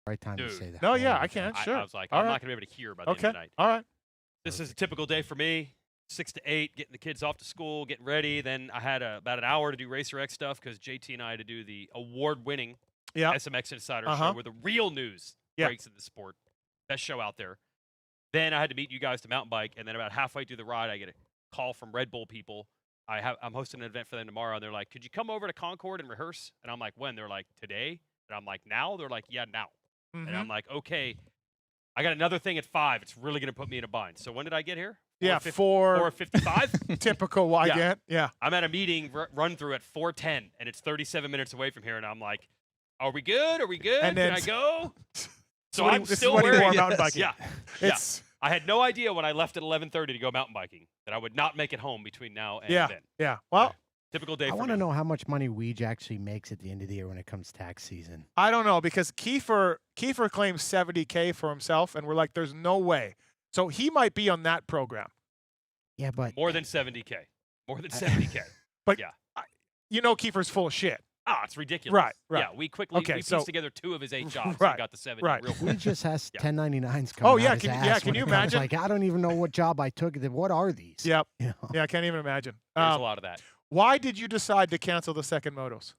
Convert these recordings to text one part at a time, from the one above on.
Right time Dude. to say that. No, yeah, I can. Sure. I was like, All I'm right. not going to be able to hear by the end Okay. of the night. All right. This is a typical day for me. 6 to 8, getting the kids off to school, getting ready. Then I had about an hour to do Racer X stuff because JT and I had to do the award-winning Yeah. SMX Insider Uh-huh. show where the real news breaks in the sport. Best show out there. Then I had to meet you guys to mountain bike, and then about halfway through the ride, I get a call from Red Bull people. I'm hosting an event for them tomorrow, and they're like, could you come over to Concord and rehearse? And I'm like, when? They're like, today? And I'm like, now? They're like, yeah, now. Mm-hmm. And I'm like, okay. I got another thing at 5. It's really going to put me in a bind. So when did I get here? Yeah, 4:55. Typical Weigandt. Yeah. I'm at a meeting run through at 4:10, and it's 37 minutes away from here, and I'm like, "Are we good? Are we good? And then, Can I go?" So I'm this still is when worried. you are mountain biking. Yeah, It's I had no idea when I left at 11:30 to go mountain biking that I would not make it home between now and then. Yeah. Well, typical day. I want to know how much money Weege actually makes at the end of the year when it comes tax season. I don't know because Kiefer claims $70K for himself, and we're like, there's no way. So he might be on that program. Yeah, but more than 70K. More than 70K. But yeah, Kiefer's full of shit. Ah, it's ridiculous. Right. Yeah, we pieced together 2 of his 8 jobs and got the 70 real quick. He just has 1099s coming Oh, yeah, out his ass can when you it comes. imagine? Like, I don't even know what job I took. What are these? Yep. You know? Yeah, I can't even imagine. There's a lot of that. Why did you decide to cancel the second motos?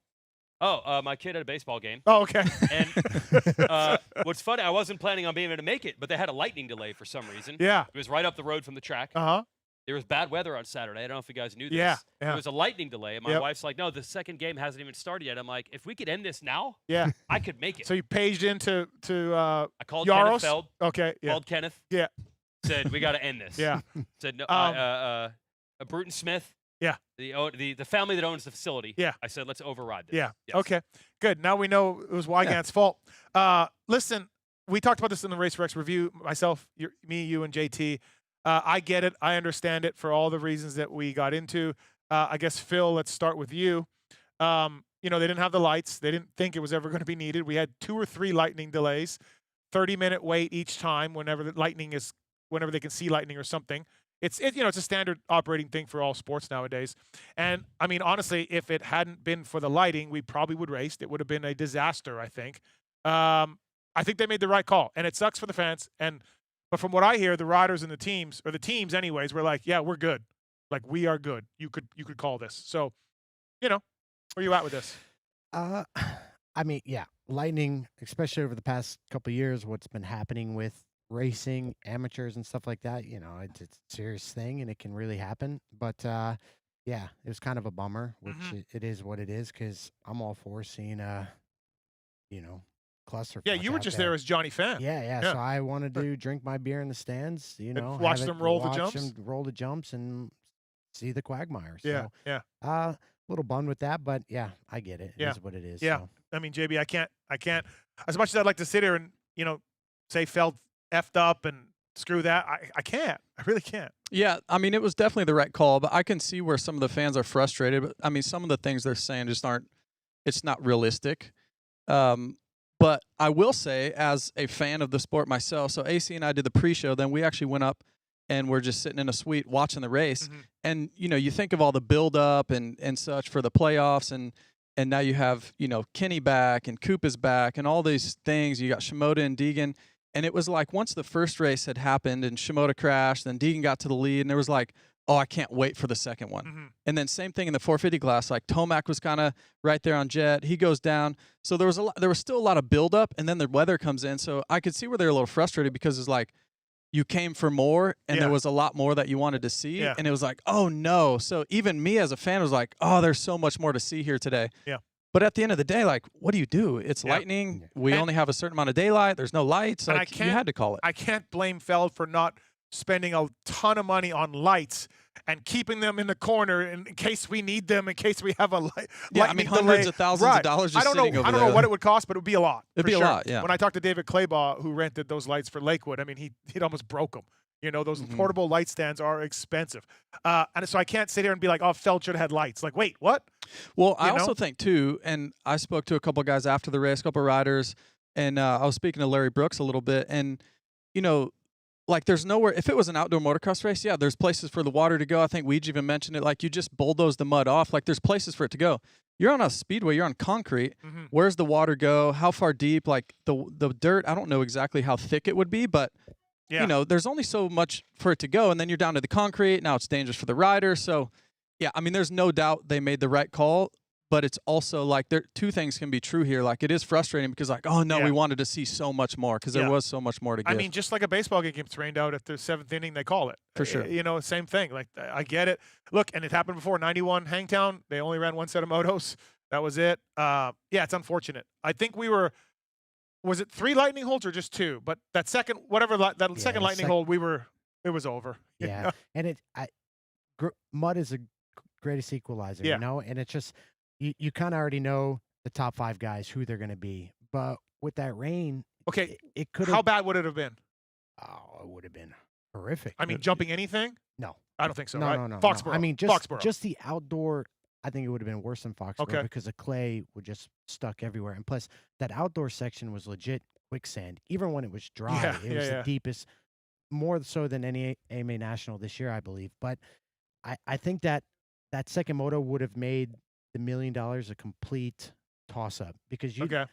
Oh, my kid had a baseball game. Oh, okay. And what's funny, I wasn't planning on being able to make it, but they had a lightning delay for some reason. Yeah. It was right up the road from the track. Uh-huh. There was bad weather on Saturday. I don't know if you guys knew this. Yeah. There was a lightning delay, and my wife's like, no, the second game hasn't even started yet. I'm like, if we could end this now, I could make it. So you paged into I called Yaros? Kenneth Feld. Okay, yeah. Called Kenneth. Yeah. Said, we got to end this. Yeah. Said, no, Bruton Smith. Yeah. The family that owns the facility. Yeah. I said, let's override this. Yeah. Yes. Okay. Good. Now we know it was Weigandt's fault. Listen, we talked about this in the Racer X review. Myself, me, you, and JT. I get it. I understand it for all the reasons that we got into. I guess, Phil, let's start with you. They didn't have the lights. They didn't think it was ever going to be needed. We had 2 or 3 lightning delays, 30-minute wait each time whenever they can see lightning or something. It's a standard operating thing for all sports nowadays. And, I mean, honestly, if it hadn't been for the lighting, we probably would race. It would have been a disaster, I think. I think they made the right call, and it sucks for the fans. But from what I hear, the riders and the teams anyways, were like, yeah, we're good. Like, we are good. You could call this. So, where are you at with this? I mean, yeah, lightning, especially over the past couple of years, what's been happening with racing, amateurs and stuff like that, it's a serious thing and it can really happen. But, yeah, it was kind of a bummer, which it is what it is, because I'm all for seeing, cluster. Yeah, you were just there as Johnny fan. Yeah. So I wanted to drink my beer in the stands, watch them roll the jumps. Watch them roll the jumps and see the quagmire. So, yeah. A little bummed with that, but yeah, I get it. It is what it is. Yeah. So. I mean, JB, I can't. As much as I'd like to sit here and say Feld effed up and screw that, I can't. I really can't. Yeah, I mean, it was definitely the right call, but I can see where some of the fans are frustrated. But I mean, some of the things they're saying just aren't. It's not realistic. But I will say, as a fan of the sport myself, so AC and I did the pre-show, then we actually went up and we're just sitting in a suite watching the race. Mm-hmm. And, you think of all the build-up and such for the playoffs, and now you have, Kenny back and Coop is back and all these things. You got Shimoda and Deegan. And it was like once the first race had happened and Shimoda crashed, then Deegan got to the lead, and there was like, oh, I can't wait for the second one. Mm-hmm. And then same thing in the 450 class, like Tomac was kind of right there on Jet. He goes down. So there was still a lot of buildup, and then the weather comes in. So I could see where they're a little frustrated because it's like you came for more, and there was a lot more that you wanted to see. Yeah. And it was like, oh, no. So even me as a fan was like, oh, there's so much more to see here today. Yeah. But at the end of the day, like, what do? It's lightning. We only have a certain amount of daylight. There's no lights. Like, you had to call it. I can't blame Feld for not spending a ton of money on lights and keeping them in the corner in case we need them, in case we have a light. Yeah, I mean, hundreds of thousands of dollars just sitting over there. I don't know what it would cost, but it would be a lot. It'd be a lot, yeah. When I talked to David Claybaugh, who rented those lights for Lakewood, I mean, he'd almost broke them. Those portable light stands are expensive. And so I can't sit here and be like, oh, Feld should have had lights. Like, wait, what? Well, I also think, too, and I spoke to a couple of guys after the race, a couple of riders, and I was speaking to Larry Brooks a little bit, and, like there's nowhere, if it was an outdoor motocross race, yeah, there's places for the water to go. I think Weege even mentioned it, like you just bulldoze the mud off. Like there's places for it to go. you're on a speedway, you're on concrete. Mm-hmm. Where's the water go? How far deep? Like the dirt, I don't know exactly how thick it would be, but Yeah. you know, there's only so much for it to go, and then you're down to the concrete. Now it's dangerous for the rider. So, yeah, I mean, there's no doubt they made the right call, but it's also like two things can be true here. Like, it is frustrating because, like, oh no, Yeah. we wanted to see so much more because there was so much more to give. I mean, just like a baseball game gets rained out at the 7th inning, they call it. For sure. You know, same thing. Like, I get it. Look, and it happened before. 91 Hangtown, they only ran one set of motos. That was it. Yeah, it's unfortunate. I think we were. Was it 3 lightning holds or just 2? But that second, second lightning hold, it was over. you Yeah, know? and mud is a greatest equalizer, Yeah. you know, and it's just you kind of already know the top 5 guys who they're going to be, but with that rain, Okay, it could how have. bad would it have been? Oh, it would have been horrific. I mean, jumping anything? No. I don't think so, no, right? no, no, Foxborough. no. I mean, Foxborough. just the outdoor. I think it would have been worse than Foxborough Okay. because the clay would just stuck everywhere, and plus that outdoor section was legit quicksand. Even when it was dry, Yeah, it was yeah. the deepest, more so than any AMA National this year, I believe. But I think that second moto would have made the $1 million a complete toss-up because Okay.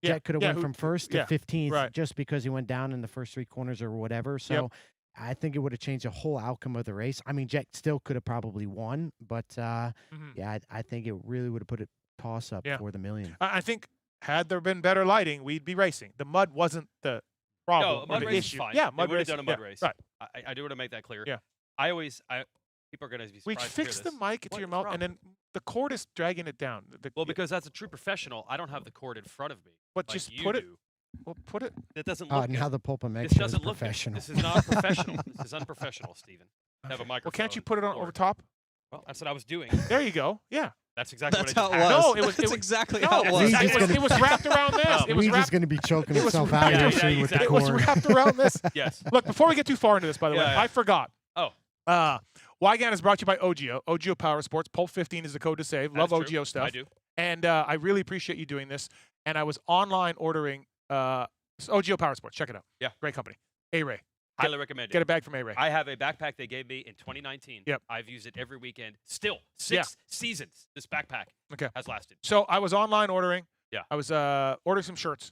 Jet could have went who- from first to 15th right. just because he went down in the first 3 corners or whatever. So I think it would have changed the whole outcome of the race. I mean, Jet still could have probably won, but Mhm. yeah, I think it really would have put a toss-up Yeah. for the $1 million. I think had there been better lighting, we'd be racing. The mud wasn't the problem No, or mud the race issue. is fine. Yeah, They mud would have race. done a mud yeah, race. Right. I do want to make that clear. Yeah. People are going to be We surprised to hear fixed the this. mic into What your is mouth, wrong? and then the cord is dragging it down. Well, because that's a true professional. I don't have the cord in front of me. but like just you put it. do. Well, put it. That doesn't look Now good. the PulpMX This show is doesn't look good. professional. This is not professional. This is unprofessional, Steven. Have a Okay. microphone. Well, can't you put it on cord. over top? Well, that's what I was doing. There you go. Yeah. That's exactly That's what how I it just was. had. No, it was- That's it was- exactly No, how it it was. He's was, just gonna- it was wrapped around this. It was We're just wrapped. going to be choking it was- himself out yeah, here yeah, soon with the exactly. It was cord. wrapped around this. Yes. Look, before we get too far into this, by the way, Yeah, yeah. I forgot. Oh. Weigandt is brought to you by OGO Power Sports. Pulp 15 is the code to save. Love That's true. OGO stuff. I do. And I really appreciate you doing this. And I was online ordering OGO Power Sports. Check it out. Yeah. Great company. A-Ray. Highly recommend it. Get a bag from A-Ray. I have a backpack they gave me in 2019. Yep. I've used it every weekend. Still, 6 seasons this backpack Okay. has lasted. So I was online ordering. Yeah. I was ordering some shirts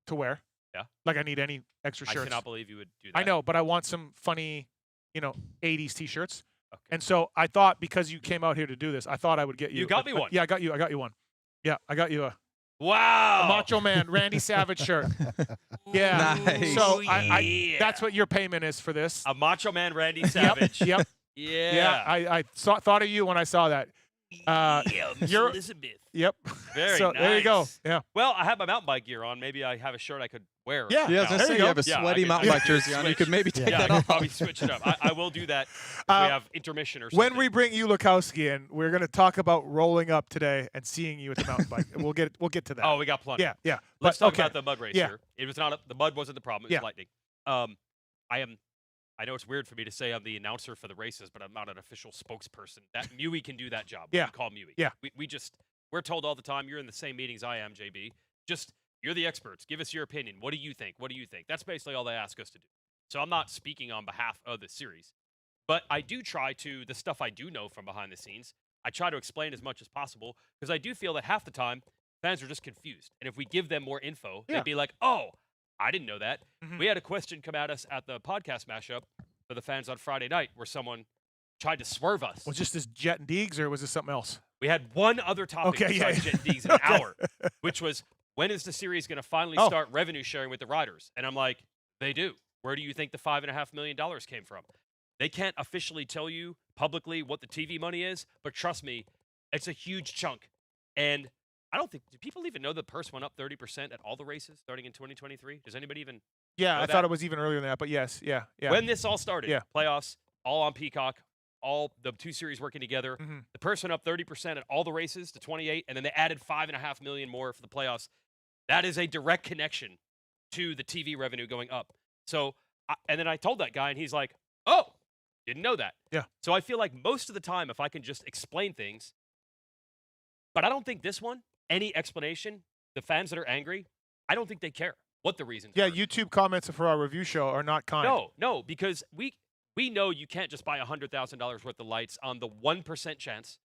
to wear. Yeah. Like I need any extra I shirts. cannot believe you would do that. I know, but I want some funny, 80s T-shirts. Okay. And so I thought because you came out here to do this, I thought I would get you. You got me one. Yeah, I got you one. Yeah, I got you a Wow. Macho Man Randy Savage shirt. Yeah. Nice. So Yeah. that's what your payment is for this. A Macho Man Randy Savage. Yep. Yeah. Yeah. I thought of you when I saw that. Miss you're- Elizabeth. Yep. Very so there you go. nice. Yeah. Well, I have my mountain bike gear on. Maybe I have a shirt I could wear. Yeah. Yeah, I now. was gonna There say you you go. have a Yeah, I sweaty could- mountain I bike could jersey on. You switch. could maybe take Yeah, I that could off. probably switch it up. I will do that if we have intermission or something. When we bring Ulikowski in, we're going to talk about rolling up today and seeing you at the mountain bike. We'll get to that. Oh, we got plenty. yeah, yeah. Let's But, talk okay. about the mud race Yeah. here. It was not the mud wasn't the problem. It was Yeah. lightning. I know it's weird for me to say I'm the announcer for the races, but I'm not an official spokesperson. That Muye can do that job. Yeah. We call Muye. Yeah. We're told all the time. You're in the same meetings I am, JB. You're the experts. Give us your opinion. What do you think? What do you think? That's basically all they ask us to do. So I'm not speaking on behalf of the series, but I do try to the stuff I do know from behind the scenes. I try to explain as much as possible because I do feel that half the time fans are just confused, and if we give them more info, Yeah. they'd be like, "Oh, I didn't know that." Mhm. We had a question come at us at the podcast mashup for the fans on Friday night where someone tried to swerve us. Was this Jet and Deegs or was this something else? We had one other topic Okay, yeah, besides yeah. Jet Deegs in an Okay. hour, which was when is the series going to finally Oh. start revenue sharing with the riders? And I'm like, they do. Where do you think the $5.5 million came from? They can't officially tell you publicly what the TV money is, but trust me, it's a huge chunk. And I don't think, do people even know the purse went up 30% at all the races starting in 2023? Does anybody even? Yeah, Know I that? thought it was even earlier than that, but yes, yeah. When this all started, Yeah. playoffs, all on Peacock, all the two series working together, Mhm. the purse went up 30% at all the races to 28, and then they added $5.5 million more for the playoffs. That is a direct connection to the TV revenue going up. So, and then I told that guy, and he's like, "Oh, didn't know that." Yeah. So I feel like most of the time, if I can just explain things, but I don't think this one, any explanation, the fans that are angry, I don't think they care what the reasons. Yeah, were. YouTube comments for our review show are not kind. No, because we know you can't just buy $100,000 worth of lights on the 1% chance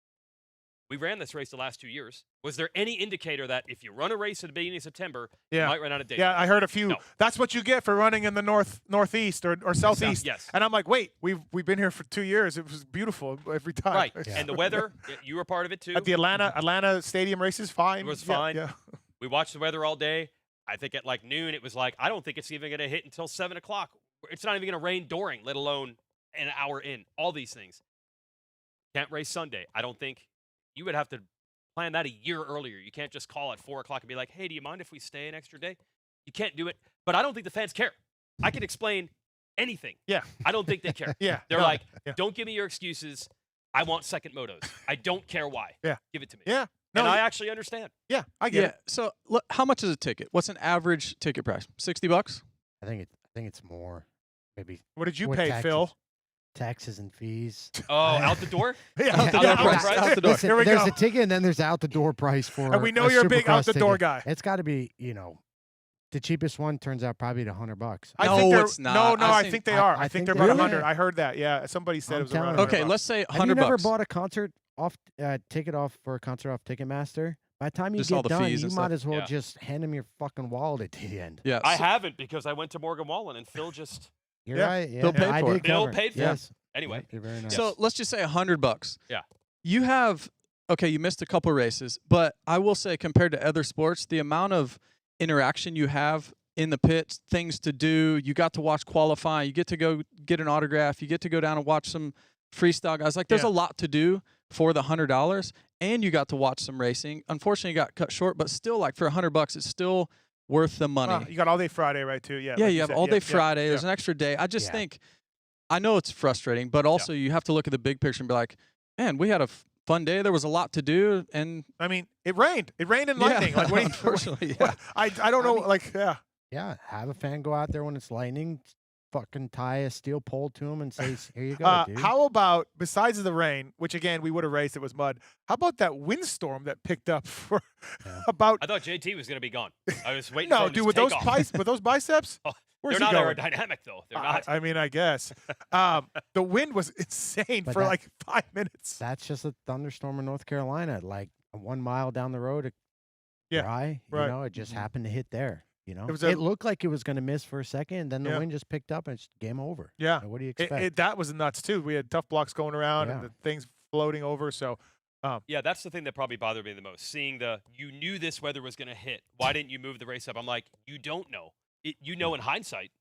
We ran this race the last 2 years. Was there any indicator that if you run a race at the beginning of September, you might run out of dates? Yeah, I heard a few. No. That's what you get for running in the northeast or southeast. Yes. And I'm like, wait, we've been here for 2 years. It was beautiful every time. Right. Yeah. And the weather, you were part of it too. At the Atlanta Stadium races, fine. It was Yeah, fine. Yeah. We watched the weather all day. I think at like noon, it was like, I don't think it's even going to hit until 7 o'clock. It's not even going to rain during, let alone an hour in. All these things. Can't race Sunday. I don't think you would have to plan that a year earlier. You can't just call at 4 o'clock and be like, hey, do you mind if we stay an extra day? You can't do it. But I don't think the fans care. I can explain anything. Yeah. I don't think they care. Yeah. They're No, like, yeah. don't give me your excuses. I want second motos. I don't care why. Yeah. Give it to me. Yeah. No, And I actually understand. yeah, I get Yeah. it. So look, how much is a ticket? What's an average ticket price? $60? I think it's more. Maybe What did you with pay, Phil? taxes and fees. Oh, out the door? Yeah, Out the yeah, door out price, out the door. Listen, Here we there's go. a ticket and then there's the out the door price for. And we know you're a big out the door guy. It's got to be, the cheapest one turns out probably to $100. I No, think they're, it's not. No, I've I seen- think they I- are. I I think think they're they about are. 100. I heard that. Yeah, somebody said I'm it was around telling 100 you. Okay, bucks. let's say Have you $100. never bought a concert off ticket off for a concert off Ticketmaster? By the time you Just all get the done, fees you and might stuff. as well Yeah. just hand him your fucking wallet at the end. Yeah. I so- haven't because I went to Morgan Wallen and Phil just. You're Yeah. right. Yeah, Bill paid I for did it. Bill cover paid for it. Yes. Anyway. Yep, you're very nice. So let's just say $100. Yeah. You have you missed a couple races, but I will say compared to other sports, the amount of interaction you have in the pits, things to do, you got to watch qualifying, you get to go get an autograph, you get to go down and watch some freestyle guys. Like there's Yeah. a lot to do for the $100, and you got to watch some racing. Unfortunately, it got cut short, but still, like for $100, it's still worth the money. You got all day Friday, right? Too. Yeah. Yeah, like you have said. all Yeah, day yeah, Friday. yeah. There's an extra day. I just Yeah. think, I know it's frustrating, but also you have to look at the big picture and be like, man, we had a fun day. There was a lot to do, and I mean, it rained. It rained and Yeah, lightning. Like, what do you, unfortunately, what- I don't know. mean- Like, yeah. yeah, have a fan go out there when it's lightning, fucking tie a steel pole to him and say, "Here you go, dude." How about, besides the rain, which again we would have raced, it was mud. How about that windstorm that picked up for Yeah. about? I thought JT was going to be gone. I was waiting No, for him dude, to with those take off. with those biceps, Oh, where's They're he not going? aerodynamic, though. They're not. I mean, I guess. The wind was insane But for that- like 5 minutes. That's just a thunderstorm in North Carolina, like 1 mile down the road. Yeah, Dry, right. it just happened to hit there. It was it looked like it was going to miss for a second, and then the Yeah. wind just picked up and it's game over. Yeah, What do you expect? that was nuts too. We had tough blocks going around and Yeah. the things floating over. So Yeah, that's the thing that probably bothered me the most. Seeing you knew this weather was going to hit. Why didn't you move the race up? I'm like, you don't know. You know in hindsight,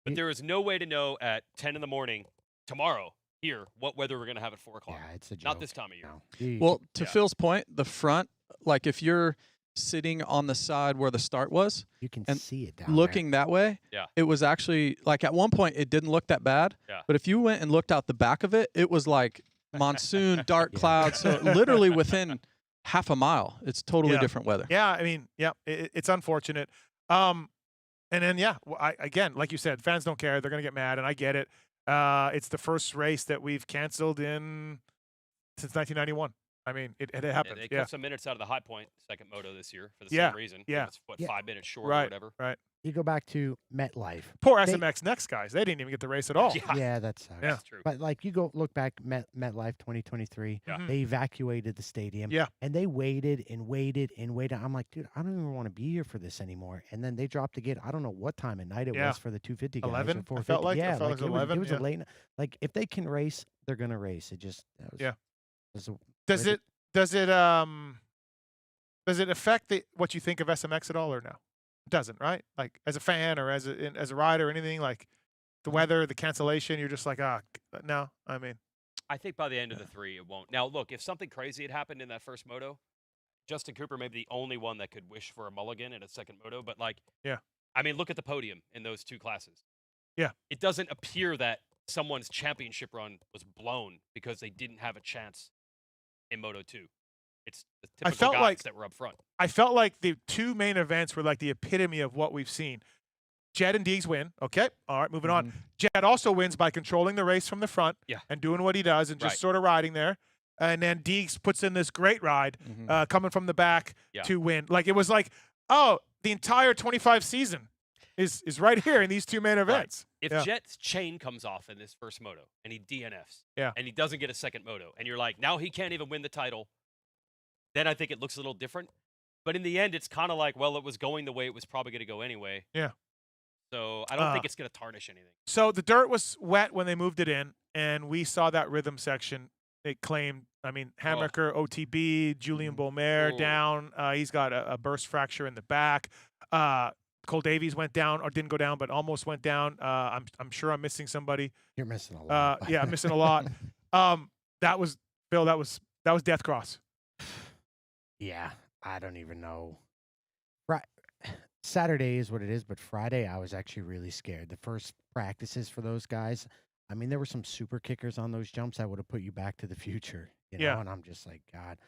but there is no way to know at 10 in the morning tomorrow here what weather we're going to have at 4 o'clock. yeah, it's a joke. Not this time of year. No. You- well, to Yeah. Phil's point, the front, like if you're sitting on the side where the start was, you can and see it down there. looking that way, Yeah. it was actually like at one point it didn't look that bad. Yeah. But if you went and looked out the back of it, it was like monsoon, dark Yeah. clouds. So literally within half a mile, it's totally Yeah. different weather. yeah, I mean, yeah, it's unfortunate. And then again, like you said, fans don't care. They're gonna get mad, and I get it. It's the first race that we've canceled since 1991. I mean, it happened. They Yeah. cut some minutes out of the high point second moto this year for the Yeah, same reason. yeah. It's, Yeah. 5 minutes short Right. or whatever. Right. You go back to MetLife. Poor They- SMX Next guys. They didn't even get the race at all. Yeah. Yeah, that sucks. Yeah. That's true. But like you go look back MetLife 2023, Yeah. Mhm. they evacuated the stadium. Yeah. And they waited and waited and waited. I'm like, dude, I don't even want to be here for this anymore. And then they dropped again. I don't know what time at night it Yeah. was for the 250 guys. 11, or I 450. felt like. I Yeah, felt like it was 11, It was yeah. a late. Like if they can race, they're gonna race. It just Yeah. was a- Does Where it affect what you think of SMX at all or no? It doesn't, right? Like as a fan or as a rider or anything, like the weather, the cancellation, you're just like, no. I mean, I think by the end of the 3, it won't. Now, look, if something crazy had happened in that first moto, Justin Cooper may be the only one that could wish for a mulligan in a second moto. But, Yeah. I mean, look at the podium in those 2 classes. Yeah. It doesn't appear that someone's championship run was blown because they didn't have a chance in Moto 2. It's the typical felt guys like- that were up front. I felt like the 2 main events were like the epitome of what we've seen. Jed and Deegs win. Okay. All right, moving on. Jed also wins by controlling the race from the front Yeah. and doing what he does and just Right. sort of riding there. And then Deegs puts in this great ride Mhm. coming from the back Yeah. to win. Like it was like, oh, the entire 25 season is right here in these 2 main events. If Yeah. Jet's chain comes off in this first moto and he DNFs, Yeah. and he doesn't get a second moto, and you're like, now he can't even win the title, then I think it looks a little different. But in the end, it's kind of like, well, it was going the way it was probably going to go anyway. Yeah. So I don't think it's going to tarnish anything. So the dirt was wet when they moved it in, and we saw that rhythm section. It claimed, I mean, Hammaker, OTB, Julian Beaumer down. He's got a burst fracture in the back. Cole Davies went down, or didn't go down, but almost went down. I'm sure I'm missing somebody. You're missing a lot. Yeah, I'm missing a lot. That was Phil. That was Death Cross. Yeah, I don't even know. Saturday is what it is, but Friday I was actually really scared. The first practices for those guys, I mean, there were some super kickers on those jumps that would have put you back to the future. You know, and I'm just like, God,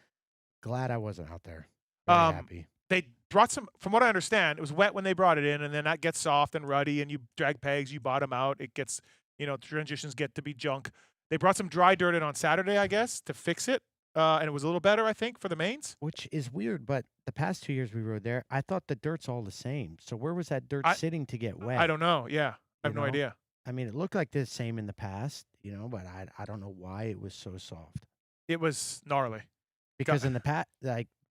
glad I wasn't out there. Very happy. They brought some, from what I understand, it was wet when they brought it in, and then that gets soft and ruddy, and you drag pegs, you bottom out. It gets, transitions get to be junk. They brought some dry dirt in on Saturday, I guess, to fix it. And it was a little better, I think, for the mains. Which is weird, but the past 2 years we rode there, I thought the dirt's all the same. So where was that dirt sitting to get wet? I don't know. Yeah, I have no idea. I mean, it looked like the same in the past, but I don't know why it was so soft. It was gnarly. Because in the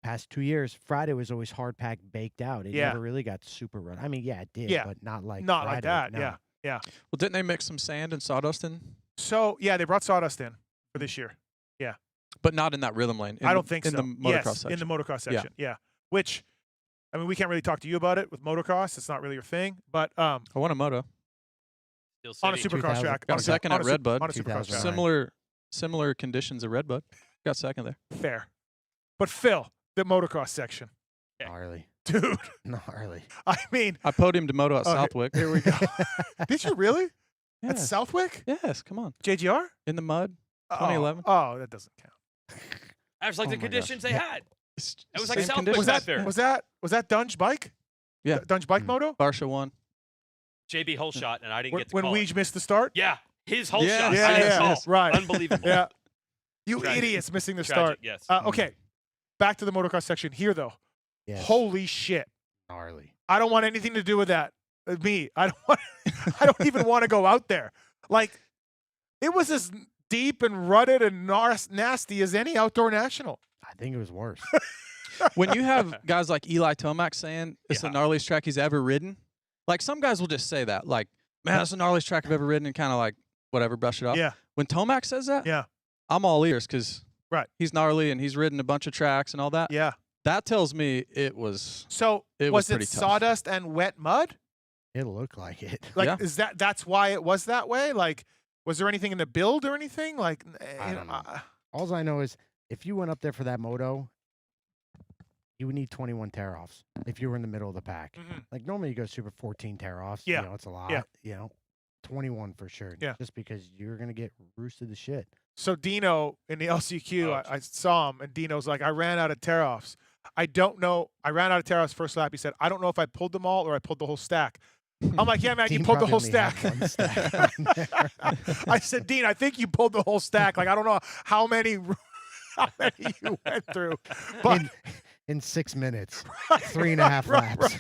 past 2 years, Friday was always hard packed, baked out. It never really got super run. I mean, yeah, it did, but not like Friday. Like that. No. Yeah. Well, didn't they mix some sand and sawdust in? So yeah, they brought sawdust in for this year. Yeah. But not in that rhythm lane. I don't think so. In the motocross section. In the motocross section. Yeah. Which, I mean, we can't really talk to you about it with motocross. It's not really your thing. But I won a moto on a supercross track. Got second at Redbud. On a supercross track. Similar conditions at Redbud. Got second there. Fair. But Phil, the motocross section. Gnarly. Dude. Gnarly. I mean. I podiumed a moto at Southwick. Here we go. Did you really? Yes. At Southwick? Yes, come on. JGR? In the mud. 2011. Oh, that doesn't count. That was like the conditions they had. It was like Same Southwick conditions. back there. Was that Dunge bike? Yeah. Dunge bike moto? Barsha won. JB whole shot, and I didn't get to when call Weege missed the start? Yeah, his whole shot. Yeah, I didn't call. right. Unbelievable. Yeah. You Tragic. idiots missing the Tragic, start. yes. Okay. Back to the motocross section here, though. Yes. Holy shit. Gnarly. I don't want anything to do with that. Me. I don't even want to go out there. Like, it was as deep and rutted and nasty as any outdoor national. I think it was worse. When you have guys like Eli Tomac saying it's the gnarliest track he's ever ridden, like some guys will just say that, like, man, that's the gnarliest track I've ever ridden, and kind of like, whatever, brush it off. Yeah. When Tomac says that, yeah, I'm all ears because he's gnarly and he's ridden a bunch of tracks and all that. Yeah. That tells me it was. So was it sawdust and wet mud? It looked like it. Like, that's why it was that way? Like, was there anything in the build or anything? Like, I don't know. All I know is if you went up there for that moto, you would need 21 tear-offs if you were in the middle of the pack. Mm-hmm. Like, normally you go super 14 tear-offs. Yeah. It's a lot. Yeah. 21 for sure. Yeah. Just because you're going to get roosted to shit. So Dino in the LCQ, I saw him, and Dino's like, I ran out of tear-offs. I don't know. I ran out of tear-offs first lap. He said, I don't know if I pulled them all or I pulled the whole stack. I'm like, yeah, man, you pulled the whole stack. I said, Dean, I think you pulled the whole stack. Like, I don't know how many you went through. But in 6 minutes, 3.5 laps,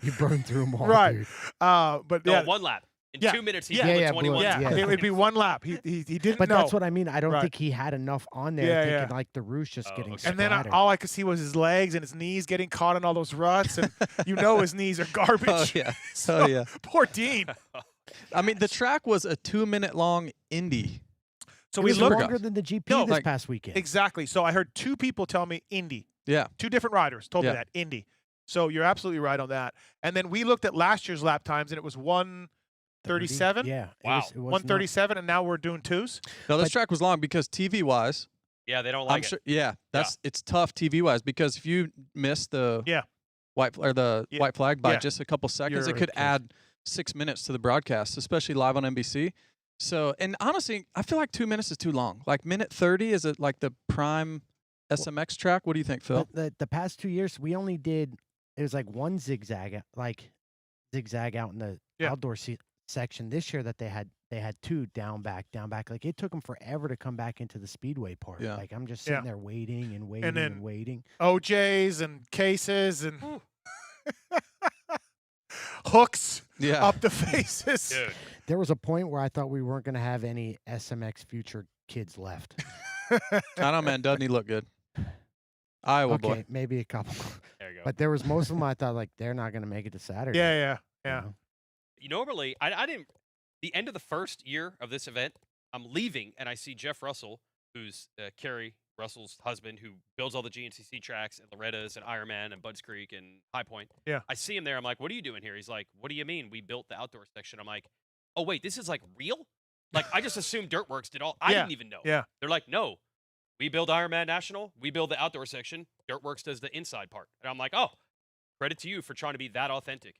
you burned through them all, dude. But no, 1 lap. In 2 minutes, he blew 21. It would be 1 lap. He didn't but know. That's what I mean. I don't think he had enough on there thinking like the roost just getting And then all I could see was his legs and his knees getting caught in all those ruts. And his knees are garbage. Oh, yeah. So, poor Dean. I mean, the track was a 2-minute long Indy. So we looked longer than the GP this past weekend. Exactly. So I heard 2 people tell me Indy. Yeah. 2 different riders told me that, Indy. So you're absolutely right on that. And then we looked at last year's lap times, and it was 1:37. Yeah. Wow. It was 1:37, and now we're doing 2s. No, this track was long because TV-wise. Yeah, they don't like it. Sure, it's tough TV-wise because if you miss the white flag by just a couple seconds, it could add 6 minutes to the broadcast, especially live on NBC. So, and honestly, I feel like 2 minutes is too long. Like minute 30, is it like the prime SMX track? What do you think, Phil? The past 2 years, we only did, it was like one zigzag out in the outdoor section. This year that they had 2 down back. Like, it took them forever to come back into the speedway part. Yeah. Like, I'm just sitting there waiting and waiting and then and waiting. OJs and cases and hooks up the faces. Dude. There was a point where I thought we weren't going to have any SMX future kids left. I don't know, man. Doesn't he look good? Iowa Okay, boy. maybe a couple. There you go. But there was most of them I thought like they're not going to make it to Saturday. Yeah. you know? Normally, I didn't. The end of the first year of this event, I'm leaving and I see Jeff Russell, who's Carrie Russell's husband, who builds all the GNCC tracks and Loretta's and Ironman and Budds Creek and High Point. Yeah. I see him there. I'm like, what are you doing here? He's like, what do you mean? We built the outdoor section. I'm like, oh, wait, this is like real? Like, I just assumed Dirtworks did all. I Yeah. didn't even know. Yeah. They're like, no, we build Ironman National. We build the outdoor section. Dirtworks does the inside part. And I'm like, oh, credit to you for trying to be that authentic.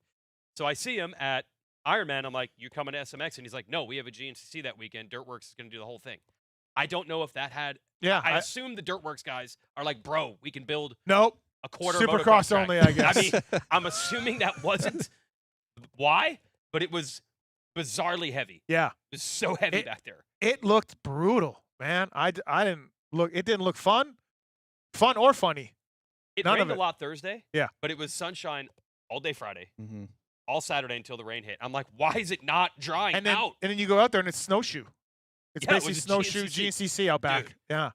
So I see him at Ironman. I'm like, you coming to SMX? And he's like, no, we have a GNCC that weekend. Dirtworks is going to do the whole thing. I don't know if that had. Yeah. I assume the Dirtworks guys are like, bro, we can build Nope. a quarter Supercross motocross track. only, I guess. I mean, I'm assuming that wasn't why, but it was bizarrely heavy. Yeah. It was so heavy back there. It looked brutal, man. I didn't look. It didn't look fun or funny. It None of rained a it. lot Thursday. Yeah. But it was sunshine all day Friday, Mm-hmm. all Saturday until the rain hit. I'm like, why is it not drying And then out? and then you go out there and it's snowshoe. It's Yeah, it basically was a snowshoe GNCC. GNCC out back. Dude. Yeah.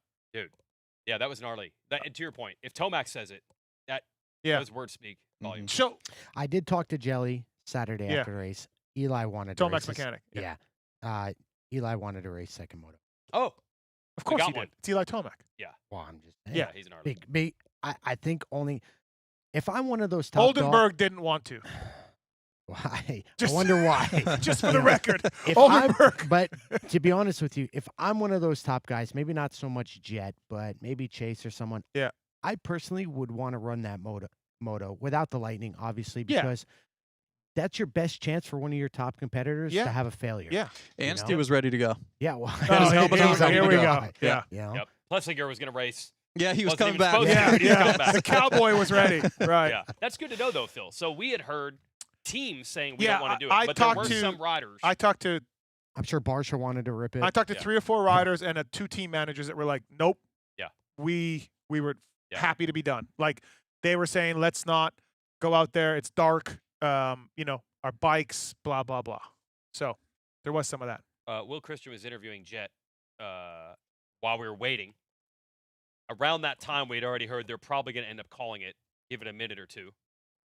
Yeah, that was gnarly. And to your point, if Tomac says it, Yeah. those words speak volume. So I did talk to Jelly Saturday Yeah. after the race. Eli wanted to race. Tomac's his- mechanic. Yeah. Yeah. Eli wanted to race second moto. Oh, Of course got he did. one. It's Eli Tomac. Well, I'm just saying. Yeah. he's gnarly. Big. I think only if I'm one of those top Oldenburg didn't want to. Why? Just- I wonder why. Just for the Yeah. record. If I'm- Oldenburg. But to be honest with you, if I'm one of those top guys, maybe not so much Jet, but maybe Chase or someone. Yeah. I personally would want to run that moto without the Lightning, obviously, Yeah. because that's your best chance for one of your top competitors Yeah. to have a failure. Yeah. And know? Steve was ready to go. Yeah. Well, Oh, his helmet on, here ready we to go. go. Yeah. you know? Yep. Plessinger was going to race. Yeah, he was Wasn't coming even back. supposed to. Yeah. He was coming Yeah. back. The cowboy was ready. Right. Yeah, that's good to know, though, Phil. So we had heard teams saying we Yeah, don't want to do it, I but there talked were to- some riders. I talked to I'm sure Barsha wanted to rip it. 3 or 4 riders and 2 team managers that were like, nope. Yeah. We were Yeah. happy to be done. Like they were saying, let's not go out there. It's dark. Our bikes, blah blah blah. So there was some of that. Will Christian was interviewing Jet while we were waiting. Around that time, we'd already heard they're probably going to end up calling it. Give it a minute or two.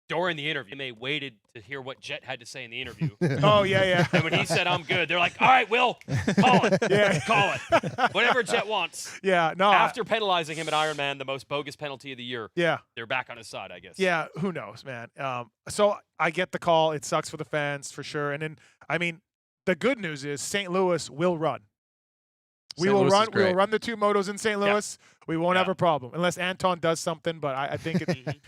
During the interview, they waited to hear what Jet had to say in the interview. Oh yeah. And when he said, I'm good, they're like, all right, Will, call it. Yeah. Call it. Whatever Jet wants. Yeah. No. After penalizing him at Ironman, the most bogus penalty of the year, Yeah. they're back on his side, I guess. Yeah. Who knows, man? So I get the call. It sucks for the fans for sure. And then I mean, the good news is St. Louis will run. We St. will Louis is run. We will great. run the 2 motos in St. Yeah. Louis. We won't have Yeah. a problem unless Anton does something. But I think it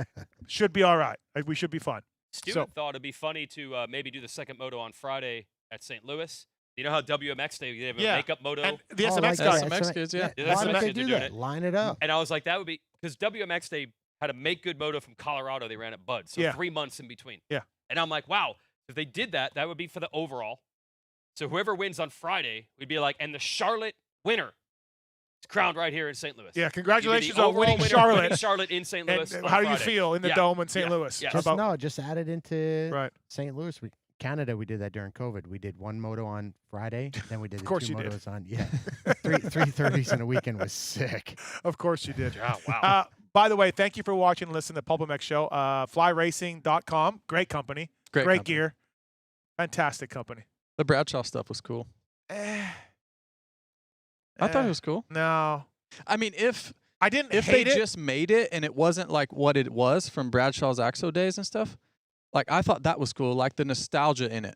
should be all right. We should be fine. Stuart thought it'd be funny to maybe do the second moto on Friday at St. Louis. You know how WMX they have a Yeah. makeup moto, And the Oh, SMX like guys. that. SMX kids, yeah. Yeah, Why SMX don't they kids are do doing that? it. Line it up. and I was like, that would be because WMX they had a make good moto from Colorado. They ran at Bud, so Yeah. 3 months in between. Yeah. And I'm like, wow, if they did that, that would be for the overall. So whoever wins on Friday, we'd be like, and the Charlotte winner is crowned right here in St. Louis. Yeah. You'd be the Congratulations on overall winning winner, Charlotte. winning Charlotte in St. Louis. And on how do you Friday. feel in the Yeah. dome in St. Yeah. Louis? Yeah. How about Just add it into right? St. Louis. Canada, we did that during COVID. We did 1 moto on Friday, then we did the course 2 you did. motos on 330s in a weekend was sick. Of course you did. Yeah, wow. By the way, thank you for watching and listening to the PulpMX show. Flyracing.com, great company, great company. gear, fantastic company. The Bradshaw stuff was cool. Eh, I thought eh, it was cool. No, I mean, if I didn't they hate it. just made it and it wasn't like what it was from Bradshaw's Axo days and stuff, like I thought that was cool, like the nostalgia in it.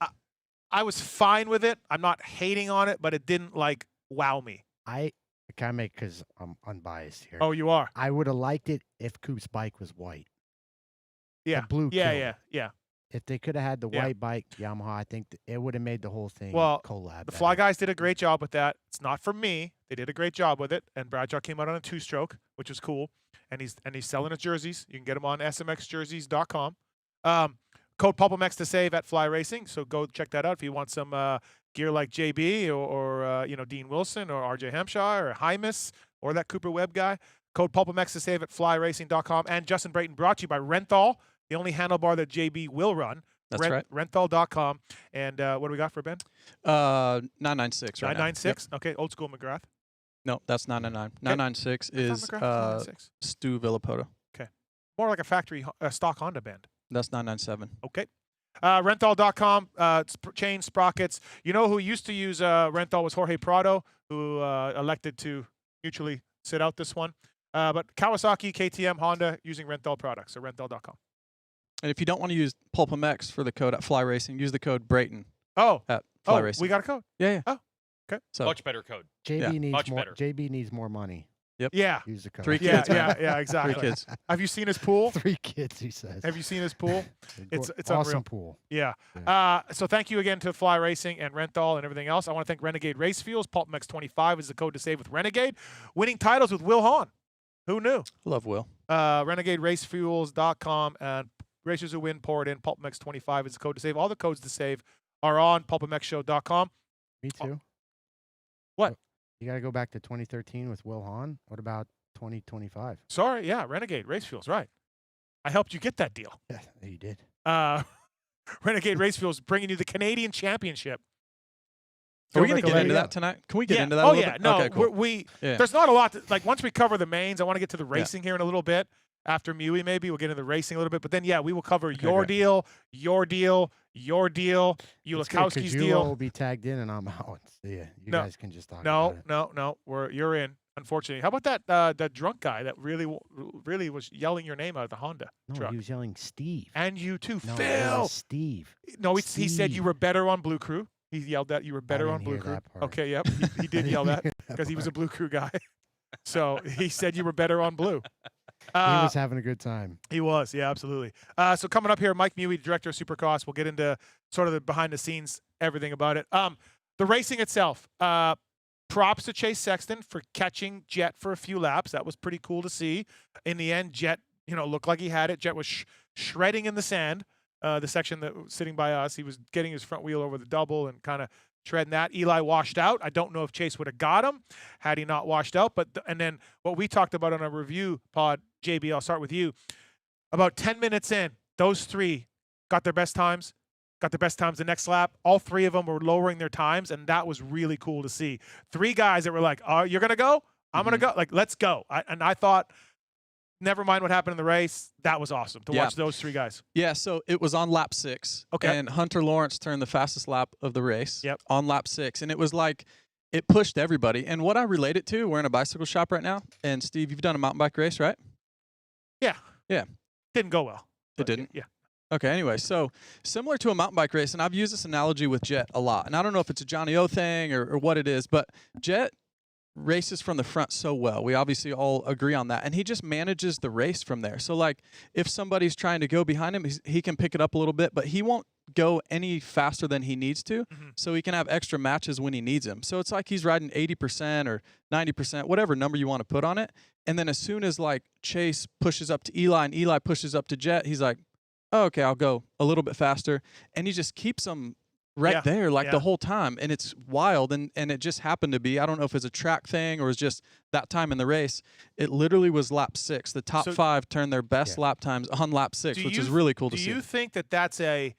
I was fine with it. I'm not hating on it, but it didn't like wow me. I kind of make because I'm unbiased here. Oh, you are? I would have liked it if Coop's bike was white. Yeah. The blue Yeah, killed. yeah. If they could have had the Yeah. white bike Yamaha, I think it would have made the whole thing Well, collab. The better. Fly guys did a great job with that. It's not for me. They did a great job with it, and Bradshaw came out on a 2-stroke, which was cool. And he's selling his jerseys. You can get them on smxjerseys.com. Code PulpMX to save at Fly Racing. So go check that out if you want some gear like JB or Dean Wilson or RJ Hampshire or Hymus or that Cooper Webb guy. Code PulpMX to save at flyracing.com. And Justin Brayton brought to you by Renthal, the only handlebar that JB will run. That's right. Renthal.com. And what do we got for Ben? 996 right now. 996. Okay, old school McGrath. No, that's 999. 996 is McGrath was 996. Stu Villapoto. More like a factory stock Honda band. That's 997. Okay. Renthal.com, chain sprockets. You know who used to use Renthal was Jorge Prado, who elected to mutually sit out this one. But Kawasaki, KTM, Honda using Renthal products. So renthal.com. And if you don't want to use PulpMX for the code at Fly Racing, use the code Brayton Oh, at Fly Racing. we got a code. Yeah. Oh, okay. So Much better code. JB Yeah, needs much more. better. JB needs more money. Yeah. Use the code. 3 Yeah, kids, man. yeah, exactly. 3 kids. Have you seen his pool? 3 kids, he says. Have you seen his pool? It's awesome unreal. pool. Yeah. Yeah. So thank you again to Fly Racing and Renthal and everything else. I want to thank Renegade Race Fuels. PulpMX 25 is the code to save with Renegade. Winning titles with Will Hahn. Who knew? Love Will. RenegadeRaceFuels.com and Racers Who Win, pour it in. PulpMX 25 is the code to save. All the codes to save are on PulpMXShow.com. Me too. What? You got to go back to 2013 with Will Hahn. What about 2025? Sorry, yeah, Renegade Race Fuels, right. I helped you get that deal. Yeah, you did. Renegade Race Fuels bringing you the Canadian Championship. Are we going to get Nicoletti, into yeah. that tonight? Can we get Yeah. into that Oh, a little yeah. bit? No, okay, cool. Yeah. There's not a lot. Like, once we cover the mains, I want to get to the racing here in a little bit. After Muye, maybe we'll get into the racing a little bit. But then, yeah, we will cover your great. deal, your deal, your deal, It's good 'cause Ulikowski's you deal. will be tagged in and I'm out. So yeah, you No, guys can just talk No, about it. no, you're in. Unfortunately, how about that drunk guy that really was yelling your name out of the Honda No, truck? he was yelling Steve. And you too, No, it Phil. was Steve. No, he said you Steve. were better on Blue Crew. He yelled that you were better on didn't Blue hear Crew. that part. Okay, yep, he did yell that because he was a Blue Crew guy. So he said you were better on Blue. He was having a good time. He was, yeah, absolutely. So coming up here, Mike Muye, director of Supercross. We'll get into sort of the behind the scenes, everything about it. The racing itself. Props to Chase Sexton for catching Jet for a few laps. That was pretty cool to see. In the end, Jet, looked like he had it. Jet was shredding in the sand. The section that was sitting by us, he was getting his front wheel over the double and kind of treading that. Eli washed out. I don't know if Chase would have got him had he not washed out. And then what we talked about on a review pod, JB, I'll start with you. About 10 minutes in, those three got their best times. Got the best times the next lap. All 3 of them were lowering their times, and that was really cool to see. 3 guys that were like, "Oh, you're gonna go? I'm gonna go. Like, let's go." I thought, never mind what happened in the race. That was awesome to watch those 3 guys. Yeah, so it was on lap 6. Okay. And Hunter Lawrence turned the fastest lap of the race on lap 6. And it was like, it pushed everybody. And what I relate it to, we're in a bicycle shop right now. And Steve, you've done a mountain bike race, right? Yeah. Yeah. Didn't go well. It didn't? Yeah. Okay, anyway, so similar to a mountain bike race, and I've used this analogy with Jet a lot. And I don't know if it's a Johnny O thing or what it is, but Jet races from the front so well. We obviously all agree on that. And he just manages the race from there. So, like, if somebody's trying to go behind him, he can pick it up a little bit, but he won't go any faster than he needs to. So he can have extra matches when he needs them. So it's like he's riding 80% or 90%, whatever number you want to put on it. And then as soon as, like, Chase pushes up to Eli and Eli pushes up to Jet, he's like, oh, okay, I'll go a little bit faster. And he just keeps them right there, like the whole time. And it's wild. And it just happened to be, I don't know if it's a track thing or it's just that time in the race. It literally was lap 6. The top 5 turned their best lap times on lap 6, which is really cool to see. Do you think that that's a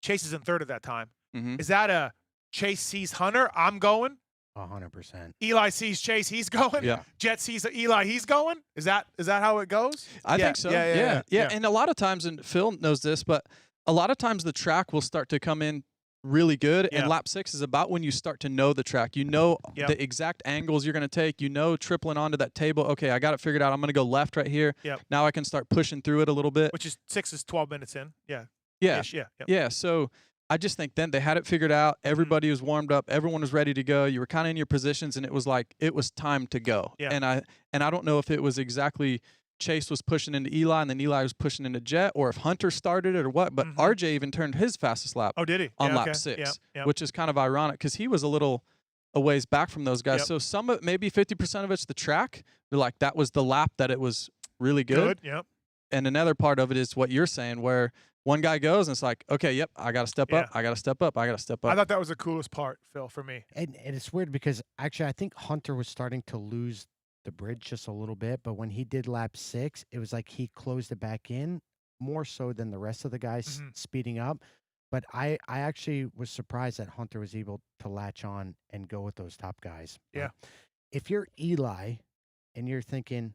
Chase is in third at that time? Is that a Chase sees Hunter, I'm going? 100%. Eli sees Chase, he's going. Yeah. Jet sees Eli, he's going. Is that how it goes? I think so. Yeah. And a lot of times, and Phil knows this, but a lot of times the track will start to come in really good, and lap 6 is about when you start to know the track. You know the exact angles you're going to take. You know, tripling onto that table. Okay, I got it figured out. I'm going to go left right here. Now I can start pushing through it a little bit. Which is 6 is 12 minutes in. Yeah. Yeah. Ish, yeah. Yeah. So I just think then they had it figured out. Everybody was warmed up. Everyone was ready to go. You were kind of in your positions, and it was like it was time to go. Yeah. And I don't know if it was exactly Chase was pushing into Eli and then Eli was pushing into Jet, or if Hunter started it or what. But RJ even turned his fastest lap. Oh, did he? On lap 6, which is kind of ironic because he was a little a ways back from those guys. So some of maybe 50% of it's the track. They're like that was the lap that it was really good. Yep. And another part of it is what you're saying, where one guy goes and it's like, okay, yep, I got to step up. I got to step up. I got to step up. I thought that was the coolest part, Phil, for me. And it's weird because actually I think Hunter was starting to lose the bridge just a little bit, but when he did lap 6, it was like he closed it back in more so than the rest of the guys speeding up. But I actually was surprised that Hunter was able to latch on and go with those top guys. Yeah. if you're Eli and you're thinking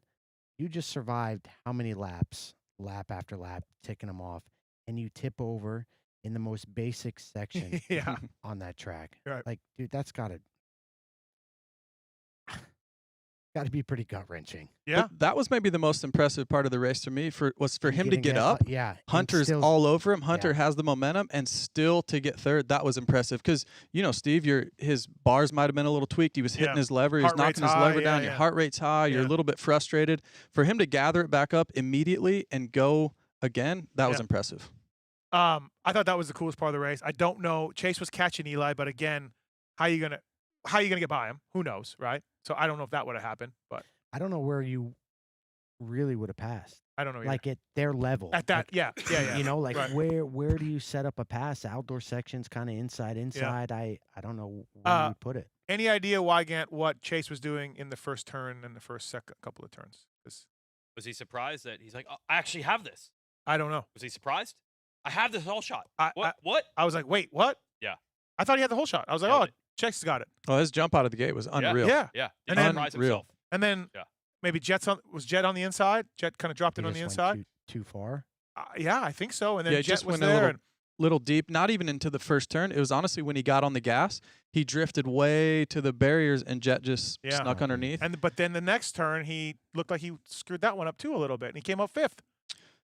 you just survived how many laps, lap after lap, ticking them off, and you tip over in the most basic section Yeah. on that track. Right. Like, dude, that's gotta be pretty gut wrenching. Yeah. But that was maybe the most impressive part of the race to me was for him to Getting get that- up. yeah. and Hunter's still- all over him. Hunter yeah. has the momentum, and still to get third, that was impressive. Because Steve, his bars might have been a little tweaked. He was hitting Yeah. his lever. He was Heart rate's knocking his high, lever yeah, down. yeah. Your heart rate's high. You're a Yeah. little bit frustrated. For him to gather it back up immediately and go again, that was Yeah. impressive. I thought that was the coolest part of the race. I don't know. Chase was catching Eli, but again, how you gonna get by him? Who knows, right? So I don't know if that would have happened, but I don't know where you really would have passed. I don't know. Either. Like at their level. At that, Like, yeah. You know, like Right. where do you set up a pass? Outdoor sections, kind of inside. I don't know where you put it. Any idea, Weigandt, what Chase was doing in the first turn and the first couple of turns? 'Cause Was he surprised that he's like, oh, I actually have this? I don't know. Was he surprised? I have this whole shot. I- What? I was like, wait, what? Yeah. I thought he had the whole shot. I was like, Nailed oh, it. Chase got it. Well, his jump out of the gate was unreal. Yeah. Yeah. And Did he then- surprise Unreal. himself? And then Yeah. maybe was Jet on the inside? Jet kind of dropped He it on the just inside. went too far. Yeah, I think so. And then Yeah, it Jet just was went a there. little deep, not even into the first turn. It was honestly when he got on the gas, he drifted way to the barriers, and Jet just Yeah. snuck underneath. But then the next turn, he looked like he screwed that one up too a little bit, and he came up fifth.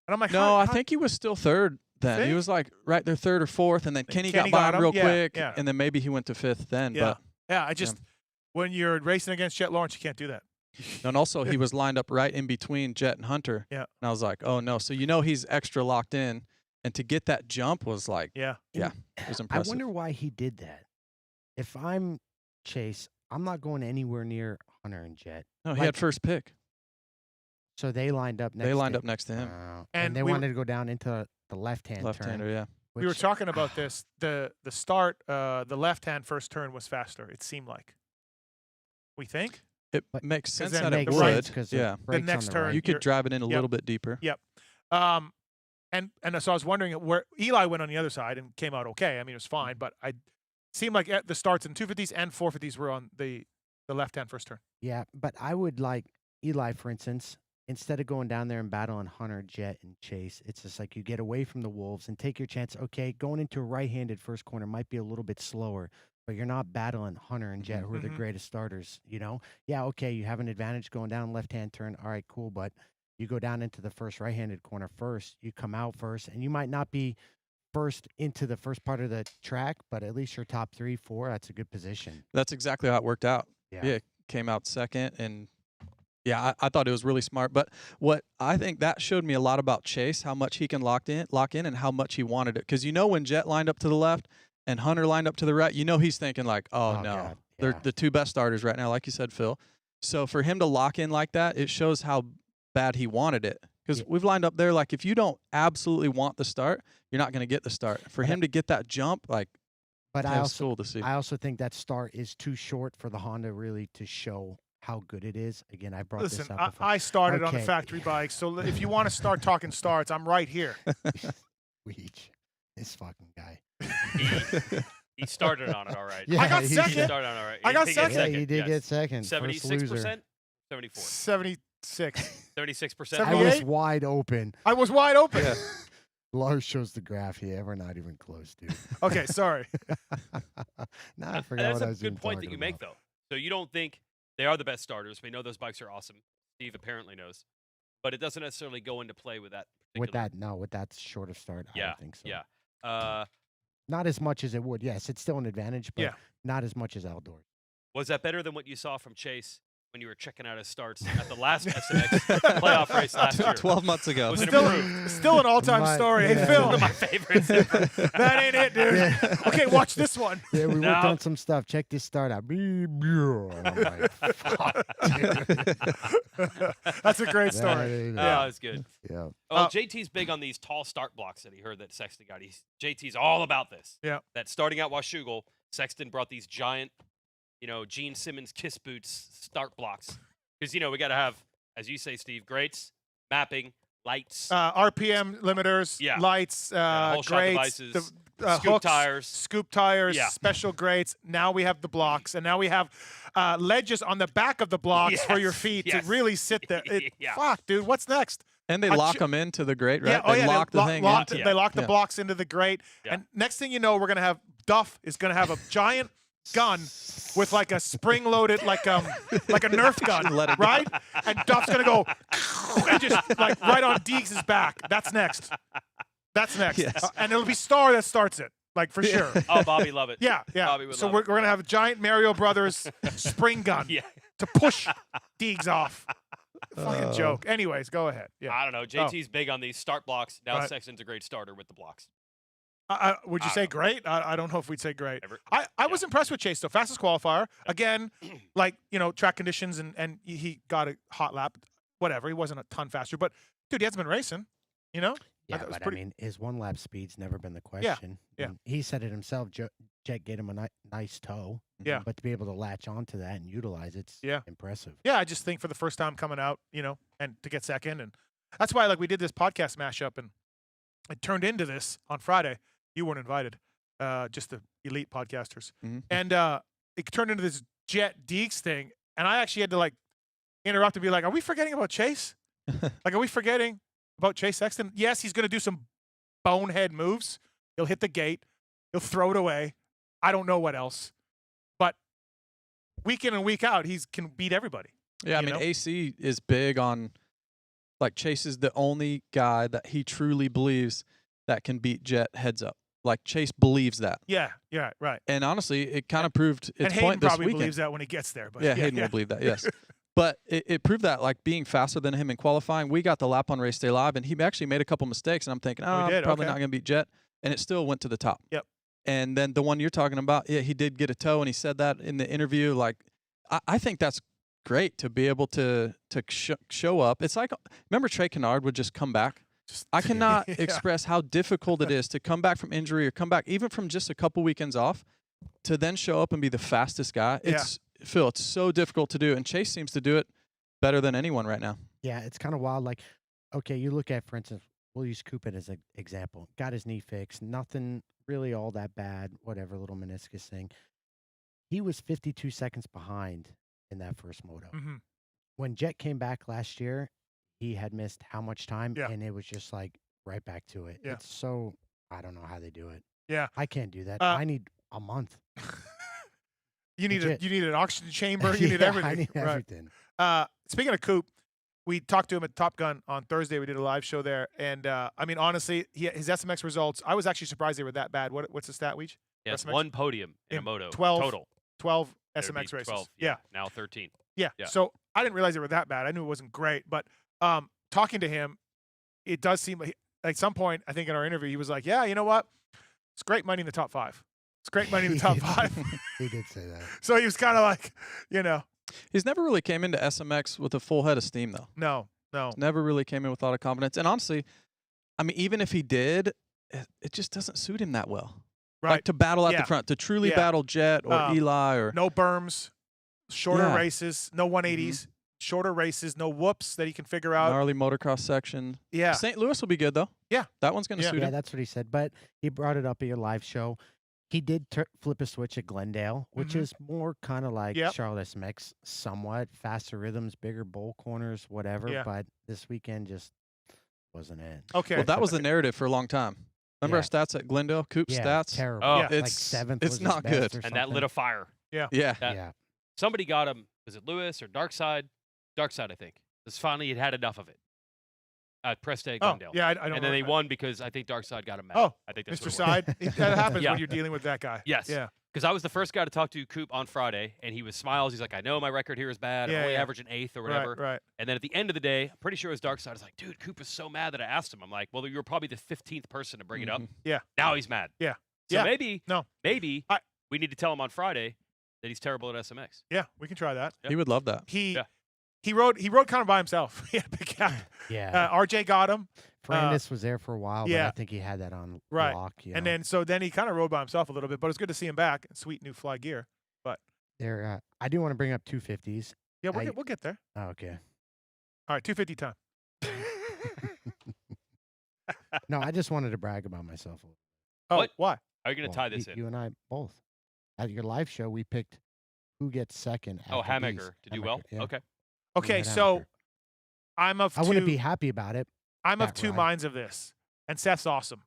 And I'm like, No, I think he was still third then. He Think? was like right there, third or fourth, and then Kenny got Kenny by got him him, real yeah, quick, yeah. and then maybe he went to fifth then. Yeah. Yeah, I just when you're racing against Jet Lawrence, you can't do that. And also he was lined up right in between Jet and Hunter. Yeah. And I was like, oh no. So he's extra locked in, and to get that jump was like, Yeah. it was I impressive. wonder why he did that. If I'm Chase, I'm not going anywhere near Hunter and Jet. No, he like- had first pick. So they lined up next. They lined to, up next to him. and And they we were- wanted to go down into the left-hand Left-hander, turn. yeah. We were which- talking about this. The start, the left-hand first turn was faster. It seemed like. We think It But- makes sense then that the it makes right- would. sense because Yeah. the next turn You could you're- drive it in a Yep. little bit deeper. and so I was wondering where Eli went on the other side and came out okay. I mean, it was fine, but I seemed like the starts in 250s and 450s were on the left-hand first turn. Yeah, but I would like Eli, for instance, instead of going down there and battling Hunter, Jet, and Chase, it's just like you get away from the wolves and take your chance. Okay, going into a right-handed first corner might be a little bit slower, but you're not battling Hunter and Jet, who are the Mhm. greatest starters, you know? Yeah, okay, you have an advantage going down left-hand turn. All right, cool, but you go down into the first right-handed corner first, you come out first, and you might not be first into the first part of the track, but at least you're top 3, 4. That's a good position. That's exactly how it worked out. Yeah. Came out second, and I thought it was really smart. But what I think that showed me a lot about Chase, how much he can lock in, and how much he wanted it. Because when Jet lined up to the left and Hunter lined up to the right, he's thinking like, oh no, God, they're yeah. the two best starters right now, like you said, Phil. So for him to lock in like that, it shows how bad he wanted it. Because Yeah. we've lined up there, like if you don't absolutely want the start, you're not going to get the start. For him to get that jump, like But that was cool to see. I also think that start is too short for the Honda really to show how good it is. Again, I brought Listen, this up before. I started on the Okay. factory bike, so if you want to start talking starts, I'm right here. Weech, this fucking guy. He started on it all right. Yeah, I got he He second. did. started on it all right. I got He did get second. Yeah, he did yes. get second. First loser. 76%? 74. 76. 76%. I was 78? wide open. I was wide open. Yeah. Lars shows the graph. Yeah, we're not even close, dude. Okay, sorry. Nah, I And forgot that's what I a was good even point that talking you make, about. though. So you don't think they are the best starters. We know those bikes are awesome. Steve apparently knows. But it doesn't necessarily go into play with that. With particular- that shorter start, I Yeah, don't think so. Yeah. Not as much as it would. Yes, it's still an advantage, but Yeah. not as much as outdoors. Was that better than what you saw from Chase when you were checking out his starts at the last SMX playoff race last year? 12 months ago. Was it Still, improved? still an all-time My- story. yeah. Hey, Phil, One of my favorites. that ain't it, dude. Yeah. Okay, watch this one. Yeah, we No. worked on some stuff. Check this start out. And I'm like, fuck, dude. That's a great story. That is- Oh, it's good. yeah. Well, JT's big on these tall start blocks that he heard that Sexton got. JT's all about this. Yeah. That starting out Washougal, Sexton brought these giant, Gene Simmons kiss boots start blocks. Because, we got to have, as you say, Steve, grates, mapping, lights. RPM limiters, Yeah. lights, whole shot grates, devices. Scoop hooks, tires. scoop tires, Yeah. special grates. Now we have the blocks, and now we have ledges on the back of the blocks for your Yes, feet yes. to really sit there. Yeah. Fuck, dude, what's next? And they A lock ch- them into the grate, right? Yeah, oh they yeah, lock the thing into Yeah. they lock the Yeah. blocks into the grate, Yeah. and next thing you know, we're gonna have Duff is gonna have a giant gun with like a spring-loaded, like a Nerf gun, Let it go. right? And Duff's gonna go and just like right on Deeks' back. That's next. That's next. Yes. And it'll be Star that starts it, like for sure. Oh, Bobby love it. Yeah, yeah. Bobby would So love we're it. gonna have a giant Mario Brothers spring gun Yeah. to push Deeks off. Fucking joke. Anyways, go ahead. Yeah. I don't know. JT's big on these start blocks. Now Right. Sexton's a great starter with the blocks. Would you I say don't great? I don't know if we'd say great. Ever- I was impressed with Chase though. Fastest qualifier. Again, like, track conditions and he got a hot lap. Whatever. He wasn't a ton faster, but dude, he hasn't been racing. I Yeah, thought it was but pretty- I mean, his one lap speed's never been the question. yeah. And he said it himself. Jet gave him a nice toe. Yeah. But to be able to latch onto that and utilize it's Yeah. impressive. Yeah, I just think for the first time coming out, and to get second, and that's why we did this podcast mashup, and it turned into this on Friday. You weren't invited, just the elite podcasters, Mhm. and it turned into this Jet Deeks thing, and I actually had to interrupt and be like, "Are we forgetting about Chase? Are we forgetting about Chase Sexton? Yes, he's going to do some bonehead moves. He'll hit the gate, he'll throw it away. I don't know what else, but week in and week out, he can beat everybody." Yeah, I You mean, know? AC is big on, like, Chase is the only guy that he truly believes that can beat Jet heads up. Like, Chase believes that. Yeah, right. And honestly, it kind of proved And its Hayden point this probably weekend. believes that when he gets there. But Yeah, Hayden will believe that, yes. But it proved that, like, being faster than him in qualifying, we got the lap on race day live, and he actually made a couple mistakes, and I'm thinking, I'm did? probably Okay. not going to beat Jet. And it still went to the top. Yep. And then the one you're talking about, yeah, he did get a toe, and he said that in the interview. Like, I think that's great to be able to show up. It's like, remember Trey Kennard would just come back? I cannot Yeah. express how difficult it is to come back from injury or come back even from just a couple weekends off to then show up and be the fastest guy. It's Phil, it's so difficult to do, and Chase seems to do it better than anyone right now. Yeah, it's kind of wild. Like, okay, you look at, for instance, we'll use Cooper as an example. Got his knee fixed. Nothing really all that bad. Whatever, little meniscus thing. He was 52 seconds behind in that first moto. Mhm. When Jet came back last year, he had missed how much time? Yeah. And it was just like right back to it. Yeah. It's so, I don't know how they do it. Yeah. I can't do that. Uh, I need a month. You need Legit. you need an oxygen chamber. You need Yeah, everything. I need Right. everything. Speaking of Coop, we talked to him at Top Gun on Thursday. We did a live show there, and I mean, honestly, his SMX results. I was actually surprised they were that bad. What's the stat, Weege? Yeah, it's SMX? one podium in a In moto 12 total. 12 There'd be SMX races. 12, Yeah. Now 13. Yeah. Yeah. So I didn't realize they were that bad. I knew it wasn't great, but talking to him, it does seem like at some point, I think in our interview, he was like, "Yeah, you know what? It's great money in the top 5. It's great money in the top 5." He did say that. So he was kind of like, He's never really came into SMX with a full head of steam, though. no. Never really came in with a lot of confidence. And honestly, I mean, even if he did, it just doesn't suit him that well. Right. Like to battle at Yeah. the front, to truly Yeah. battle Jet or Eli or No berms, shorter Yeah. races, no 180s, shorter races, no whoops that he can figure out. gnarly motocross section. Yeah. St. Louis will be good, though. Yeah. That one's going to Yeah. suit Yeah, him. that's what he said. But he brought it up at your live show. He did flip a switch at Glendale, which Mhm. is more kind of like Yep. Charlotte SMX, somewhat faster rhythms, bigger bowl corners, whatever. Yeah. But this weekend just wasn't it. Okay. Well, that was the narrative for a long time. Remember our stats at Glendale? Coop's Yeah, stats? terrible. Oh. Yeah. Like It's- seventh. it's was his not best good. or And that lit something. a fire. Yeah. That- Yeah. Somebody got him. Was it Lewis or Darkside? Darkside, I think. Because finally he'd had enough of it. At Press Day, Oh, Glendale. yeah, I don't know. And then they won because I think Darkside got him mad. Oh, I think that's Mr. what it was. Side. That happens Yeah. when you're dealing with that guy. Yes. Yeah. Because I was the first guy to talk to Coop on Friday, and he was smiles. He's like, I know my record here is bad. Yeah, I'm only yeah. averaging 8th or whatever. Right. And then at the end of the day, I'm pretty sure it was Darkside. I was like, dude, Coop was so mad that I asked him. I'm like, well, you were probably the 15th person to bring it up. Mhm. Yeah. Now he's mad. Yeah. So Yeah. maybe I- we need to tell him on Friday that he's terrible at SMX. Yeah, we can try that. Yeah. He would love that. He Yeah. he rode kind of by himself. He had a big gap. Yeah. RJ got him. Brandis was there for a while, but yeah. I think he had that on Right. lock. You And know. then he kind of rode by himself a little bit, but it's good to see him back. Sweet new fly gear. There, I do want to bring up 250s. Yeah, I- we'll get there. Oh, okay. All right, 250 time. No, I just wanted to brag about myself a little. Oh, What? why? How are you going to tie this in? You and I both. At your live show, we picked who gets second. Oh, after Hamaker Beast. to do well? Yeah. Okay. Okay, had so Hamaker. I'm of I two. wouldn't be happy about it. I'm of that two ride. minds of this, and Seth's awesome.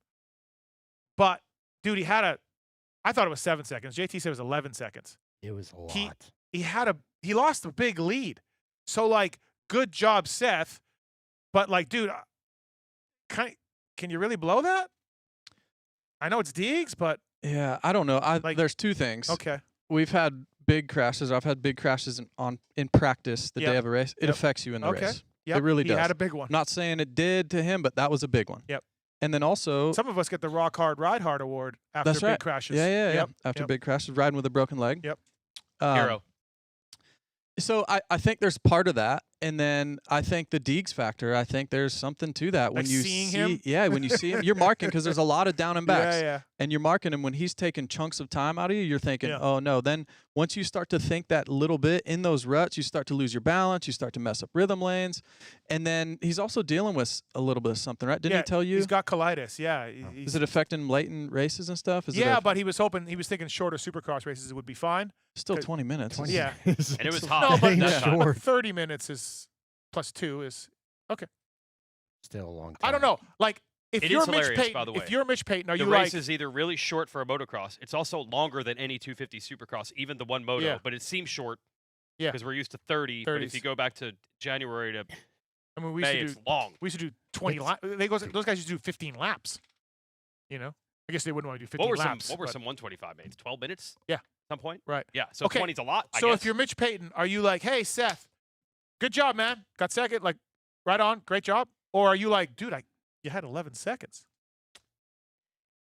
But dude, I thought it was 7 seconds. JT said it was 11 seconds. It was a lot. He lost a big lead. So like, good job, Seth. But like, dude, can you really blow that? I know it's Deegs, but Yeah, I don't know. There's two things. okay. We've had big crashes. I've had big crashes in practice the Yep. day of a race. It Yep. affects you in the Okay. race. Yep. It really he does. had a big one. I'm not saying it did to him, but that was a big one. Yep. And then also, Some of us get the Rock Hard, Ride Hard award after that's big right. crashes. Yeah. Yep. After Yep. big crashes, riding with a broken leg. Yep. Hero. So I think there's part of that, and then I think the Deegs factor. I think there's something to that when Like you seeing see, him? yeah, when you see him, you're marking because there's a lot of down and backs, Yeah. and you're marking him when he's taking chunks of time out of you. You're thinking, Yeah. oh no. Then once you start to think that little bit in those ruts, you start to lose your balance. You start to mess up rhythm lanes, and then he's also dealing with a little bit of something, right? Didn't Yeah, he tell you? He's got colitis. Yeah. Is it affecting latent races and stuff? Is Yeah, it but he was thinking shorter Supercross races would be fine. still 20 minutes? 20 Yeah. minutes. And it was It's hot. No, but, that time. but 30 minutes is plus 2 is Still a long time. I don't know. Like if It you're is Mitch hilarious, Payton, by the way. if you're Mitch Payton, are The you race like is either really short for a motocross. It's also longer than any 250 Supercross, even the one Moto. Yeah. But it seems short. Yeah. Because we're used to 30. But 30s. if you go back to January to I mean we May, used to it's do long. we used to do 20 laps. Those guys used to do 15 laps. You know? I guess they wouldn't want to do 15 What were laps. some but- 125 mates? 12 minutes? Yeah. At some point? Right. Yeah. So Okay, 20's a lot. I So guess. if you're Mitch Payton, are you like, "Hey Seth, good job, man. Got second, like right on, great job?" Or are you like, "Dude, you had 11 seconds."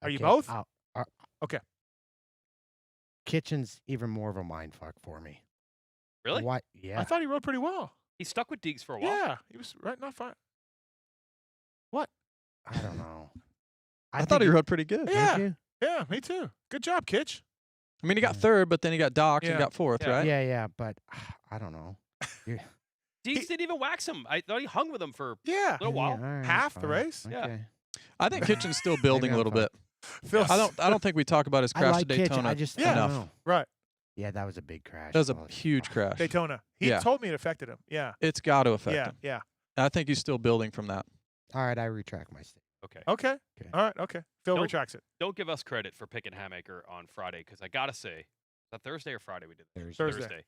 Are you Okay, both? Okay. Kitchen's even more of a mindfuck for me. Really? Why? Yeah. I thought he rode pretty well. He stuck with Deegs for a while. Yeah, he was right, not fine. What? I don't know. I thought he rode pretty good. Yeah. Did you? Yeah, me too. Good job, Kitch. I mean, he got Yeah. third, but then he got docked Yeah. and got fourth, Yeah. right? Yeah, but I don't know. Deegs didn't even wax him. I thought he hung with him for Yeah. a little while. all right, Half the fine. race? Yeah. Okay. I think Kitchen's still building a I'm little fine. bit. Phil, I don't think we talk about his I crash like at Kitchen. Daytona I just Yeah. I don't enough. know. right. Yeah, that was a big crash. That was a Holy huge fuck. crash. Daytona. He Yeah. told me it affected him. Yeah. It's got to affect Yeah. him. Yeah. And I think he's still building from that. All right, I retract my statement. Okay. Okay. Okay. All right. Okay. Phil Nope. retracts it. Don't give us credit for picking Hamaker on Friday because I got to say, is that Thursday or Friday we did this? Thursday.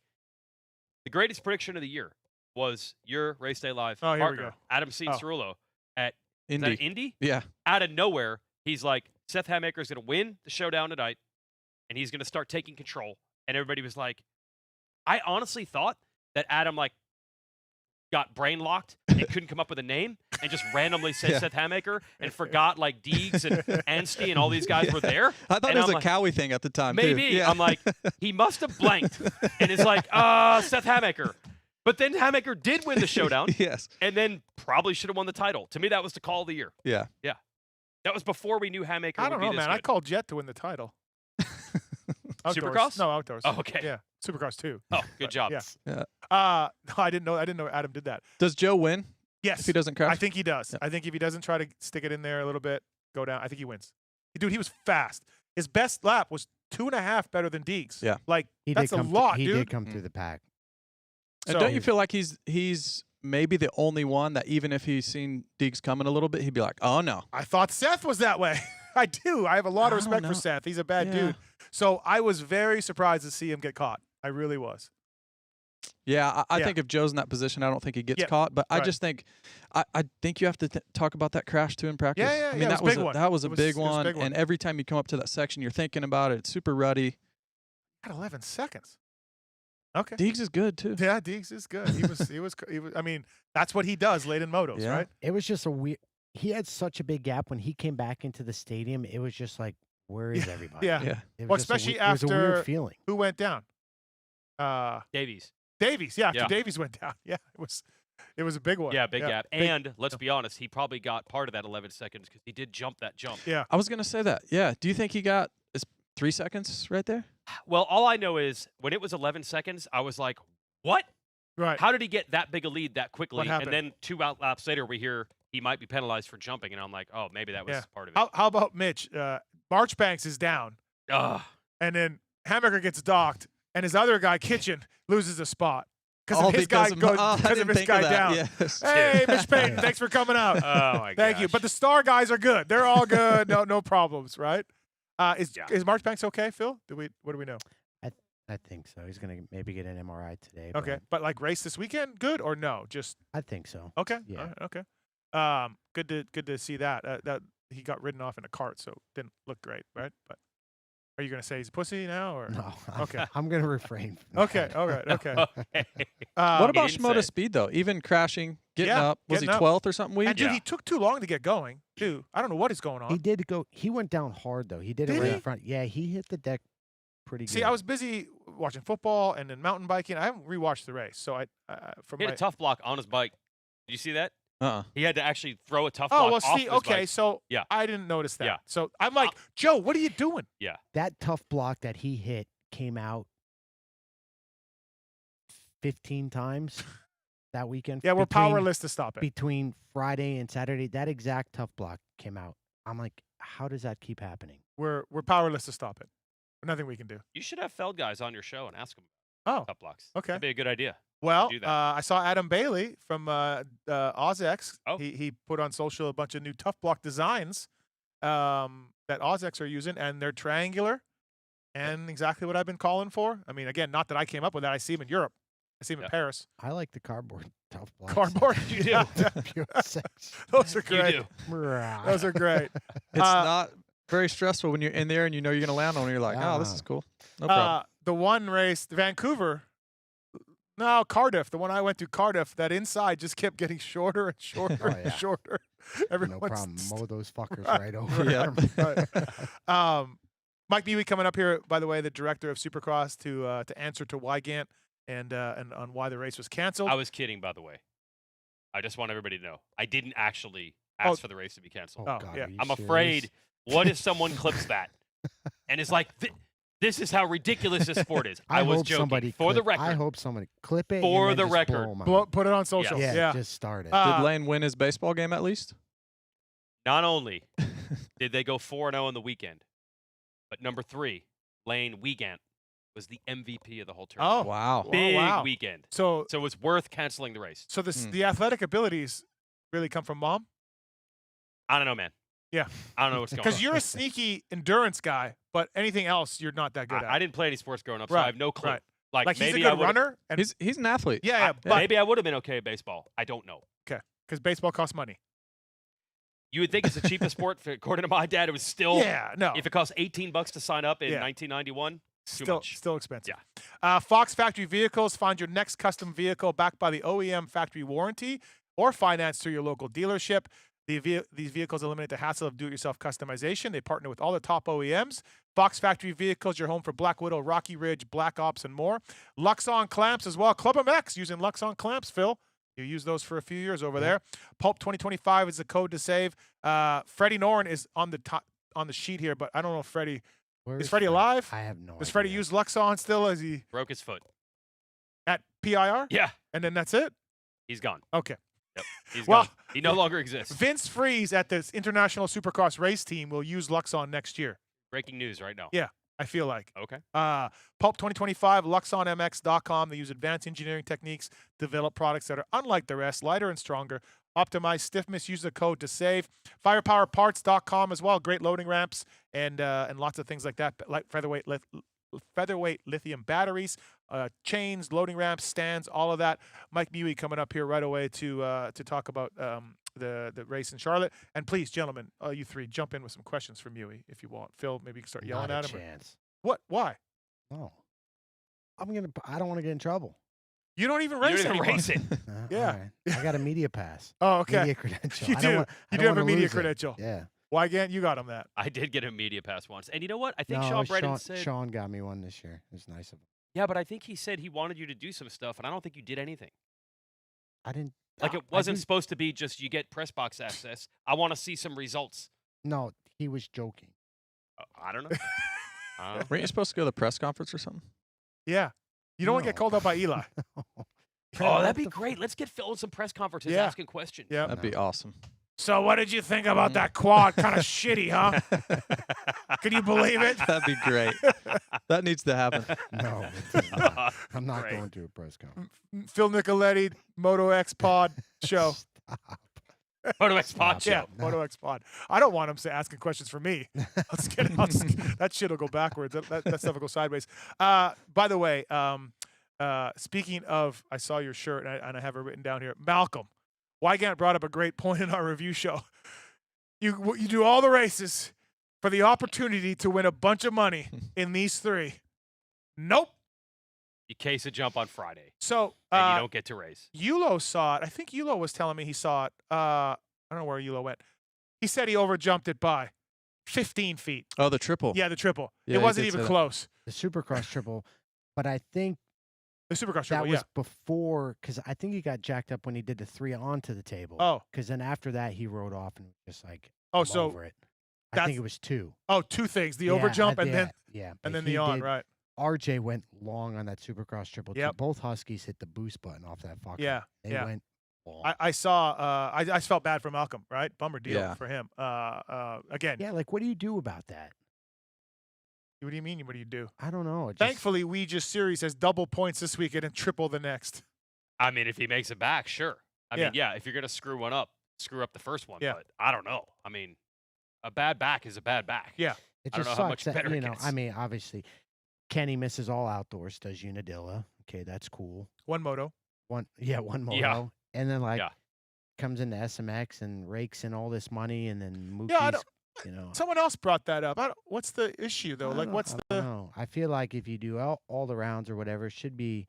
The greatest prediction of the year was your Race Day Live Oh, here we partner, go. Adam Cianciarulo, at is that Indy. Indy? Yeah. Out of nowhere, he's like, Seth Hamaker is going to win the showdown tonight, and he's going to start taking control. And everybody was like, I honestly thought that Adam got brain locked and couldn't come up with a name and just randomly said Yeah. Seth Hamaker and forgot like Deegs and Anstey and all these guys were there. I thought And it was I'm a like, Cowie thing at the time, too. Maybe. Yeah. I'm like, he must have blanked and is like, Seth Hamaker. But then Hamaker did win the showdown Yes. and then probably should have won the title. To me, that was the call of the year. Yeah. That was before we knew Hamaker I would don't be know, this man. I good. called Jet to win the title. Outdoors. Supercross? No, outdoors. Oh, okay. Yeah. Supercross too. Oh, good job. Yeah. Yeah. No, I didn't know Adam did that. Does Joe win Yes. if he doesn't crash? I think he does. Yeah. I think if he doesn't try to stick it in there a little bit, go down, I think he wins. Dude, he was fast. His best lap was 2.5 better than Deegs. Yeah. Like, He that's did a come lot, he dude. did come through the pack. And So- don't you feel like he's maybe the only one that even if he's seen Deegs coming a little bit, he'd be like, oh, no. I thought Seth was that way. I do. I have a lot of I don't respect for know. Seth. He's a bad Yeah. dude. So I was very surprised to see him get caught. I really was. Yeah, I Yeah. think if Joe's in that position, I don't think he gets Yeah, caught. But I right. just think, I think you have to talk about that crash too in practice. Yeah, I mean, yeah, it that was a big a, one. that was a It was- big it was a one. big one. And every time you come up to that section, you're thinking about it. It's super ruddy. Had 11 seconds. Okay. Deegs is good too. Yeah, Deegs is good. He was. I mean, that's what he does late in motos, Yeah. right? It was just a weird. He had such a big gap when he came back into the stadium. It was just like, where is everybody? Yeah. Yeah. It was Well, just a especially it was a after- weird feeling. Who went down? Davies. Davies. Yeah, after Yeah. Davies went down. Yeah, it was a big one. Yeah, big gap. big- And let's be honest, he probably got part of that 11 seconds because he did jump that jump. Yeah. I was gonna say that. Yeah. Do you think he got 3 seconds right there? Well, all I know is when it was 11 seconds, I was like, what? Right. How did he get that big a lead that quickly? happened? And then 2 laps later, we hear he might be penalized for jumping. And I'm like, oh, maybe that was Yeah. part of it. How about Mitch? Marchbanks is down, Ugh. and then Hamburger gets docked, and his other guy, Kitchen, loses a spot because All of his guy because of- I because of didn't his think guy of that. down. Yes. Hey, Mitch Payton, thanks for coming out. Oh my god. Thank you. But the star guys are good. They're all good. No problems, right? Is Marchbanks okay, Phil? What do we know? I think so. He's gonna maybe get an MRI today. Okay, but like race this weekend, good or no? Just I think so. okay. Yeah. All right, okay. Good to see that. That he got ridden off in a cart, so didn't look great, right? But are you gonna say he's a pussy now, or No. Okay. I'm gonna refrain. From Okay, that. all right, okay. Okay. What about didn't Shimoda say. speed though? Even crashing, getting Yeah, up. Was he getting up. 12th or something? Week? And dude, Yeah. he took too long to get going, too. I don't know what is going on. He did go. He went down hard though. He did it Did right he? in front. Yeah, he hit the deck pretty good. See, I was busy watching football and then mountain biking. I haven't rewatched the race, so from He had my a tough block on his bike. Did you see that? Uh-uh. He had to actually throw a tough Oh block well, off see, his okay, bike. so Yeah. I didn't notice that. Yeah. So I'm like, Joe, what are you doing? that tough block that he hit came out 15 times that weekend. Yeah, we're between- powerless to stop it. between Friday and Saturday. That exact tough block came out. I'm like, how does that keep happening? We're powerless to stop it. Nothing we can do. You should have Feld guys on your show and ask them Oh, about tough blocks. okay. That'd be a good idea. Well, do that. I saw Adam Bailey from OzX. Oh. He put on social a bunch of new tough block designs that OzX are using, and they're triangular and exactly what I've been calling for. I mean, again, not that I came up with that. I see them in Europe. I see them in Yeah. Paris. I like the cardboard tough blocks. Cardboard. You do. Yeah. Pure sex. Those are You great. do. Those are great. It's not very stressful when you're in there and you know you're going to land on it. You're like, oh, this is cool. No problem. The one race, Vancouver. No, Cardiff. The one I went to, Cardiff. That inside just kept getting shorter and shorter Oh, and yeah. shorter. No Everyone's problem. Mow those fuckers Right, right over. Yeah. Right. Mike Muye coming up here, by the way, the director of Supercross, to answer to Weigandt and on why the race was canceled. I was kidding, by the way. I just want everybody to know. I didn't actually ask for the race to be canceled. Oh, Oh, God, yeah. are you I'm serious? afraid. What if someone clips that and is like, this is how ridiculous this sport is? I was hope joking. somebody For the clip- record. I hope somebody clip it For and then the just record. blow 'em out. Put it on social. Yes. Yeah, just start it. Uh, Did Lane win his baseball game at least? Not only did they go 4-0 on the weekend, but number 3, Lane Weigandt, was the MVP of the whole tournament. Oh, Wow. Big wow. weekend. So So it was worth canceling the race. the athletic abilities really come from mom? I don't know, man. Yeah. I don't know what's going on. Because you're a sneaky endurance guy, but anything else you're not that good at. I didn't play any sports growing up, so Right, I have no clue. right. Like Like he's a maybe I good would've- runner, and He's an athlete. yeah, but Maybe I would have been okay at baseball. I don't know. because baseball costs money. You would think it's the cheapest sport. According to my dad, it was still. Yeah, no. If it costs $18 to sign up in Yeah. 1991, too Still, much. still expensive. Fox Factory Vehicles. Find your next custom vehicle backed by the OEM factory warranty or financed through your local dealership. These vehicles eliminate the hassle of do-it-yourself customization. They partner with all the top OEMs. Fox Factory Vehicles, your home for Black Widow, Rocky Ridge, Black Ops, and more. Luxon clamps as well. PulpMX using Luxon clamps, Phil. You used those for a few years over there. Pulp 2025 is the code to save. Freddie Noren is on the sheet here, but I don't know if Freddie Where is Freddie alive. I have no idea. Does Freddie use Luxon still? Is he Broke his foot. at PIR? Yeah, And then that's it? he's gone. Okay. Yep, he's Well- gone. He no longer exists. Vince Freeze at this International Supercross race team will use Luxon next year, Breaking news right now. Yeah. I feel like. Okay. Pulp 2025, LuxonMX.com. They use advanced engineering techniques, develop products that are unlike the rest, lighter and stronger. Optimize stiffness. Use the code to save. Firepowerparts.com as well. Great loading ramps and lots of things like that. Like featherweight lithium batteries, chains, loading ramps, stands, all of that. Mike Muye coming up here right away to talk about the race in Charlotte. And please, gentlemen, you three, jump in with some questions for Muye if you want. Phil, maybe you can start yelling Not at a him. chance. What? Why? No. I don't want to get in trouble. You don't even You race don't even anymore. race it. Yeah. All right. I got a media pass. Oh, okay. Media credential. You I do. don't want, I You don't do have a wanna media lose it. credential. Yeah. Weigandt, you got him that. I did get a media pass once. And you know what? I think No, Shawn Brayton said. Shawn got me one this year. It was nice of him. Yeah, but I think he said he wanted you to do some stuff, and I don't think you did anything. I didn't. Like it I wasn't didn't- supposed to be just you get press box access. I want to see some results. No, he was joking. I don't know. I don't know. Weren't you supposed to go to the press conference or something? Yeah. You don't want to get No. called out by Eli. Oh, What that'd be the great. Let's get Phil in some press conferences Yeah. asking questions. Yeah. That'd be awesome. So what did you think about that quad? Kind of shitty, huh? Can you believe it? That'd be great. That needs to happen. No, it does not. I'm not Great. going to a press conference. Phil Nicoletti, Moto X Pod show. Stop. Moto X Pod Stop. Yeah, show. Moto X Pod. I don't want him asking questions for me. That shit will go backwards. That stuff will go sideways. By the way, speaking of, I saw your shirt and I have it written down here. Malcolm, Weigandt brought up a great point in our review show. You do all the races for the opportunity to win a bunch of money in these 3. Nope. You case a jump on Friday, So and you don't get to race. Yulo saw it. I think Yulo was telling me he saw it. I don't know where Yulo went. He said he overjumped it by 15 feet. Oh, the triple. Yeah, the triple. Yeah, It he wasn't did even say that. close. The Supercross triple, but I think The Supercross that triple, was yeah. before, because I think he got jacked up when he did the 3 onto the table. Oh, Because then after that, he rode off and was just like, oh, I'm so over it. I that's- think it was 2. oh, 2 things: the Yeah, overjump and yeah, then yeah, but and then he the on, did- right? RJ went long on that Supercross triple. Too. Yep. Both Huskies hit the boost button off that Fox. Yeah, They yeah. went long. I saw. I just felt bad for Malcolm, right? Bummer deal Yeah. for him. Again, Yeah, like what do you do about that? what do you mean? What do you do? I don't know. It just, Thankfully, We Just Series has double points this weekend and triple the next. I mean, if he makes it back, sure. I Yeah. mean, yeah, if you're going to screw one up, screw up the first one. Yeah. But I don't know. I mean, a bad back is a bad back. Yeah. it I don't just know how much sucks that, better it you know. gets. I mean, obviously, Kenny misses all outdoors, does Unadilla. Okay, that's cool. One moto. One moto, Yeah. and then like Yeah. comes into SMX and rakes in all this money, and then Mookie's, Yeah, I don't- you know. Someone else brought that up. What's the issue though? I Like, don't- what's I the? don't know. I feel like if you do all the rounds or whatever, it should be,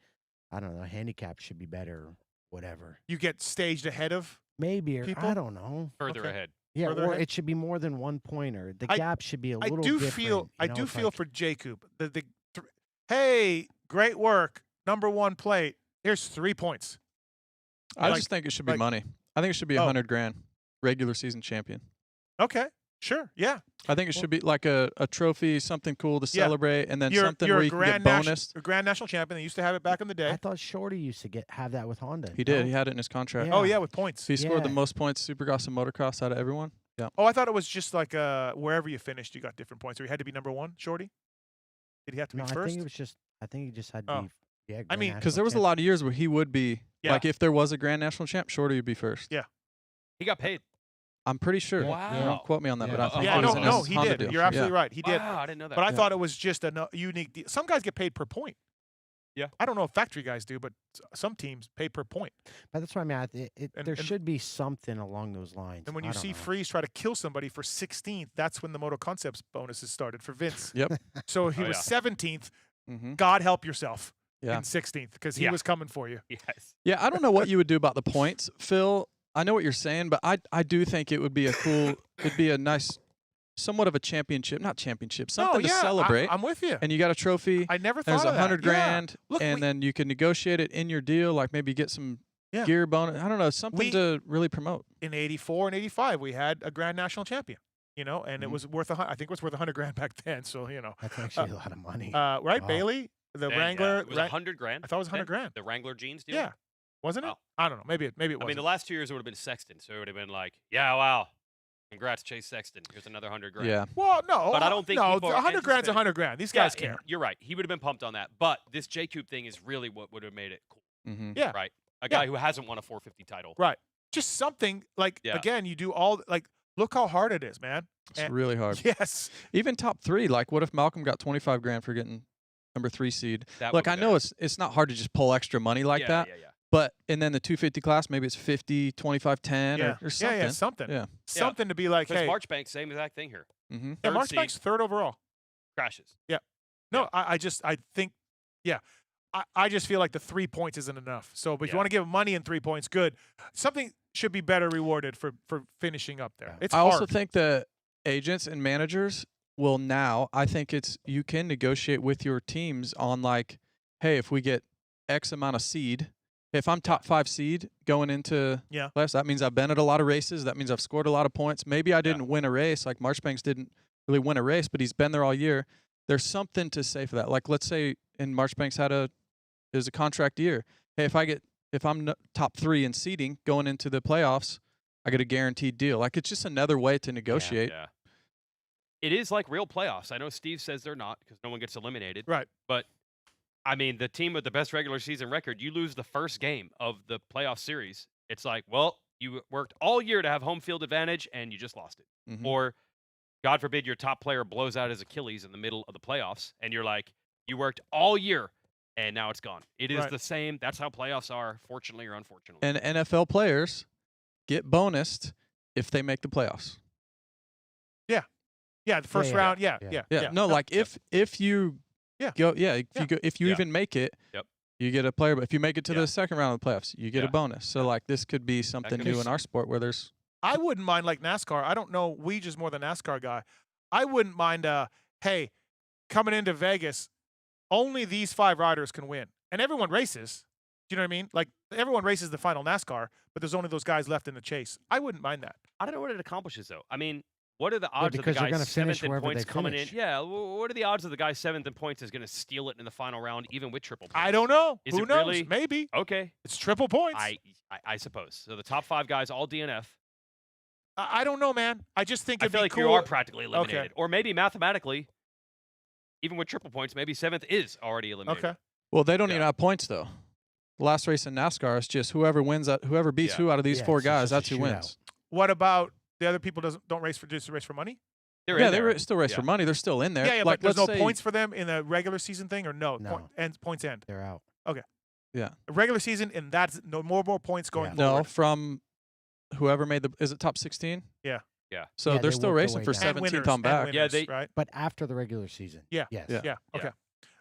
I don't know, handicap should be better, whatever. You get staged ahead of? Maybe, or People? I don't know. Further Okay. ahead. Yeah, Further or ahead? it should be more than 1 pointer. The I- gap should be a I little do different. feel. you I know, do it's feel like- for Jacob. Hey, great work. #1 plate. Here's 3 points. I Like- just think it should be like- money. I think it should be Oh. 100 grand, regular season champion. Okay, sure, yeah. I think it Well- should be like a trophy, something cool to Yeah. celebrate, and then You're something you're where a you can get grand bonus. a grand national champion. They used to have it back in the day. I thought Shorty used to have that with Honda. He did. no? He had it in his contract. Yeah. Oh yeah, with points. He scored the Yeah. most points Supercross and motocross out of everyone. Yeah. Oh, I thought it was just like wherever you finished, you got different points. Or you had to be #1, Shorty. Did he have to No, be I first? think it was just. I think he just had to Oh. be. Yeah, I mean, Because there was a lot of years where he would be Yeah. like, if there was a grand national champ, Shorty would be first. Yeah. He got paid. I'm pretty sure. Yeah. Don't quote me on that, Yeah. but I think yeah, it was no, in no, his he Honda did. deal. You're absolutely right. He did. Wow, I didn't know that. But I Yeah. thought it was just a unique deal. Some guys get paid per point. Yeah. I don't know if factory guys do, but some teams pay per point. But that's what I mean. And- There and- should be something along those lines. And when I you don't see know. Freeze try to kill somebody for 16th, that's when the Moto Concepts bonuses started for Vince. Yep. So if he Oh, was yeah. 17th, hmm God help yourself Yeah. in 16th because he Yeah. was coming for you. Yes. Yeah, I don't know what you would do about the points, Phil. I know what you're saying, but I do think it would be it'd be a nice, somewhat of a championship, not championship, something no, to yeah, celebrate. I'm with you. And you got a trophy. I never There's thought of that. 100 Yeah. grand, Look, and we- then you can negotiate it in your deal, like maybe get some Yeah. gear bonus. I don't know, something We- to really promote. In 84 and 85, we had a grand national champion. You know, and it Mhm. was worth I think it was worth 100 grand back then. So That's actually a lot of money. right, Wow. Bailey, the Then, Wrangler. it was Wra- 100 grand. I thought it was 100 then, grand. The Wrangler jeans deal. Yeah, wasn't it? Wow. I don't know. Maybe it I mean, wasn't. the last 2 years it would have been Sexton, so it would have been like, yeah, wow, congrats, Chase Sexton. Here's another 100 grand. Yeah. Well, no, But I don't think no. people are 100 grand's anticipating- 100 grand. These Yeah, guys care. You're right. He would have been pumped on that. But this J Coupe thing is really what would have made it cool, Mm-hmm. Yeah, right? A Yeah. guy who hasn't won a 450 title. right. Just something like Yeah. again, you do all like look how hard it is, man. It's And- really hard. Yes. Even top 3, like what if Malcolm got 25 grand for getting #3 seed? That Look, would I be know better. it's not hard to just pull extra money like yeah, that, Yeah, yeah. but and then the 250 class, maybe it's 50, 25, 10 Yeah. or something. Yeah, something. Yeah. Something to be like, Because hey, Marchbank, same exact thing here. Mm-hmm. yeah, third Marchbank's seed. 3rd overall. Crashes. No, Yeah. I think, yeah. I just feel like the 3 points isn't enough. So, but if you Yeah. want to give him money in 3 points, good. Something should be better rewarded for finishing up there. Yeah. It's I hard. also think that agents and managers will now, I think you can negotiate with your teams on like, hey, if we get X amount of seed, if I'm top 5 seed going into Yeah. playoffs, that means I've been at a lot of races. That means I've scored a lot of points. Maybe I didn't win a race, like Marchbanks didn't really win a race, but he's been there all year. There's something to say for that. Like let's say in Marchbanks it was a contract year. Hey, if I'm top 3 in seeding going into the playoffs, I get a guaranteed deal. Like, it's just another way to negotiate. Yeah. It is like real playoffs. I know Steve says they're not because no one gets eliminated. Right. But, I mean, the team with the best regular season record, you lose the first game of the playoff series. It's like, well, you worked all year to have home field advantage, and you just lost it. Mhm. Or, God forbid, your top player blows out his Achilles in the middle of the playoffs, and you're like, you worked all year, and now it's gone. It is Right. the same. That's how playoffs are, fortunately or unfortunately. And NFL players get bonused if they make the playoffs. Yeah, the first yeah. round. Yeah. No, like if you Yeah. go, if you Yeah. even make it, Yep. you get a player. But if you make it to Yeah. the second round of the playoffs, you get a Yeah. bonus. So like this could be something could new be in our sport where there's I wouldn't mind like NASCAR. I don't know Weege more than NASCAR guy. I wouldn't mind. Hey, coming into Vegas, only these 5 riders can win, and everyone races. Do you know what I mean? Like everyone races the final NASCAR, but there's only those guys left in the chase. I wouldn't mind that. I don't know what it accomplishes, though. I mean, what are the odds of the because they're guy gonna finish 7th in wherever points they coming finish. in? Yeah, what are the odds of the guy 7th in points is going to steal it in the final round, even with triple points? I don't know. Is Who it knows? really? Maybe Okay, it's triple points. I suppose. So the top 5 guys all DNF. I don't know, man. I just think I it'd feel be like cool. you are practically Okay. eliminated, or maybe mathematically, even with triple points, maybe 7th is already eliminated. Okay. well, they don't Yeah. even have points though. The last race in NASCAR is just whoever wins, whoever beats Yeah. who out of these Yeah, 4 it's guys, just a that's who shootout. wins. What about the other people? Don't race for just race for money? They're Yeah, in they there. still race Yeah. for money. They're still in there. Yeah, like, but there's no let's say- points for them in the regular season thing, or no? No. Points end. They're out. Yeah. The regular season, and that's no more points going Yeah. No, forward. from whoever made is it top 16? Yeah. Yeah. So Yeah, they're they still work their racing way for down. And 17th winners, on and back. Yeah, winners, right? But after the regular season. Yeah. Yes. Yeah. Yeah. Okay.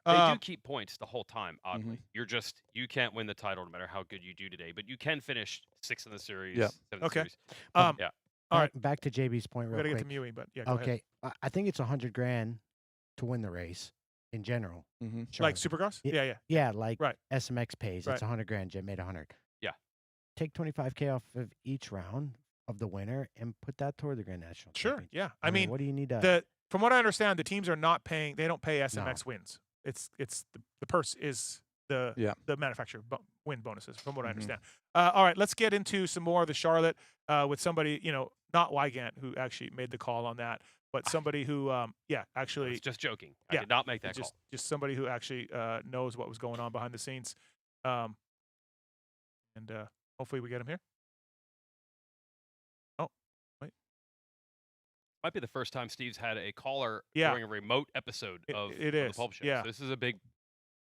They do keep points the whole time, oddly. Mhm. You can't win the title no matter how good you do today, but you can finish 6th in the series, Yeah. 7th Okay. series. Yeah. All right. Back to JB's point We real got to get quick. to Muye, but yeah. Go ahead. Okay, I think it's $100,000 to win the race in general. Mhm. Like Supercross? Yeah. Yeah. Yeah, like Right. SMX pays. Right. It's $100,000. Jet made 100. Yeah. Take 25K off of each round of the winner and put that toward the Grand National. Sure. Championship. Yeah. I mean, what do you need to? from what I understand, the teams are not paying. They don't pay SMX wins. It's the purse is the manufacturer win bonuses. From what I understand. All right, let's get into some more of the Charlotte with somebody, not Weigandt, who actually made the call on that, but somebody who I actually was just joking. Yeah. I did not make that call. just somebody who actually knows what was going on behind the scenes, and hopefully we get him here. Might be the first time Steve's had a caller Yeah. during a remote episode of It the is, Pulp Show. yeah. So this is a big,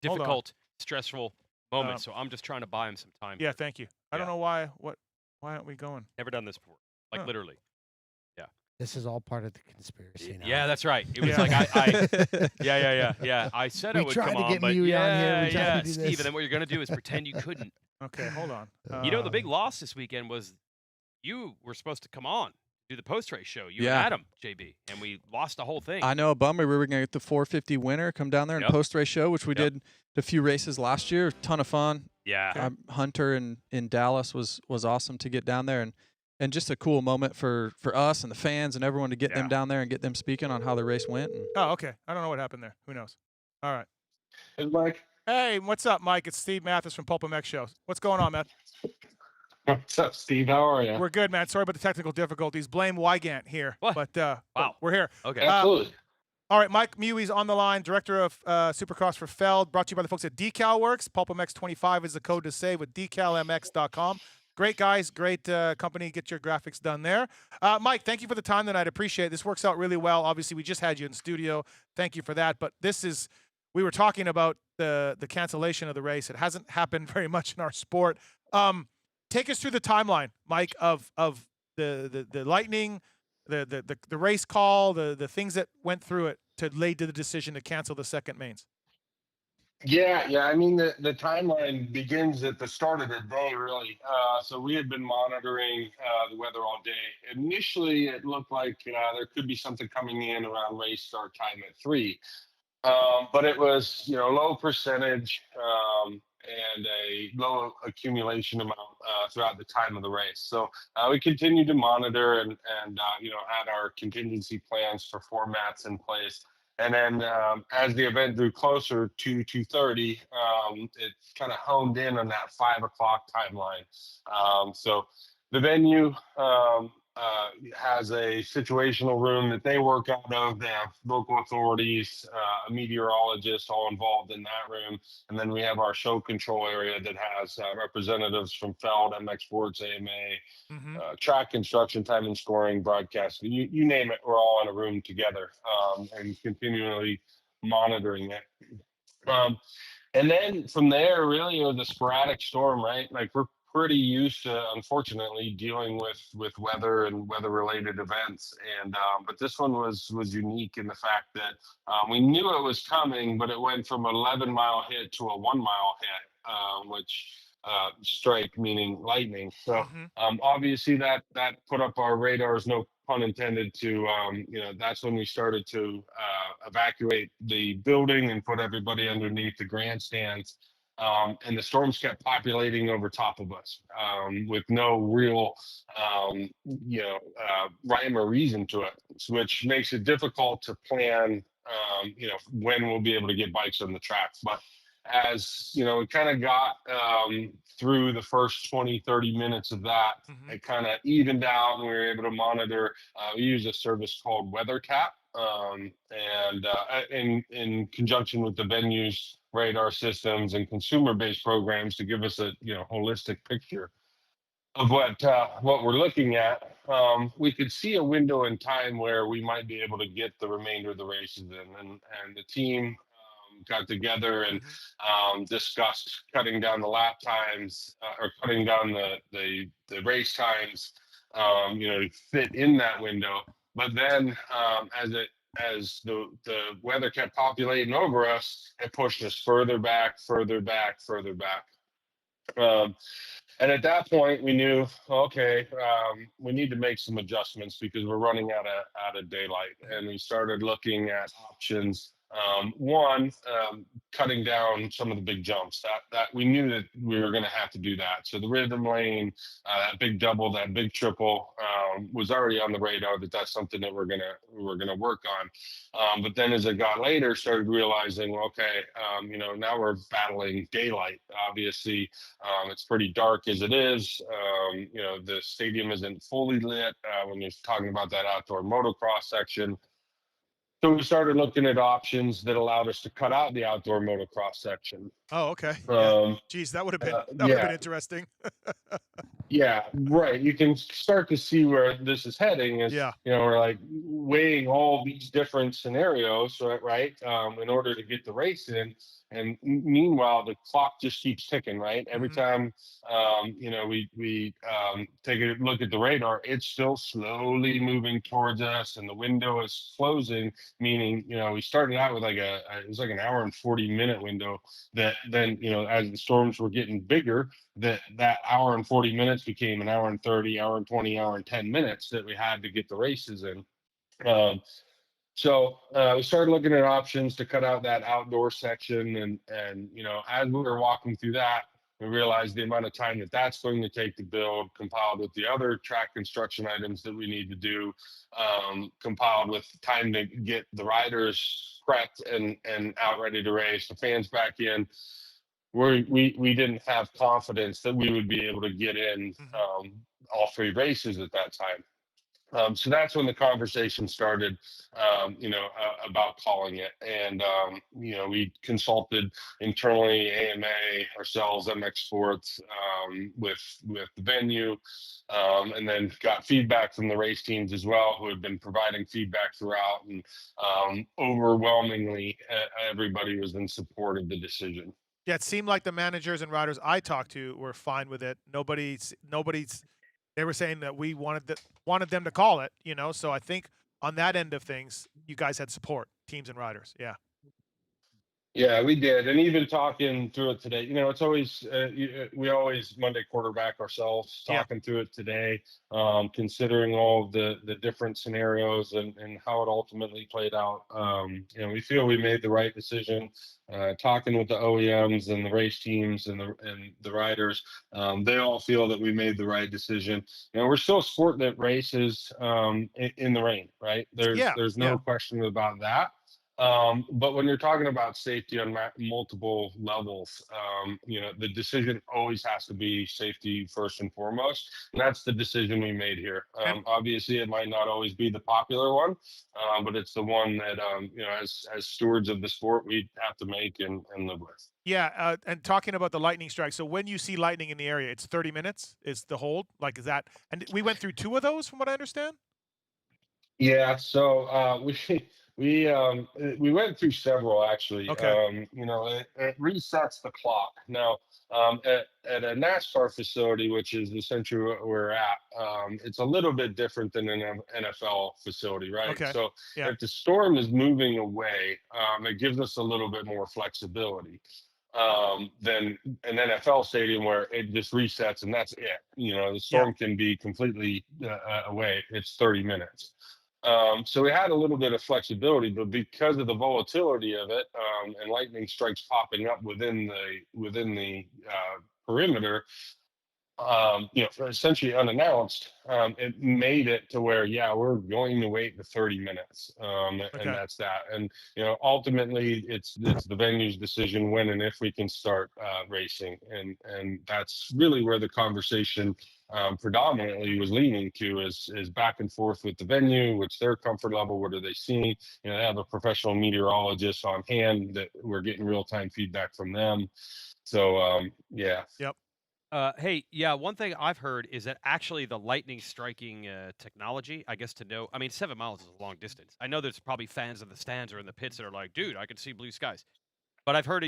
Hold on. difficult, stressful moment. Um, So I'm just trying to buy him some time. Yeah, thank you. I don't Yeah. know why aren't we going? Never done this before. Like Huh. literally. This is all part of the conspiracy now. Yeah, that's right. It was Yeah. like yeah. I said We I would tried come to on, get but Muye on here. yeah, We tried to yeah, do Steve. this. And then what you're gonna do is pretend you couldn't. Okay, hold on. The big loss this weekend was you were supposed to come on, do the post race show. You Yeah. and Adam, JB, and we lost the whole thing. I know, a bummer. We were going to get the 450 winner come down there and Yep. post race show, which we Yep. did a few races last year. Ton of fun. Yeah. Hunter in Dallas was awesome to get down there, and just a cool moment for us and the fans and everyone to get them Yeah. down there and get them speaking on how the race went. And Oh, okay. I don't know what happened there. Who knows? All right. Hey, Mike. Hey, what's up, Mike? It's Steve Matthes from PulpMX Show. What's going on, man? What's up, Steve? How are you? We're good, man. Sorry about the technical difficulties. Blame Weigandt here. What? But Wow. we're here. Okay. Absolutely. All right, Mike Muye's on the line, director of Supercross for Feld, brought to you by the folks at Decal Works. PulpMX 25 is the code to save with decalmx.com. Great guys, great company. Get your graphics done there. Mike, thank you for the time tonight. I appreciate it. This works out really well. Obviously, we just had you in studio. Thank you for that. But we were talking about the cancellation of the race. It hasn't happened very much in our sport. Take us through the timeline, Mike, of the lightning, the race call, the things that went through it to lead to the decision to cancel the second mains. Yeah. I mean, the timeline begins at the start of the day, really. So we had been monitoring the weather all day. Initially, it looked like there could be something coming in around race start time at 3. But it was, low percentage and a low accumulation amount throughout the time of the race. So we continued to monitor and had our contingency plans for formats in place. And then as the event drew closer to 2:30, it kind of honed in on that 5 o'clock timeline. So The venue has a situational room that they work out of. They have local authorities, a meteorologist, all involved in that room. And then we have our show control area that has representatives from Feld, MX Sports, AMA, track construction, time and scoring, broadcast. You name it, we're all in a room together and continually monitoring it. And then from there, really, it was a sporadic storm, right? Like we're pretty used to, unfortunately, dealing with weather and weather-related events, and but this one was unique in the fact that we knew it was coming, but it went from an 11-mile hit to a 1-mile hit, which strike meaning lightning. So obviously that put up our radars, no pun intended, to that's when we started to evacuate the building and put everybody underneath the grandstands. And the storms kept populating over top of us with no real, rhyme or reason to it, which makes it difficult to plan, when we'll be able to get bikes on the track. But as we kind of got through the first 20-30 minutes of that, it kind of evened out, and we were able to monitor. We use a service called WeatherCap, and in conjunction with the venue's radar systems and consumer-based programs to give us a holistic picture of what we're looking at. We could see a window in time where we might be able to get the remainder of the races in, and the team got together and discussed cutting down the lap times or cutting down the race times, to fit in that window. But then as the weather kept populating over us, it pushed us further back. And at that point, we knew, okay, we need to make some adjustments because we're running out of daylight. And we started looking at options. One, cutting down some of the big jumps. That we knew that we were going to have to do that. So the rhythm lane, that big double, that big triple, was already on the radar. That's something that we're gonna work on. But then as it got later, started realizing, well, okay, now we're battling daylight. Obviously, it's pretty dark as it is. The stadium isn't fully lit when you're talking about that outdoor motocross section. So we started looking at options that allowed us to cut out the outdoor motocross section. Oh, okay. Geez, that would have been interesting. Yeah, right. You can start to see where this is heading. Is we're like weighing all these different scenarios, right? In order to get the race in. And meanwhile, the clock just keeps ticking, right? Every time, we take a look at the radar, it's still slowly moving towards us, and the window is closing. Meaning, we started out with it was like an hour and 40-minute window. That then, as the storms were getting bigger, that hour and 40 minutes became an hour and 30, hour and 20, hour and 10 minutes that we had to get the races in. So we started looking at options to cut out that outdoor section, and as we were walking through that, we realized the amount of time that's going to take to build, compiled with the other track construction items that we need to do, compiled with time to get the riders prepped and out ready to race, the fans back in. We didn't have confidence that we would be able to get in all three races at that time. So that's when the conversation started, about calling it. And, we consulted internally, AMA, ourselves, MX Sports, with the venue, and then got feedback from the race teams as well, who had been providing feedback throughout. And overwhelmingly, everybody was in support of the decision. Yeah, it seemed like the managers and riders I talked to were fine with it. Nobody's. They were saying that we wanted them to call it, So I think on that end of things, you guys had support, teams and riders. Yeah. Yeah, we did. And even talking through it today, it's always, we always Monday quarterback ourselves, talking through it today, considering all of the different scenarios and how it ultimately played out. We feel we made the right decision. Talking with the OEMs and the race teams and the riders, they all feel that we made the right decision. We're still a sport that races in the rain, right? There's no question about that. But when you're talking about safety on multiple levels, the decision always has to be safety first and foremost. And that's the decision we made here. Obviously, it might not always be the popular one, but it's the one that, as stewards of the sport, we have to make and live with. Yeah, and talking about the lightning strike. So when you see lightning in the area, it's 30 minutes is the hold? Like, is that – and we went through 2 of those from what I understand? Yeah, so we went through several actually. Okay. It resets the clock. Now, at a NASCAR facility, which is essentially what we're at, it's a little bit different than an NFL facility, right? Okay. So Yeah. if the storm is moving away, it gives us a little bit more flexibility than an NFL stadium where it just resets and that's it. The storm can be completely away. It's 30 minutes. So we had a little bit of flexibility, but because of the volatility of it and lightning strikes popping up within the perimeter, essentially unannounced, it made it to where, we're going to wait the 30 minutes, and that's that. And ultimately, it's the venue's decision when and if we can start racing, and that's really where the conversation predominantly was leaning to is back and forth with the venue, what's their comfort level, what are they seeing? They have a professional meteorologist on hand that we're getting real-time feedback from them. So yeah. Yep. Hey, one thing I've heard is that actually the lightning striking technology, I guess 7 miles is a long distance. I know there's probably fans in the stands or in the pits that are like, dude, I can see blue skies. But I've heard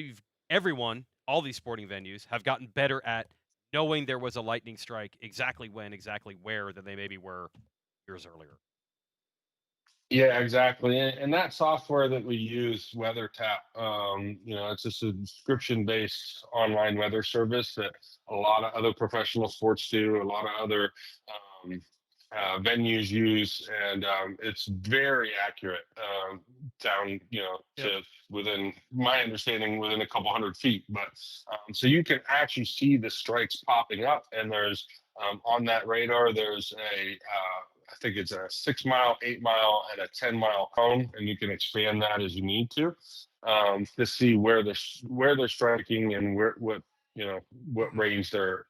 everyone, all these sporting venues, have gotten better at knowing there was a lightning strike exactly when, exactly where than they maybe were years earlier. Yeah, exactly. And that software that we use, WeatherTap, it's a subscription-based online weather service that a lot of other professional sports do, a lot of other venues use, and it's very accurate down, to within my understanding, within a couple hundred feet. But so you can actually see the strikes popping up, and there's on that radar, there's I think it's a 6 mile, 8 mile, and a 10 mile cone, and you can expand that as you need to see where they're striking and what range they're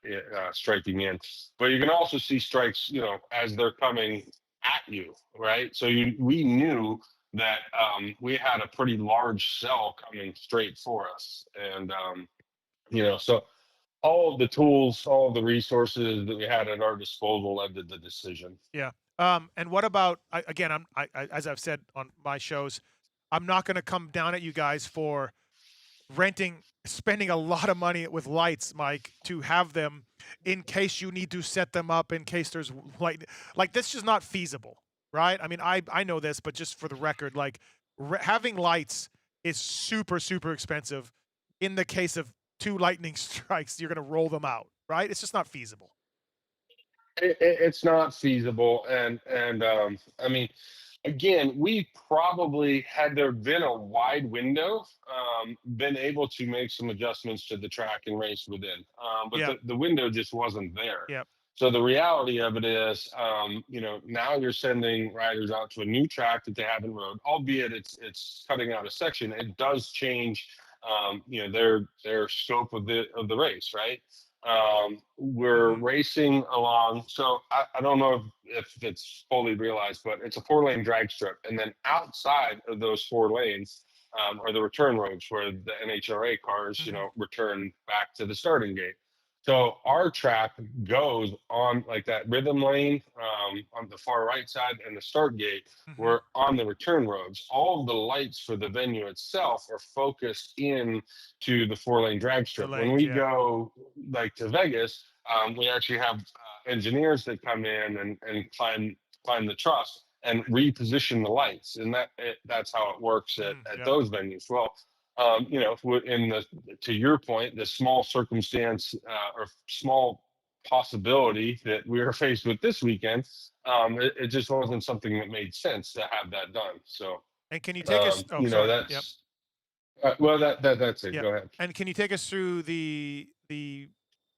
striking in. But you can also see strikes, as they're coming at you, right? So we knew that we had a pretty large cell coming straight for us, and so all of the tools, all of the resources that we had at our disposal led to the decision. Yeah. And what about again? I as I've said on my shows, I'm not going to come down at you guys for spending a lot of money with lights, Mike, to have them in case you need to set them up in case there's light. Like this is not feasible, right? I mean, I know this, but just for the record, like having lights is super expensive. In the case of 2 lightning strikes, you're going to roll them out, right? It's just not feasible. It's not feasible, and I mean, again, we probably, had there been a wide window, been able to make some adjustments to the track and race within, but the window just wasn't there. Yep. So the reality of it is, now you're sending riders out to a new track that they haven't rode, albeit it's cutting out a section. It does change, their scope of the race, right? We're racing along. So I don't know if it's fully realized, but it's a 4-lane drag strip. And then outside of those 4 lanes are the return roads where the NHRA cars, return back to the starting gate. So our track goes on like that rhythm lane on the far right side, and the start gate were on the return roads. All of the lights for the venue itself are focused in to the 4-lane drag strip. When we go like to Vegas, we actually have engineers that come in and climb the truss and reposition the lights, and that's how it works at those venues. Well, to your point, the small circumstance or small possibility that we were faced with this weekend, it just wasn't something that made sense to have that done. So, and can you take us? Oh, sorry. That's well, that's it. Yep. Go ahead. And can you take us through the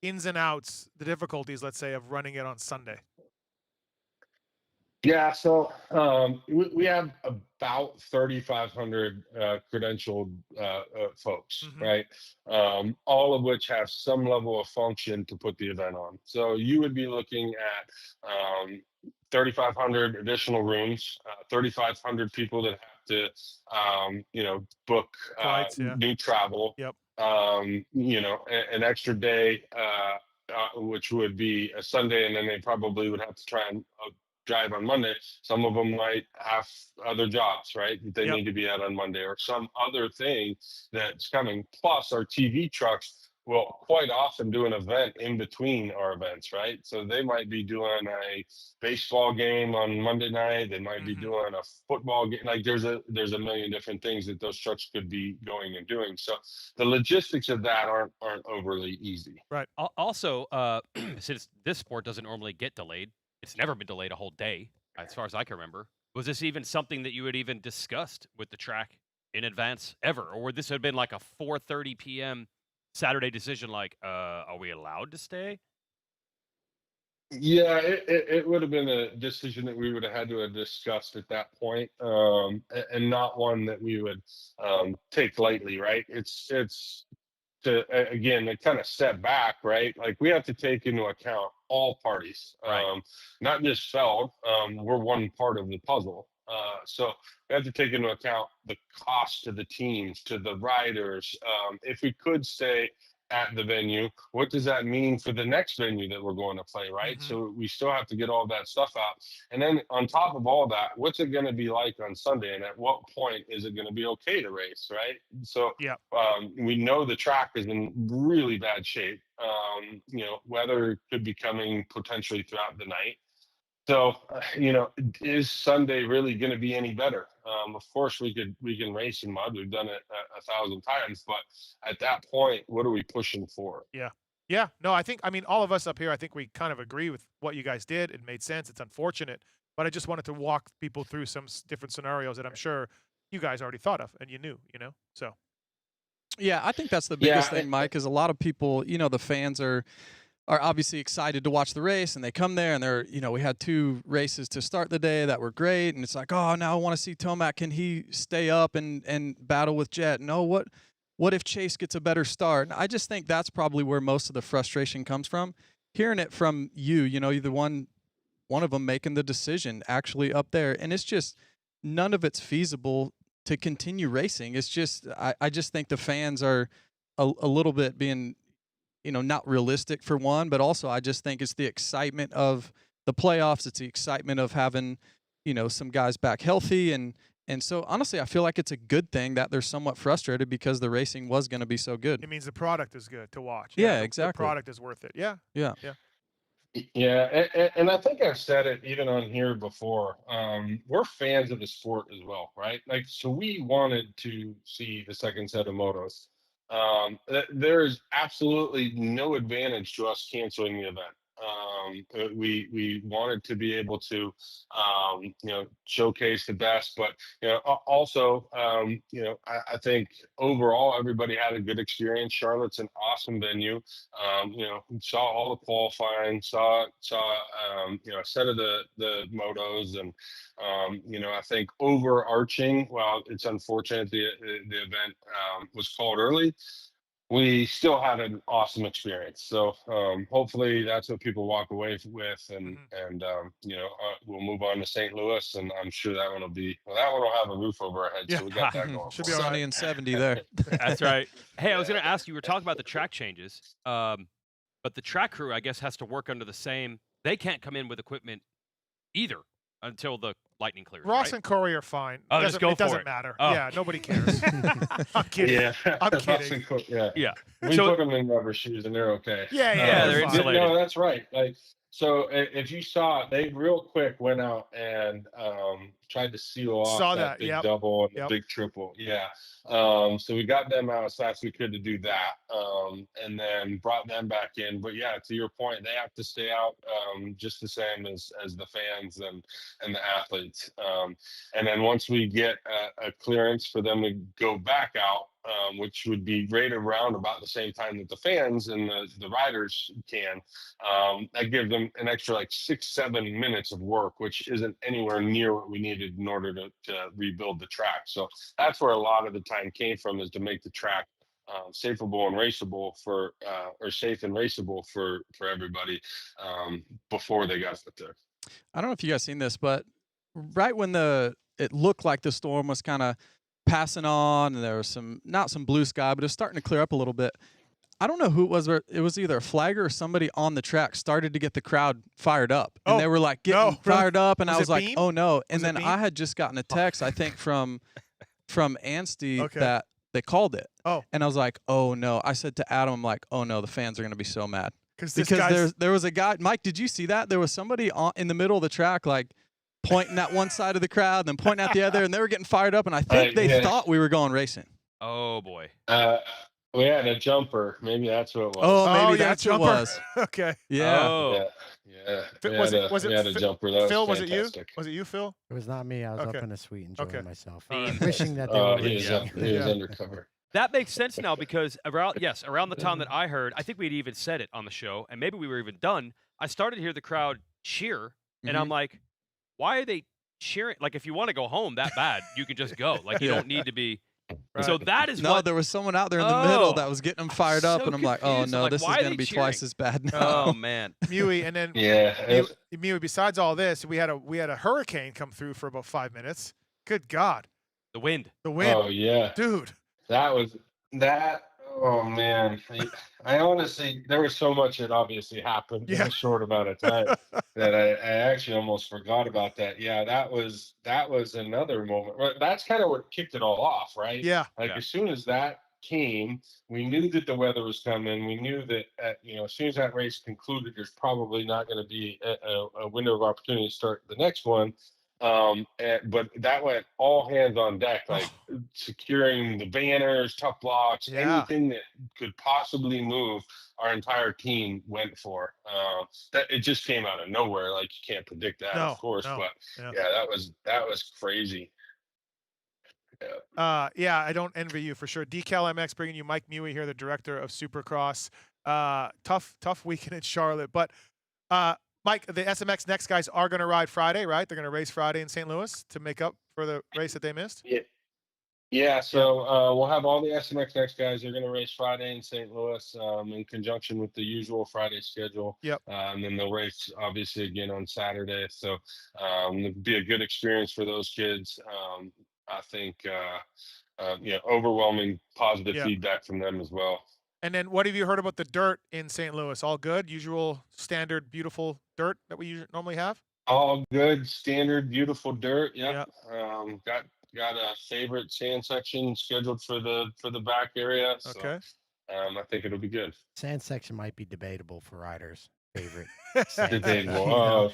ins and outs, the difficulties, let's say, of running it on Sunday? Yeah, so we have about 3,500 credentialed folks, Mhm. right? All of which have some level of function to put the event on. So you would be looking at 3,500 additional rooms, 3,500 people that have to, book Flights, yeah. new travel. Yep. An extra day, which would be a Sunday, and then they probably would have to try and drive on Monday. Some of them might have other jobs, right? That they Yep. need to be at on Monday, or some other thing that's coming. Plus, our TV trucks will quite often do an event in between our events, right? So they might be doing a baseball game on Monday night. They might be Mhm. doing a football game. Like there's a million different things that those trucks could be going and doing. So the logistics of that aren't overly easy. Also, since this sport doesn't normally get delayed, it's never been delayed a whole day, as far as I can remember. Was this even something that you had even discussed with the track in advance ever, or would this have been like a 4:30 p.m. Saturday decision? Like, are we allowed to stay? Yeah, it would have been a decision that we would have had to have discussed at that point, and not one that we would take lightly, right? It's again, to kind of step back, right? Like we have to take into account all parties, Right. not just Feld. We're one part of the puzzle. So we have to take into account the cost to the teams, to the riders. If we could stay at the venue, what does that mean for the next venue that we're going to play, right? Mhm. So we still have to get all that stuff out. And then on top of all that, what's it going to be like on Sunday? And at what point is it going to be okay to race, right? So Yeah. we know the track is in really bad shape. Weather could be coming potentially throughout the night. So, is Sunday really going to be any better? Of course, we can race in mud. We've done it a thousand times, but at that point, what are we pushing for? Yeah. Yeah. No, I mean, all of us up here, I think we kind of agree with what you guys did. It made sense. It's unfortunate, but I just wanted to walk people through some different scenarios that I'm sure you guys already thought of and you knew, So, Yeah, I think that's the Yeah, biggest thing, Mike, is a lot of people, the fans are obviously excited to watch the race, and they come there and they're, we had 2 races to start the day that were great, and it's like, oh, now I want to see Tomac. Can he stay up and battle with Jet? No, what if Chase gets a better start? And I just think that's probably where most of the frustration comes from. Hearing it from you, either one of them making the decision actually up there, and it's just none of it's feasible to continue racing. It's just I just think the fans are a little bit being not realistic for one, but also I just think it's the excitement of the playoffs. It's the excitement of having, some guys back healthy. And so honestly, I feel like it's a good thing that they're somewhat frustrated because the racing was going to be so good. it means the product is good to watch. Yeah, the exactly. product is worth it. Yeah. Yeah. Yeah, and I think I've said it even on here before. We're fans of the sport as well, right? Like, so we wanted to see the second set of motos. There is absolutely no advantage to us canceling the event. We wanted to be able to, showcase the best, but also, I think overall everybody had a good experience. Charlotte's an awesome venue. Saw all the qualifying, saw a set of the motos, and I think overarching, while it's unfortunate the event was called early, we still had an awesome experience. So hopefully that's what people walk away with, and we'll move on to St. Louis, and I'm sure that one will have a roof over our head. Yeah. So we got that going. Should for be us. all Sunny right. and 70 there. That's right. Hey, I was going to ask you. We were talking about the track changes, but the track crew, I guess, has to work under the same. They can't come in with equipment either until the lightning clears. Ross right? and Corey are fine. Oh, It just go it for doesn't it. matter. Oh. Yeah, nobody cares. I'm kidding. Yeah, I'm kidding. Yeah, we So- put them in rubber shoes and they're okay. Yeah, they're fine. insulated. No, that's right. Like, so if you saw, they real quick went out and tried to seal off Saw that that, big yep. double and the Yep. big triple. Yeah. So we got them out as fast as we could to do that, and then brought them back in. But yeah, to your point, they have to stay out just the same as the fans and the athletes. And then once we get a clearance for them to go back out, which would be right around about the same time that the fans and the riders can. That gives them an extra like 6-7 minutes of work, which isn't anywhere near what we needed in order to rebuild the track. So that's where a lot of the time came from, is to make the track safeable and raceable for safe and raceable for everybody before they got up there. I don't know if you guys seen this, but right when it looked like the storm was kind of passing on, and there was not some blue sky, but it was starting to clear up a little bit. I don't know who it was, but it was either a flagger or somebody on the track started to get the crowd fired up, and they were like getting fired up, and I was like, oh no! And then I had just gotten a text, I think from Anstey that they called it. Oh. And I was like, oh no! I said to Adam, I'm like, oh no, the fans are going to be so mad. Because there was a guy, Mike, did you see that? There was somebody in the middle of the track, like pointing at one side of the crowd, then pointing at the other, and they were getting fired up, and I think they thought we were going racing. Oh, boy. We had a jumper. Maybe that's what it was. Oh, maybe that's what it was. Okay. Yeah. Oh. Yeah. Was We had a jumper. That Phil, was was it you? fantastic. Was it you, Phil? It was not me. I was up in a suite enjoying myself, Theme. wishing that they were He racing. was undercover. That makes sense now, because around the time that I heard, I think we'd even said it on the show, and maybe we were even done, I started to hear the crowd cheer, and I'm like, why are they cheering? Like, if you want to go home that bad, you can just go. Like, you don't need to be. Right. So that is no, there was someone out there in the middle that was getting them fired up, and I'm like, oh no, like, this is going to be twice as bad now. Oh man, Muye, and then Muye. Besides all this, we had a hurricane come through for about 5 minutes. Good God, the wind. Oh yeah, dude. Oh man, I honestly, there was so much that obviously happened in a short amount of time that I actually almost forgot about that. Yeah, that was another moment. That's kind of what kicked it all off, right? Yeah. As soon as that came, we knew that the weather was coming. We knew that as soon as that race concluded, there's probably not going to be a window of opportunity to start the next one. But that went all hands on deck, like securing the banners, tough blocks, anything that could possibly move. Our entire team went for that. It just came out of nowhere. Like, you can't predict that, of course. But that was crazy. I don't envy you for sure. DecalMX bringing you Mike Muye here, the director of Supercross. Tough weekend in Charlotte, but Mike, the SMX Next guys are going to ride Friday, right? They're going to race Friday in St. Louis to make up for the race that they missed? Yeah. So we'll have all the SMX Next guys. They're going to race Friday in St. Louis in conjunction with the usual Friday schedule. Yep. And then they'll race, obviously, again on Saturday. So it'll be a good experience for those kids. I think, overwhelming positive feedback from them as well. And then what have you heard about the dirt in St. Louis? All good? Usual, standard, beautiful dirt that we normally have? All good, standard, beautiful dirt. Yeah. Got a favorite sand section scheduled for the back area. So, okay. I think it'll be good. Sand section might be debatable for riders. Favorite. Debatable.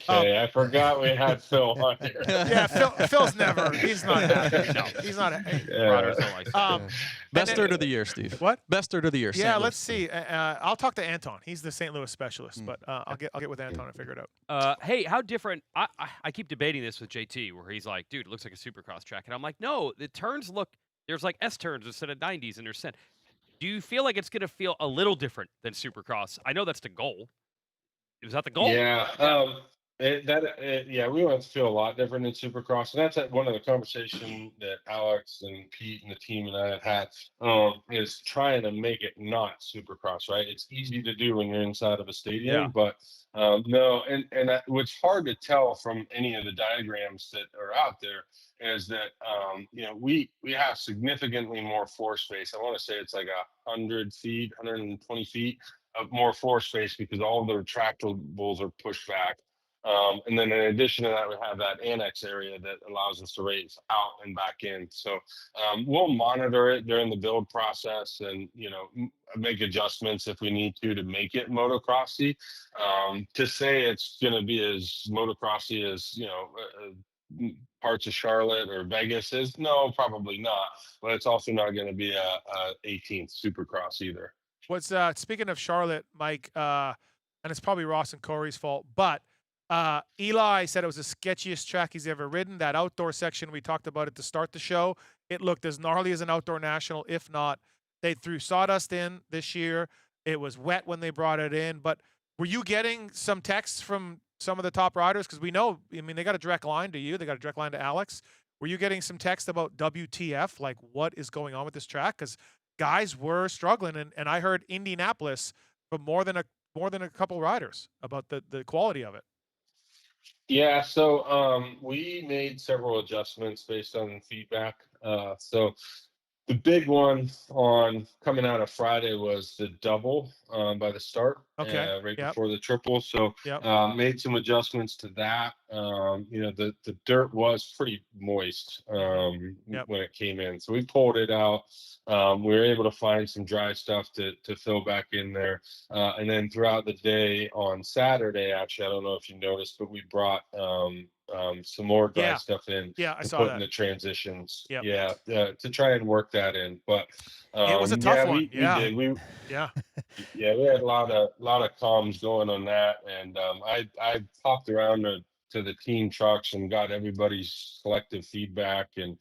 Okay. I forgot we had Phil on here. Yeah, Phil's never. He's not happy. No, he's not happy. Riders don't like that. Best dirt of the year, Steve. What? Best dirt of the year. Yeah, let's see. I'll talk to Anton. He's the St. Louis specialist, but I'll get with Anton and figure it out. Hey, how different? I keep debating this with JT, where he's like, dude, it looks like a Supercross track, and I'm like, no, the turns look. There's like S turns instead of 90s, and there's sand. Do you feel like it's going to feel a little different than Supercross? I know that's the goal. Was that the goal? Yeah. We want it to feel a lot different than Supercross, and that's one of the conversations that Alex and Pete and the team and I have had is trying to make it not Supercross. Right? It's easy to do when you're inside of a stadium, but no. And what's hard to tell from any of the diagrams that are out there is that we have significantly more floor space. I want to say it's like 100 feet, 120 feet. Of more floor space because all the retractables are pushed back. And then in addition to that, we have that annex area that allows us to race out and back in. So we'll monitor it during the build process and, make adjustments if we need to make it motocrossy. To say it's going to be as motocrossy as, parts of Charlotte or Vegas is, no, probably not. But it's also not going to be a 18th Supercross either. What's speaking of Charlotte, Mike, and it's probably Ross and Corey's fault, but Eli said it was the sketchiest track he's ever ridden. That outdoor section we talked about it to start the show, it looked as gnarly as an outdoor national, if not. They threw sawdust in this year. It was wet when they brought it in. But were you getting some texts from some of the top riders? Because we know, I mean, they got a direct line to you. They got a direct line to Alex. Were you getting some text about WTF, like what is going on with this track? Because guys were struggling, and I heard Indianapolis from more than a couple riders about the quality of it. Yeah, so we made several adjustments based on feedback. So the big one on coming out of Friday was the double by the start, Okay. right Yep. before the triple. So Yep. made some adjustments to that. The dirt was pretty moist Yep. when it came in, so we pulled it out. We were able to find some dry stuff to fill back in there, and then throughout the day on Saturday, actually, I don't know if you noticed, but we brought some more dry stuff in. Yeah, I to saw put that. in the transitions. Yep. Yeah, to try and work that in. But it was a tough one. We did. We had a lot of comms going on that, and I popped around to the team trucks and got everybody's collective feedback, and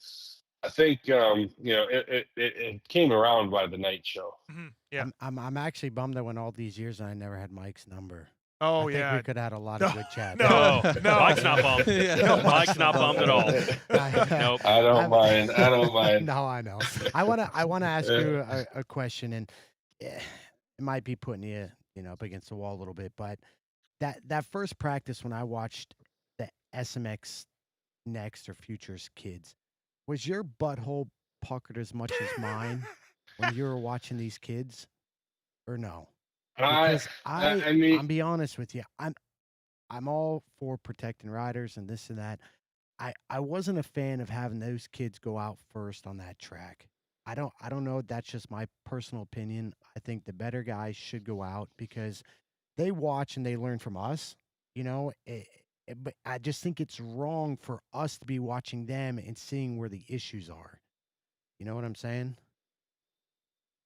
I think it came around by the night show. Mm-hmm. Yeah. I'm actually bummed that went all these years and I never had Mike's number. Oh, I think we could have had a lot of good chat. No. Mike's not bummed. Yeah. Mike's not bummed at all. Nope. I don't mind. No, I know. I wanna ask you a question, and it might be putting you up against the wall a little bit, but that first practice when I watched the SMX Next or Futures kids, was your butthole puckered as much as mine when you were watching these kids, or no? Because I mean, I'll be honest with you, I'm all for protecting riders and this and that. I wasn't a fan of having those kids go out first on that track. I don't know. That's just my personal opinion. I think the better guys should go out because they watch and they learn from us. But I just think it's wrong for us to be watching them and seeing where the issues are. You know what I'm saying?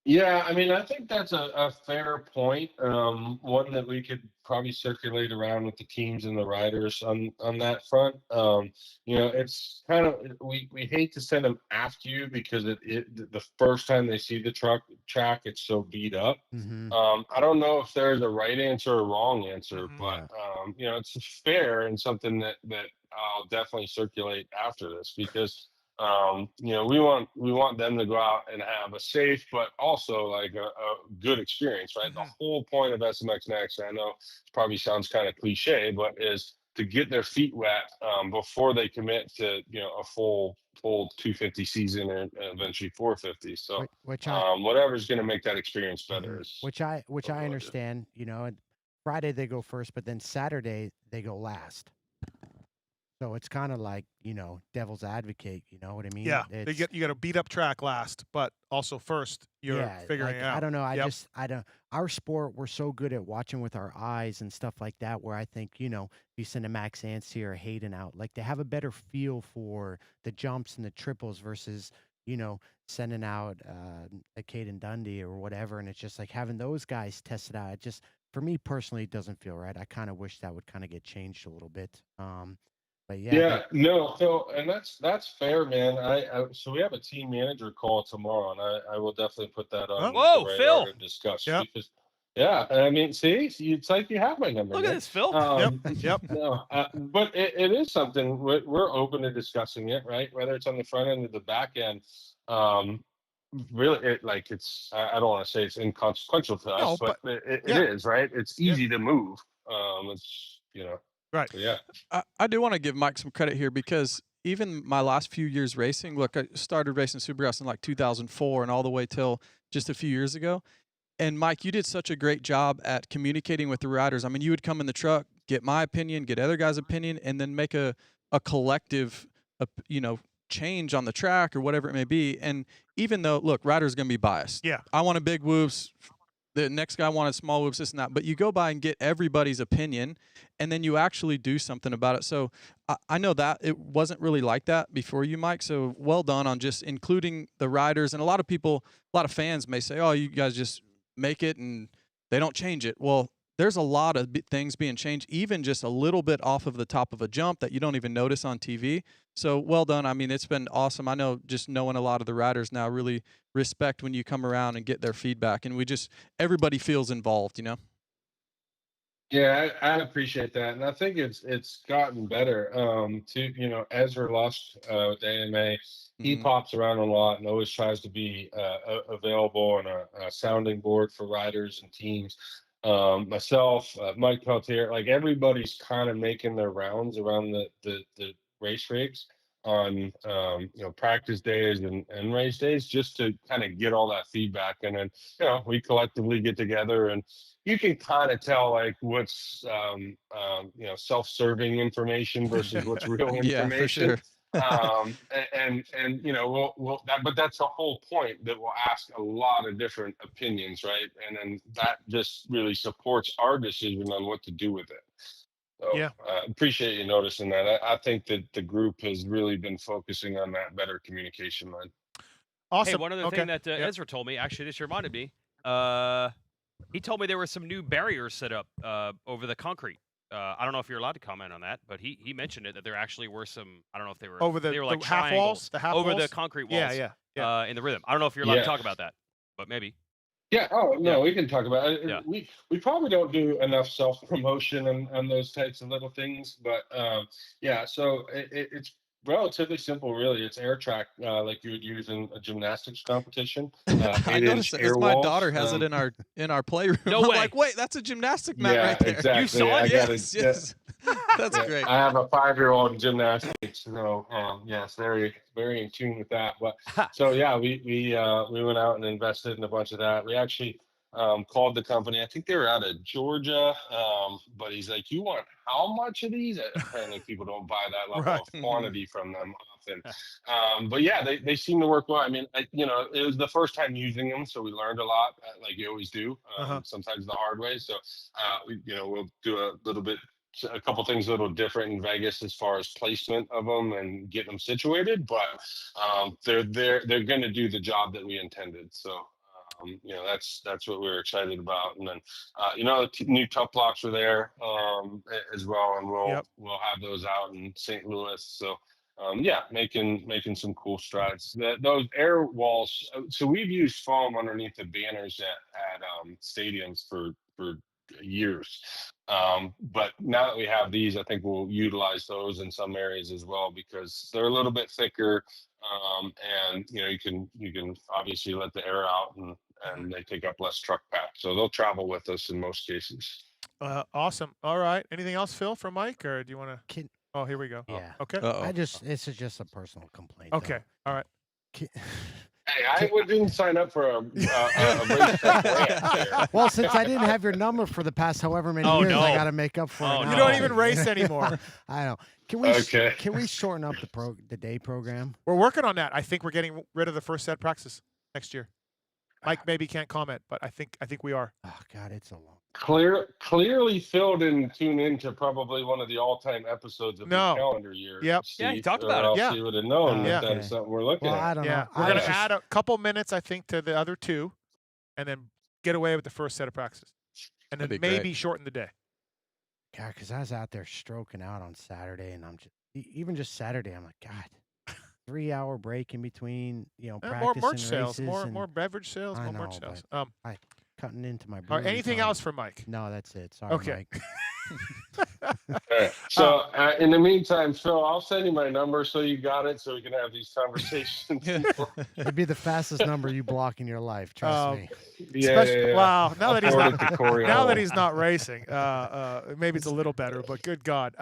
Yeah, I mean, I think that's a fair point. One that we could probably circulate around with the teams and the riders on that front. It's kind of we hate to send them after you because the first time they see the track, it's so beat up. Mm-hmm. I don't know if there's a right answer or wrong answer, but it's fair and something that I'll definitely circulate after this because. We want them to go out and have a safe, but also like a good experience, right? Mm-hmm. The whole point of SMX Next, I know it probably sounds kind of cliche, but is to get their feet wet before they commit to a full 250 season and eventually 450. So whatever's going to make that experience better. Which I understand. And Friday they go first, but then Saturday they go last. So it's kind of like, devil's advocate, you know what I mean? Yeah, you got a beat up track last, but also first you're figuring it out. I don't know. I don't, our sport, we're so good at watching with our eyes and stuff like that, where I think, if you send a Max Anstey or Hayden out, like they have a better feel for the jumps and the triples versus, sending out a Caden Dundee or whatever. And it's just like having those guys test it out. It just, for me personally, it doesn't feel right. I kind of wish that would kind of get changed a little bit. But no, Phil, and that's fair, man. So we have a team manager call tomorrow, and I will definitely put that on. Whoa, Phil! To discuss. Yep. Because, I mean, see, it's like you have my number. Look at this, Phil. Yep. No, but it is something we're open to discussing it, right? Whether it's on the front end or the back end. Really, it's I don't want to say it's inconsequential to us, but it is, right? It's easy to move. It's Right. Yeah. I do want to give Mike some credit here because even my last few years racing, look, I started racing Supercross in like 2004 and all the way till just a few years ago. And Mike, you did such a great job at communicating with the riders. I mean, you would come in the truck, get my opinion, get other guys' opinion, and then make a collective, change on the track or whatever it may be. And even though, look, riders are going to be biased. Yeah. I wanted big whoops. The next guy wanted small whoops, this and that. But you go by and get everybody's opinion, and then you actually do something about it. So I know that it wasn't really like that before you, Mike. So well done on just including the riders. And a lot of fans may say, oh, you guys just make it and they don't change it. Well, there's a lot of things being changed, even just a little bit off of the top of a jump that you don't even notice on TV. So well done. I mean, it's been awesome. I know just knowing a lot of the riders now really respect when you come around and get their feedback, and everybody feels involved, you know? Yeah, I appreciate that, and I think it's gotten better. Ezra Lusk with AMA, he Mhm. pops around a lot and always tries to be available and a sounding board for riders and teams. Myself, Mike Peltier, like everybody's kind of making their rounds around the race rigs on practice days and race days just to kind of get all that feedback, and then we collectively get together and you can kind of tell like what's self-serving information versus what's real Yeah, for information. sure. But that's the whole point, that we'll ask a lot of different opinions, right? And then that just really supports our decision on what to do with it. So Yeah. appreciate you noticing that. I think that the group has really been focusing on that better communication line. Awesome. Hey, one other Okay. thing that Yep. Ezra told me, actually, this reminded me. He told me there were some new barriers set up over the concrete. I don't know if you're allowed to comment on that, but he mentioned it, that there actually were some. I don't know if they were Over they were like the half triangles walls, the half over walls? the concrete walls. Yeah. In the rhythm. I don't know if you're allowed to Yeah. talk about that, but maybe. Yeah. Oh no, Yeah. we can talk about it. Yeah. We probably don't do enough self promotion on those types of little things, but yeah. So it's relatively simple, really. It's air track, like you would use in a gymnastics competition. I 8-inch noticed it. air My walls. daughter has it in our playroom. No I'm way. like, wait, that's a gymnastic mat Yeah, right there. exactly. You saw it? I got Yes, it. yes. That's Yeah, great. I have a 5-year-old in gymnastics, so yes, very very in tune with that. But so yeah, we went out and invested in a bunch of that. We actually called the company. I think they were out of Georgia, but he's like, "You want how much of these?" Apparently, people don't buy that level Right. of quantity from them often. But yeah, they seem to work well. I mean, it was the first time using them, so we learned a lot, like you always do. Sometimes the hard way. So we'll do a couple things a little different in Vegas as far as placement of them and getting them situated, but they're going to do the job that we intended. So that's what we were excited about. And then the new tough blocks are there as well, and we'll have those out in St. Louis. So making some cool strides. Those air walls. So we've used foam underneath the banners at stadiums for years. But now that we have these, I think we'll utilize those in some areas as well, because they're a little bit thicker, and you can obviously let the air out, and they take up less truck pack, so they'll travel with us in most cases. Awesome. All right. Anything else, Phil, from Mike, or do you want to? Can, Oh, here we go. yeah. Okay. Uh-oh. This is just a personal complaint. Okay. All right. Hey, I didn't sign up for a race tech rant here. Well, since I didn't have your number for the past however many Oh, years, I no. got to make up for Oh, it. no. You now. don't even race anymore. I know. Okay. Can we shorten up the day program? We're working on that. I think we're getting rid of the first set practices next year. Mike maybe can't comment, but I think we are. Oh God, it's a long. Clearly, Phil didn't tune into probably one of the all-time episodes of the calendar year. Yep. Steve, Yeah, he talked or about it. else Yeah. he would have known that okay. that's something we're looking Well, at. I don't know. We're I going was to just- add a couple minutes, I think, to the other two, and then get away with the first set of practices, and then That'd be maybe great. shorten the day. God, because I was out there stroking out on Saturday, and I'm just even just Saturday, I'm like, God, 3-hour break in between, More practice merch and sales, races, more beverage sales, I more merch know, sales. cutting into my. All right, brewery anything time. else for Mike? No, that's it. Sorry, Okay. Mike. All right. So in the meantime, Phil, I'll send you my number so you got it, so we can have these conversations. It'd be the fastest number you block in your life. Trust me. Yeah. Wow. Now that he's Forward not it to Corey now Hall. that he's not racing, maybe it's a little better, but good God.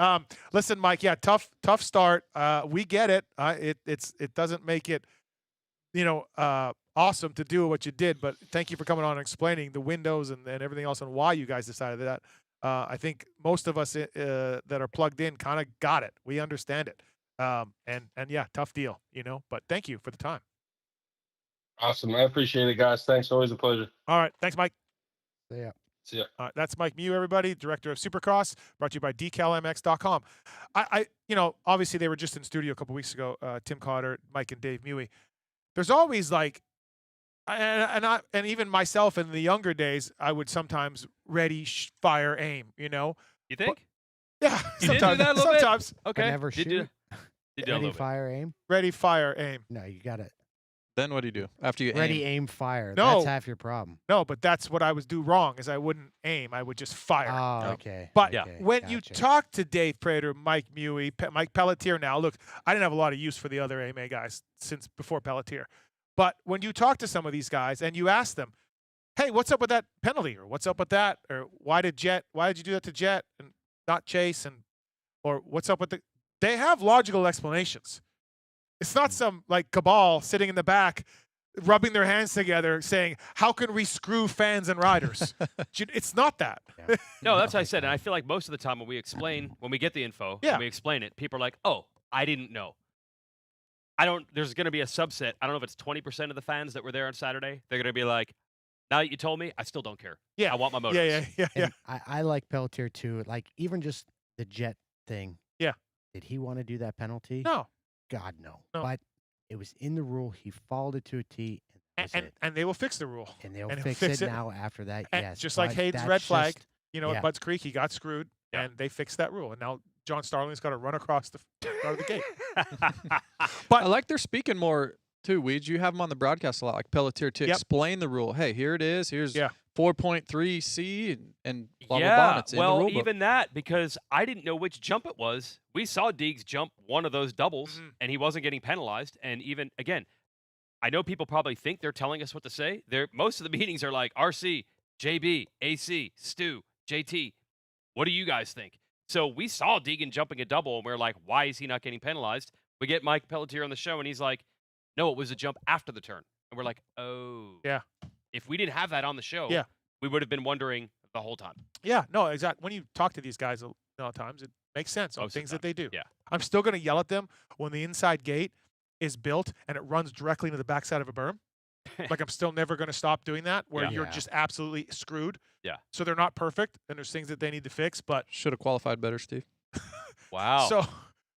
Listen, Mike, yeah, tough start. We get it. It doesn't make it, awesome to do what you did, but thank you for coming on and explaining the windows and everything else and why you guys decided that. I think most of us that are plugged in kind of got it. We understand it. And yeah, tough deal, but thank you for the time. Awesome. I appreciate it, guys. Thanks. Always a pleasure. All right. Thanks, Mike. Yeah. See ya. That's Mike Muye, everybody, director of Supercross, brought to you by decalmx.com. Obviously they were just in studio a couple weeks ago, Tim Cotter, Mike and Dave Muye. There's always And even myself in the younger days, I would sometimes ready, fire, aim. You know. You think? Yeah. You did do sometimes. that a little bit? Sometimes. Okay. never Did shoot. you do a Ready, little bit. fire, aim. Ready, fire, aim. No, you got it. Then what do you do after you Ready, aim? aim, fire. No. That's half your problem. No, but that's what I would do wrong. Is I wouldn't aim. I would just fire. Oh, okay. But Yeah. okay, when you gotcha. talk to Dave Prater, Mike Muye, Mike Pelletier now, look, I didn't have a lot of use for the other AMA guys since before Pelletier. But when you talk to some of these guys and you ask them, hey, what's up with that penalty? Or what's up with that? Or why did you do that to Jet and not Chase? Or what's up with they have logical explanations. It's not some like cabal sitting in the back rubbing their hands together saying, how can we screw fans and riders? It's not that. Yeah. No, that's what I said. And I feel like most of the time when we get the info, Yeah. when we explain it, people are like, oh, I didn't know. There's going to be a subset. I don't know if it's 20% of the fans that were there on Saturday. They're going to be like, now that you told me, I still don't care. Yeah. I want my Motos. Yeah. And I like Pelletier too. Like even just the Jet thing. Yeah. Did he want to do that penalty? No. God, no. No. But it was in the rule. He followed it to a T. And, that was it. And they will fix the rule. And they'll and fix fix it it. now after that. And Yes. just like but Hayden's that's red flag, just- you know, yeah. at Budds Creek, he got screwed, Yeah. and they fixed that rule. And now John Starling's got to run across the start of the gate. I like they're speaking more too, Weeds. You have them on the broadcast a lot, like Pelletier, to Yep. explain the rule. Hey, here it is. Here's Yeah. 4.3C and blah, yeah, blah, blah. It's well, in the rule book. even that, because I didn't know which jump it was. We saw Deegs jump one of those doubles, Mhm. and he wasn't getting penalized. And even, again, I know people probably think they're telling us what to say. Most of the meetings are like, RC, JB, AC, Stu, JT, what do you guys think? So we saw Deegan jumping a double, and we're like, why is he not getting penalized? We get Mike Pelletier on the show, and he's like, no, it was a jump after the turn. And we're like, oh. Yeah. If we didn't have that on the show, Yeah. we would have been wondering the whole time. Yeah, no, exactly. When you talk to these guys a lot of times, it makes sense on Most of the things that they do. yeah. I'm still going to yell at them when the inside gate is built and it runs directly into the backside of a berm. Like I'm still never going to stop doing that, where Yeah. you're Yeah. just absolutely screwed. Yeah. So they're not perfect, and there's things that they need to fix. But Should have qualified better, Steve. Wow.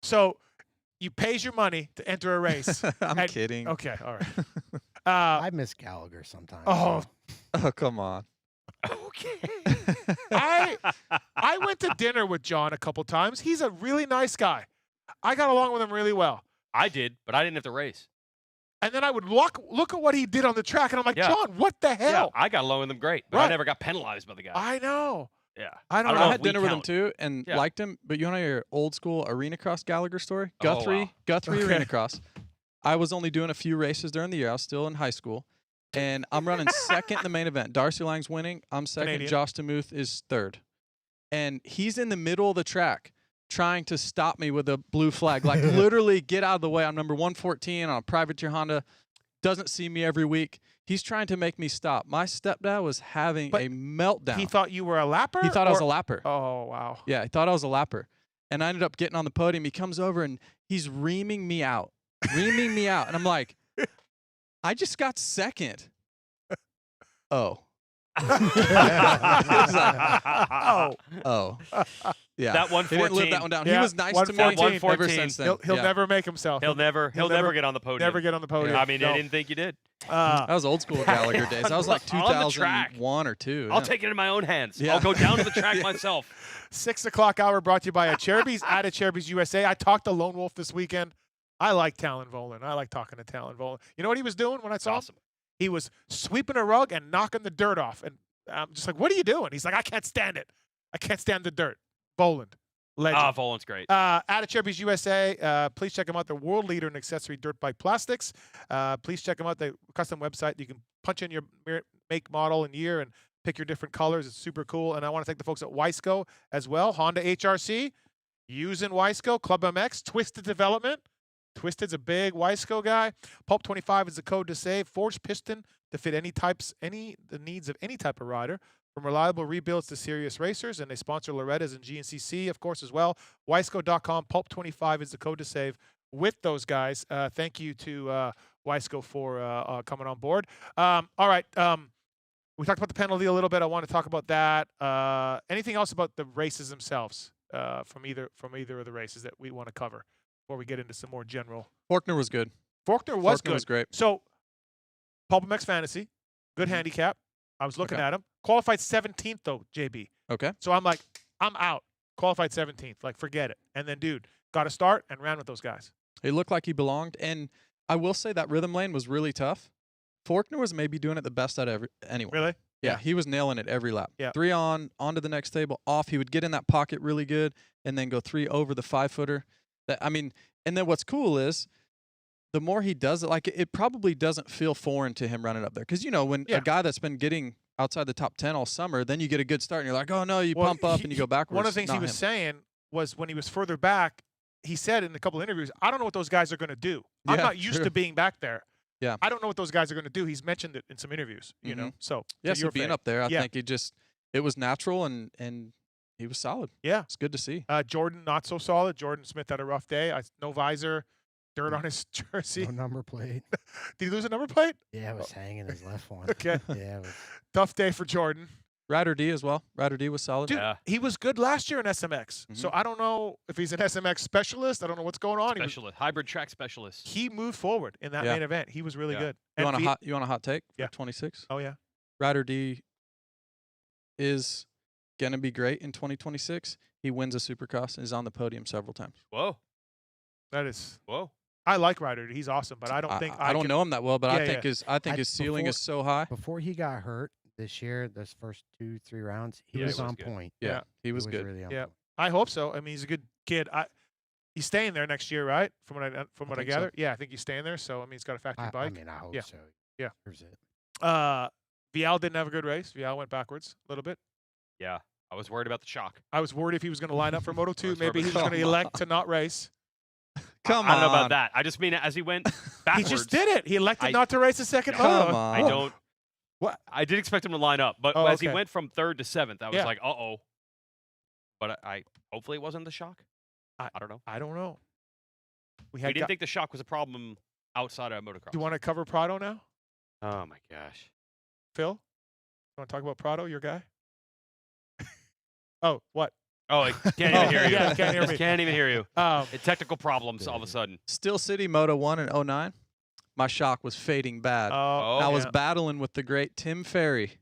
so you pays your money to enter a race. I'm And- kidding. Okay, all right. I miss Gallagher sometimes. Oh, so. Oh, come on. okay. I went to dinner with John a couple times. He's a really nice guy. I got along with him really well. I did, but I didn't have to race. And then I would look at what he did on the track, and I'm like, Yeah. John, what the Yeah, hell? I got along with him great, but I Right. never got penalized by the guy. I know. yeah. I don't I know. I if had we dinner with him count. too and Yeah. liked him, but you want to hear old school arena cross Gallagher story? Oh, Guthrie, wow. Guthrie Okay. arena cross. I was only doing a few races during the year. I was still in high school. And I'm running second in the main event. Darcy Lang's winning. I'm second. Canadian. Josh DeMuth is third. And he's in the middle of the track trying to stop me with a blue flag. Like literally get out of the way. I'm number 114 on a privateer Honda. Doesn't see me every week. He's trying to make me stop. My stepdad was having But a meltdown. He thought you were a lapper? He thought I was a or- lapper. Oh, wow. Yeah, he thought I was a lapper. And I ended up getting on the podium. He comes over and he's reaming me out. Reaming me out. And I'm like, I just got second. Oh. He's like, Oh. oh. Yeah. That He didn't 114. live that one down. Yeah, He was nice to me 114. ever 114. since then. He'll Yeah. never make himself. He'll never never- get on the podium. never get on the podium. I mean, No. I didn't think you did. Uh, That was old school Gallagher days. That was like On the track. 2001 or 2. I'll yeah. take it in my own hands. Yeah. I'll go down to the track Yeah. myself. 6 o'clock hour brought to you by a Cherubies at a Cherubies USA. I talked to Lone Wolf this weekend. I like Talon Volan. I like talking to Talon Volan. You know what he was doing when I saw him? Awesome. He was sweeping a rug and knocking the dirt off. And I'm just like, what are you doing? He's like, I can't stand it. I can't stand the dirt. Voland. Legend. Ah, Volan's great. At a Cherubies USA, please check them out. They're world leader in accessory dirt bike plastics. Please check them out. The custom website. You can punch in your make, model, and year and pick your different colors. It's super cool. And I want to thank the folks at Wiseco as well. Honda HRC, using Wiseco, PulpMX, Twisted Development. Twisted's a big Wiseco guy. Pulp25 is the code to save. Forged piston to fit the needs of any type of rider. From reliable rebuilds to serious racers, and they sponsor Loretta's and GNCC, of course, as well. Wiseco.com, Pulp25 is the code to save with those guys. Thank you to Wiseco for coming on board. All right. We talked about the penalty a little bit. I want to talk about that. Anything else about the races themselves from either of the races that we want to cover before we get into some more general? Faulkner was good. Faulkner was Faulkner good. was great. So PulpMX Fantasy, good handicap. I was looking at him. Qualified 17th though, JB. Okay. So I'm like, I'm out. Qualified 17th. Like, forget it. And then, dude, got a start and ran with those guys. It looked like he belonged. And I will say that rhythm lane was really tough. Faulkner was maybe doing it the best out of anyone. Really? Yeah, he was nailing it every lap. Yeah. 3 on to the next table, off. He would get in that pocket really good and then go 3 over the 5-footer. I mean, and then what's cool is the more he does it, like it probably doesn't feel foreign to him running up there. Because, you know, when a guy that's been getting outside the top 10 all summer, then you get a good start and you're like, oh, no, you pump up and you go backwards. One of the things he was saying was when he was further back, he said in a couple of interviews, I don't know what those guys are going to do. I'm not used to being back there. Yeah. I don't know what those guys are going to do. He's mentioned it in some interviews, you know. So, yeah, so being up there, I think it was natural and he was solid. Yeah. It's good to see. Jordan, not so solid. Jordan Smith had a rough day. No visor, dirt on his jersey. No number plate. Did he lose a number plate? Yeah, it was hanging his left one. Okay. Yeah. It was... Tough day for Jordan. Ryder D as well. Ryder D was solid. Dude, he was good last year in SMX. So I don't know if he's an SMX specialist. I don't know what's going on. Specialist, hybrid track specialist. He moved forward in that main event. He was really good. You want a hot take? Yeah. 26. Oh yeah. Ryder D is gonna be great in 2026. He wins a Supercross and is on the podium several times. Whoa. That is. Whoa. I like Ryder. He's awesome, but I don't think I don't know him that well, but Yeah, I think his ceiling is so high. Before he got hurt this year, those first 2-3 rounds, he was on point. Yeah, he was good. Really on Yeah. point. I hope so. I mean, he's a good kid. He's staying there next year, right? From what I gather. So. Yeah, I think he's staying there. So I mean, he's got a factory bike. I mean, I hope so. Yeah. Here's it. Vial didn't have a good race. Vial went backwards a little bit. Yeah. I was worried about the shock. I was worried if he was going to line up for Moto 2. Maybe he was going to elect to not race. Come I don't know about that. I just mean as he went backwards. He just did it. He elected not to race the second Moto. Come on. I don't. What? I did expect him to line up, but as he went from 3rd to 7th, I was like, uh-oh. But I hopefully it wasn't the shock. I don't know. I don't know. We didn't think the shock was a problem outside of motocross. Do you want to cover Prado now? Oh, my gosh. Phil? You want to talk about Prado, your guy? Oh, what? Oh, I can't even hear you. Yeah, can't hear me. Can't even hear you. Technical problems all of a sudden. Still City Moto 1 in 09. My shock was fading bad. I was battling with the great Tim Ferry.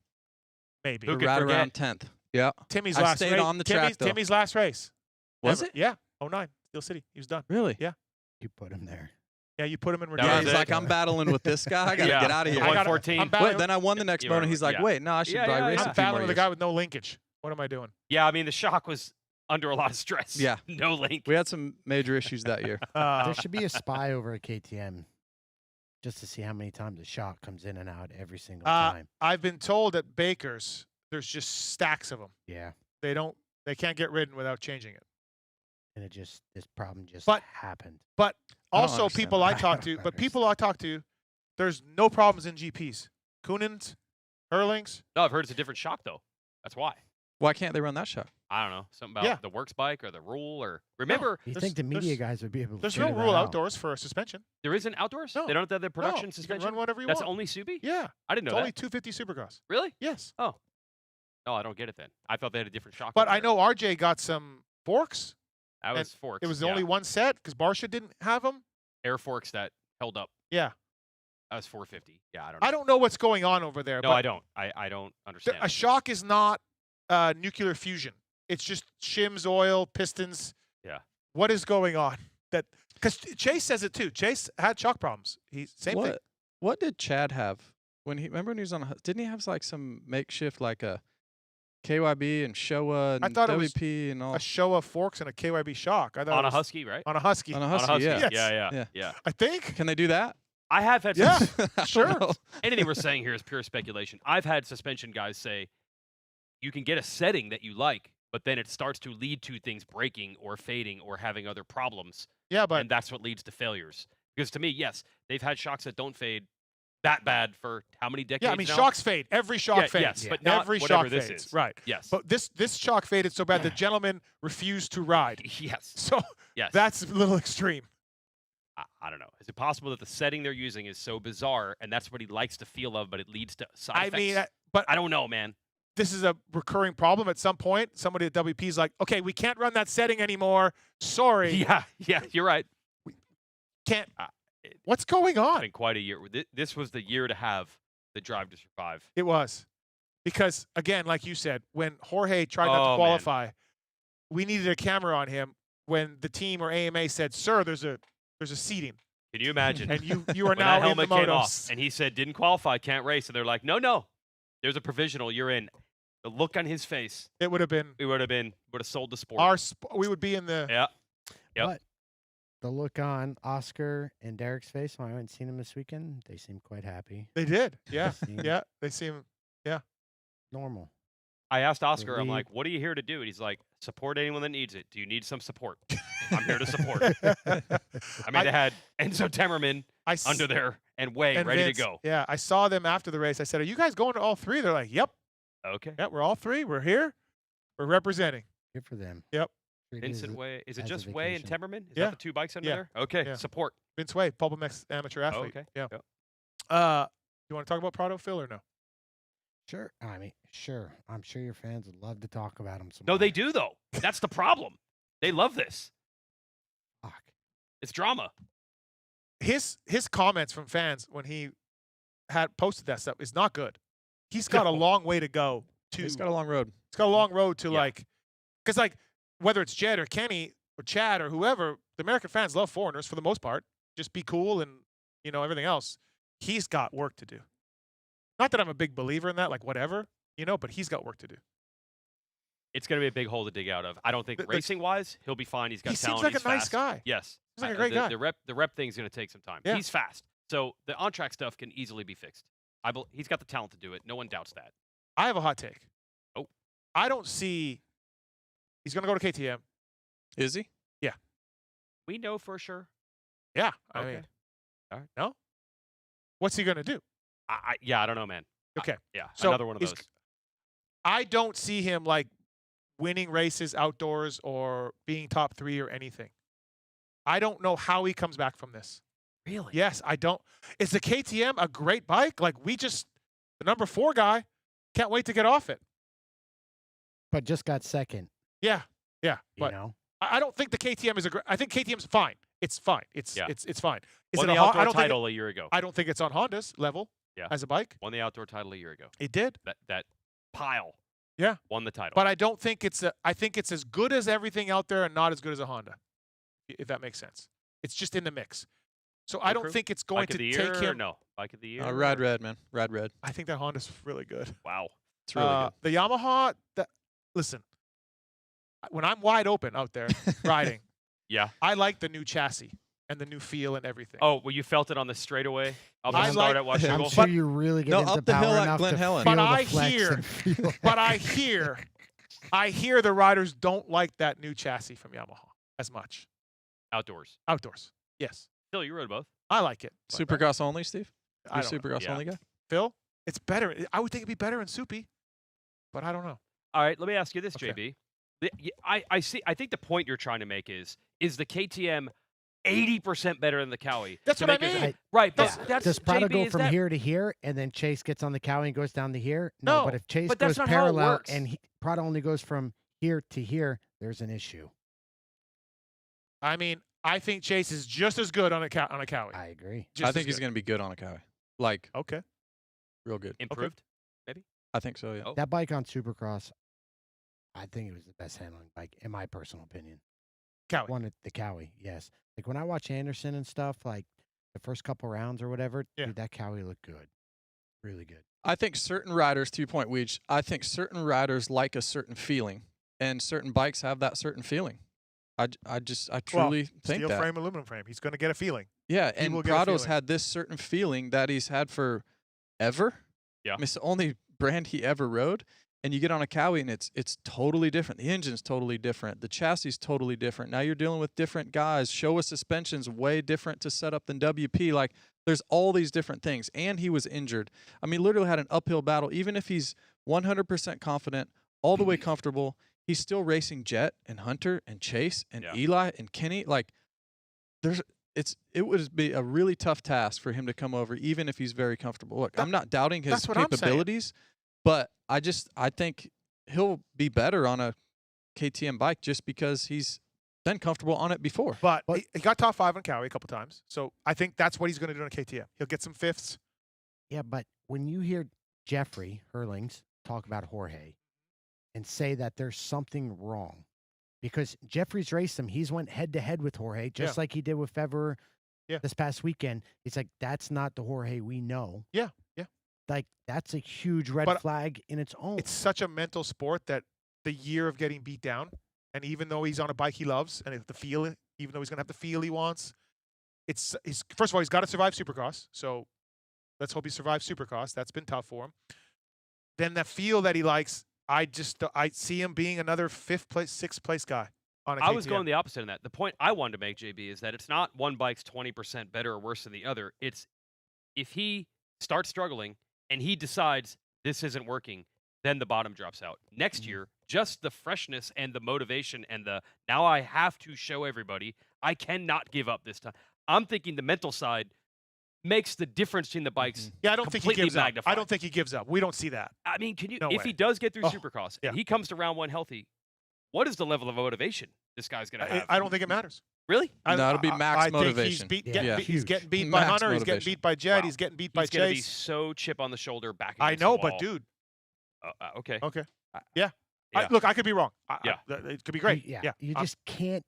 Maybe. Who could right forget? around 10th. Yeah. Timmy's I last stayed race. on the track, though. Timmy's last race. Was it? Yeah. 09. Steel City. He was done. Really? Yeah. You put him there. Yeah, you put him in That reserve. was He's it. like, I'm battling with this guy. I got to get out of here. 114. Wait, then I won the next You moto. were- He's like, yeah. wait, no, I should probably race a I'm few more battling with a years. guy with no linkage. What am I doing? Yeah, I mean, the shock was under a lot of stress. Yeah. No link. We had some major issues that year. There should be a spy over at KTM just to see how many times the shock comes in and out every single time. I've been told at Baker's there's just stacks of them. Yeah. They can't get ridden without changing it. And this problem just But- happened. But I don't also understand people that. I talk to, there's no problems in GPs. Koonens, Hurlings. No, I've heard it's a different shock, though. That's why. Why can't they run that shock? I don't know. Something about the works bike or the rule or remember You There's- think the media there's- guys would be able to There's figure no that rule out? outdoors for a suspension. there isn't outdoors? No. They don't have the production You suspension? can run whatever you That's want. only Subi? Yeah. I didn't It's know only that. 250 Supercross. Really? Yes. Oh, I don't get it then. I thought they had a different shock. But over I know RJ got some forks. there. That was forks. It was the yeah. only one set because Barsha didn't have them. Air forks that held up. Yeah. That was 450. Yeah, I don't know. I don't know what's going on over there. No, but I don't. I don't understand. A shock is not nuclear fusion. It's just shims, oil, pistons. Yeah. What is going on? Because Chase says it too. Chase had shock problems. Same thing. What did Chad have when he he was on? Didn't he have like some makeshift like a KYB and Showa and I thought it was WP and all? A Showa forks and a KYB shock. I thought on it a was Husky, right? On a Husky. On a On a Husky, Husky. yeah. Yes. Yeah. Yeah. I think. Can they do that? I have had Yeah. Sure. anything we're saying here is pure speculation. I've had suspension guys say you can get a setting that you like, but then it starts to lead to things breaking or fading or having other problems, Yeah, but and that's what leads to failures. Because to me, yes, they've had shocks that don't fade that bad for how many decades yeah, I mean now? shocks fade. Every shock fades. Yes, but not every whatever shock this fades. is. Right. Yes. But this shock faded so bad the gentleman refused to ride. Yes. So Yes. that's a little extreme. I don't know. Is it possible that the setting they're using is so bizarre and that's what he likes to feel of, but it leads to side I effects? mean, but I don't know, man. this is a recurring problem. At some point, somebody at WP is like, okay, we can't run that setting anymore. Sorry. Yeah, you're right. Can't. What's going It's on? been quite a year. This was the year to have the Drive to Survive. It was. Because, again, like you said, when Jorge tried not to Oh, man. qualify, we needed a camera on him when the team or AMA said, "Sir, there's a seating." Can you imagine? And you are when now that in the helmet came motos. off, and he said, "Didn't qualify, can't race," and they're like, "No, there's a provisional. You're in." The look on his face, It would have been we would have sold the sport. we would be in the Yeah. Yep. But the look on Oscar and Derek's face when I went and seen them this weekend, they seemed quite happy. They did. Yeah. seemed Yeah. They seem normal. I asked Oscar, I'm lead. like, "What are you here to do?" And he's like, "Support anyone that needs it. Do you need some support? I'm here to support." I mean, they had Enzo Temmerman under there and Way and ready Vince, to go. Yeah, I saw them after the race. I said, "Are you guys going to all three?" They're like, "Yep. Okay. Yeah, we're all three. We're here. We're representing." Good for them. Yep. Treat it Vincent as a- Way. Is it as a just Way and vacation. Temmerman? Is Yeah. that the two bikes under Yeah. there? Okay. Yeah. Support. Vince Way, PulpMX amateur athlete. okay. Yeah. Yep. You want to talk about Prado, Phil, or no? Sure. I mean, sure. I'm sure your fans would love to talk about them some No, more. they do though. That's the problem. They love this. Fuck. It's drama. His comments from fans when he had posted that stuff is not good. He's got a No. long way to go. He's got a long road. It's got a long road to Yeah. because whether it's Jed or Kenny or Chad or whoever, the American fans love foreigners for the most part. Just be cool and everything else. He's got work to do. Not that I'm a big believer in that, like whatever, but he's got work to do. It's going to be a big hole to dig out of. I don't think The- racing wise, he'll be fine. He's got He talent. seems like He's a nice fast. guy. Yes. He's like a great guy. The rep thing's going to take some time. Yeah. He's fast. So the on track stuff can easily be fixed. He's got the talent to do it. No one doubts that. I have a hot take. Oh. I don't see he's going to go to KTM. Is he? We know for sure. Yeah. I Okay. mean, All right. no? What's he going to do? I don't know, man. Okay. Yeah. So another one of he's- those. I don't see him winning races outdoors or being top 3 or anything. I don't know how he comes back from this. Really? Yes, I don't. Is the KTM a great bike? The number 4 guy, can't wait to get off it. But just got second. Yeah. You But know. I don't think the KTM is a great. I think KTM's fine. It's fine. It's Yeah. it's fine. Is Won it the a outdoor I don't think title a year ago. I don't think it's on Honda's level Yeah. as a bike. Won the outdoor title a year ago. It did. That pile. Yeah. Won the title. But I don't think I think it's as good as everything out there and not as good as a Honda. If that makes sense. It's just in the mix. So I don't Crew? think it's going Bike of to the year take or him. no? Bike of the year. Rad or- red, man. Rad red. I think that Honda's really good. Wow. It's really good. The Yamaha, listen, when I'm wide open out there riding, Yeah. I like the new chassis and the new feel and everything. Oh, well, you felt it on the straightaway up I the start like- at Washington. I'm Gold? sure you really get No, into up the power hill at enough Glen to Helen. feel But the I flex hear- and feel But I hear the riders don't like that new chassis from Yamaha as much. Outdoors. Outdoors. Yes. Still, you rode both. I like it. but Supercross only, Steve? I You're don't know. Supercross Yeah. only guy? Phil, it's better. I would think it'd be better in Soupy, but I don't know. All right, let me ask you this, Okay. JB. I see. I think the point you're trying to make is the KTM 80% better than the Cowie? That's to what I make it- mean. Right, but Yeah. that's Does Prado JB, go is from that- here to here, and then Chase gets on the Cowie and goes down to here? No, but if Chase but that's goes not how it parallel works. and Prado only goes from here to here, there's an issue. I mean, I think Chase is just as good on a Cowie. I agree. Just I think as he's good. going to be good on a Cowie. Like, Okay. real good. Improved. I think so, yeah. Oh. That bike on Supercross, I think it was the best handling bike, in my personal opinion. Cowie. One at the Cowie, yes. Like when I watch Anderson and stuff, like the first couple rounds or whatever, Yeah. dude, that Cowie looked good. Really good. I think certain riders, to your point, Weege, I think certain riders like a certain feeling, and certain bikes have that certain feeling. I truly think Steel that. frame, aluminum frame. He's going to get a feeling. Yeah, He and will get a Prado's feeling. had this certain feeling that he's had for ever. Yeah. I mean, it's the only brand he ever rode. And you get on a Cowie and it's totally different. The engine's totally different. The chassis is totally different. Now you're dealing with different guys. Showa suspension's way different to set up than WP. Like, there's all these different things. And he was injured. I mean, literally had an uphill battle. Even if he's 100% confident, all the way comfortable, he's still racing Jet and Hunter and Chase and Yeah. Eli and Kenny. Like, it would be a really tough task for him to come over, even if he's very comfortable. Look, I'm not doubting his that's what I'm saying. capabilities, but I think he'll be better on a KTM bike just because he's Been comfortable on it before. But he got top 5 on Cowie a couple times. So I think that's what he's going to do on KTM. He'll get some fifths. Yeah, but when you hear Jeffrey Hurlings talk about Jorge and say that there's something wrong, because Jeffrey's raced him, he's went head to head with Jorge, just like he did with Febvre this past weekend. It's like, that's not the Jorge we know. Yeah. Like, that's a huge red flag in its own. It's such a mental sport that the year of getting beat down, and even though he's on a bike he loves, and the feel, even though he's going to have the feel he wants, he's first of all, he's got to survive Supercross. So let's hope he survives Supercross. That's been tough for him. Then that feel that he likes, I see him being another 5th place, 6th place guy on a KTM. I was going the opposite in that. The point I wanted to make, JB, is that it's not one bike's 20% better or worse than the other. It's if he starts struggling and he decides this isn't working, then the bottom drops out. Next year, just the freshness and the motivation and the now I have to show everybody I cannot give up this time. I'm thinking the mental side makes the difference between the bikes. Yeah, I don't think he gives magnified. up. I don't think he gives up. We don't see that. I mean, can you? No if way. he does get through Supercross yeah. and he comes to round 1 healthy, what is the level of motivation this guy's going to have? I don't think it matters. Really? No, it'll be max I motivation. Think he's getting beat by Max Hunter. He's getting motivation. beat by Jed. Wow. He's getting beat by He's going to be Chase. so chip on the shoulder back I against know, the wall. but dude. Okay. Okay. I- Yeah. Yeah. Look, I could be wrong. Yeah. It could be great. Yeah. You just can't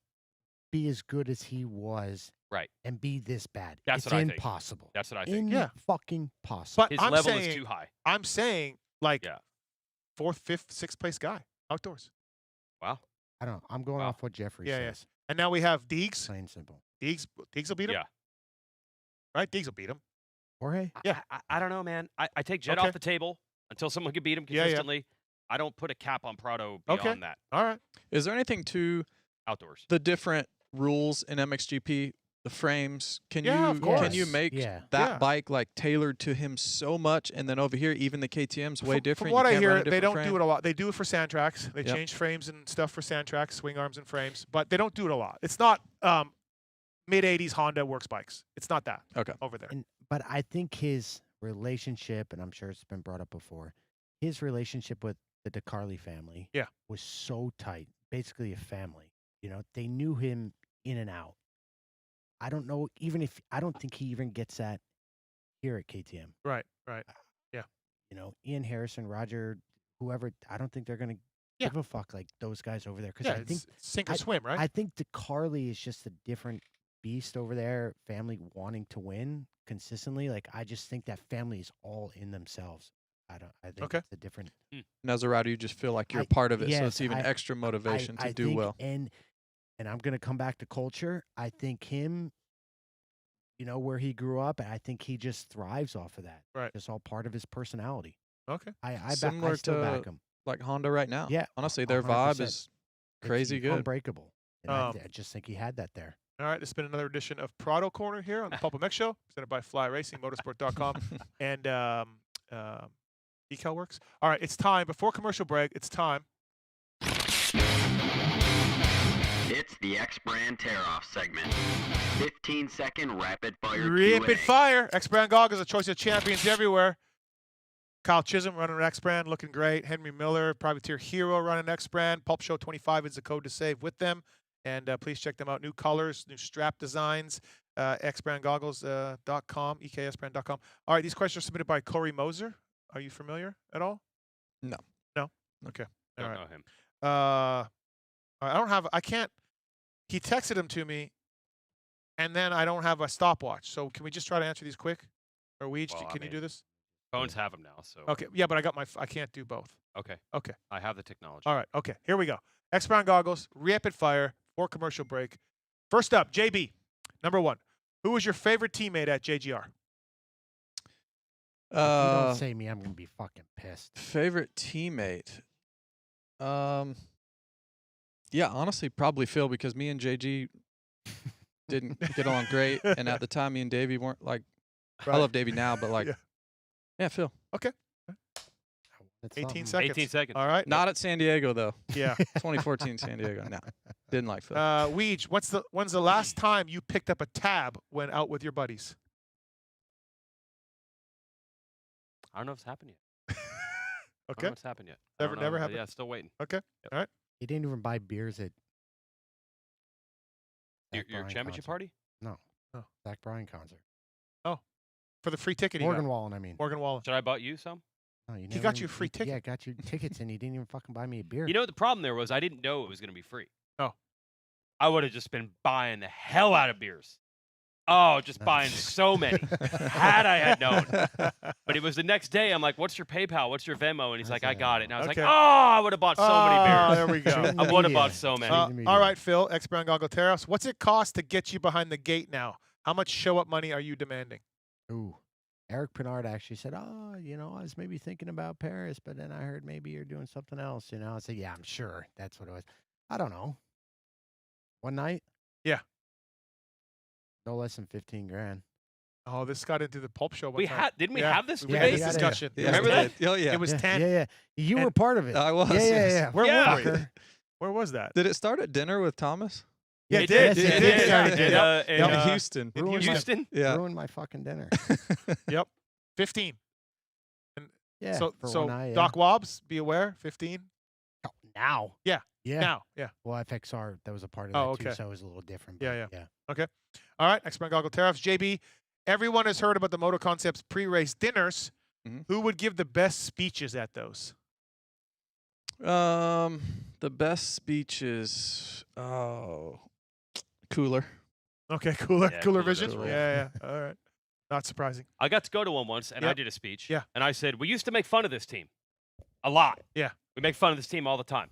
be as good as he was Right. and be this bad. That's it's what I think. impossible. That's what I think. Yeah. Fucking possible. But His I'm level saying, is too high. I'm saying, like, Yeah. 4th, 5th, 6th place guy outdoors. Wow. I don't know. I'm going Wow. off what Jeffrey Yeah, yeah. says. And now we have Deegs. Plain and simple. Deegs will beat him. Yeah. Right? Deegs will beat him. Jorge? Yeah. I don't know, man. I take Jed Okay. off the table until someone can beat him Yeah, yeah. consistently. I don't put a cap on Prado beyond that. All right. Is there anything to Outdoors. the different rules in MXGP? The frames, can Yeah, of you course. can you make Yeah. that bike like tailored to him so much, and then over here even the KTM's way different. From what You I can't run hear, a they different don't frame. do it a lot. They do it for sand tracks. They Yep. change frames and stuff for sand tracks, swing arms and frames, but they don't do it a lot. It's not mid-'80s Honda works bikes. It's not that over there. But I think his relationship, and I'm sure it's been brought up before, his relationship with the DeCarli family was so tight, basically a family. You know, they knew him in and out. I don't know, I don't think he even gets that here at KTM. Right. You know, Ian Harrison, Roger, whoever, I don't think they're going to give a fuck like those guys over there. Because Yeah, I think it's sink or swim, right? I think DeCarli is just a different beast over there, family wanting to win consistently. Like, I just think that family is all in themselves. I think it's a different. And as a rider, you just feel like you're a part of it, so yes, it's even extra motivation to do think, well. And I'm going to come back to culture. I think him, you know, where he grew up, I think he just thrives off of that. Right. It's all part of his personality. Okay. I Similar still to back him. like Honda right now. Yeah, Honestly, their vibe 100%. is crazy good. Unbreakable. And Um, I just think he had that there. All right, this has been another edition of Prado Corner here on the PulpMX Show, presented by Fly Racing, Motorsport.com, and Decal Works. All right, it's time. Before commercial break, it's time. It's the X Brand Tear-Off segment. 15-second rapid-fire Rapid Q&A. fire. X-Brand goggles, a choice of champions everywhere. Kyle Chisholm running an X-Brand, looking great. Henry Miller, Privateer Hero running X-Brand. Pulp Show 25 is the code to save with them. And please check them out. New colors, new strap designs, xbrandgoggles.com, eksbrand.com. All right, these questions are submitted by Corey Moser. Are you familiar at all? No. No? Okay. All Don't right. know him. I can't. He texted them to me, and then I don't have a stopwatch. So can we just try to answer these quick? Or we each, Well, I can you mean, do this? Phones have them now, so. Okay. Yeah, but I got I can't do both. Okay. Okay. I have the technology. All right. Okay. Here we go. X-Brand goggles, rapid fire, for commercial break. First up, JB, number one. Who was your favorite teammate at JGR? If you don't say me, I'm going to be fucking pissed. Favorite teammate? Yeah, honestly, probably Phil, because me and JG didn't get along great, and at the time, me and Davey weren't like. I love Davey now, but like, yeah, Phil. Okay. That's 18 something. seconds. 18 seconds. All right. Not at San Diego though. Yeah. 2014 San Diego. No, didn't like Phil. Weege, when's the last time you picked up a tab when out with your buddies? I don't know if it's happened yet. I don't Okay. know if it's happened yet. I Never don't know. happened? Yeah, still waiting. Okay. He didn't even buy beers at Your Zach Bryan championship concert. party? No. Oh. Zach Bryan concert. For the free ticket he Morgan got. Wallen, I mean. Morgan Wallen. Should I bought you some? No, you He never got even- you a free Yeah, ticket. got you tickets, and he didn't even fucking buy me a beer. You know what the problem there was? I didn't know it was going to be free. Oh. I would have just been buying the hell out of beers. Oh, just No. buying so many. Had I had known. But it was the next day. I'm like, what's your PayPal? What's your Venmo? And he's like, I got it. And I was Okay. like, oh, I would have bought so many beers. There we go. Treating I the would have media. bought so many. Treating the media. All right, Phil, X-Brand Goggleteros. What's it cost to get you behind the gate now? How much show-up money are you demanding? Ooh. Eric Pinard actually said, "Oh, I was maybe thinking about Paris, but then I heard maybe you're doing something else." I said, "Yeah, I'm sure that's what it was." I don't know. One night? Yeah. No less than 15 grand. Oh, this got into the Pulp Show one We time. had, didn't we Yeah, have this we Yeah, had debate? this yeah, yeah. discussion. Yeah, Remember we that? did. Oh yeah. It was 10. Yeah. You were And- part of it. I was. Yeah, yes. yeah. Where Yeah. were we? Fucker. Where was that? Did it start at dinner with Thomas? Yeah, It it did. Yes, It it did. did. start Yeah, at in, dinner. in, Yep. Houston. In Ruined Houston. my, Yeah. ruined my fucking dinner. 15. Yeah. so for so one night, yeah. Doc Wobbs, be aware, 15. Oh, now. Yeah. Yeah. Now, yeah. Well, FXR, that was a part of Oh, that too, okay. so it was a little different. Yeah, but yeah. All right, X-Brand Goggleteros. JB, everyone has heard about the Moto Concepts pre-race dinners. Mhm. Who would give the best speeches at those? The best speeches. Oh, Cooler. Okay, cooler Yeah, cooler Cooler vision. does Yeah, roll. yeah. All right. Not surprising. I got to go to one once, and I Yep. did a speech. Yeah. And I said, we used to make fun of this team a lot. Yeah. We make fun of this team all the time.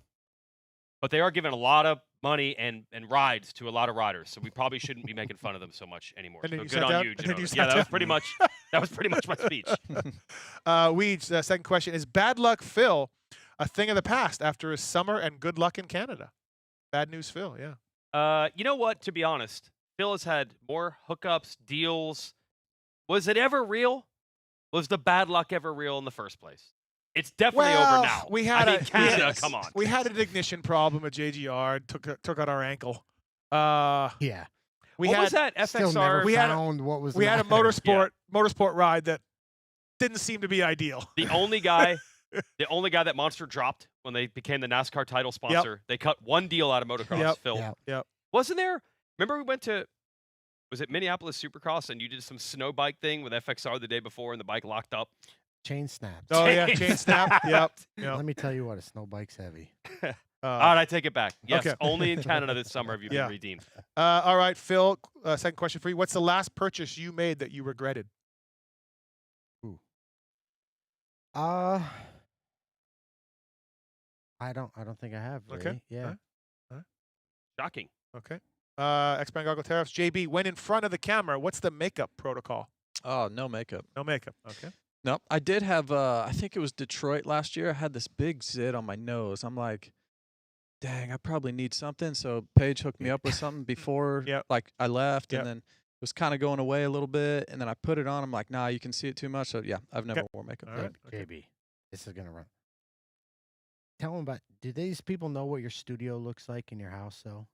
But they are giving a lot of money and rides to a lot of riders, so we probably shouldn't be making fun of them so much anymore. And then So you good sat on down? you, And then Gino. you Yeah, sat that was down? pretty much my speech. Weeds, second question. Is Bad Luck Phil a thing of the past after his summer and good luck in Canada? Bad news Phil, yeah. You know what? To be honest, Phil has had more hookups, deals. Was it ever real? Was the bad luck ever real in the first place? It's definitely over now. We had I mean, Canada, come on. We had an ignition problem at JGR. Took out our ankle. Yeah. We what had was that Still never FXR? we had a- found what was we the had a matter. motorsport ride that didn't seem to be ideal. The only guy that Monster dropped when they became the NASCAR title sponsor. They cut one deal out of motocross. Yep. Phil, Yep. wasn't there? Remember we went to, was it Minneapolis Supercross, and you did some snow bike thing with FXR the day before, and the bike locked up. Chain snapped. Oh yeah, chain snap. Yep. Let me tell you what, a snow bike's heavy. All right, I take it back. Yes, okay. only in Canada this summer have you Yeah. been redeemed. All right, Phil. Second question for you. What's the last purchase you made that you regretted? I don't think I have. Really. Okay. Yeah. Shocking. Okay. X-Bang Goggleteros. JB, when in front of the camera, what's the makeup protocol? Oh, no makeup. No makeup. Okay. No, I did have. I think it was Detroit last year. I had this big zit on my nose. I'm like, dang, I probably need something. So Paige hooked me up with something before, Yep. like I left, Yep. and then it was kind of going away a little bit, and then I put it on. I'm like, nah, you can see it too much. So yeah, I've never Okay. wore makeup. All yet. right. Okay. JB, this is gonna run. Tell them about. Do these people know what your studio looks like in your house? Though,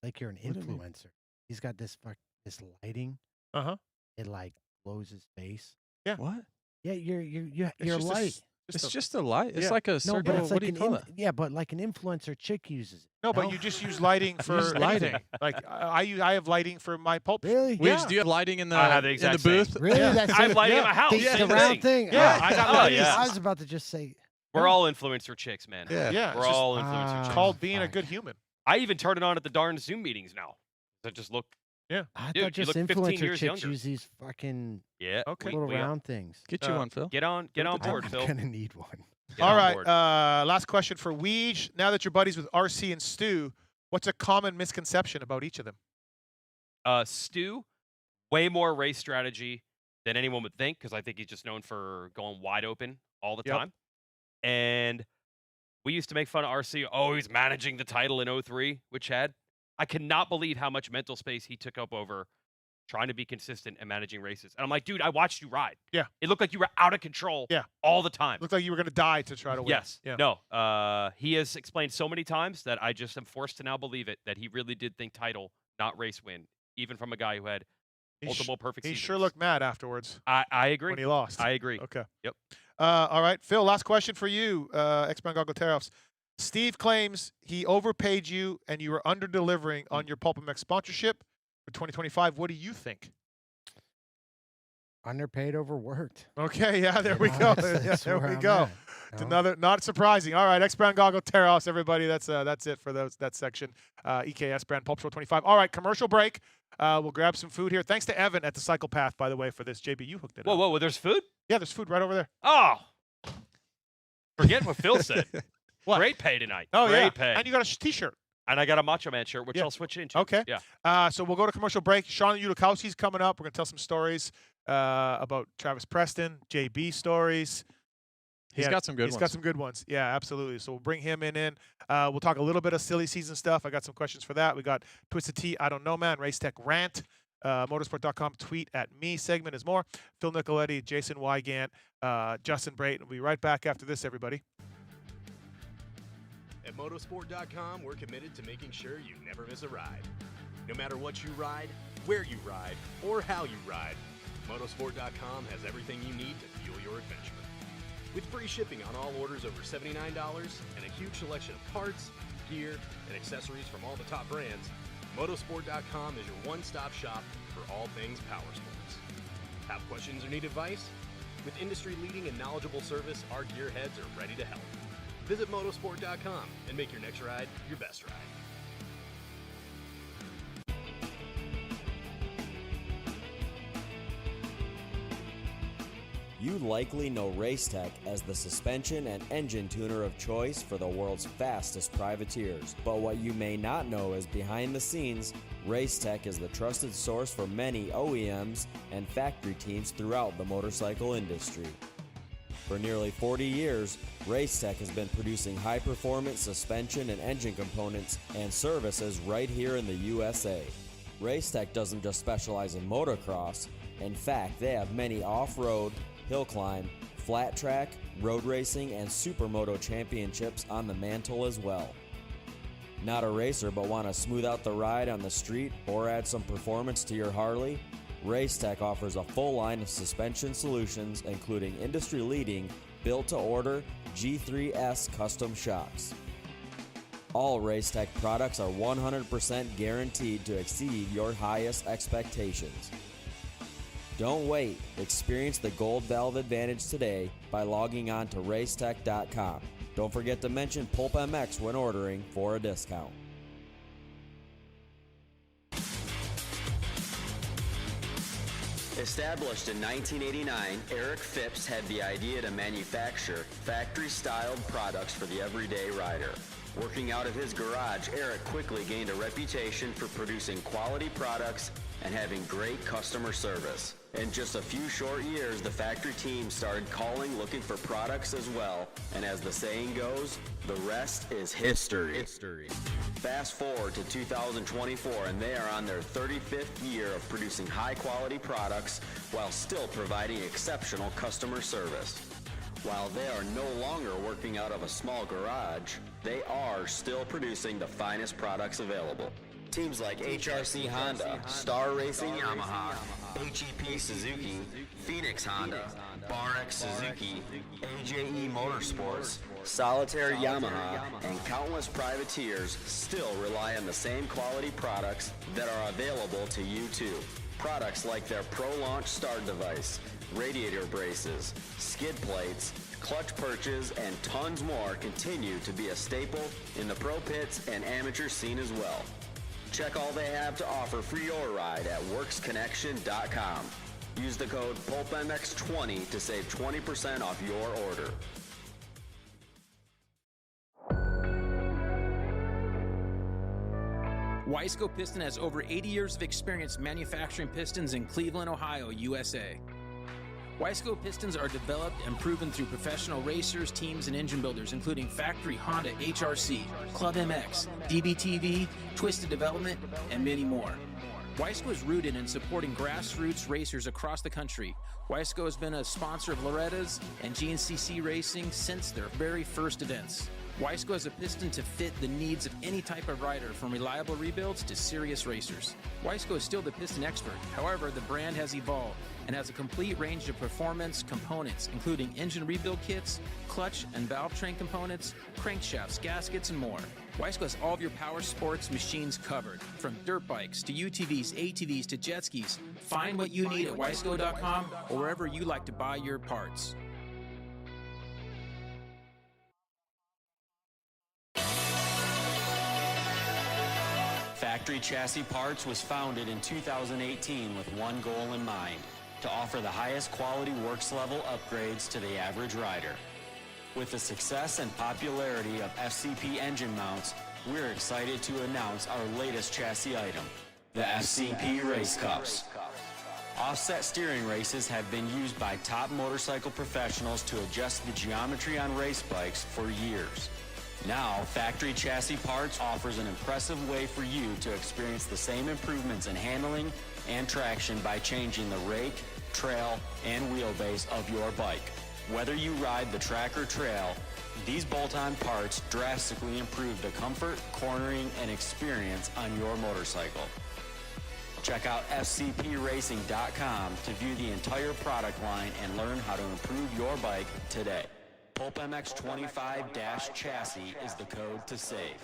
like you're an What do you mean? influencer. He's got this this lighting. Uh-huh. It like glows his face. What? Yeah, you're It's you're just a light. s- It's a- just a light. It's yeah. like a No, circle. but it's what like do you an call it? yeah, but like an influencer chick uses it. No, but you just use lighting for use lighting. anything. Like I have lighting for my pulp. Really? Weege, Yeah. do you have lighting in the I have the in exact the booth? same. Really? Yeah. That's I have it? lighting Yeah. in my house. The, same the round thing. thing. Yeah, Ah, I got Oh, lighting. yeah. I was about to just say. We're all influencer chicks, man. Yeah. Yeah. We're It's just all influencer chicks. called being a fine. good human. I even turn it on at the darn Zoom meetings now. So just look. I Dude, thought you just look 15 influencer years chicks younger. use these fucking Yeah. Okay. little we round things. Get you Uh, one, Phil. Get on I'm board, Phil. gonna need one. Get All on right. board. Last question for Weege. Now that you're buddies with RC and Stu, what's a common misconception about each of them? Stu, way more race strategy than anyone would think, because I think he's just known for going wide open all the Yep. time. And we used to make fun of RC. Oh, he's managing the title in 03 with Chad. I cannot believe how much mental space he took up over trying to be consistent and managing races. And I'm like, dude, I watched you ride. Yeah. It looked like you were out of control Yeah. all the time. Looked like you were going to die to try to win. Yes. Yeah. No. He has explained so many times that I just am forced to now believe it, that he really did think title, not race win, even from a guy who had He, multiple perfect he seasons. sure looked mad afterwards I agree. when he lost. I agree. Okay. Yep. All right, Phil. Last question for you, X-Man Goggleteros. Steve claims he overpaid you and you were under-delivering on your PulpMX sponsorship for 2025. What do you think? Underpaid, overworked. Okay, yeah, there You we know, go. that's There where we I'm go. at, It's you know? another, not surprising. All right, X Brand Goggle Teros, everybody. That's it for that section. EKS Brand Pulp Show 25. All right, commercial break. We'll grab some food here. Thanks to Evan at the Cycle Path, by the way, for this. JB, you hooked it up. Whoa, there's food? Yeah, there's food right over there. Oh. Forget what Phil said. What? Great pay tonight. Oh, Great yeah. pay. And you got a T-shirt. And I got a Macho Man shirt, which Yeah. I'll switch into. Okay. Yeah. So we'll go to commercial break. Shawn Ulikowski's coming up. We're going to tell some stories about Travis Preston, JB stories. He's got some good He's ones. got some good ones. Yeah, absolutely. So we'll bring him in. We'll talk a little bit of silly season stuff. I got some questions for that. We got Twisted Tea, I Don't Know Man, Race Tech Rant, motorsport.com, tweet at me segment is more. Phil Nicoletti, Jason Weigandt, Justin Brayton. We'll be right back after this, everybody. At motosport.com, we're committed to making sure you never miss a ride. No matter what you ride, where you ride, or how you ride, motosport.com has everything you need to fuel your adventure. With free shipping on all orders over $79 and a huge selection of parts, gear, and accessories from all the top brands, motosport.com is your one-stop shop for all things power sports. Have questions or need advice? With industry-leading and knowledgeable service, our gearheads are ready to help. Visit motosport.com and make your next ride your best ride. You likely know Racetech as the suspension and engine tuner of choice for the world's fastest privateers. But what you may not know is behind the scenes, Racetech is the trusted source for many OEMs and factory teams throughout the motorcycle industry. For nearly 40 years, Racetech has been producing high-performance suspension and engine components and services right here in the USA. Racetech doesn't just specialize in motocross. In fact, they have many off-road, hill climb, flat track, road racing, and supermoto championships on the mantle as well. Not a racer but want to smooth out the ride on the street or add some performance to your Harley? Racetech offers a full line of suspension solutions including industry-leading built-to-order G3S custom shocks. All Racetech products are 100% guaranteed to exceed your highest expectations. Don't wait. Experience the Gold Valve advantage today by logging on to racetech.com. Don't forget to mention PulpMX when ordering for a discount. Established in 1989, Eric Phipps had the idea to manufacture factory-styled products for the everyday rider. Working out of his garage, Eric quickly gained a reputation for producing quality products and having great customer service. In just a few short years, the factory team started calling looking for products as well, and as the saying goes, the rest is history. Fast forward to 2024 and they are on their 35th year of producing high-quality products while still providing exceptional customer service. While they are no longer working out of a small garage, they are still producing the finest products available. Teams like HRC Honda, Star Racing Yamaha, HEP Suzuki, Phoenix Honda, BarX Suzuki, AJE Motorsports, Solitaire Yamaha, and countless privateers still rely on the same quality products that are available to you too. Products like their Pro Launch start device, radiator braces, skid plates, clutch perches, and tons more continue to be a staple in the pro pits and amateur scene as well. Check all they have to offer for your ride at worksconnection.com. Use the code PulpMX20 to save 20% off your order. Wiseco Piston has over 80 years of experience manufacturing pistons in Cleveland, Ohio, USA. Wiseco pistons are developed and proven through professional racers, teams, and engine builders, including factory Honda HRC, Club MX, DBTV, Twisted Development, and many more. Wiseco is rooted in supporting grassroots racers across the country. Wiseco has been a sponsor of Loretta's and GNCC Racing since their very first events. Wiseco has a piston to fit the needs of any type of rider, from reliable rebuilds to serious racers. Wiseco is still the piston expert. However, the brand has evolved. and has a complete range of performance components, including engine rebuild kits, clutch and valve train components, crankshafts, gaskets, and more. Weisco has all of your power sports machines covered, from dirt bikes to UTVs, ATVs to jet skis. Find what you need at Weisco.com or wherever you like to buy your parts. Factory Chassis Parts was founded in 2018 with one goal in mind: to offer the highest quality works level upgrades to the average rider. With the success and popularity of FCP engine mounts, we're excited to announce our latest chassis item, the FCP Race Cups. Offset steering races have been used by top motorcycle professionals to adjust the geometry on race bikes for years. Now, Factory Chassis Parts offers an impressive way for you to experience the same improvements in handling and traction by changing the rake, trail, and wheelbase of your bike. Whether you ride the track or trail, these bolt-on parts drastically improve the comfort, cornering, and experience on your motorcycle. Check out fcpracing.com to view the entire product line and learn how to improve your bike today. PulpMX 25-chassis is the code to save.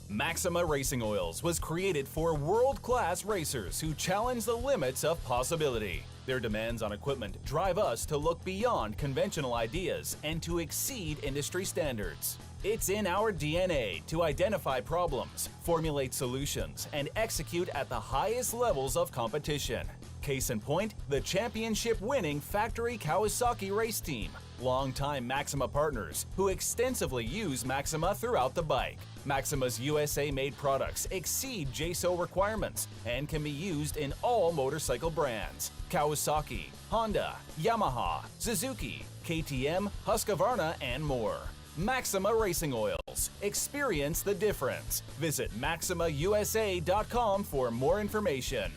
Maxima Racing Oils was created for world-class racers who challenge the limits of possibility. Their demands on equipment drive us to look beyond conventional ideas and to exceed industry standards. It's in our DNA to identify problems, formulate solutions, and execute at the highest levels of competition. Case in point, the championship-winning Factory Kawasaki race team, longtime Maxima partners who extensively use Maxima throughout the bike. Maxima's USA-made products exceed JSO requirements and can be used in all motorcycle brands: Kawasaki, Honda, Yamaha, Suzuki, KTM, Husqvarna, and more. Maxima Racing Oils. Experience the difference. Visit MaximaUSA.com for more information.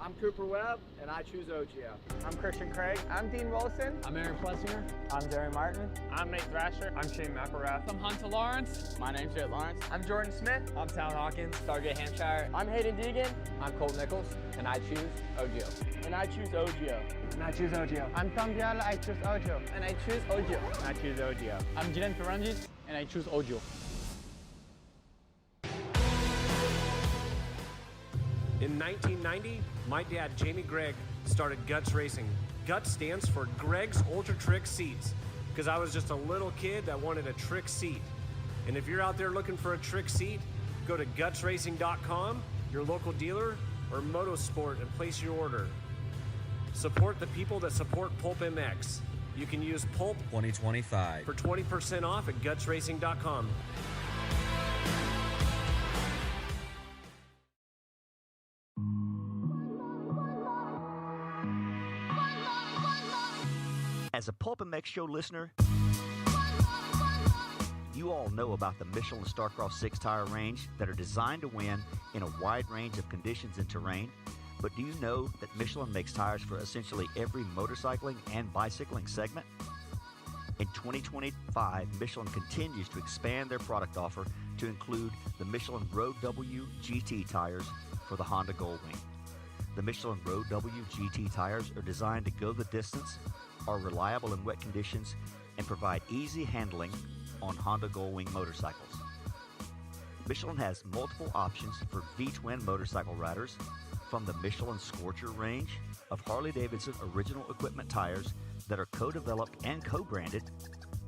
I'm Cooper Webb, and I choose OGO. I'm Christian Craig. I'm Dean Wilson. I'm Aaron Plessinger. I'm Jerry Martin. I'm Nate Thrasher. I'm Shane McElrath. I'm Hunter Lawrence. My name's Jet Lawrence. I'm Jordan Smith. I'm Tal Hawkins. Stargate Hampshire. I'm Hayden Deegan. I'm Colt Nichols, and I choose OGO. And I choose OGO. And I choose OGO. I'm Tom Diallo. I choose OGO. And I choose OGO. And I choose OGO. I'm Jiren Ferranges, and I choose OGO. In 1990, my dad, Jamie Gregg, started Guts Racing. Guts stands for Greg's Ultra Trick Seats, because I was just a little kid that wanted a trick seat. And if you're out there looking for a trick seat, go to gutsracing.com, your local dealer, or Motosport, and place your order. Support the people that support PulpMX. You can use Pulp 2025 for 20% off at gutsracing.com. As a PulpMX show listener, you all know about the Michelin Starcross 6-tire range that are designed to win in a wide range of conditions and terrain. But do you know that Michelin makes tires for essentially every motorcycling and bicycling segment? In 2025, Michelin continues to expand their product offer to include the Michelin Road W GT tires for the Honda Goldwing. The Michelin Road W GT tires are designed to go the distance, are reliable in wet conditions, and provide easy handling on Honda Goldwing motorcycles. Michelin has multiple options for V-twin motorcycle riders, from the Michelin Scorcher range of Harley-Davidson original equipment tires that are co-developed and co-branded,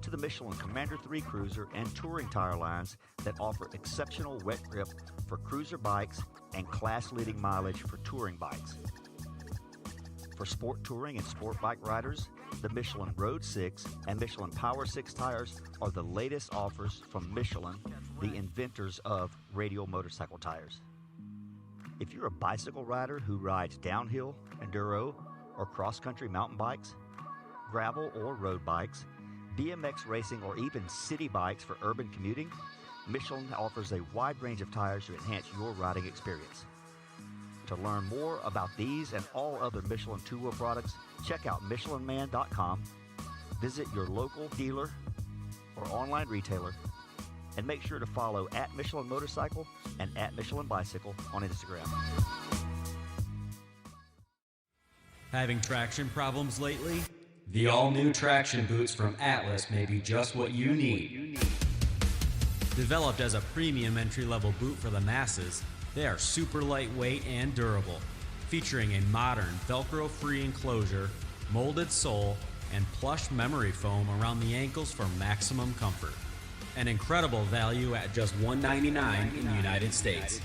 to the Michelin Commander 3 Cruiser and touring tire lines that offer exceptional wet grip for cruiser bikes and class-leading mileage for touring bikes. For sport touring and sport bike riders, the Michelin Road 6 and Michelin Power 6 tires are the latest offers from Michelin, the inventors of radial motorcycle tires. If you're a bicycle rider who rides downhill, enduro, or cross-country mountain bikes, gravel or road bikes, BMX racing, or even city bikes for urban commuting, Michelin offers a wide range of tires to enhance your riding experience. To learn more about these and all other Michelin two-wheel products, check out michelinman.com, visit your local dealer or online retailer, And make sure to follow at Michelin Motorcycle and at Michelin Bicycle on Instagram. Having traction problems lately? The all-new traction boots from Atlas may be just what you need. Developed as a premium entry-level boot for the masses, they are super lightweight and durable, featuring a modern Velcro-free enclosure, molded sole, and plush memory foam around the ankles for maximum comfort. An incredible value at just $199 in the United States.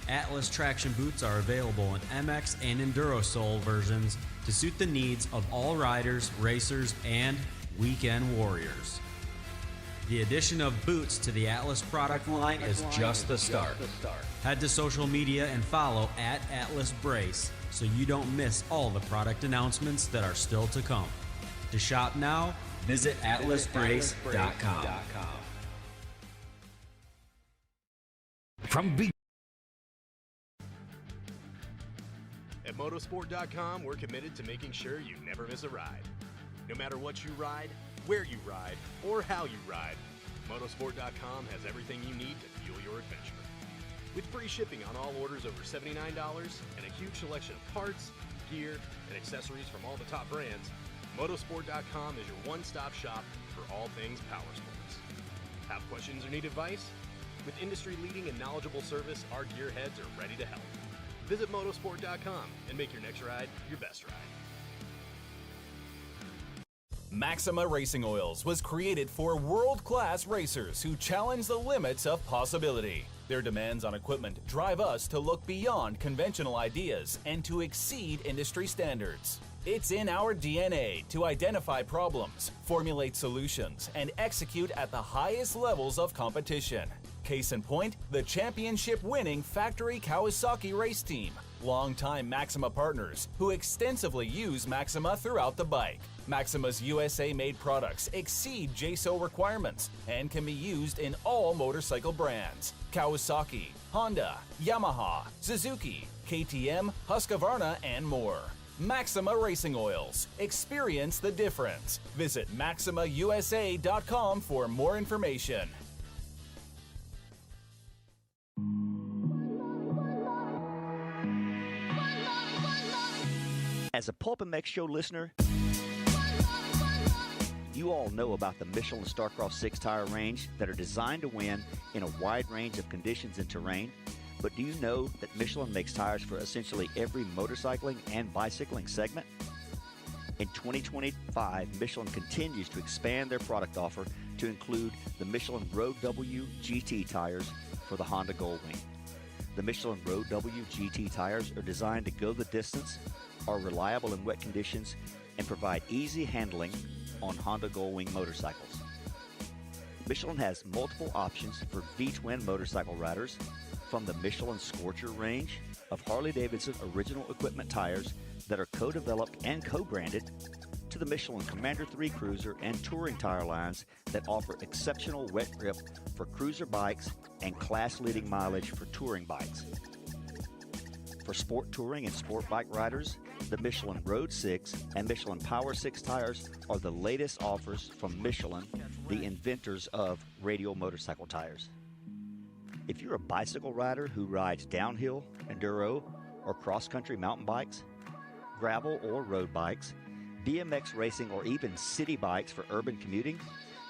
Atlas traction boots are available in MX and Enduro sole versions to suit the needs of all riders, racers, and weekend warriors. The addition of boots to the Atlas product line is just the start. Head to social media and follow at Atlas Brace so you don't miss all the product announcements that are still to come. To shop now, visit atlasbrace.com. At motosport.com, we're committed to making sure you never miss a ride. No matter what you ride, where you ride, or how you ride, motosport.com has everything you need to fuel your adventure. With free shipping on all orders over $79 and a huge selection of parts, gear, and accessories from all the top brands, motosport.com is your one-stop shop for all things power sports. Have questions or need advice? With industry-leading and knowledgeable service, our gearheads are ready to help. Visit motosport.com and make your next ride your best ride. Maxima Racing Oils was created for world-class racers who challenge the limits of possibility. Their demands on equipment drive us to look beyond conventional ideas and to exceed industry standards. It's in our DNA to identify problems, formulate solutions, and execute at the highest levels of competition. Case in point, the championship-winning factory Kawasaki race team, longtime Maxima partners who extensively use Maxima throughout the bike. Maxima's USA-made products exceed JSO requirements and can be used in all motorcycle brands: Kawasaki, Honda, Yamaha, Suzuki, KTM, Husqvarna, and more. Maxima Racing Oils. Experience the difference. Visit MaximaUSA.com for more information. As a PulpMX show listener, you all know about the Michelin Starcross 6-tire range that are designed to win in a wide range of conditions and terrain. But do you know that Michelin makes tires for essentially every motorcycling and bicycling segment? In 2025, Michelin continues to expand their product offer to include the Michelin Road W GT tires for the Honda Goldwing. The Michelin Road W GT tires are designed to go the distance, are reliable in wet conditions, and provide easy handling on Honda Goldwing motorcycles. Michelin has multiple options for V-twin motorcycle riders, from the Michelin Scorcher range of Harley-Davidson original equipment tires that are co-developed and co-branded, to the Michelin Commander 3 Cruiser and touring tire lines that offer exceptional wet grip for cruiser bikes and class-leading mileage for touring bikes. For sport touring and sport bike riders, the Michelin Road 6 and Michelin Power 6 tires are the latest offers from Michelin, the inventors of radial motorcycle tires. If you're a bicycle rider who rides downhill, enduro, or cross-country mountain bikes, gravel or road bikes, BMX racing, or even city bikes for urban commuting,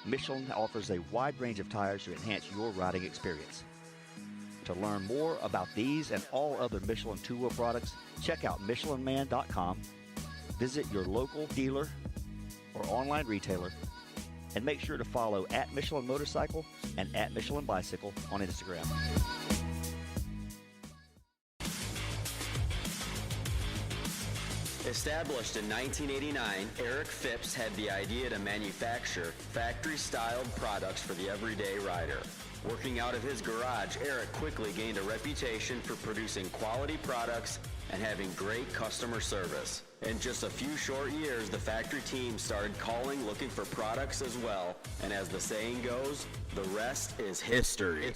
Michelin offers a wide range of tires to enhance your riding experience. To learn more about these and all other Michelin two-wheel products, check out MichelinMan.com, visit your local dealer or online retailer, and make sure to follow at Michelin Motorcycle and at Michelin Bicycle on Instagram. Established in 1989, Eric Phipps had the idea to manufacture factory-styled products for the everyday rider. Working out of his garage, Eric quickly gained a reputation for producing quality products and having great customer service. In just a few short years, the factory team started calling looking for products as well, and as the saying goes, the rest is history.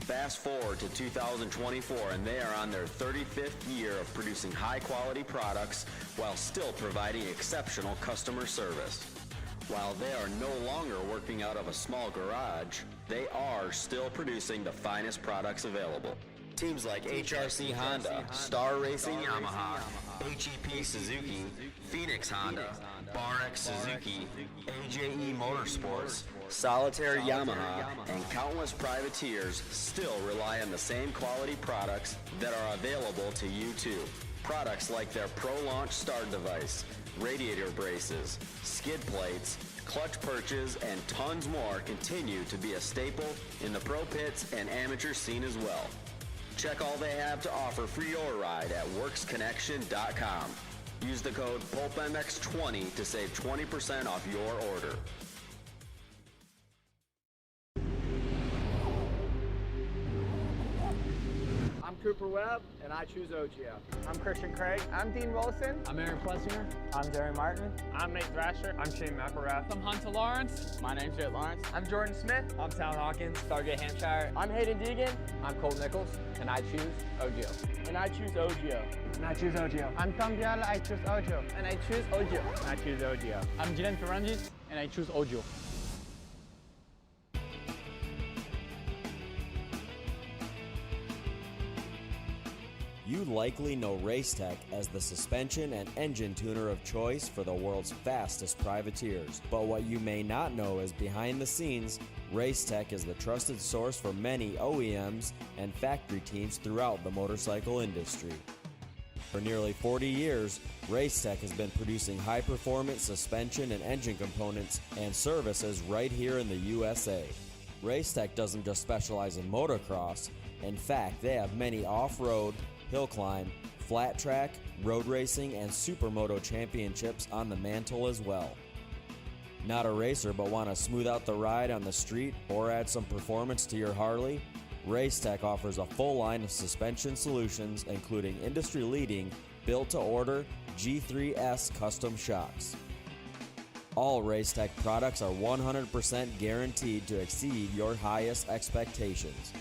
Fast forward to 2024, and they are on their 35th year of producing high-quality products while still providing exceptional customer service. While they are no longer working out of a small garage, they are still producing the finest products available. Teams like HRC Honda, Star Racing Yamaha, HEP Suzuki, Phoenix Honda, BarX Suzuki, AJE Motorsports, Solitaire Yamaha, and countless privateers still rely on the same quality products that are available to you too. Products like their Pro Launch start device, radiator braces, skid plates, clutch perches, and tons more continue to be a staple in the pro pits and amateur scene as well. Check all they have to offer for your ride at worksconnection.com. Use the code PulpMX20 to save 20% off your order. I'm Cooper Webb, and I choose OGO. I'm Christian Craig. I'm Dean Wilson. I'm Aaron Plessinger. I'm Jerry Martin. I'm Nate Thrasher. I'm Shane McElrath. I'm Hunter Lawrence. My name's Jett Lawrence. I'm Jordan Smith. I'm Town Hawkins. Stargate Hampshire. I'm Hayden Deegan. I'm Colt Nichols, and I choose OGO. And I choose OGO. And I choose OGO. I'm Tom Biala, I choose OGO. And I choose OGO. And I choose OGO. I'm Jiren Ferranjit, and I choose OGO. You likely know Racetech as the suspension and engine tuner of choice for the world's fastest privateers. But what you may not know is behind the scenes, Racetech is the trusted source for many OEMs and factory teams throughout the motorcycle industry. For nearly 40 years, Racetech has been producing high-performance suspension and engine components and services right here in the USA. Racetech doesn't just specialize in motocross. In fact, they have many off-road, hill climb, flat track, road racing, and supermoto championships on the mantle as well. Not a racer but want to smooth out the ride on the street or add some performance to your Harley? Racetech offers a full line of suspension solutions including industry-leading, built-to-order G3S custom shocks. All Racetech products are 100% guaranteed to exceed your highest expectations.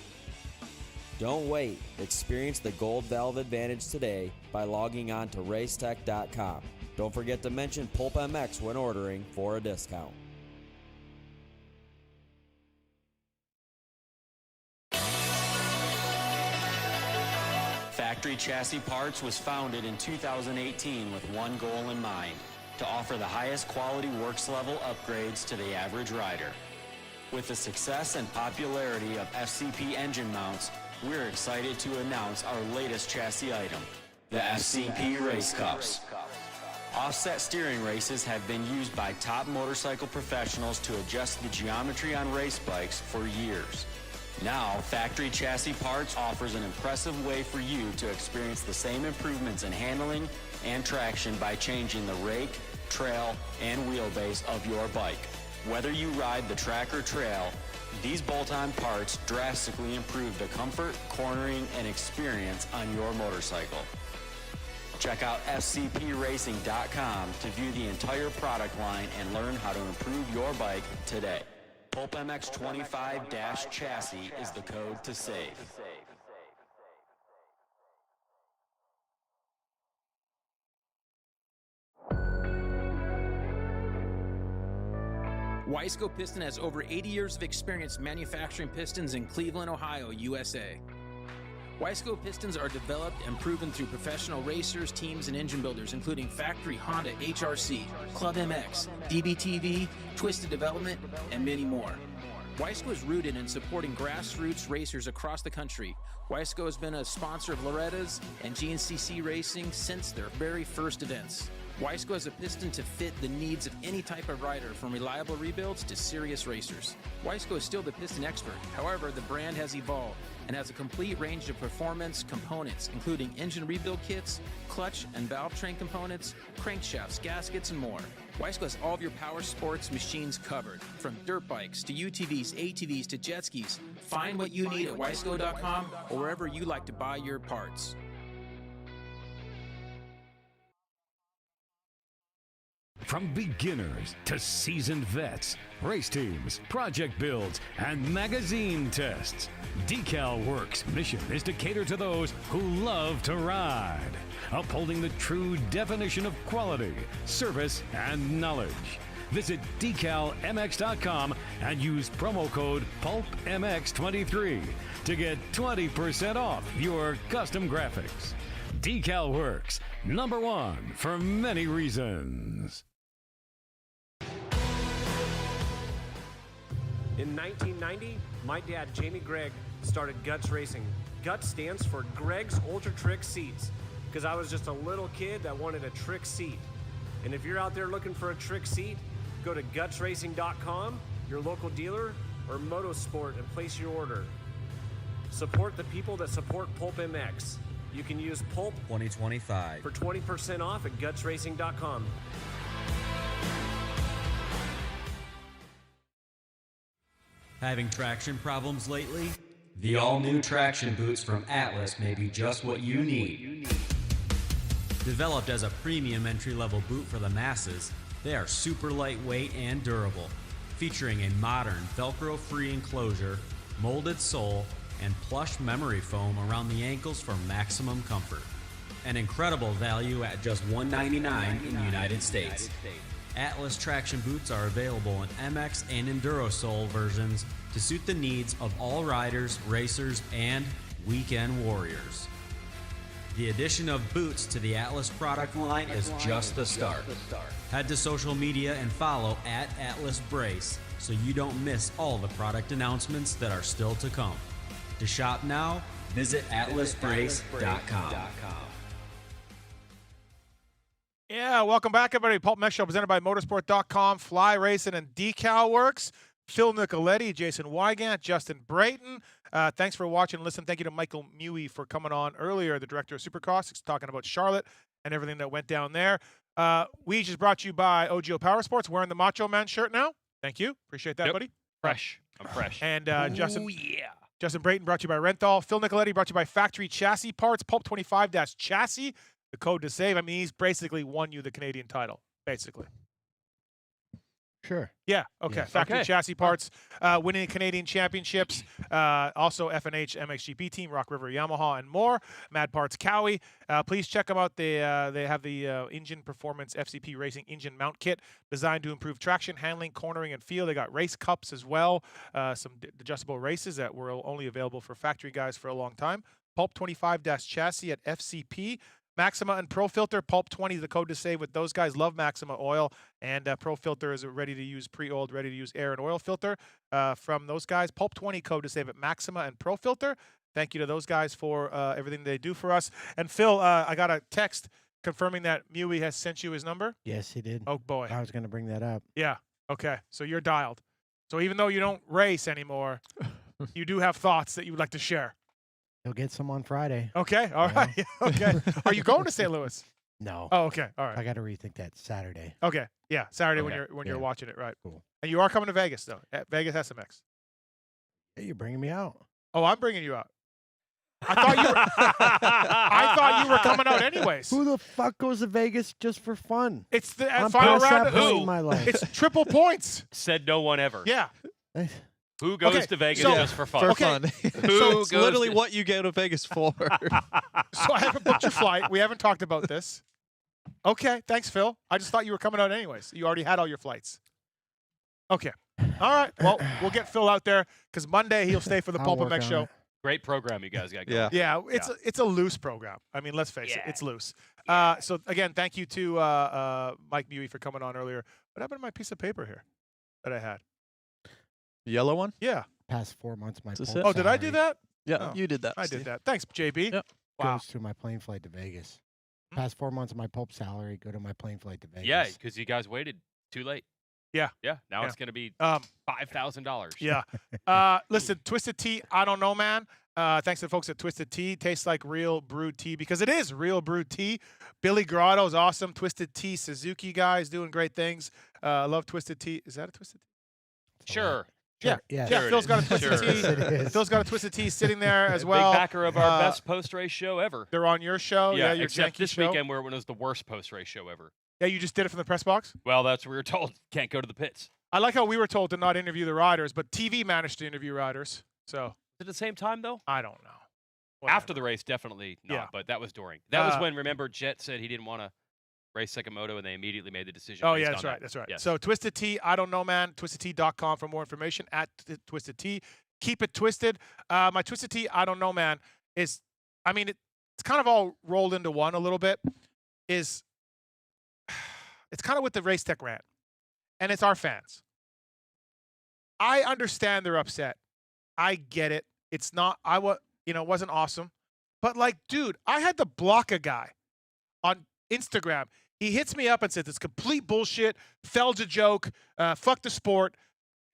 Don't wait. Experience the Gold Valve advantage today by logging on to racetech.com. Don't forget to mention PulpMX when ordering for a discount. Factory Chassis Parts was founded in 2018 with one goal in mind: to offer the highest quality works level upgrades to the average rider. With the success and popularity of FCP engine mounts, we're excited to announce our latest chassis item, the FCP Race Cups. Offset steering races have been used by top motorcycle professionals to adjust the geometry on race bikes for years. Now, Factory Chassis Parts offers an impressive way for you to experience the same improvements in handling and traction by changing the rake, trail, and wheelbase of your bike. Whether you ride the track or trail, these bolt-on parts drastically improve the comfort, cornering, and experience on your motorcycle. Check out fcpracing.com to view the entire product line and learn how to improve your bike today. PulpMX25-chassis is the code to save. Wiseco Piston has over 80 years of experience manufacturing pistons in Cleveland, Ohio, USA. Wiseco pistons are developed and proven through professional racers, teams, and engine builders, including factory Honda, HRC, Club MX, DBTV, Twisted Development, and many more. Wiseco is rooted in supporting grassroots racers across the country. Wiseco has been a sponsor of Loretta's and GNCC Racing since their very first events. Wiseco has a piston to fit the needs of any type of rider, from reliable rebuilds to serious racers. Wiseco is still the piston expert. However, the brand has evolved and has a complete range of performance components, including engine rebuild kits, clutch and valve train components, crankshafts, gaskets, and more. Wiseco has all of your power sports machines covered, from dirt bikes to UTVs, ATVs to jet skis. Find what you need at wiseco.com or wherever you like to buy your parts. From beginners to seasoned vets, race teams, project builds, and magazine tests, Decal Works' mission is to cater to those who love to ride, upholding the true definition of quality, service, and knowledge. Visit decalmx.com and use promo code PulpMX23 to get 20% off your custom graphics. Decal Works, #1 for many reasons. In 1990, my dad, Jamie Gregg, started Guts Racing. Guts stands for Gregg's Ultra Trick Seats, because I was just a little kid that wanted a trick seat. And if you're out there looking for a trick seat, go to gutsracing.com, your local dealer, or Motosport and place your order. Support the people that support PulpMX. You can use Pulp 2025 for 20% off at gutsracing.com. Having traction problems lately? The all-new traction boots from Atlas may be just what you need. Developed as a premium entry-level boot for the masses, they are super lightweight and durable, featuring a modern Velcro-free enclosure, molded sole, and plush memory foam around the ankles for maximum comfort. An incredible value at just $199 in the United States. Atlas traction boots are available in MX and Enduro sole versions to suit the needs of all riders, racers, and weekend warriors. The addition of boots to the Atlas product line is just the start. Head to social media and follow @AtlasBrace so you don't miss all the product announcements that are still to come. To shop now, visit atlasbrace.com. Yeah, welcome back, everybody. PulpMX Show presented by Motorsport.com, Fly Racing, and Decal Works. Phil Nicoletti, Jason Weigandt, Justin Brayton. Thanks for watching and listening. Thank you to Michael Muye for coming on earlier, the director of Supercross, talking about Charlotte and everything that went down there. We just brought you by OGO Power Sports, wearing the Macho Man shirt now. Thank you. Appreciate that, buddy. Fresh. I'm fresh. And Justin Brayton brought you by Renthal. Phil Nicoletti brought you by Factory Chassis Parts, Pulp25-Chassis. The code to save. I mean, he's basically won you the Canadian title, basically. Sure. Yeah. Okay. Yes. Factory Chassis Parts, winning Canadian championships. Also F&H MXGP team, Rock River Yamaha, and more. Mad Parts Cowie. Please check them out. They have the Engine Performance FCP Racing Engine Mount Kit designed to improve traction, handling, cornering, and feel. They got race cups as well. Some adjustable races that were only available for factory guys for a long time. Pulp 25-Chassis at FCP. Maxima and Pro Filter, Pulp 20 is the code to save with those guys. Love Maxima oil, and Pro Filter is a ready-to-use, pre-oiled, ready-to-use air and oil filter from those guys. Pulp 20 code to save at Maxima and Pro Filter. Thank you to those guys for everything they do for us. And Phil, I got a text confirming that Muye has sent you his number. Yes, he did. Oh, boy. I was going to bring that up. Yeah. Okay. So you're dialed. So even though you don't race anymore, you do have thoughts that you would like to share. He'll get some on Friday. Okay. All right. Okay. Are you going to St. Louis? No. Oh, okay. All right. I got to rethink that Saturday. Okay. Yeah. Saturday Okay. when you're watching it, right? Cool. And you are coming to Vegas though. At Vegas SMX. Hey, you're bringing me out. Oh, I'm bringing you out. I thought you were coming out anyways. Who the fuck goes to Vegas just for fun? It's the I'm final past round that of point in my life. It's triple points. Said no one ever. Yeah. Who goes to Vegas just for fun? For fun. Who It's goes literally to- what you go to Vegas for. So I haven't booked your flight. We haven't talked about this. Okay. Thanks, Phil. I just thought you were coming out anyways. You already had all your flights. Okay. All right. Well, we'll get Phil out there because Monday he'll stay for the I'll work PulpMX on show. it. Great program you guys got going. Yeah, it's a loose program. I mean, let's face it, it's loose. So again, thank you to Mike Muye for coming on earlier. What happened to my piece of paper here that I had? Yellow one? Yeah. Past 4 months, my Is this pulp it? Oh, did I do salary that? Yeah, Oh, you did that. I Steve. did that. Thanks, JB. Yep. Wow. goes to my plane flight to Vegas. Past 4 months of my pulp salary go to my plane flight to Vegas. Yeah, because you guys waited too late. Yeah. Yeah. Now Yeah. it's going to be Um, $5,000. Yeah. Listen, Twisted Tea, I don't know, man. Thanks to the folks at Twisted Tea. Tastes like real brewed tea because it is real brewed tea. Billy Grotto's awesome. Twisted Tea Suzuki guys doing great things. I love Twisted Tea. Is that a Twisted Tea? Sure. Yeah. Yeah. Yeah. Sure Phil's it got a is. Twisted Sure it Tea. is. Phil's got a Twisted Tea sitting there as well. Big backer of our best post-race show ever. They're on your show. Yeah, your except janky this show. weekend where it was the worst post-race show ever. Yeah, you just did it from the press box? Well, that's what we were told. Can't go to the pits. I like how we were told to not interview the riders, but TV managed to interview riders. So At the same time, though? I don't know. After the race, definitely not, Yeah. but that was during. That was when, remember, Jet said he didn't want to race second Moto, and they immediately made the decision. Oh, based yeah, on that's right. that. That's right. Yes. So Twisted Tea, I don't know, man. TwistedTea.com for more information. At Twisted Tea. Keep it twisted. My Twisted Tea, I don't know, man, is, I mean, it's kind of all rolled into one a little bit. It's kind of with the Race Tech rant. And it's our fans. I understand they're upset. I get it. It's not, it wasn't awesome. But like, dude, I had to block a guy on Instagram. He hits me up and says, it's complete bullshit. Feld's a joke. Fuck the sport.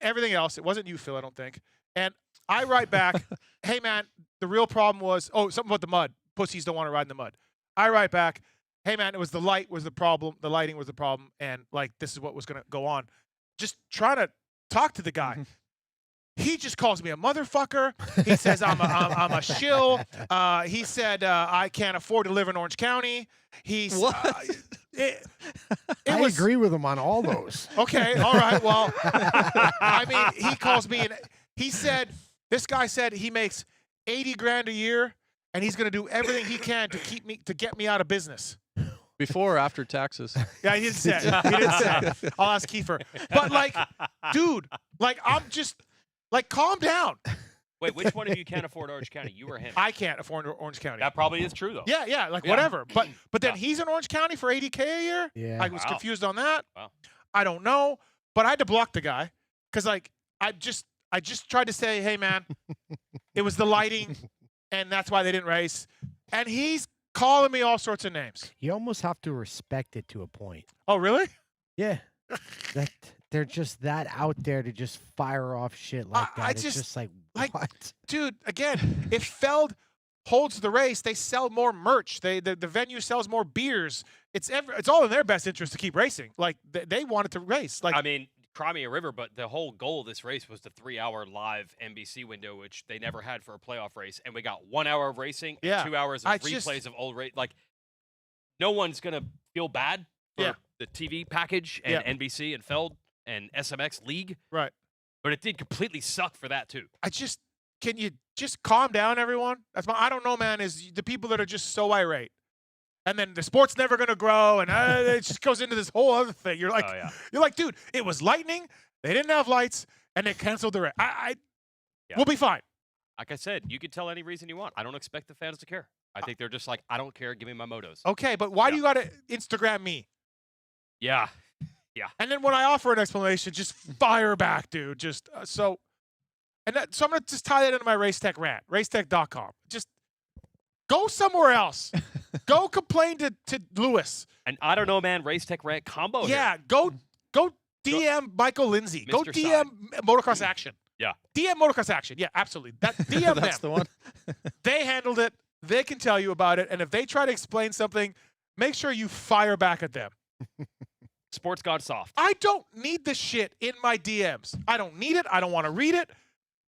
Everything else. It wasn't you, Phil, I don't think. And I write back, hey, man, the real problem was, something about the mud. Pussies don't want to ride in the mud. I write back, hey, man, it was the light was the problem. The lighting was the problem. And, like, this is what was going to go on. Just trying to talk to the guy. He just calls me a motherfucker. He says I'm a shill. He said I can't afford to live in Orange County. He's I agree with him on all those. Okay, all right. Well, I mean, he calls me and he said this guy said he makes $80,000 a year and he's going to do everything he can to get me out of business. Before or after taxes? Yeah, he didn't say. He didn't say. I'll ask Kiefer. But like, dude, like I'm just. Like, calm down. Wait, which one of you can't afford Orange County? You or him? I can't afford Orange County. That probably is true, though. Yeah, whatever. But then he's in Orange County for $80K a year? Yeah. I was confused on that. Wow. I don't know. But I had to block the guy because, like, I just tried to say, hey, man, it was the lighting, and that's why they didn't race. And he's calling me all sorts of names. You almost have to respect it to a point. Oh, really? Yeah. That they're just that out there to just fire off shit like that. It's just like what? Dude, again, if Feld holds the race, they sell more merch. The venue sells more beers. It's all in their best interest to keep racing. Like they wanted to race. Like I mean, cry me a river, but the whole goal of this race was the 3-hour live NBC window, which they never had for a playoff race, and we got 1 hour of racing, Yeah. 2 hours of replays of old race. Like, no one's gonna feel bad for the TV package and NBC and Feld and SMX League, right? But it did completely suck for that too. Can you just calm down, everyone? That's I don't know, man. Is the people that are just so irate, and then the sport's never gonna grow, and it just goes into this whole other thing. You're like, you're like, dude, it was lightning. They didn't have lights, and they canceled the race. We'll be fine. Like I said, you can tell any reason you want. I don't expect the fans to care. I think they're just like, I don't care. Give me my motos. Okay, but why do you gotta Instagram me? Yeah. Yeah. And then when I offer an explanation, just fire back, dude. Just so I'm gonna just tie that into my Race Tech rant. Racetech.com. Just go somewhere else. Go complain to Lewis. And I don't know, man. Race Tech rant combo. Yeah. Here. Go DM Michael Lindsay. Go Mr. DM Motocross Action. Yeah. DM Motocross Action. Yeah, absolutely. That DM That's them. the one. They handled it. They can tell you about it. And if they try to explain something, make sure you fire back at them. Sports got soft. I don't need this shit in my DMs. I don't need it. I don't want to read it.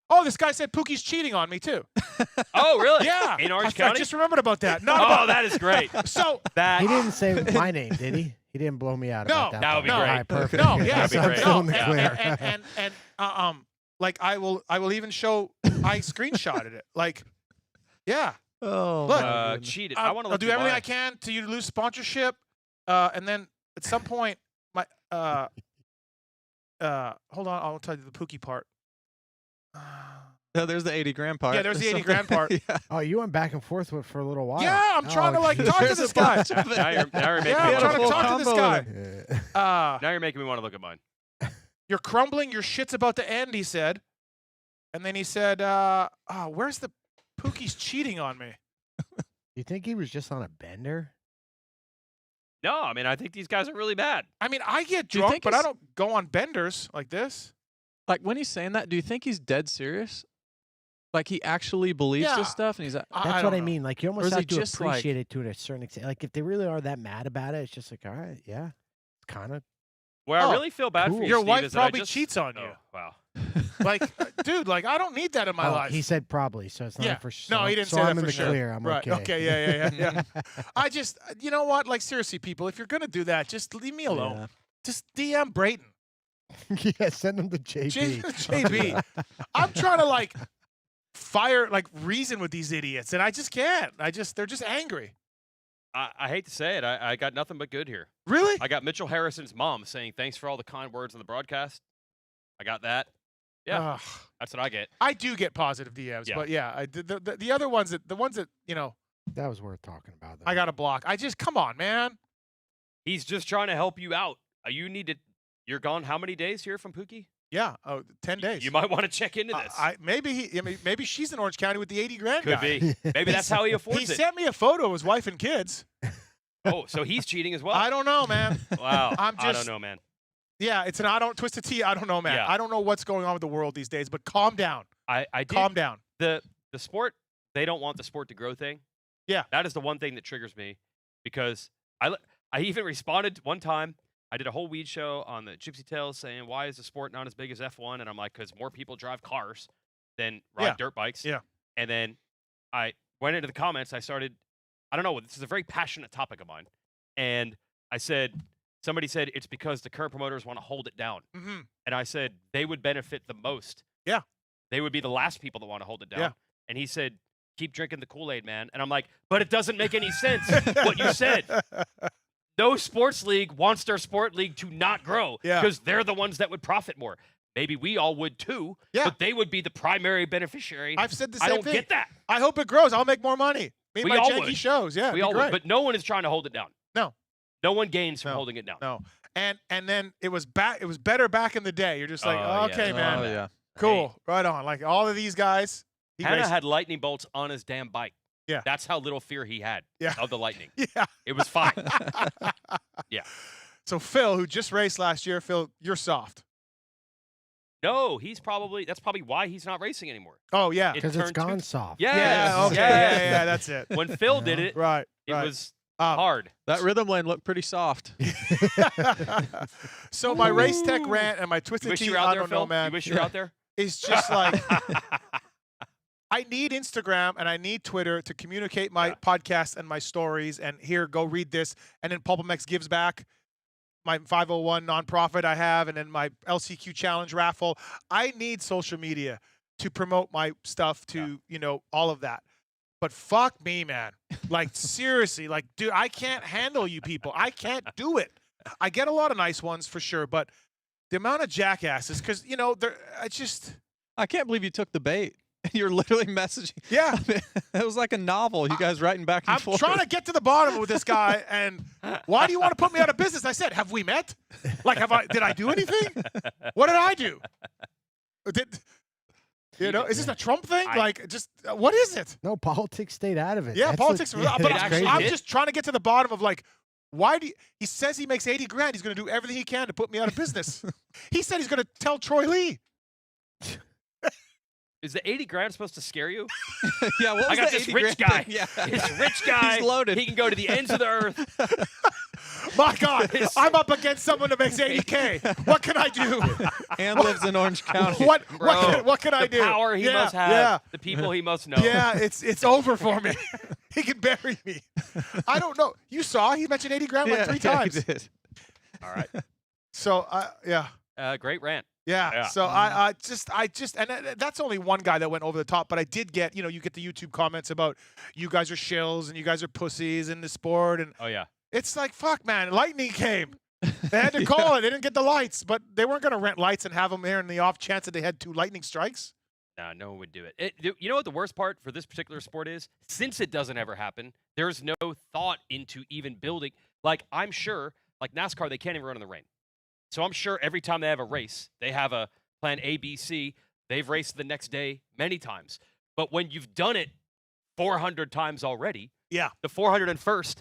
Oh, this guy said Pookie's cheating on me too. Oh, really? Yeah. In Orange I County? just remembered about that. That is great. So that he didn't say my name, did he? He didn't blow me out about that. That would be part. great. All right, perfect. No, yeah, That'd be great. I'm feeling clear. And like I will even show I screenshotted it. Like, yeah. Oh, Look, cheated. I want to I'll do everything I can to lose sponsorship, and then at some point, my hold on, I'll tell you the Pookie part. No, there's the 80 grand part. Yeah, there's the 80 grand part. Yeah. Oh, you went back and forth with for a little while. Yeah, I'm trying to like talk to this guy. Now you're making Yeah, me I'm want trying to talk to this guy. Now you're making me want to look at mine. You're crumbling. Your shit's about to end, he said. And then he said, where's the Pookie's cheating on me? You think he was just on a bender? No, I mean, I think these guys are really bad. I mean, I get Do you drunk, think but I he's- don't go on benders like this. Like when he's saying that, do you think he's dead serious? Like he actually believes Yeah. this stuff, and he's That's I what don't I know. mean. Like you Or almost is have he to just, like- appreciate it to a certain extent. Like if they really are that mad about it, it's just like, all right, yeah, it's kind of. Where Oh, I really feel bad cool. for you, Your Steve, wife is that I probably just- cheats on you. Oh, wow. Like, dude, like I don't need that in my life. He said probably, so it's not Yeah. for sure. No, he didn't so say that I'm in for the sure. clear. I'm Right. okay. Yeah. I just, you know what? Like seriously, people, if you're gonna do that, just leave me alone. Yeah. Just DM Brayton. Yeah, send him to JB. JB. I'm trying to like reason with these idiots, and I just can't. They're just angry. I hate to say it. I got nothing but good here. Really? I got Mitchell Harrison's mom saying thanks for all the kind words on the broadcast. I got that. Yeah, Ugh. that's what I get. I do get positive DMs, Yeah. but yeah, the other ones that That was worth talking about. Though. I got to block. I just come on, man. He's just trying to help you out. You need to. You're gone how many days here from Pookie? Yeah, 10 days. You might want to check into this. Maybe she's in Orange County with the 80 grand Could guy. be. Maybe that's how he affords He it. sent me a photo of his wife and kids. Oh, so he's cheating as well. I don't know, man. Wow. I don't know, man. Yeah, it's an I don't twist a T. I don't know, man. Yeah. I don't know what's going on with the world these days, but calm down. I did, Calm down. The sport, they don't want the sport to grow thing. Yeah. That is the one thing that triggers me because I even responded one time. I did a whole weed show on the Gypsy Tales saying, why is the sport not as big as F1? And I'm like, because more people drive cars than ride dirt bikes. Yeah. And then I went into the comments. I started, I don't know, this is a very passionate topic of mine. And I said, somebody said, it's because the current promoters want to hold it down. Mm-hmm. And I said, they would benefit the most. Yeah. They would be the last people that want to hold it down. Yeah. And he said, keep drinking the Kool-Aid, man. And I'm like, but it doesn't make any sense what you said. No sports league wants their sport league to not grow because they're the ones that would profit more. Maybe we all would too, but they would be the primary beneficiary. I've said the same I don't thing. get that. I hope it grows. I'll make more money. Me and We my all janky would. shows. Yeah, We it'd all be would, great. but no one is trying to hold it down. No. No one gains from holding it down. No. And then it was better back in the day. You're just like, okay, man. Oh, yeah. Cool. Right on. Like all of these guys. Hannah had lightning bolts on his damn bike. Yeah. That's how little fear he had of the lightning. Yeah. It was fine. Yeah. So Phil, who just raced last year, Phil, you're soft. No, that's probably why he's not racing anymore. Oh, yeah. Because it's gone soft. Yes. Yeah, okay. Yes. Yeah, that's it. When Phil did it, Right. it was hard. That rhythm lane looked pretty soft. So my race tech rant and my twisted wish tea, you were out I there, don't Phil? know, man. You wish you were out there? It's just like I need Instagram and I need Twitter to communicate my podcast and my stories. And here, go read this. And then PulpMX gives back my 501 nonprofit I have, and then my LCQ challenge raffle. I need social media to promote my stuff to, all of that. But fuck me, man. Like, seriously, like, dude, I can't handle you people. I can't do it. I get a lot of nice ones for sure, but the amount of jackasses, because, I can't believe you took the bait. You're literally messaging. Yeah. It was like a novel. You guys writing back and forth. I'm trying to get to the bottom of this guy, and why do you want to put me out of business? I said, have we met? Like, did I do anything? What did I do? Is this a Trump thing? What is it? No, politics stayed out of it. Yeah, That's politics. what- But it's I'm crazy. just trying to get to the bottom of why do he says he makes 80 grand. He's going to do everything he can to put me out of business. He said he's going to tell Troy Lee. Is the 80 grand supposed to scare you? Yeah, what was I got the this 80 rich grand guy. thing? Yeah. This rich guy. He's loaded. He can go to the ends of the earth. My God, I'm up against someone that makes 80K. What can I do? And lives in Orange County. What Bro, can I do? The power he must have. The people he must know. Yeah, it's over for me. He can bury me. I don't know. You saw he mentioned 80 grand like 3 times. He did. All right. So yeah. Great rant. Yeah. So I just, and that's only one guy that went over the top, but I did get, you get the YouTube comments about you guys are shills and you guys are pussies in the sport, and Oh yeah. it's like, fuck, man, lightning came. They had to call it. They didn't get the lights, but they weren't going to rent lights and have them there in the off chance that they had 2 lightning strikes. No one would do it. You know what the worst part for this particular sport is? Since it doesn't ever happen, there's no thought into even building. Like, I'm sure, like NASCAR, they can't even run in the rain. So I'm sure every time they have a race, they have a plan A, B, C. They've raced the next day many times. But when you've done it 400 times already, yeah, the 401st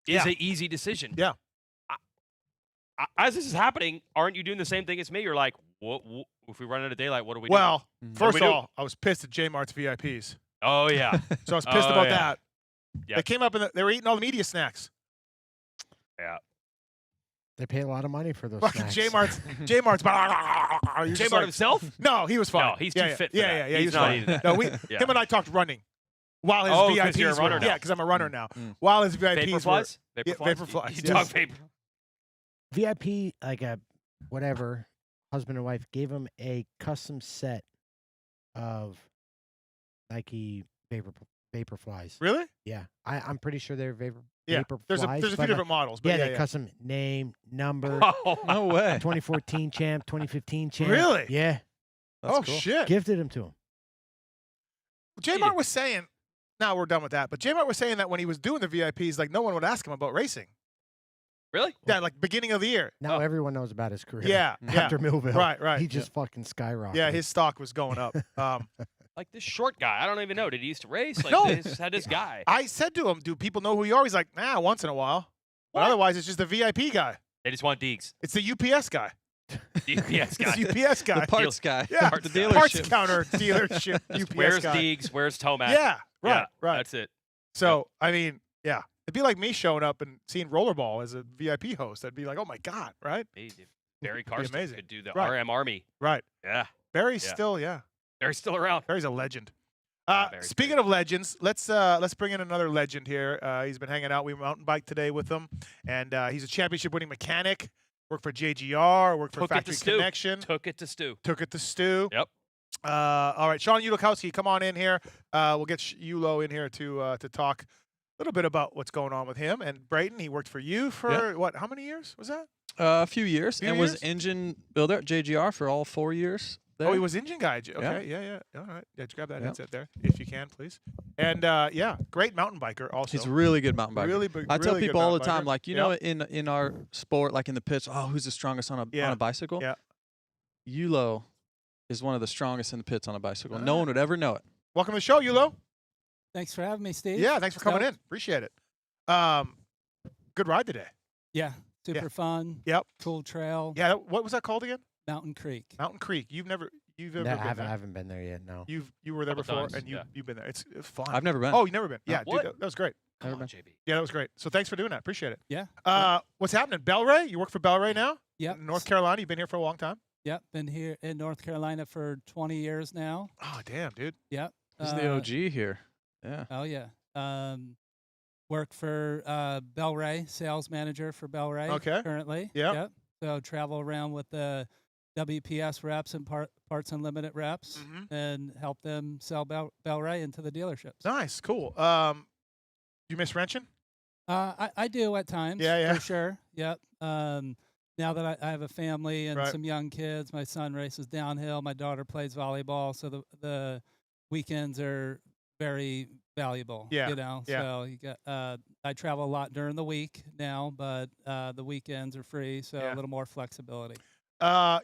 is Yeah. an easy decision. Yeah. As this is happening, aren't you doing the same thing as me? You're like, what if we run out of daylight, what do we do? Well, What do first we of do? all, I was pissed at J-Mart's VIPs. Oh, yeah. So I was pissed Oh, about yeah. that. Yeah. They came up and they were eating all the media snacks. Yeah. They pay a lot of money for those Fucking snacks. J-Mart's. J-Mart himself? No, he was fine. No, he's too fit for yeah, that. Yeah, yeah, He's he was not fine. eating that. No, Yeah. him and I talked running while his Oh, 'cause VIPs you're a runner were. now. Yeah, because I'm a runner now. While his VIPs Vapor were. flies? Yeah, Vapor flies? vapor flies. You yes. talk vapor. VIP, like a whatever, husband and wife, gave him a custom set of Nike vapor flies. Really? Yeah, I'm pretty sure they're vapor. Yeah. paper There's flies. a few but, different models. But yeah, yeah, they custom name, number. Oh, No way. 2014 champ, 2015 champ. Really? Yeah. That's oh cool. shit. Gifted him to him. J-Mart was saying. Now we're done with that. But J-Mart was saying that when he was doing the VIPs, like no one would ask him about racing. Really? Yeah, like beginning of the year. Now everyone knows about his career. Yeah, After yeah. Millville. Right. He just fucking skyrocketed. Yeah, his stock was going up. Like this short guy. I don't even know. Did he used to race? Like No. this had this guy. I said to him, "Do people know who you are?" He's like, "Nah, once in a while." But otherwise, it's just the VIP guy. They just want Deegs. It's the UPS guy. The UPS guy. It's the UPS guy. The parts guy. Yeah, Parts the guy. parts counter dealership. UPS Where's guy. Deegs? Where's Tomac? Yeah, right. That's it. So I mean, yeah, it'd be like me showing up and seeing Rollerball as a VIP host. I'd be like, "Oh my god!" Right? Barry It'd be Karsten amazing. could do the Right. RM Army. Right. Yeah. Barry's Yeah. still, yeah. Barry's still around. Barry's a legend. Barry's Speaking of legends, let's bring in another legend here. He's been hanging out. We mountain biked today with him, and he's a championship-winning mechanic. Worked for JGR. Worked for Took it to Factory Stu. Connection. Took it to Stu. Took it to Stu. Yep. All right, Shawn Ulikowski, come on in here. We'll get Ulo in here to talk a little bit about what's going on with him. And Brayton, he worked for you for what? How many years was that? A few years, and was years? engine builder at JGR for all 4 years. There. Oh, he was engine guy. Okay, yeah. All right, yeah, just grab that headset there if you can, please. And yeah, great mountain biker also. He's a really good mountain biker. I tell really good people all the mountain time, biker. like, you know, in our sport, like in the pits, oh, who's the strongest on a bicycle? Yeah. Ulo is one of the strongest in the pits on a bicycle. No one would ever know it. Welcome to the show, Ulo. Thanks for having me, Steve. Yeah, thanks for coming in. Appreciate it. Good ride today. Yeah, super fun. Yep. Cool trail. Yeah, what was that called again? Mountain Creek. Mountain Creek. You've ever No, been I there? haven't been there yet. No. You were there Couple before, times, and yeah. you've been there. It's fun. I've never been. Oh, you've never been? Yeah, What? dude, that was great. Come Never on, been. JB. Yeah, that was great. So thanks for doing that. Appreciate it. Yeah. What's happening? Bellray? You work for Bellray now? Yep. In North Carolina. You've been here for a long time. Yep. Been here in North Carolina for 20 years now. Oh, damn, dude. Yep. He's the OG here. Yeah. Oh, yeah. Work for Bellray, sales manager for Bellray currently. Yep. So travel around with the WPS reps and Parts Unlimited reps and help them sell Bellray into the dealerships. Nice. Cool. You miss wrenching? I do at times. Yeah. For sure. Yep. Now that I have a family and some young kids, my son races downhill. My daughter plays volleyball, so the weekends are very valuable. Yeah. You know. Yeah. So you got. I travel a lot during the week now, but the weekends are free, so a little more flexibility.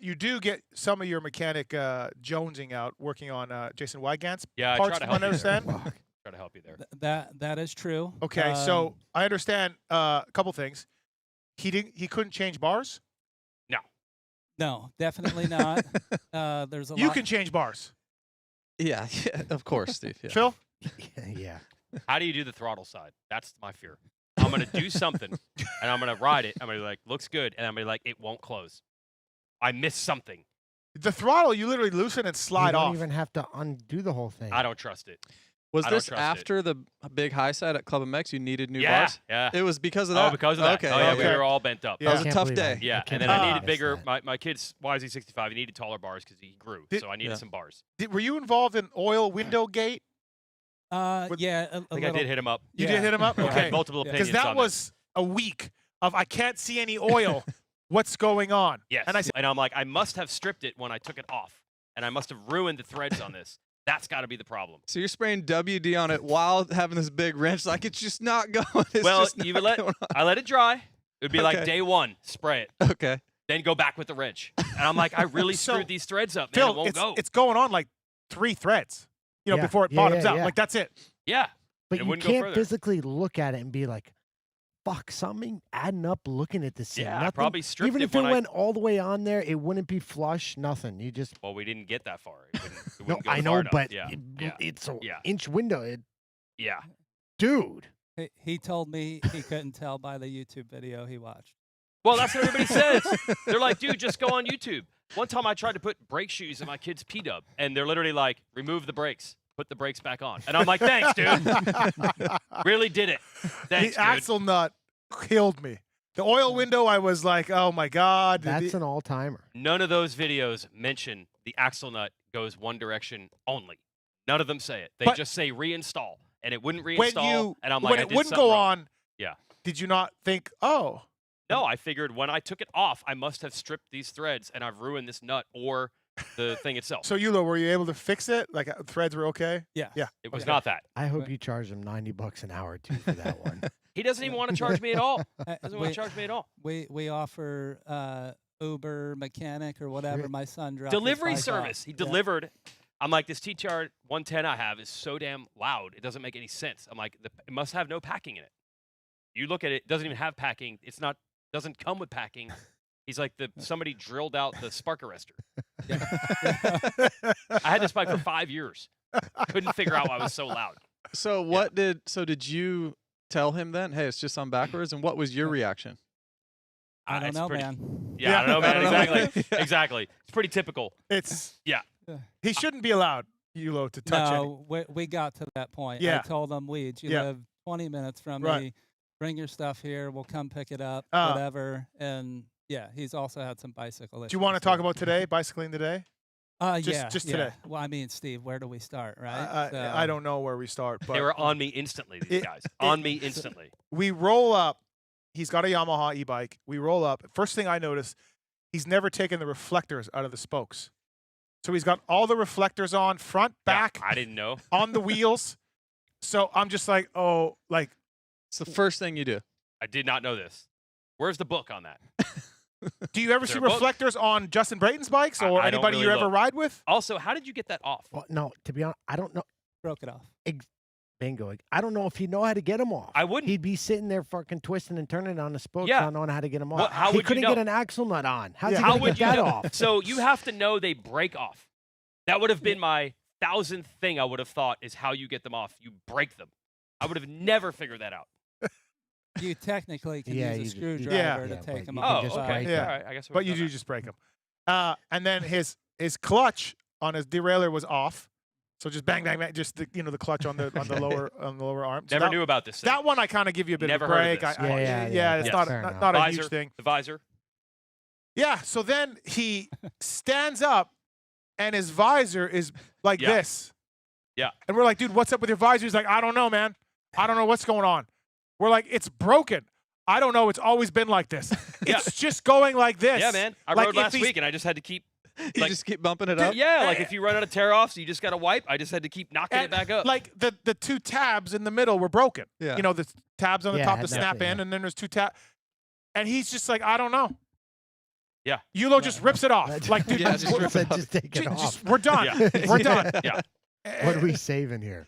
You do get some of your mechanic jonesing out working on Jason Weigandt's Yeah, parts, I try to from what I help you there. understand. Try to help you there. That is true. Okay, so I understand a couple things. He couldn't change bars. No, definitely not. There's a You lot. can change bars. Yeah, of course, Steve. Yeah. Phil? Yeah. How do you do the throttle side? That's my fear. I'm gonna do something, and I'm gonna ride it. I'm gonna be like, looks good, and I'm gonna be like, it won't close. I missed something. The throttle, you literally loosen and slide You don't off. even have to undo the whole thing. I don't trust it. Was I don't this trust after the big high side at PulpMX? You needed new Yeah, bars? yeah. It was because of that? Oh, because of that. Okay. Oh, yeah, okay. we were all bent up. Yeah. That was a tough day. Yeah, and then I needed bigger. My kid's YZ65. He needed taller bars because he grew, so I needed some bars. Were you involved in oil window gate? Yeah. I think I did hit him up. You did hit him up? I Okay. had multiple opinions Because that on was a week of I can't see any oil. What's going on? Yes. And I said, I'm like, I must have stripped it when I took it off, and I must have ruined the threads on this. That's got to be the problem. So you're spraying WD on it while having this big wrench, like it's just not going. It's Well, just you not would going on. I let it dry. It would be like Okay. day one, spray it. Okay. Then go back with the wrench. And I'm like, I really So, screwed these threads up, man. Phil, it won't go. it's going on like 3 threads, Yeah. before it Yeah, bottoms yeah, out. yeah. Like, that's it. Yeah. But It you wouldn't go can't further. physically look at it and be like, fuck, something adding up looking at this thing. Yeah, I Nothing, probably stripped even it if it when I- went all the way on there, it wouldn't be flush, nothing. You just Well, we didn't get that far. It no, wouldn't go I far know, enough. but yeah. it's an Yeah. inch window. Yeah. Dude. He told me he couldn't tell by the YouTube video he watched. Well, that's what everybody says. They're like, dude, just go on YouTube. One time I tried to put brake shoes in my kid's P-dub, and they're literally like, remove the brakes, put the brakes back on. And I'm like, thanks, dude. Really did it. Thanks, The dude. axle nut killed me. The oil window, I was like, oh my God. That's an all-timer. None of those videos mention the axle nut goes one direction only. None of them say it. They But just say reinstall, and it wouldn't when reinstall. And I'm like, when I it did wouldn't something go wrong. on, Yeah. did you not think, oh? No, I figured when I took it off, I must have stripped these threads, and I've ruined this nut or the thing itself. So, Yulo, were you able to fix it? Like, threads were okay? Yeah. Yeah. It was not that. I hope you charge him $90 an hour too for that one. He doesn't even want to charge me at all. Doesn't want to charge me at all. We offer Uber mechanic or whatever. My son dropped his Delivery bike service. off. He delivered. I'm like, this TTR 110 I have is so damn loud. It doesn't make any sense. I'm like, it must have no packing in it. You look at it, it doesn't even have packing. It's not, doesn't come with packing. He's like, somebody drilled out the spark arrestor. I had this bike for 5 years. Couldn't figure out why it was so loud. So did you tell him then, hey, it's just on backwards? And what was your reaction? I don't know, man. Yeah, I don't know, man. Exactly. Exactly. It's pretty typical. Yeah. He shouldn't be allowed, Yulo, to touch it. No, we got to that point. Yeah. I told him, you live 20 minutes from Right. me. Bring your stuff here. We'll come pick it up, Uh, whatever. And, yeah, he's also had some bicycle issues. Do you want to talk about today, bicycling today? Just today. Well, I mean, Steve, where do we start, right? I don't know where we start. But They were on me instantly, these guys. On me instantly. We roll up. He's got a Yamaha e-bike. We roll up. First thing I notice, he's never taken the reflectors out of the spokes. So he's got all the reflectors on, front, back. I didn't know. On the wheels. So I'm just like, oh, like. It's the first thing you do. I did not know this. Where's the book on that? Do you ever Is see there a book? reflectors on Justin Brayton's bikes or I don't anybody really you ever look. ride with? Also, how did you get that off? Well, no, to be honest, I don't know. Broke it off. Bingo. I don't know if he'd know how to get him off. I wouldn't. He'd be sitting there fucking twisting and turning on the spokes, Yeah. not knowing how to get him off. Well, how he would you couldn't know? get an axle nut on. How's he How going to would get you that know? off? So you have to know they break off. That would have been my 1000th thing I would have thought is how you get them off. You break them. I would have never figured that out. You technically can Yeah, use a you- screwdriver yeah, to take but them you off. can just okay. break Yeah. them. All right. I guess. But you do just break them. And then his clutch on his derailleur was off. So just bang, bang, bang, just the clutch on the lower arm. So Never that, knew about this thing. That one I kind of give you a bit Never of a heard of break. this. Yeah, it's Yes. not a visor, huge thing. The visor. Yeah, so then he stands up and his visor is like Yeah. this. Yeah. And we're like, dude, what's up with your visor? He's like, I don't know, man. I don't know what's going on. We're like, it's broken. I don't know. It's always been like this. Yeah. It's just going like this. Yeah, man. I Like, rode if last he's- week and I just had to keep. You just keep bumping it up? Yeah, like if you run out of tear offs, you just got to wipe. I just had to keep knocking it back up. Like the two tabs in the middle were broken. Yeah. You know, the tabs on the Yeah, top had to that snap thing, in, yeah. and then there's two tabs. And he's just like, I don't know. Yeah. Yulo just rips it off. Like, dude, Yeah, just we're, rip it off. Just take it off. we're done. Yeah. We're done. Yeah. What are we saving here?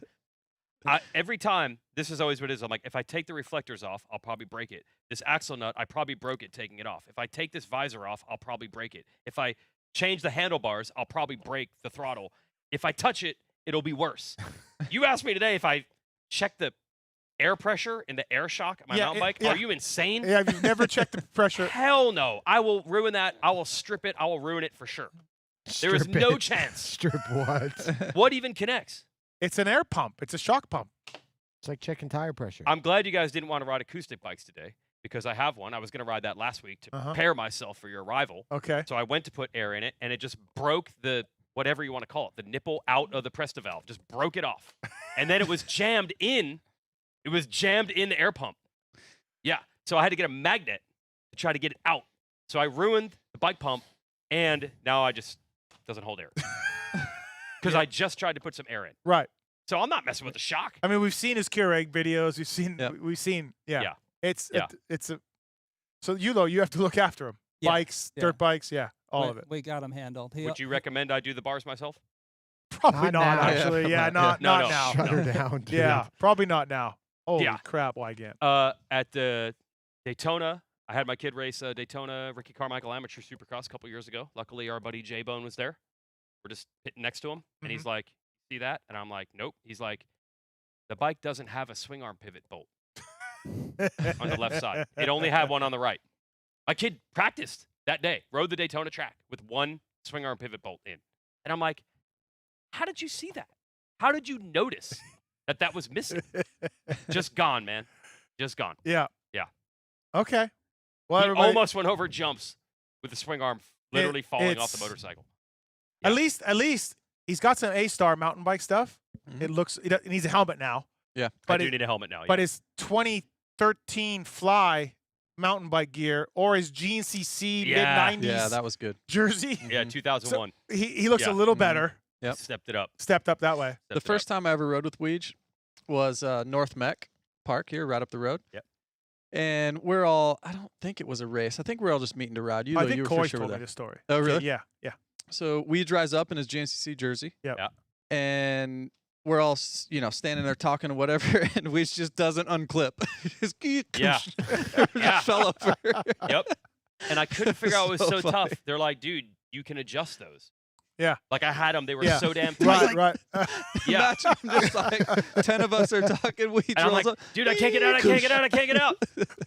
Every time, this is always what it is. I'm like, if I take the reflectors off, I'll probably break it. This axle nut, I probably broke it taking it off. If I take this visor off, I'll probably break it. If I change the handlebars, I'll probably break the throttle. If I touch it, it'll be worse. You asked me today if I check the air pressure in the air shock of my mountain bike. yeah. Are you insane? Yeah, you've never checked the pressure. Hell no. I will ruin that. I will strip it. I will ruin it for sure. There is Strip no it. chance. Strip what? What even connects? It's an air pump. It's a shock pump. It's like checking tire pressure. I'm glad you guys didn't want to ride acoustic bikes today because I have one. I was going to ride that last week to prepare myself for your arrival. Okay. So I went to put air in it, and it just broke the whatever you want to call it, the nipple out of the Presta valve. Just broke it off. And then it was jammed in. It was jammed in the air pump. Yeah. So I had to get a magnet to try to get it out. So I ruined the bike pump, and now I just doesn't hold air. Because I just tried to put some air in. Right. So I'm not messing with the shock. I mean, we've seen his Keurig videos. Yep. We've seen, yeah. Yeah. It's Yeah. So Yulo, you have to look after him. Yeah. Bikes, Yeah. dirt bikes, yeah, all of it. We got him handled. Would you recommend I do the bars myself? Probably Not not, now. actually. Yeah, not No, no. now. Shut her down, dude. Yeah, probably not now. Holy Yeah. crap, Weigandt. At the Daytona, I had my kid race Daytona Ricky Carmichael Amateur Supercross a couple years ago. Luckily, our buddy J-Bone was there. We're just hitting next to him, and he's like, see that? And I'm like, nope. He's like, the bike doesn't have a swing arm pivot bolt on the left side. It only had one on the right. My kid practiced that day, rode the Daytona track with one swing arm pivot bolt in. And I'm like, how did you see that? How did you notice that that was missing? Just gone, man. Just gone. Yeah. Yeah. Okay. Well, He everybody, almost went over jumps with the swing arm literally falling off the it's- motorcycle. at least he's got some A-Star mountain bike stuff. Mhm. It looks, he needs a helmet now. Yeah. But I do need a helmet now. But yeah. his 20 13 Fly mountain bike gear or his GNCC Yeah. mid-90s Yeah, that was good. jersey. Yeah, 2001. So he looks a little better. Yep. Stepped it up. Stepped up that way. The first time I ever rode with Weege was North Mech Park here, right up the road. Yep. And we're all, I don't think it was a race. I think we're all just meeting to ride. You, I though, think you were Coy for sure told me there. this story. Oh, really? Yeah, yeah. So Weege drives up in his GNCC jersey. Yep. Yeah. And we're all, standing there talking or whatever, and Weege just doesn't unclip. Just Yeah. just fell over. Yep. And I couldn't figure out it was so So tough. funny. They're like, dude, you can adjust those. Yeah. Like I had them. They were Yeah. so damn tight. Right. Yeah. Imagine I'm just like 10 of us are talking. Weege And I'm rolls like, up. dude, I can't get out. I can't get out. I can't get out.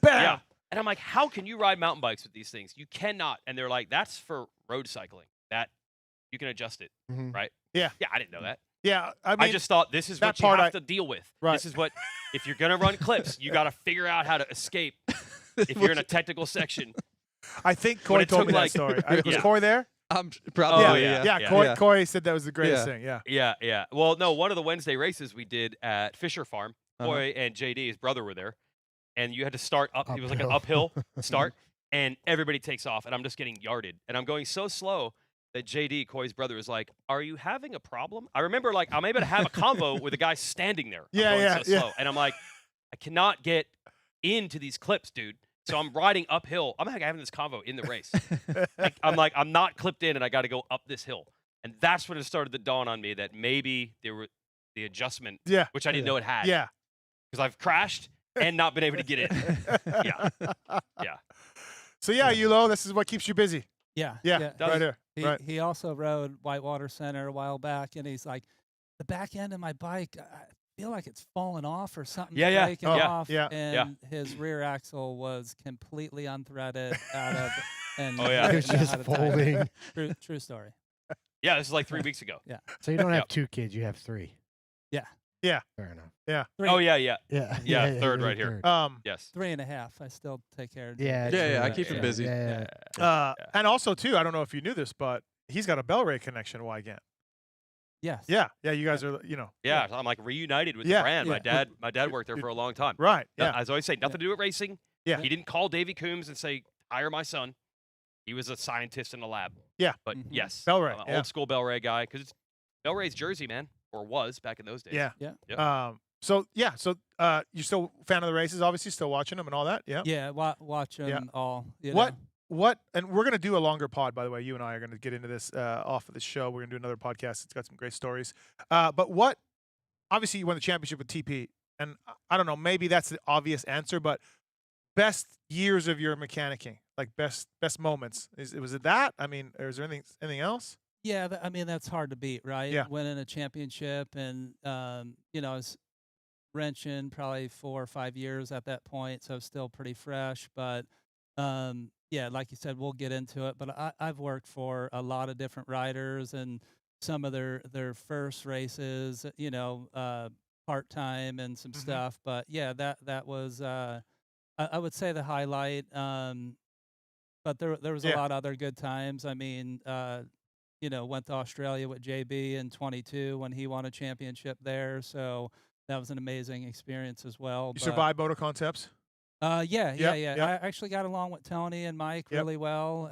Bam. Yeah. And I'm like, how can you ride mountain bikes with these things? You cannot. And they're like, that's for road cycling. That you can adjust it, Mhm. right? Yeah. Yeah, I didn't know that. Yeah, I mean, I just thought this is that what you part have I- to deal with. Right. This is what, if you're going to run clips, you got to figure out how to escape if you're in a technical section. I think When Coy it told took, me that like- story. Was Yeah. Coy there? I'm probably, yeah. Yeah, Yeah. Coy said that was the greatest Yeah. thing. Yeah. Yeah, yeah. Well, no, one of the Wednesday races we did at Fisher Farm, Uh-huh. Coy and JD, his brother, were there. And you had to start up. It was like an Uphill. uphill start. And everybody takes off. And I'm just getting yarded. And I'm going so slow that JD, Coy's brother, is like, are you having a problem? I remember, like, I'm able to have a convo with a guy standing there. I'm Yeah, going yeah, so yeah. slow. And I'm like, I cannot get into these clips, dude. So I'm riding uphill. I'm like having this convo in the race. I'm like, I'm not clipped in, and I got to go up this hill. And that's when it started to dawn on me that maybe there were the adjustment, Yeah. which I didn't know it had. Yeah. Because I've crashed and not been able to get in. Yeah. Yeah. So yeah, Ulo, this is what keeps you busy. Yeah. Yeah, right here. He, Right. he also rode Whitewater Center a while back, and he's like, the back end of my bike, I feel like it's falling off or something's Yeah, yeah. breaking Oh, off. yeah. And his rear axle was completely unthreaded out of, and Oh, yeah. he It was didn't know just how to tighten it. folding. True story. Yeah, this is like 3 weeks ago. Yeah. So you don't have Yep. 2 kids, you have 3. Yeah. Yeah. Fair enough. Yeah. Oh, yeah, yeah. Yeah. Yeah, third you're right here. third. Yes. 3.5. I still take care of Yeah, it. Yeah, I true. keep him busy. Yeah. And also too, I don't know if you knew this, but he's got a Bellray connection. Weigandt. Yes. Yeah. Yeah. You guys are, Yeah, I'm like reunited with Yeah, the brand. yeah. My dad worked there for a long time. Right. Yeah. As I always say, nothing to do with racing. Yeah. He didn't call Davey Coombs and say, hire my son. He was a scientist in the lab. Yeah. But Mhm. yes, Bellray, I'm an yeah. old school Bellray guy because it's Bellray's jersey, man, or was back in those days. Yeah. Yeah. Yep. So yeah. So you're still a fan of the races, obviously, still watching them and all that. Yeah. Yeah. Watch them all. You What? know. What? And we're gonna do a longer pod, by the way. You and I are gonna get into this off of the show. We're gonna do another podcast. It's got some great stories. But what? Obviously, you won the championship with TP, and I don't know. Maybe that's the obvious answer, but best years of your mechanicking, like best moments. Was it that? I mean, or is there anything else? Yeah, I mean that's hard to beat, right? Yeah. Winning a championship, and I was wrenching probably 4 or 5 years at that point, so still pretty fresh. But yeah, like you said, we'll get into it. But I've worked for a lot of different riders, and some of their first races, part time and some stuff. But yeah, that was I would say the highlight. But there was a lot of other good times. I mean. Went to Australia with JB in 22 when he won a championship there. So that was an amazing experience as well. You survived Moto Concepts. Yeah. Yep. I actually got along with Tony and Mike Yep. really well,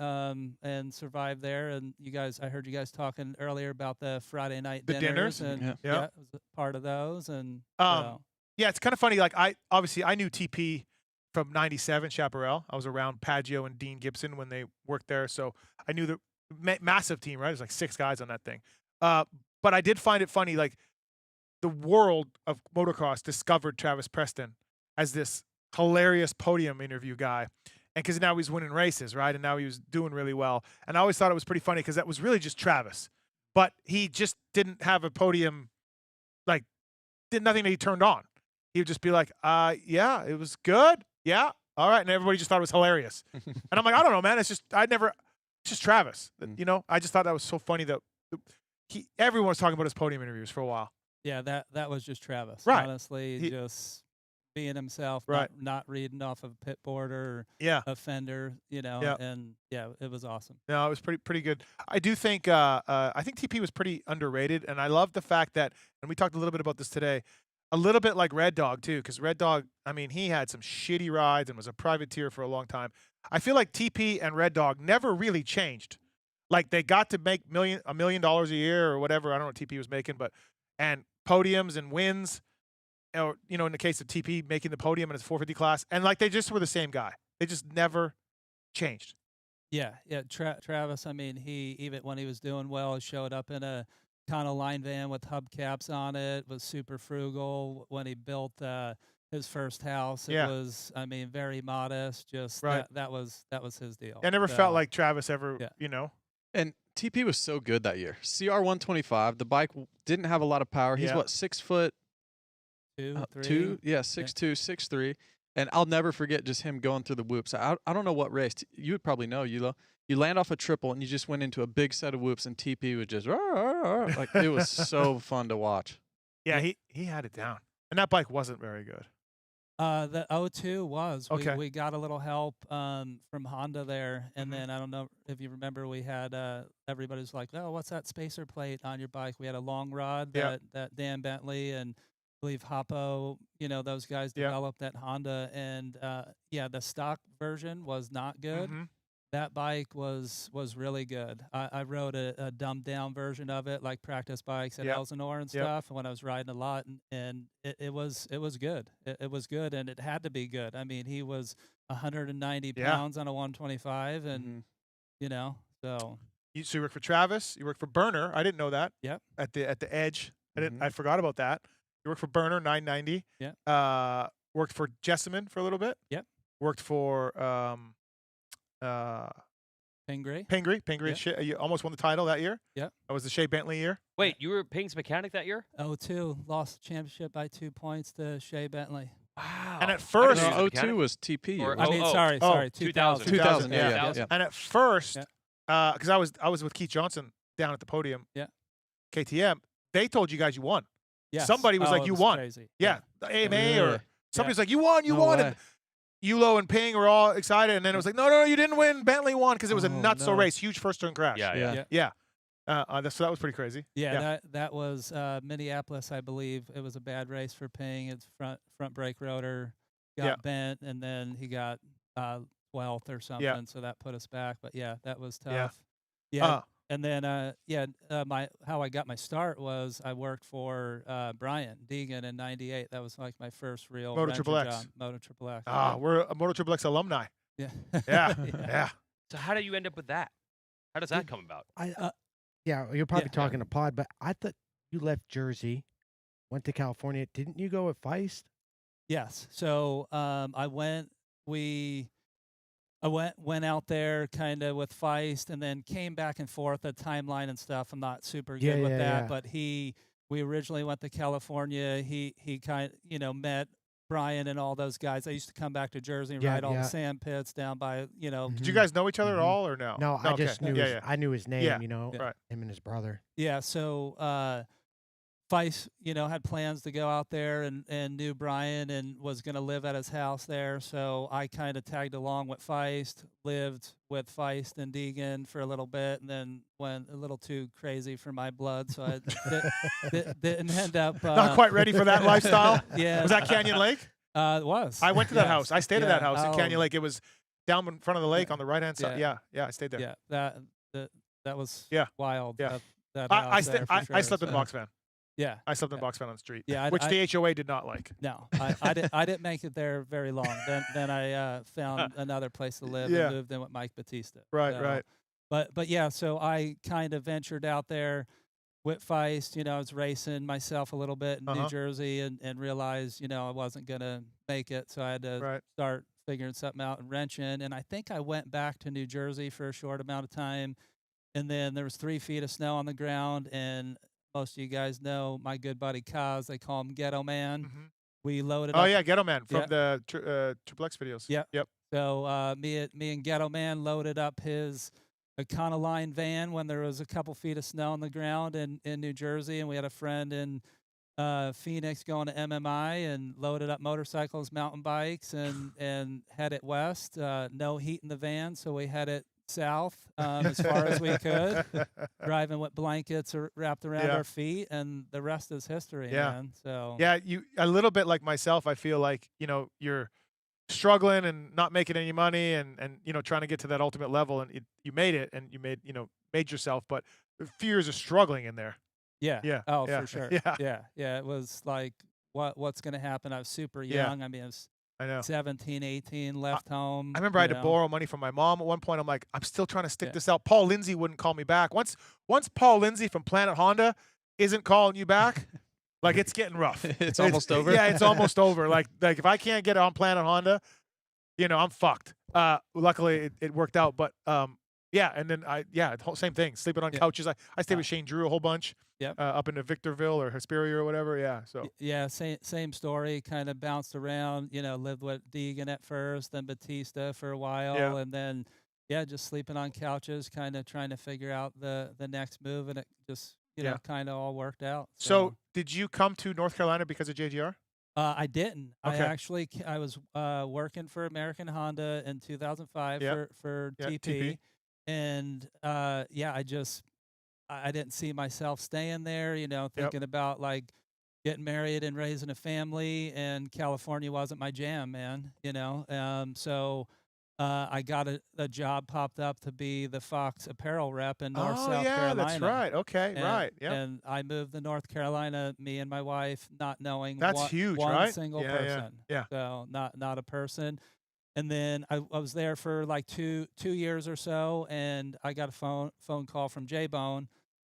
and survived there. And I heard you guys talking earlier about the Friday night The dinners. and Yep. yeah, it was a part of those. And Yeah, it's kind of funny. Like I knew TP from '97 Chaparral. I was around Paggio and Dean Gibson when they worked there, so I knew the massive team. Right, there's like 6 guys on that thing. But I did find it funny. Like the world of motocross discovered Travis Preston as this hilarious podium interview guy, and because now he's winning races, right? And now he was doing really well. And I always thought it was pretty funny because that was really just Travis, but he just didn't have a podium. Like did nothing that he turned on. He would just be like, yeah, it was good. Yeah. All right. And everybody just thought it was hilarious. And I'm like, I don't know, man. It's just Travis. I just thought that was so funny that everyone was talking about his podium interviews for a while. yeah, that was just Travis. Right. Honestly, just being himself, Right. not reading off of a pit board or Yeah. a fender, Yeah. and yeah, it was awesome. No, it was pretty good. I do think I think TP was pretty underrated, and I love the fact that, and we talked a little bit about this today. a little bit like Red Dog too, because Red Dog, I mean, he had some shitty rides and was a privateer for a long time. I feel like TP and Red Dog never really changed. Like they got to make $1 million a year or whatever. I don't know what TP was making, and podiums and wins. Or, in the case of TP making the podium in his 450 class, and like they just were the same guy. They just never changed. Yeah. Travis, I mean, he, even when he was doing well, he showed up in a kind of line van with hubcaps on it, was super frugal. When he built his first house, it was, I mean, very modest. Just Right. that was his deal. I never felt like Travis ever, And TP was so good that year. CR125, the bike didn't have a lot of power. He's what, 6 foot? 2, 3. 2? Yeah, 6'2", 6'3". And I'll never forget just him going through the whoops. I don't know what race. You would probably know, Yulo. You land off a triple and you just went into a big set of whoops, and TP would just like it was so fun to watch. Yeah, he had it down, and that bike wasn't very good. The 02 was. Okay. We got a little help from Honda there, and then I don't know if you remember, we had everybody's like, "Oh, what's that spacer plate on your bike?" We had a long rod that Dan Bentley and I believe Hoppo, those guys developed at Honda, and the stock version was not good. That bike was really good. I rode a dumbed down version of it, like practice bikes at Elsinore and stuff. And when I was riding a lot, and it was good. It was good, and it had to be good. I mean, he was 190 pounds on a 125, and so. So you work for Travis. You work for Burner. I didn't know that. Yep. At the Edge, I forgot about that. You worked for Burner 990. Yeah. Worked for Jessamine for a little bit. Yep. Worked for Pingree. Yep. You almost won the title that year. Yep. That was the Shea Bentley year. Wait, you were Ping's mechanic that year? 02, lost the championship by 2 points to Shea Bentley. Wow. And at first, no, 02 was TP. Or, sorry, 2000. 2000. Yeah. And at first, because I was with Keith Johnson down at the podium. Yeah. KTM. They told you guys you won. Yes. Somebody was like, "You won." Crazy. Yeah. The AMA Really? or somebody's like, "You won. You No won." way. And Yulo and Ping were all excited, and then it was like, "No, you didn't win. Bentley won," because it was a nutso race, huge first turn crash. Yeah. So that was pretty crazy. That was Minneapolis, I believe. It was a bad race for Ping. Its front brake rotor got bent, and then he got 12th or something. So that put us back. But that was tough. And then how I got my start was I worked for Brian Deegan in '98. That was like my first real Moto venture Triple X. job. Moto Triple X. We're a Moto Triple X alumni. Yeah. Yeah. So how do you end up with that? How does that come about? You're probably talking to Pod, but I thought you left Jersey, went to California. Didn't you go with Feist? Yes. So I went out there kind of with Feist, and then came back and forth a timeline and stuff. I'm not super good with that, but we originally went to California. He kind of, met Brian and all those guys. I used to come back to Jersey and ride all the sand pits down by, Did you guys know each other at all or no? No, I just knew I knew his name, Right. him and his brother. Yeah, so Feist, had plans to go out there and knew Brian and was going to live at his house there. So I kind of tagged along with Feist, lived with Feist and Deegan for a little bit, and then went a little too crazy for my blood. So I didn't end up. Not quite ready for that lifestyle? Yeah. Was that Canyon Lake? It was. I went to that house. I stayed at that house in Canyon Lake. It was down in front of the lake on the right-hand side. Yeah, I stayed there. Yeah, that was wild. Yeah. That I house there for I sure, slept in so. the box van. Yeah, I slept in a box van on the street. Yeah, which the HOA did not like. No, I didn't make it there very long. Then I found another place to live and moved in with Mike Batista. Right. But yeah, so I kind of ventured out there with Feist. I was racing myself a little bit in New Jersey and realized I wasn't gonna make it, so I had to start figuring something out and wrenching. And I think I went back to New Jersey for a short amount of time, and then there was 3 feet of snow on the ground, and most of you guys know my good buddy Kaz. They call him Ghetto Man. We loaded up. Oh, yeah, Ghetto Man from the Triple X videos. Yep. So me and Ghetto Man loaded up his Econoline van when there was a couple feet of snow on the ground in New Jersey, and we had a friend in Phoenix going to MMI and loaded up motorcycles, mountain bikes, and headed west. No heat in the van, so we headed south as far as we could, driving with blankets wrapped around our feet, and the rest is history, man. So yeah, you a little bit like myself. I feel like you're struggling and not making any money, and trying to get to that ultimate level, and you made it, and you made yourself, but a few years of struggling in there. Yeah. Yeah. Oh, yeah. for sure. Yeah. Yeah. It was like, what's going to happen? I was super young. I mean, I was I know. 17, 18, left home. I remember I had to borrow money from my mom at one point. I'm like, I'm still trying to stick this out. Paul Lindsay wouldn't call me back. Once Paul Lindsay from Planet Honda isn't calling you back, like it's getting rough. It's almost over. Yeah, it's almost over. Like if I can't get on Planet Honda, I'm fucked. Luckily it worked out, but yeah, and then same thing. Sleeping on couches. I stayed with Shane Drew a whole bunch. Yep. Up into Victorville or Hesperia or whatever. Yeah. So. Yeah, same story. Kind of bounced around. Lived with Deegan at first, then Batista for a while, and then just sleeping on couches, kind of trying to figure out the next move, and it just kind of all worked out. So did you come to North Carolina because of JGR? I didn't. Okay. I was working for American Honda in 2005 for TP. And I didn't see myself staying there, thinking about like getting married and raising a family, and California wasn't my jam, man, so I got a job popped up to be the Fox apparel rep in South Carolina. That's right. Okay, right. Yeah. And I moved to North Carolina, me and my wife, not knowing That's one, huge, one right? single Yeah, person. yeah. So not a person. And then I was there for like two years or so, and I got a phone call from J-Bone.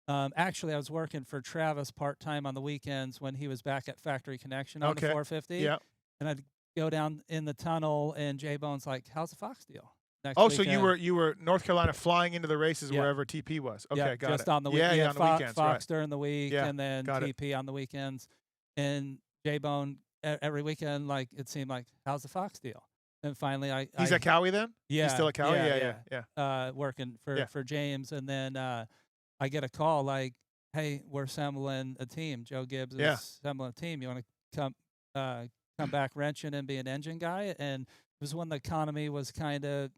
Actually, I was working for Travis part-time on the weekends when he was back at Factory Connection on the 450. Yeah. And I'd go down in the tunnel, and J-Bone's like, "How's the Fox deal?" Next So weekend. you were North Carolina flying into the races wherever TP was. Okay, Yeah, got just it. on the weekend. Yeah, on the weekends. Fox Right. during the week, Yeah, and then got it. TP on the weekends. And J-Bone every weekend, like it seemed like, "How's the Fox deal?" And finally, He's at Cowie then? Yeah. He's still at Cowie? Yeah. Working for James, and then I get a call like, "Hey, we're assembling a team. Joe Gibbs is assembling a team. You want to come back wrenching and be an engine guy?" And it was when the economy was kind of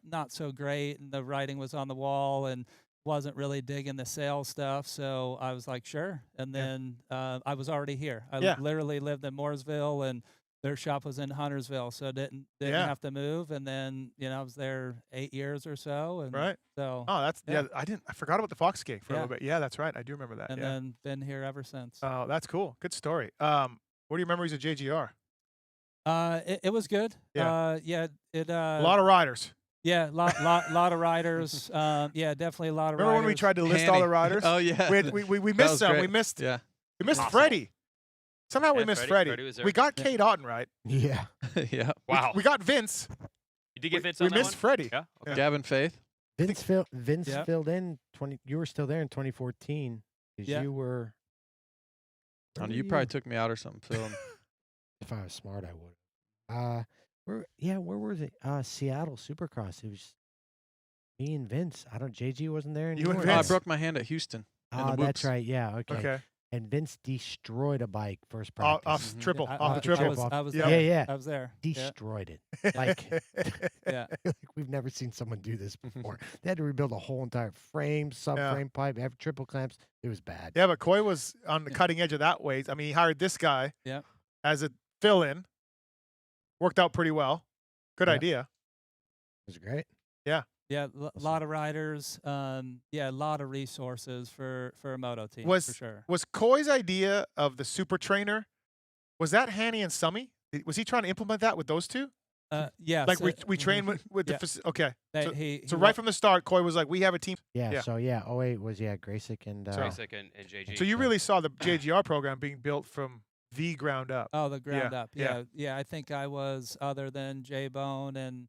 not so great, and the writing was on the wall, and wasn't really digging the sales stuff. So I was like, sure. And then I was already here. I literally lived in Mooresville, and their shop was in Huntersville, so didn't have to move. And then I was there 8 years or so, and Right. so that's I forgot about the Fox gig for a little bit. Yeah, that's right. I do remember that. and then been here ever since. Oh, that's cool. Good story. What are your memories of JGR? It was good. Yeah. It A lot of riders. Yeah, lot of riders. Definitely a lot of Remember riders. when we tried to list all the riders? Oh yeah. We missed some. We missed Freddie. Somehow we missed Freddie. Freddie was there. We got Kate Otten right. Yeah. Yeah. Wow. We got Vince. You did get Vince We on that missed one? Freddie. Yeah. Okay. Gavin Faith. Vince filled in 20. You were still there in 2014 because Yeah. you were. I where know were you probably took me out or something, Phil. If I was smart, I would. Where was it? Seattle Supercross. It was me and Vince. JG wasn't there. You and anymore. Oh, I Vince? broke my hand at Houston. in the Oh, whoops. that's right. Yeah. Okay. Okay. And Vince destroyed a bike first Off practice. triple. I- Off the I triple. was Yeah, there. yeah. I was there. Destroyed it. Like, Yeah. like we've never seen someone do this before. They had to rebuild a whole entire frame, subframe pipe, have triple clamps. It was bad. Yeah, but Coy was on the cutting edge of that ways. I mean, he hired this guy as a fill-in. Worked out pretty well. Good Yeah. idea. It was great. Yeah. Yeah, a lot of riders. A lot of resources for a moto team Was for sure. was Coy's idea of the super trainer? Was that Hanny and Summy? Was he trying to implement that with those two? Yeah. Like we train with yeah. the okay. He So right from the start, Coy was like, we have a team. Yeah. So 08 was Graysick and Graysick and JG. So you really saw the JGR program being built from the ground up. Oh, the ground up. Yeah. Yeah. I think I was, other than J Bone and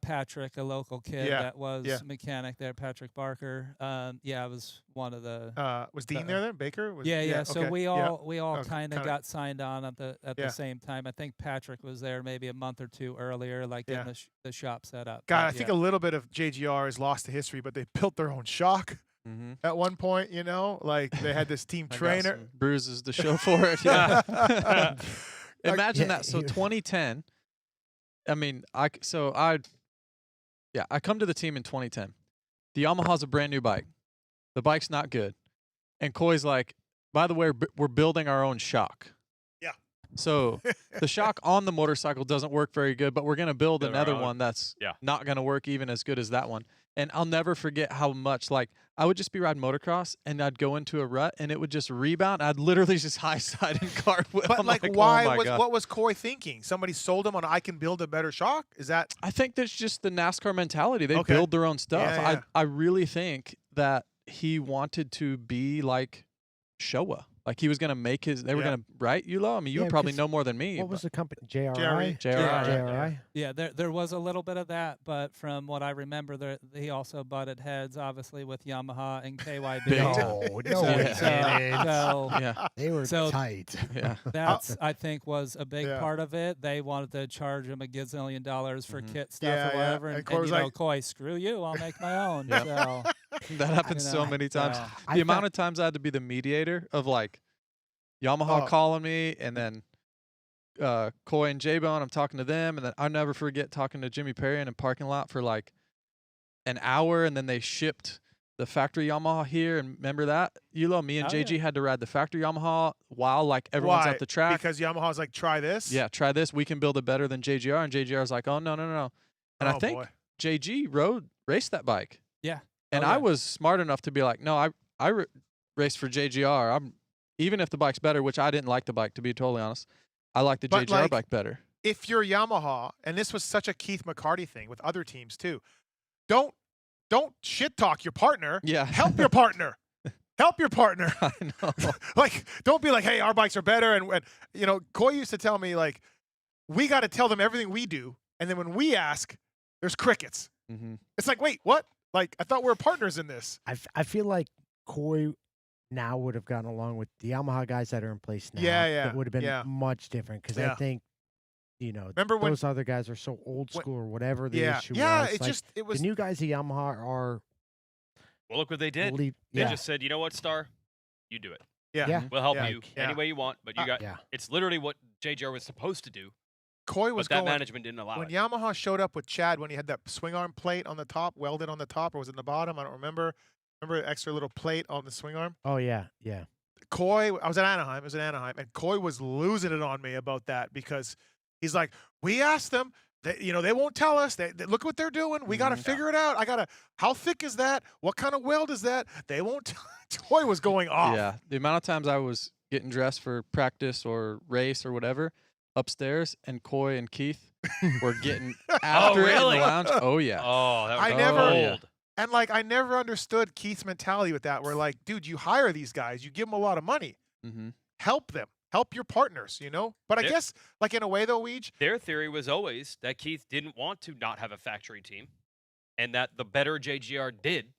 Patrick, a local kid that was mechanic there, Patrick Barker. I was one of the. Was Dean there then? Baker? Was, Yeah. So okay. we all Okay, kind of kinda- got signed on at the same time. I think Patrick was there maybe a month or two earlier, like Yeah. in the shop setup. God, But I think a little bit of JGR is lost to history, but they built their own shock at one point. Like they had this team I got trainer. some bruises to show for it. Yeah. Imagine that. So 2010. I mean, Yeah, I come to the team in 2010. The Yamaha's a brand new bike. The bike's not good. And Coy's like, by the way, we're building our own shock. Yeah. So the shock on the motorcycle doesn't work very good, but we're going to build another one that's not going to work even as good as that one. And I'll never forget how much, like, I would just be riding motocross and I'd go into a rut and it would just rebound. I'd literally just high side and cartwheel. But I'm like, oh why my was God. what was Coy thinking? Somebody sold him on I can build a better shock? Is that? I think that's just the NASCAR mentality. They Okay. build their own stuff. Yeah, yeah. I really think that he wanted to be like Showa. Like he was going to make his, they were going to, right, Yulo? I mean, you Yeah, would probably 'cause know more than me. What was the company? JRI? JRI. JRI. Yeah, there was a little bit of that, but from what I remember, he also butted heads, obviously, with Yamaha and KYB. They were tight. Yeah, that's I think was a big part of it. They wanted to charge him $1 gazillion for kit stuff or whatever, and Coy was like, Coy, screw you, I'll make my own. Yeah. So, that happens so many times. so- The amount of times I had to be the mediator of like Yamaha calling me and then Coy and J-Bone, I'm talking to them, and then I'll never forget talking to Jimmy Perry in a parking lot for like an hour, and then they shipped the factory Yamaha here, and remember that? Yulo, me and JG had to ride the factory Yamaha while like everyone's Why? at the track. Because Yamaha's like, try this? Yeah, try this. We can build it better than JGR. And JGR's like, oh, no. And I think boy. JG raced that bike. Yeah. And I was smart enough to be like, no, I raced for JGR. Even if the bike's better, which I didn't like the bike, to be totally honest. I like the But, JGR like, bike better. If you're Yamaha, and this was such a Keith McCarty thing with other teams too, don't shit talk your partner. Yeah. Help your partner. Help your partner. I know. Like, don't be like, hey, our bikes are better. And you know, Coy used to tell me, like, we got to tell them everything we do. And then when we ask, there's crickets. Mm-hmm. It's like, wait, what? Like, I thought we were partners in this. I feel like Coy now would have gotten along with the Yamaha guys that are in place now. Yeah. It would have been Yeah. much different because Yeah. I think, you know, Remember when- those other guys are so old school or whatever the issue Yeah, was. it Like, just, it was. the new guys at Yamaha are. Well, look what they did. Believe- They yeah. just said, you know what, Star? You do it. Yeah. Yeah. We'll help Yeah. you Yeah. any way you want, but you got yeah. it's literally what JGR was supposed to do. Coy was but that going, management didn't allow when it. Yamaha showed up with Chad, when he had that swing arm plate on the top, welded on the top, or was it in the bottom? I don't remember. Remember the extra little plate on the swing arm? Oh, yeah. Yeah. Coy, I was at Anaheim. It was in Anaheim, and Coy was losing it on me about that because he's like, we asked them, they won't tell us. They look what they're doing. We got to figure it out. How thick is that? What kind of weld is that? They won't tell. Coy was going off. Yeah. The amount of times I was getting dressed for practice or race or whatever upstairs, and Coy and Keith were getting after it in really? the lounge. Oh, yeah. Oh, that was I never- cold. And like, I never understood Keith's mentality with that. Where like, dude, you hire these guys, you give them a lot of money, Mm-hmm. help them, help your partners, you know. But I Yeah. guess, like in a way though, Weege, Their theory was always that Keith didn't want to not have a factory team, and that the better JGR did,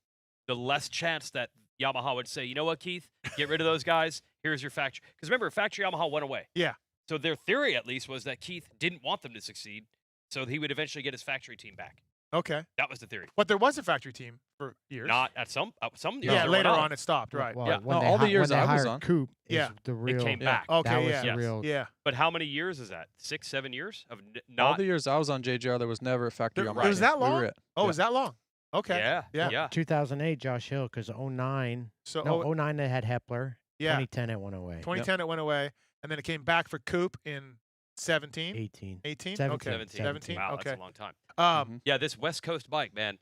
the less chance that Yamaha would say, you know what, Keith, get rid of those guys. Here's your factory. Because remember, factory Yamaha went away. Yeah. So their theory, at least, was that Keith didn't want them to succeed, so he would eventually get his factory team back. okay. That was the theory. But there was a factory team for years. Not at some years. Yeah, there later were on not. it stopped. Right. Well, Yeah. when No, they all the hi- years when they I was hired on. Coop is Yeah. the real. came back. That Okay. was Yeah. the Yes. real. Yeah. But how many years is that? 6, 7 years of All not. the years I was on JGR, there was never a factory There- Yamaha. it was that We were long? it. Oh, Yeah. is that long? Okay. Yeah. Yeah. Yeah. 2008, Josh Hill, because 09. So No, 09 they had Hepler. yeah, 2010 it went away. 2010 it went away, and then it came back for Coop in 17, 18. 18. 17. Okay. 17. Wow, Okay. that's a long time. Um, Yeah, this West Coast bike, man.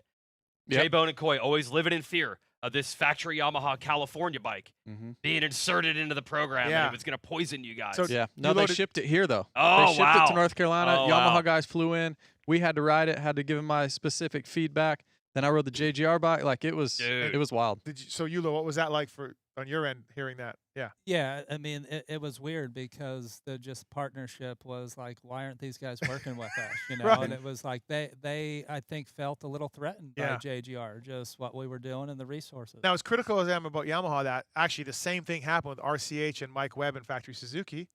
Yep. J-Bone and Coy always living in fear of this factory Yamaha California bike Mm-hmm. being inserted into the program Yeah. and it was going to poison you guys. So- Yeah. No, You they loaded- shipped it here, though. Oh, They shipped it wow. to North Carolina. Oh, Yamaha wow. guys flew in. We had to ride it, had to give them my specific feedback. Then I rode the JGR bike. Like, it was Dude. it was wild. did you, so Yulo, what was that like for on your end hearing that? Yeah. Yeah, I mean, it was weird because the just partnership was like, why aren't these guys working with us? You know, Right. and it was like they I think felt a little threatened by Yeah. JGR, just what we were doing and the resources. Now, as critical as I am about Yamaha, that actually the same thing happened with RCH and Mike Webb and Factory Suzuki.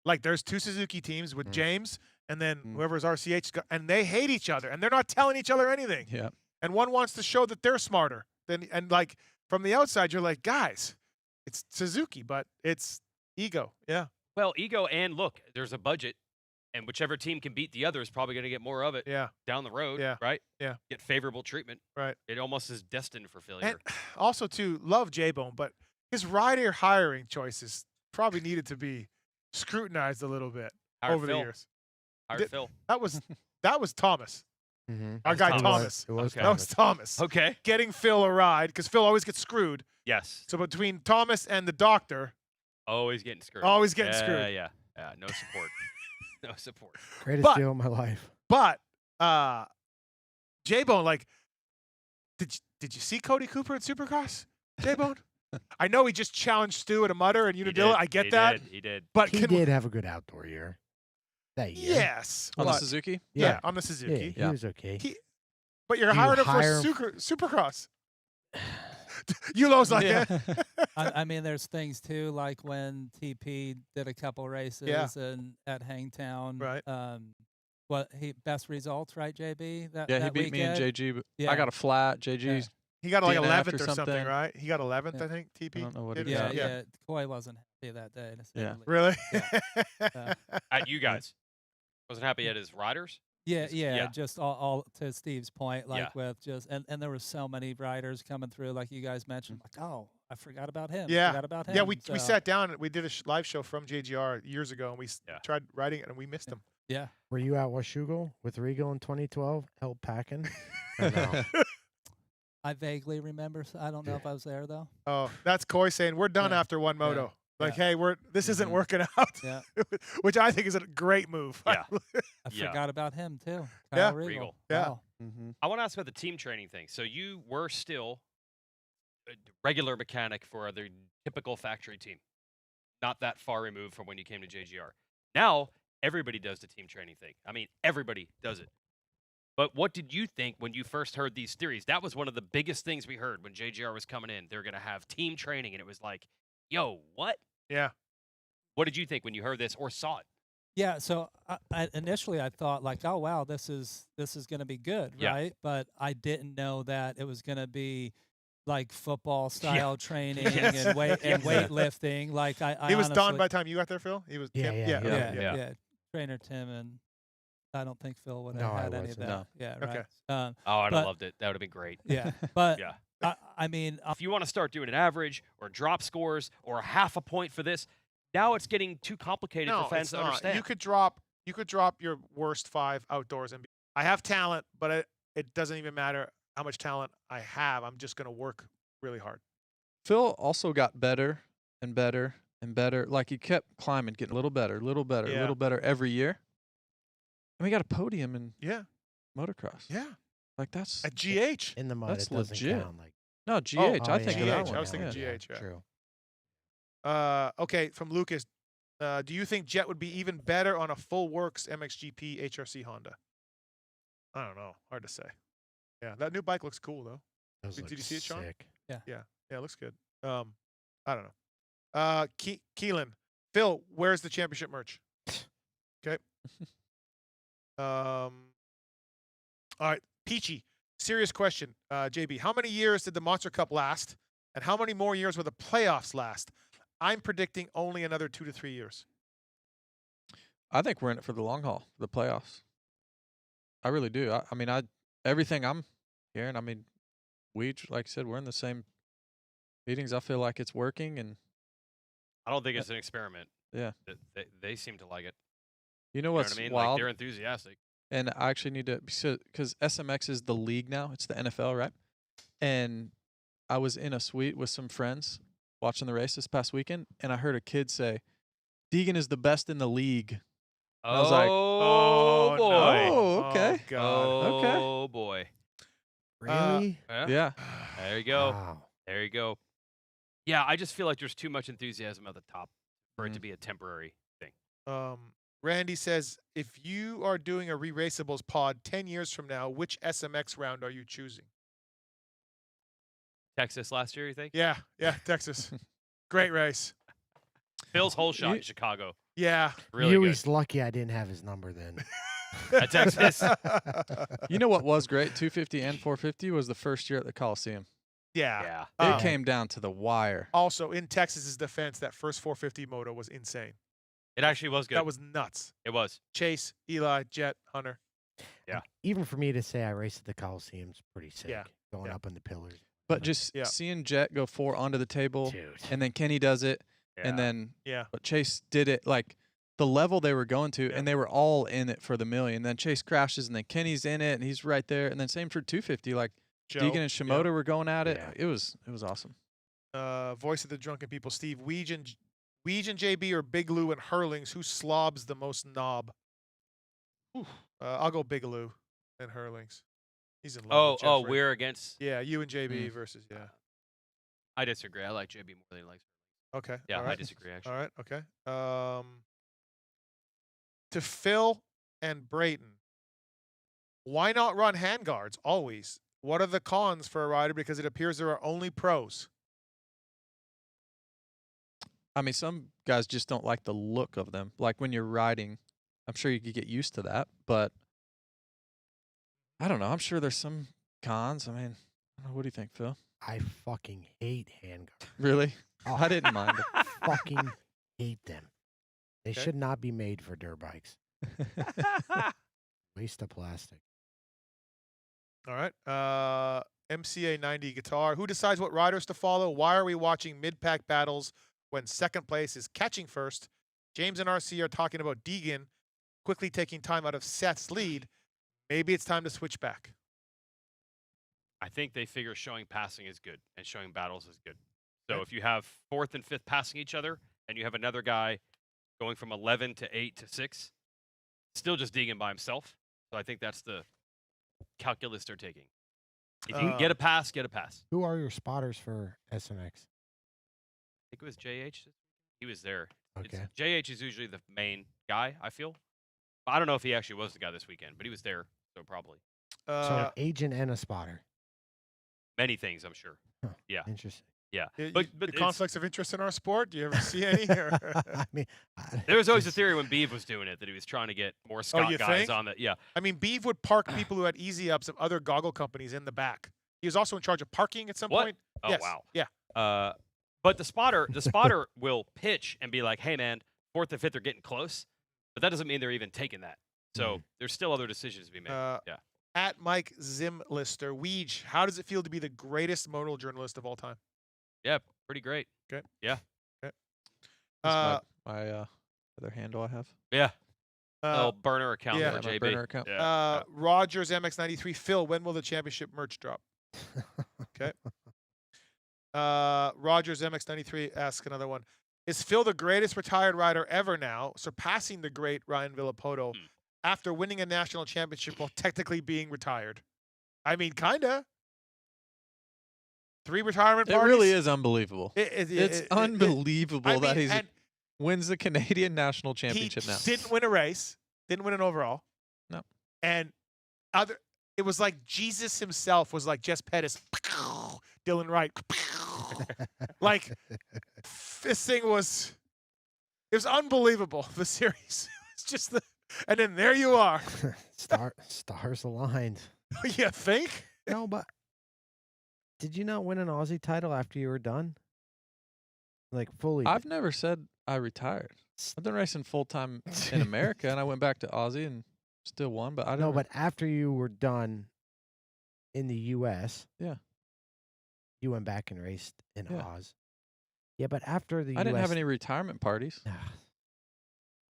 Like, there's two Suzuki teams with James and then whoever's RCH, and they hate each other, and they're not telling each other anything. Yeah. And one wants to show that they're smarter. And like from the outside, you're like, guys, it's Suzuki, but it's ego. Yeah. Well, ego and look, there's a budget. And whichever team can beat the other is probably going to get more of it down the road, right? Yeah. Get favorable treatment. Right. It almost is destined for failure. And also, too, love J-Bone, but his rider hiring choices probably needed to be scrutinized a little bit over the years. Phil. That was Thomas. Our guy Thomas. It was That was Thomas. Okay. Getting Phil a ride because Phil always gets screwed. Yes. So between Thomas and the doctor, Always getting screwed. Always getting screwed. Yeah. No support. No support. Greatest deal of my life. But J-Bone, like, did you see Cody Cooper at Supercross? J-Bone? I know he just challenged Stu at a mutter and Unadilla. I get that. He did. But He did have a good outdoor year. That year. Yes. On the but- Suzuki? Yeah, on the Suzuki. Yeah, he was okay. But you're Do you hired him for hire him- Supercross. Yulo's like, Yeah. yeah. I mean, there's things too, like when TP did a couple races and at Hangtown. Right. What best results, right, JB? That Yeah, he that beat me and weekend? JG. But Yeah. I got a flat. JG. Yeah. He got like DNF'd 11th or something, right? He got 11th, Yeah. I think, TP. I don't know what he did. got. Yeah. Coy wasn't happy that day. To say Yeah. the least. Really? Yeah. At you guys. Wasn't happy at his riders? Yeah, just all to Steve's point, like Yeah. with just and there were so many riders coming through, like you guys mentioned, like, oh, I forgot about him. Yeah. Forgot about him. Yeah, we So, sat down and we did a live show from JGR years ago and we tried writing it and we missed him. Yeah. Were you at Washougal with Regal in 2012? Help packing? Or no? I vaguely remember. I don't know if I was there though. Oh, that's Coy saying we're done after one moto. Like, hey, this isn't working out. Yeah. Which I think is a great move. Yeah. I forgot about him too. Yeah. Kyle Regal. Yeah. Wow. I want to ask about the team training thing. So you were still a regular mechanic for the typical factory team, not that far removed from when you came to JGR. Now everybody does the team training thing. I mean, everybody does it. But what did you think when you first heard these theories? That was one of the biggest things we heard when JGR was coming in. They're going to have team training, and it was like, yo, what? Yeah. What did you think when you heard this or saw it? Yeah, so I initially I thought like, oh wow, this is going to be good, Yeah. right? But I didn't know that it was going to be like football style training and weightlifting. Like I He was done honestly- by the time you got there, Phil? He was yeah. Trainer Tim and I don't think Phil would have No, I had any of wasn't. that. No. Yeah, Okay. right. Oh, I'd have but- loved it. That would have been great. Yeah, but Yeah. I mean, If you want to start doing an average or drop scores or half a point for this, now it's getting too complicated No, for fans it's to not. understand. You could drop your worst 5 outdoors and be, I have talent, but it doesn't even matter how much talent I have. I'm just going to work really hard. Phil also got better and better and better. Like he kept climbing, getting a little better, little better every year. And we got a podium in motocross. Yeah. Like that's At GH. In the mud, That's it doesn't legit. count. Like, no GH. Oh, I think of that GH. one. I was thinking yeah. GH. Yeah. True. Okay, from Lucas. Do you think Jet would be even better on a full works MXGP HRC Honda? I don't know. Hard to say. Yeah, that new bike looks cool though. Those Did you look see it, Shawn? sick. Yeah. Yeah, it looks good. I don't know. Keelan, Phil, where's the championship merch? Okay. All right, Peachy. Serious question, JB. How many years did the Monster Cup last, and how many more years will the playoffs last? I'm predicting only another 2 to 3 years. I think we're in it for the long haul, the playoffs. I really do. I mean, everything I'm hearing. I mean, like I said, we're in the same meetings. I feel like it's working, and I don't think it's an experiment. yeah. They seem to like it. You know You know what's what I mean? wild? Like they're enthusiastic. And I actually need to, because SMX is the league now. It's the NFL, right? And I was in a suite with some friends watching the race this past weekend, and I heard a kid say, Deegan is the best in the league. And I was like, Oh boy. oh, okay. Oh boy. Really? Yeah. There you go. Wow. There you go. Yeah, I just feel like there's too much enthusiasm at the top for it to Mhm. be a temporary thing. Randy says, if you are doing a Re-Raceables pod 10 years from now, which SMX round are you choosing? Texas last year, you think? Yeah, Texas. Great race. Phil's whole shot in Chicago. Yeah. Really good. He's lucky I didn't have his number then. At Texas. You know what was great? 250 and 450 was the first year at the Coliseum. Yeah. It came down to the wire. Also, in Texas's defense, that first 450 moto was insane. It actually was good. That was nuts. It was. Chase, Eli, Jet, Hunter. Yeah. Even for me to say I raced at the Coliseum's pretty sick. Yeah. Going up in the pillars. But just seeing Jet go 4 onto the table, Dude. and then Kenny does it, Yeah. and then but Chase did it, like the level they were going to, and they were all in it for the million. Then Chase crashes, and then Kenny's in it, and he's right there. And then same for 250, like Joe. Deegan and Shimoda were going at it. Yeah. It was awesome. Voice of the drunken people, Steve. Weege and JB or Big Lou and Hurlings. Who slobs the most knob? I'll go Big Lou and Hurlings. He's in love with Jeffrey. We're against. Yeah, you and JB versus I disagree. I like JB more than he likes. Okay. Yeah, all right. I disagree actually. All right. Okay. To Phil and Brayton, why not run handguards always? What are the cons for a rider? Because it appears there are only pros. I mean, some guys just don't like the look of them. Like when you're riding, I'm sure you could get used to that, but I don't know. I'm sure there's some cons. I mean, I don't know. What do you think, Phil? I fucking hate handguards. Really? Oh, I didn't mind them. Fucking hate them. They Okay. should not be made for dirt bikes. Waste of plastic. All right. MCA 90 guitar. Who decides what riders to follow? Why are we watching mid-pack battles when second place is catching first? James and RC are talking about Deegan quickly taking time out of Seth's lead. Maybe it's time to switch back. I think they figure showing passing is good and showing battles is good. So if you have 4th and 5th passing each other and you have another guy going from 11 to 8 to 6, still just Deegan by himself. So I think that's the calculus they're taking. If you can get a pass, get a pass. Who are your spotters for SNX? I think it was JH. He was there. Okay. JH is usually the main guy, I feel. I don't know if he actually was the guy this weekend, but he was there, so probably. So an agent and a spotter. Many things, I'm sure. Huh, Yeah. Interesting. Yeah. The But conflicts of interest in our sport? Do you ever see any? I mean, there was always a theory when Beeve was doing it that he was trying to get more Scott you guys think? on that. Yeah. I mean, Beeve would park people who had easy ups of other goggle companies in the back. He was also in charge of parking at some What? point. Oh, Yes. wow. Yeah. But the spotter will pitch and be like, hey, man, 4th and 5th are getting close. But that doesn't mean they're even taking that. So there's still other decisions to be made. Yeah. At Mike Zimlister, Weege, how does it feel to be the greatest modal journalist of all time? Yeah, pretty great. Okay. Yeah. Okay. That's my other handle I have. Yeah. Oh, burner account yeah. for My JB. burner account. Yeah. Rogers MX93, Phil, when will the championship merch drop? Okay. Rogers MX93 asks another one. Is Phil the greatest retired rider ever now, surpassing the great Ryan Villapoto after winning a national championship while technically being retired? I mean, kinda. 3 retirement It parties. really is unbelievable. It's it- unbelievable I that mean, he and wins the Canadian national he championship now. didn't win a race, didn't win an overall. No. And it was like Jesus himself was like Jess Pettis, Dylan Wright. Like this thing was, it was unbelievable. The series, it's just and then there you are. Stars aligned. You think? No, but did you not win an Aussie title after you were done? Like fully? I've never said I retired. I've been racing full time in America, and I went back to Aussie and still won. But I don't. No, but after you were done in the U.S., yeah, you went back and raced in Yeah. Oz. Yeah, but after the I didn't have any retirement parties.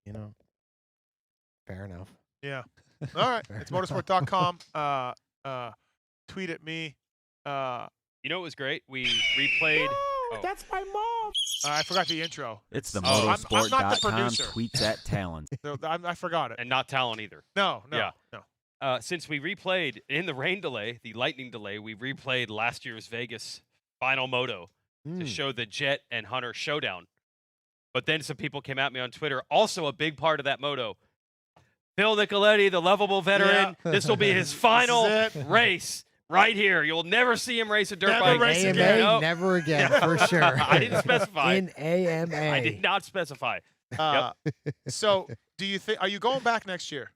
You know, fair enough. Yeah. All right. It's motorsport.com. Tweet at me. You know what was great? We replayed. Oh. That's my mom. I forgot the intro. It's the I'm not the motorsport.com producer. tweets at Talon. So I forgot it. And not Talon either. No. Yeah. Since we replayed in the rain delay, the lightning delay, we replayed last year's Vegas final moto to show the Jet and Hunter showdown. But then some people came at me on Twitter. Also a big part of that moto. Phil Nicoletti, the lovable veteran. Yeah. This will be his final This is it. race right here. You'll never see him race a dirt Never bike. race AMA, again. Nope. never again, for sure. I didn't specify. In AMA. I did not specify. So, do you think? Are you going back next year?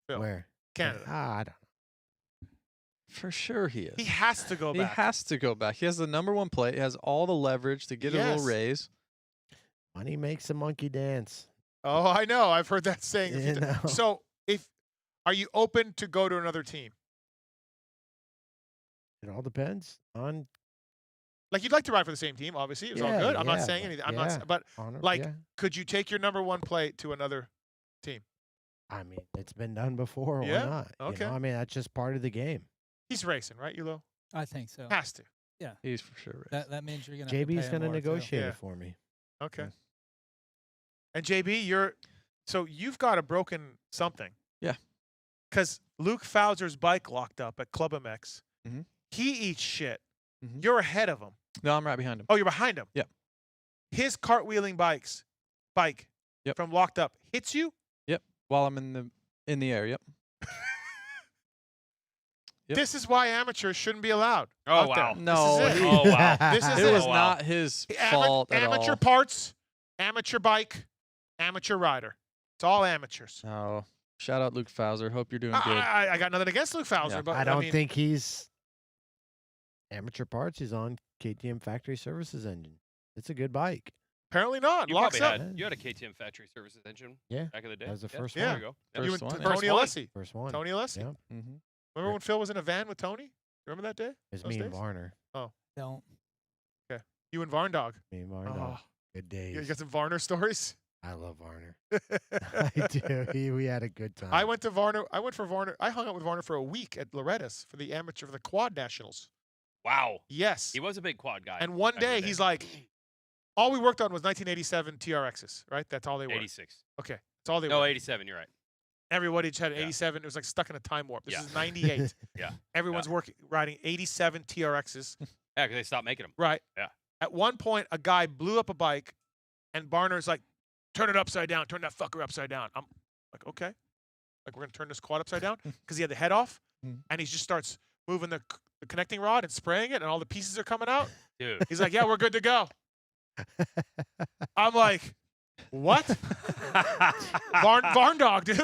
Phil? Where? Canada. I don't know. For sure he is. He has to go He back. has to go back. He has the #1 plate. He has all the leverage to get a little Yes. raise. Money makes a monkey dance. Oh, I know. I've heard that saying. You know. So, are you open to go to another team? It all depends on. Like, you'd like to ride for the same team, obviously. It was all good. I'm not saying but- anything. I'm yeah, not. But honor, like, yeah. could you take your number 1 plate to another team? I mean, it's been done before. Yeah? Why not? Okay. You know, I mean, that's just part of the game. He's racing, right, Ulo? I think so. Has to. Yeah. He's for sure. That means you're gonna. JB's going to negotiate Yeah. it for me. Okay. And JB, you've got a broken something. Yeah. Because Luke Fauser's bike locked up at PulpMX. Mhm. He eats shit. Mhm. You're ahead of him. No, I'm right behind him. Oh, you're behind him. Yep. His cartwheeling bike Yep. from locked up hits you. Yep. While I'm in the air. Yep. Yep. This is why amateurs shouldn't be allowed. Oh, out wow. there. No, This is it. Oh, wow. This is it it. was wow. not his fault at Amateur all. parts, amateur bike, amateur rider. It's all amateurs. No. Shout out Luke Fauser. Hope you're doing good. I got nothing against Luke Fauser, Yeah. but I don't mean, think he's amateur parts. He's on KTM Factory Services engine. It's a good bike. apparently not. You Locks probably up. had a KTM factory services engine Yeah. back in the day. That was the first There one. you go. You First and one. Tony First one. Alessi. First one. Tony Alessi. Yeah. Mm-hmm. Remember when Phil was in a van with Tony? Remember that day? It's Those me and days? Varner. Don't. You and Varn Dog. Me and Varner. Oh. Good You days. got some Varner stories? I love Varner. I do. We had a good time. I went to Varner. I went for Varner. I hung out with Varner for a week at Loretta's for the quad nationals. Wow. Yes. He was a big quad guy. And one back in the day he's like, all we worked on was 1987 TRXs, right? That's all they were. 86. Okay. That's all they No, were. 87. You're right. Everybody just had an Yeah. 87. It was like stuck in a time warp. This Yeah. is 98. Yeah. Everyone's riding 87 TRXs. Yeah, because they stopped making them. Right. Yeah. At one point, a guy blew up a bike, and Barner's like, turn it upside down. Turn that fucker upside down. I'm like, okay. Like, we're going to turn this quad upside down? Because he had the head off, and he just starts moving the connecting rod and spraying it, and all the pieces are coming out. Dude. He's like, yeah, we're good to go. I'm like, what? Varn Dog, dude.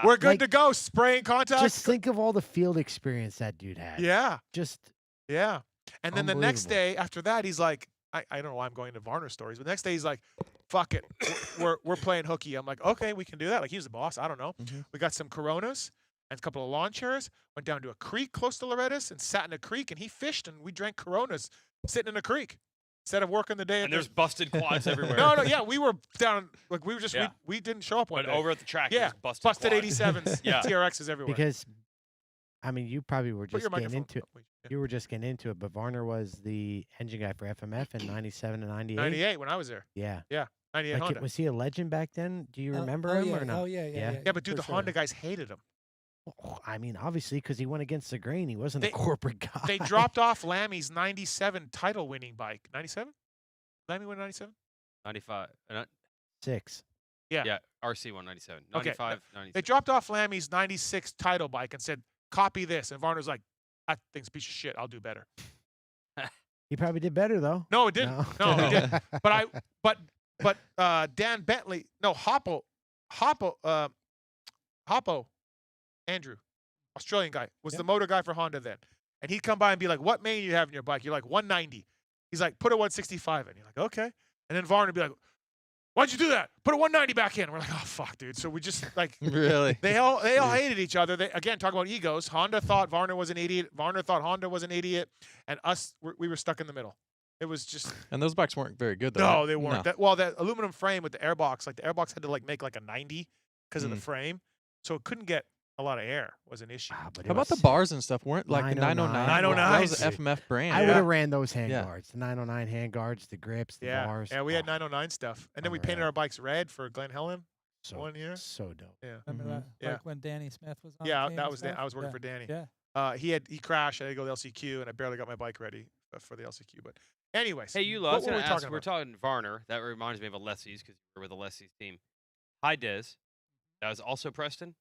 We're good Like, to go. Spraying contact. Just think of all the field experience that dude had. Yeah. Just Yeah. And then the next Unbelievable. day after that, he's like, I don't know why I'm going into Varner stories, but the next day he's like, fuck it. We're playing hooky. I'm like, okay, we can do that. Like, he's the boss. I don't know. We got some Coronas and a couple of lawn chairs, went down to a creek close to Loretta's and sat in a creek, and he fished, and we drank Coronas sitting in a creek instead of working the day. And there's busted quads everywhere. No, yeah, we were down, like, we were just, Yeah. we didn't show up one But day. over at the track, Yeah, there's busted busted quads. 87s, Yeah. TRXs everywhere. because, I mean, you probably were Put just your getting microphone into it. up, please. Yeah. You were just getting into it, but Varner was the engine guy for FMF in '97 and '98. 98 when I was there. Yeah. Yeah, 98 Like, Honda. Was he a legend back then? Do you remember him or not? Oh yeah. Yeah, but dude, for the Honda guys hated him. Oh, I mean, obviously, because he went against the grain. He wasn't a corporate guy. They dropped off Lammy's 97 title-winning bike. 97? Lammy won 97? 95. 6. Yeah. Yeah, RC 197. Okay. 95, They 96. dropped off Lammy's 96 title bike and said, copy this. And Varner's like, that thing's a piece of shit. I'll do better. He probably did better though. No, it didn't. No, he didn't. But Dan Bentley, no, Hoppo, Andrew, Australian guy, was the motor guy for Honda then. And he'd come by and be like, what main you have in your bike? You're like, 190. He's like, put a 165 in. You're like, okay. And then Varner would be like, why'd you do that? Put a 190 back in. We're like, oh, fuck, dude. So we just, like, Really? they all hated each other. They, again, talk about egos. Honda thought Varner was an idiot. Varner thought Honda was an idiot. And us, we were stuck in the middle. It was just. And those bikes weren't very good, though. No, right? they weren't. No. That, well, that aluminum frame with the airbox, like the airbox had to like make like a 90 because of the frame. So it couldn't get a lot of air was an issue. But How about the bars and stuff? Weren't like the 909? 909. That was an FMF brand. I would have ran those hand Yeah. guards, the 909 hand guards, the grips, the Yeah, bars. yeah, we had 909 stuff, and then we painted our bikes red for Glen Helen one year. So dope. Yeah, Remember that? Yeah. Like when Danny Smith was on. yeah, the team that and was stuff? I was working Yeah. for Danny. Yeah. He crashed. I had to go to the LCQ, and I barely got my bike ready for the LCQ. But anyways, Hey, you what lost. were we talking We're about? talking Varner. That reminds me of a Leslie's because you were with a Leslie's team. Hi, Des. That was also Preston.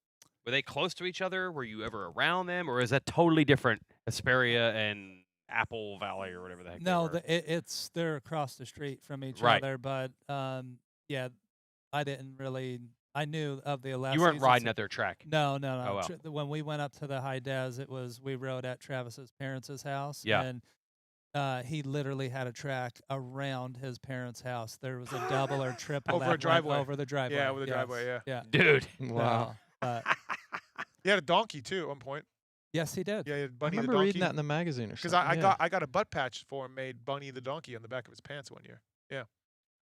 Were they close to each other? Were you ever around them, or is that totally different? Asperia and Apple Valley, or whatever the heck. No, they were? they're across the street from each Right. other, but yeah, I didn't really. I knew of the Alessis. You weren't riding at their track. No. Oh, wow. When we went up to the High Des, we rode at Travis's parents' house. Yeah. And he literally had a track around his parents' house. There was a double or triple Over that a went driveway. over the driveway. Yeah, over the Yes. driveway, yeah. Dude. Wow. He had a donkey too at one point. Yes, he did. Yeah, he had I Bunny the remember donkey. reading that in the magazine or Because something. I got a butt patch for him made Bunny the donkey on the back of his pants one year. Yeah.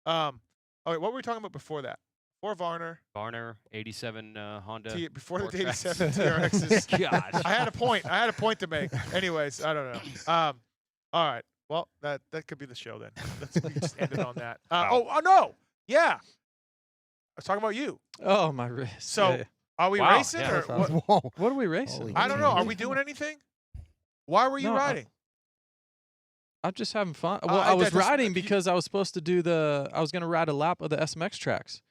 Oh wait, what were we talking about before that? Before Varner. Varner, 87 Honda. Before Sport the Tracks. 87 TRXs. Gosh. I had a point. I had a point to make. Anyways, I don't know. All right. Well, that could be the show then. We can just end it on that. Oh no. Yeah. I was talking about you. Oh, my wrist. So, Yeah, yeah. are we Wow, racing yeah. or what? Whoa. What are we racing? Holy I don't know. Are we doing anything? Why were you No, riding? I'm just having fun. Well, I was riding because I was supposed to do I was going to ride a lap of the SMX tracks.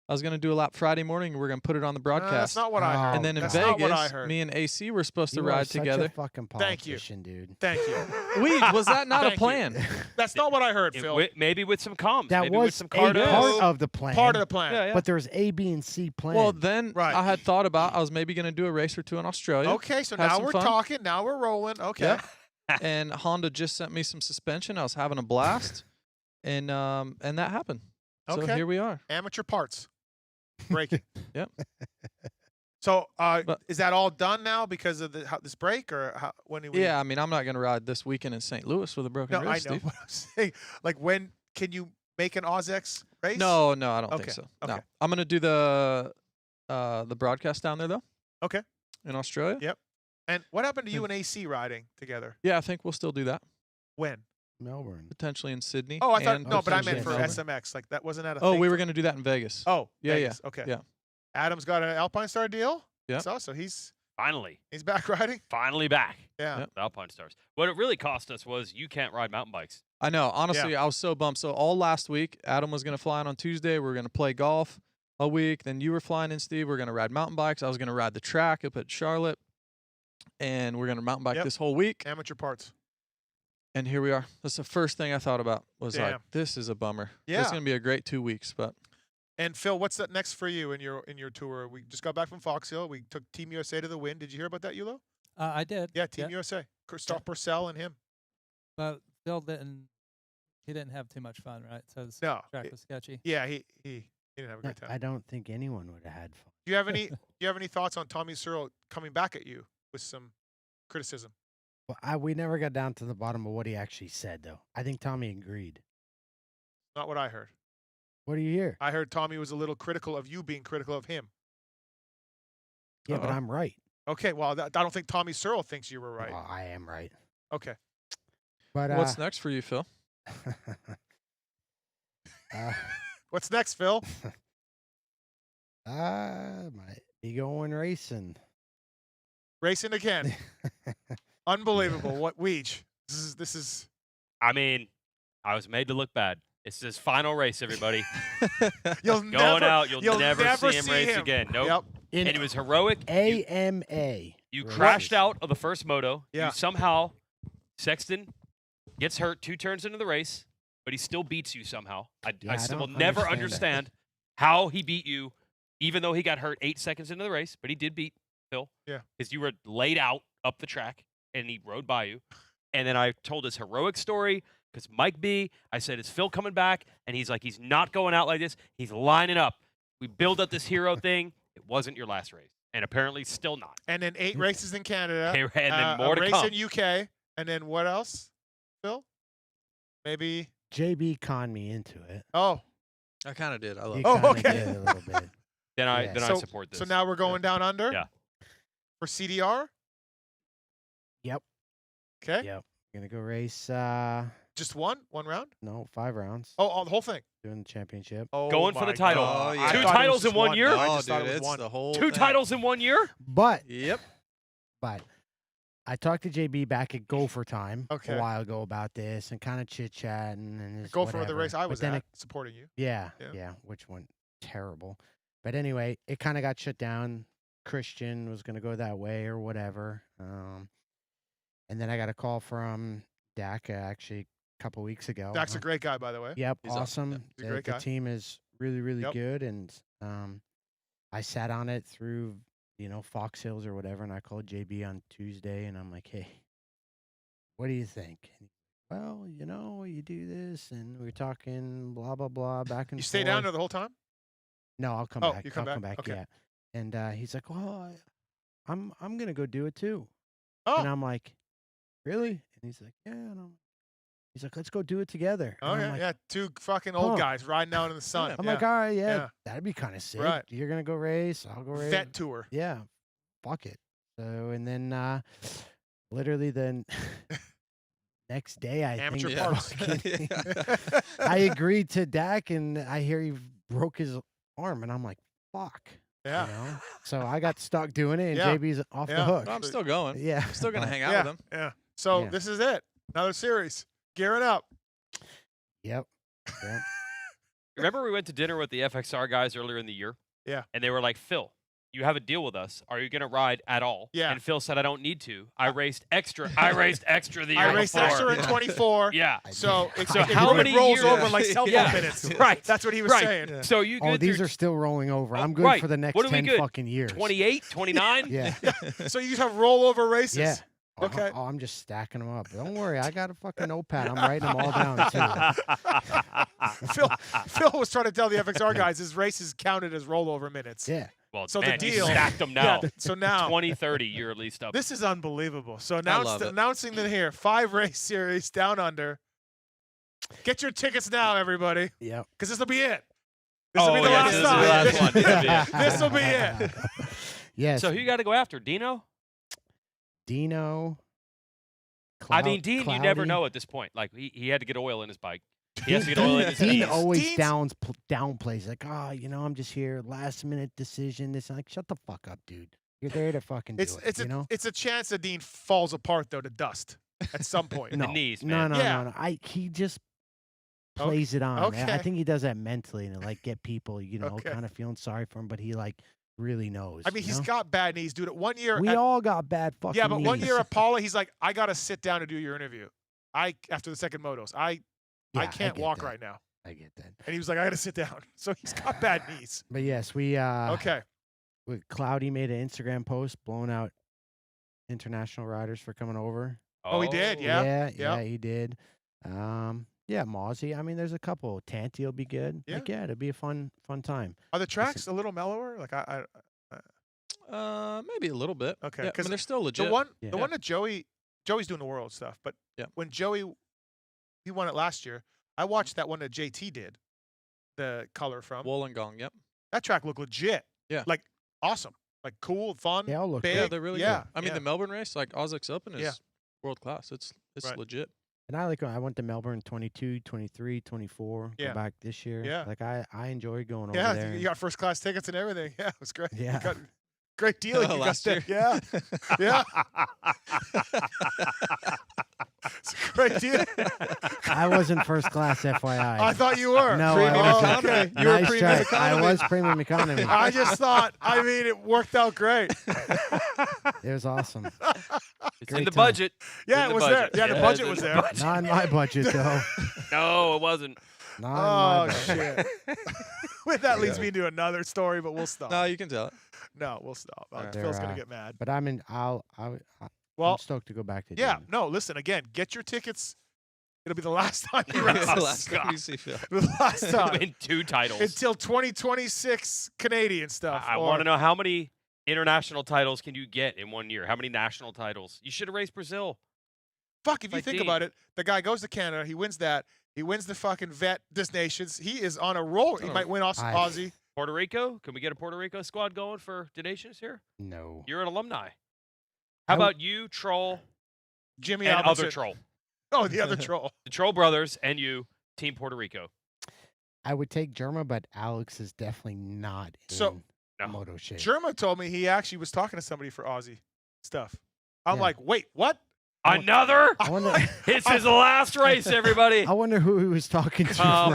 I was going to do a lap Friday morning, and we're going to put it on the broadcast. That's not what I heard. And then in That's not what I Vegas, heard. me and AC were supposed to You are ride such together. a fucking Thank you. politician, dude. Thank you. Weege, was that not a Thank you. plan? That's not what I heard, Phil. Maybe with some comms. That maybe with was some a cardos. part of the plan. Part of the plan. Yeah, yeah. But there was A, B, and C plan. Well, then Right. I had thought about I was maybe going to do a race or two in Australia. Okay, so Have now some we're fun. talking. Now we're rolling. Okay. Yeah. And Honda just sent me some suspension. I was having a blast, and that happened. So Okay. here we are. Amateur parts. Breaking. Yep. So But- is that all done now because of this break, or when do we? Yeah, I mean, I'm not going to ride this weekend in St. Louis with a broken No, I wrist, know. Steve. What I'm saying, like, when can you make an AUSX race? No, I don't Okay, think so. okay. No, I'm going to do the broadcast down there though. Okay. In Australia. Yep. And what happened to you and AC riding together? Yeah, I think we'll still do that. When? Melbourne. Potentially in Sydney. Oh, I thought and no, but I potentially meant for in Melbourne. SMX. Like that wasn't that a Oh, thing we for- were going to do that in Vegas. Oh, yeah, Vegas. yeah. Okay. Yeah. Adam's got an Alpine Star deal. Yeah. So he's Finally. back riding. Finally back. Yeah. The Alpine Stars. What it really cost us was you can't ride mountain bikes. I know. Honestly, I was so bummed. So all last week, Adam was going to fly in on Tuesday. We were going to play golf a week. Then you were flying in, Steve. We are going to ride mountain bikes. I was going to ride the track up at Charlotte. And we're going to mountain bike Yep. this whole week. Amateur parts. And here we are. That's the first thing I thought about was like, Damn. this is a bummer. Yeah. It's going to be a great 2 weeks, but And Phil, what's that next for you in your tour? We just got back from Fox Hill. We took Team USA to the win. Did you hear about that, Yulo? I did. Yeah, Team USA. Christophe Purcell and him. But Phil didn't. He didn't have too much fun, right? So his No, track was sketchy. Yeah, he didn't have a great time. I don't think anyone would have had fun. Do you have any thoughts on Tommy Searle coming back at you with some criticism? Well, we never got down to the bottom of what he actually said, though. I think Tommy agreed. Not what I heard. What do you hear? I heard Tommy was a little critical of you being critical of him. Yeah, but I'm right. Okay, well, I don't think Tommy Searle thinks you were right. Well, I am right. Okay. But what's next for you, Phil? What's next, Phil? Might be going racing. Racing again. Unbelievable. What Weege? This is. I mean, I was made to look bad. It's his final race, everybody. You'll Going never, out, you'll never see him race again. Nope. Yep. And it was heroic. AMA. You races. crashed out of the first moto. Yeah. You somehow, Sexton gets hurt 2 turns into the race, but he still beats you somehow. I I still will don't never understand understand how he beat you, even though he got hurt 8 seconds into the race, but he did beat Phil. Yeah. Because you were laid out up the track, and he rode by you. And then I told his heroic story because Mike B, I said, is Phil coming back? And he's like, he's not going out like this. He's lining up. We build up this hero thing. It wasn't your last race. And apparently still not. And then 8 races in Canada. And then more a to race come. in UK. And then what else, Phil? Maybe. JB conned me into it. Oh. I kind of did. I love He it. Oh, kinda okay. did a little bit. Then I Yeah. then I So- support this. So now we're going down under? Yeah. For CDR? Yep. Okay. Yep. Gonna go race. Just one round? No, 5 rounds. Oh, the whole thing. Doing the championship. Oh, Going for the my title. God. Oh, I yeah. 2 thought it was titles in just 1 year? I Oh, just thought dude, it was it's one. the whole 2 thing. titles in 1 year? But Yep. I talked to JB back at Gopher Time Okay. a while ago about this and kind of chit chatting and just Go for the whatever. race I But was then at, it- supporting you. yeah, Yeah. yeah, which went terrible. But anyway, it kind of got shut down. Christian was gonna go that way or whatever. And then I got a call from Dak actually a couple weeks ago. Dak's a great guy, by the way. Yep, He's awesome. awesome. Yep, he's a great The guy. team is really, really Yep. good, and I sat on it through Fox Hills or whatever, and I called JB on Tuesday, and I'm like, hey, what do you think? And well, you do this, and we're talking blah blah blah back and You forth. stay down there the whole time? No, I'll come Oh, back. you come I'll back? come back. Okay. Yeah. And he's like, well, I'm gonna go do it too. Oh. And I'm like, really? And he's like, yeah. And he's like, let's go do it together. And Oh, I'm yeah, like, yeah. 2 fucking old huh. guys riding out in the sun. I'm yeah. like, all right, yeah, Yeah. that'd be kind of sick. Right. You're gonna go race. I'll go race. Vet tour. Yeah. Fuck it. So and then literally then next day I Amateur think parts. I agreed to Dak, and I hear he broke his arm, and I'm like, fuck. Yeah. So I got stuck doing it, and Yeah. JB's off the Yeah. hook. Well, I'm still going. Yeah. I'm still gonna hang out Yeah. with him. Yeah. So Yeah. this is it. Another series. Gearing up. Yep. Remember we went to dinner with the FXR guys earlier in the year? Yeah. And they were like, Phil, you have a deal with us. Are you going to ride at all? Yeah. And Phil said, I don't need to. I raced extra. I raced extra the year I raced before. extra in 24. Yeah. So how many rolls years? over like cell phone Yeah. minutes. Right. That's what he was Right. saying. Yeah. So you Oh, good these through are still rolling over. I'm good right. for the next What are we 10 good? fucking years. 28, 29? Yeah. So you just have rollover races. Yeah. Okay. Oh, I'm just stacking them up. Don't worry, I got a fucking notepad. I'm writing them all down too. Phil was trying to tell the FXR guys his races counted as rollover minutes. Yeah. Well, so man, the you deal. stacked them now. Yeah, so now 2030, you're at least up. This is unbelievable. So love it. announcing that here, 5 race series down under. Get your tickets now, everybody. Yep. Because this will be it. This will Oh, be the yeah, last this will time. be the last one. This will be it. This will be it. Yes. So who you got to go after? Dino? Dino. I mean, Dean, you never Cloudy. know at this point. Like, he had to get oil in his bike. He has to get oil in his Dean knees. always Dean's- downplays like, oh, I'm just here, last minute decision. This, like, shut the fuck up, dude. You're there to fucking do it. It's a chance that Dean falls apart though to dust at some point. The knees, No, man. no, Yeah. no. He just plays it on. I Okay. think he does that mentally and like get people, Okay. kind of feeling sorry for him, but he like really knows. I mean, you he's know? got bad knees, dude. At 1 year, We all got bad fucking yeah, but 1 knees. year at Paula, he's like, I gotta sit down to do your interview. After the second motos, I Yeah, can't get walk that. right now. I get that. And he was like, I gotta sit down. So he's got bad knees. But yes, we Okay. Cloudy made an Instagram post blowing out international riders for coming over. Oh, he did? Yeah. Yeah, he did. Yeah, Mozzie. I mean, there's a couple. Tanty will be good. Yeah. Like, yeah, it'll be a fun time. Are the tracks a little mellower? Like Maybe a little bit. Okay, Yeah, I 'cause mean, they're still legit. the one Yeah. the one that Joey's doing the world stuff, but Yeah. when he won it last year, I watched that one that JT did, the color from. Wollongong, yep. That track looked legit. Yeah. Like awesome. Like cool, fun. They all look big. Yeah, they're really yeah, good. I mean, yeah. the Melbourne race, like Ozx Open, is Yeah. world class. It's Right. legit. And I went to Melbourne 22, 23, 24. Yeah. Go back this year. Yeah. Like I enjoy going Yeah, over there. you got first class tickets and everything. Yeah, it was great. You Yeah. got great deal. You got Last that. year. Yeah. Yeah. It's a great deal. I wasn't first class, FYI. I thought you were. No, Premium I wasn't. economy. You were Nice premium try. economy. I was premium economy. I just thought, it worked out great. It was awesome. It's Great in the time. budget. Yeah, It's it in was the there. budget. Yeah, the it's budget in was the there. budget. Not in my budget, though. No, it wasn't. Not in my Oh, budget. shit. With that leads me to another story, but we'll stop. No, you can tell it. No, we'll stop. They're, Phil's going to get mad. But I'm Well, stoked to go back to yeah, Dayton. no, listen, again, get your tickets. It'll be the last time you It's race. the last time you see Phil. The last time. Win 2 titles. Until 2026 Canadian stuff. I want to know how many international titles can you get in 1 year? How many national titles? You should have raced Brazil. Fuck, if you Like think Dean. about it, the guy goes to Canada, he wins that. He wins the fucking vet Des Nations. He is on a roll. He might win Aussie. Puerto Rico? Can we get a Puerto Rico squad going for Donations here? No. You're an alumni. How about you, Troll, Jimmy and Albertson. other Troll? Oh, the other troll. The Troll brothers and you, Team Puerto Rico. I would take Germa, but Alex is definitely not So, in moto shape. Germa told me he actually was talking to somebody for Aussie stuff. I'm Yeah. like, wait, what? Another? I wonder, It's his last race, everybody. I wonder who he was talking to Come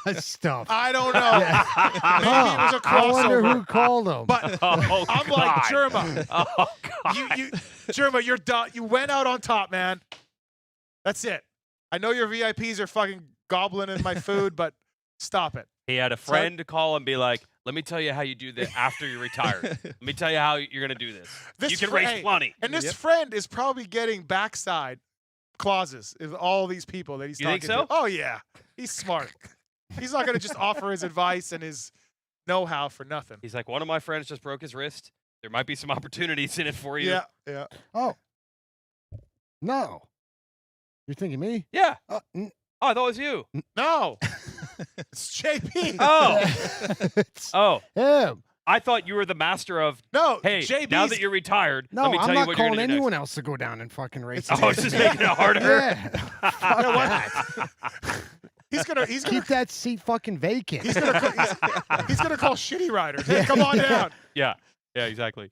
for stuff. I don't know. Maybe it was a I wonder crossover. who called him. But Oh, I'm like, God. Germa, Oh, God. Germa, you're done. You went out on top, man. That's it. I know your VIPs are fucking gobbling in my food, but stop it. He had a friend to call and be like, let me tell you how you do this after you're retired. Let me tell you how you're going to do this. You can race plenty. And this friend is probably getting backside clauses with all these people that he's You talking think so? to. Oh yeah, he's smart. He's not going to just offer his advice and his know-how for nothing. He's like, one of my friends just broke his wrist. There might be some opportunities in it for you. Yeah. Oh. No. You're thinking me? Yeah. Oh, I thought it was you. No. It's JP. Oh. Him. I thought you were the master of. No. Hey, JB's now that you're retired, No, let me tell I'm you not what you're calling gonna do anyone next. else to go down and fucking race. Oh, it's just making it harder. Yeah. He's gonna keep that seat fucking vacant. He's gonna call shitty riders. Hey, come on down. Yeah, exactly.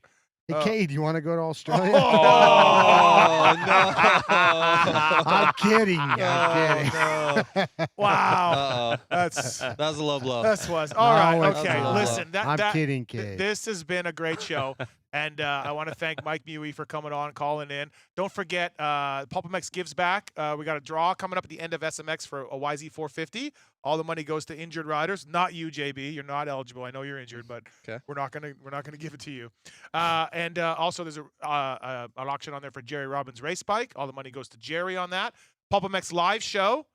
Hey, Cade, you want to go to Australia? Oh, no. I'm kidding. I'm kidding. Wow. That was a low blow. This was all right. No, it's Okay, not. listen. I'm kidding, Cade. This has been a great show, and I want to thank Mike Muye for coming on, calling in. Don't forget, PulpMX gives back. We got a draw coming up at the end of SMX for a YZ450. All the money goes to injured riders. Not you, JB. You're not eligible. I know you're injured, but we're not gonna give it to you. And also, there's an auction on there for Jerry Robbins' race bike. All the money goes to Jerry on that. PulpMX live show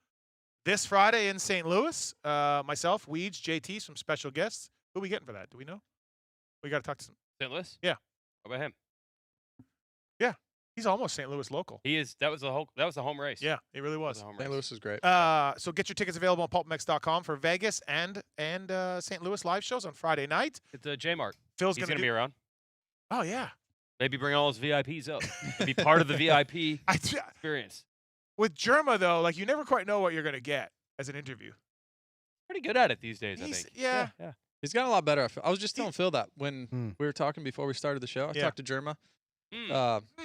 this Friday in St. Louis. Myself, Weeds, JT, some special guests. Who are we getting for that? Do we know? We got to talk to some. St. Louis? Yeah. How about him? Yeah, he's almost St. Louis local. He is. That was the home race. Yeah, he really was. St. Louis is great. So get your tickets available on PulpMX.com for Vegas and St. Louis live shows on Friday night. It's a J-Mart. Phil's He's gonna be around. Oh yeah. Maybe bring all his VIPs up. Be part of the VIP experience. With Germa though, like you never quite know what you're gonna get as an interview. Pretty good at it these days, I think. Yeah. He's gotten a lot better. I was just telling Phil that when we were talking before we started the show. I talked to Germa.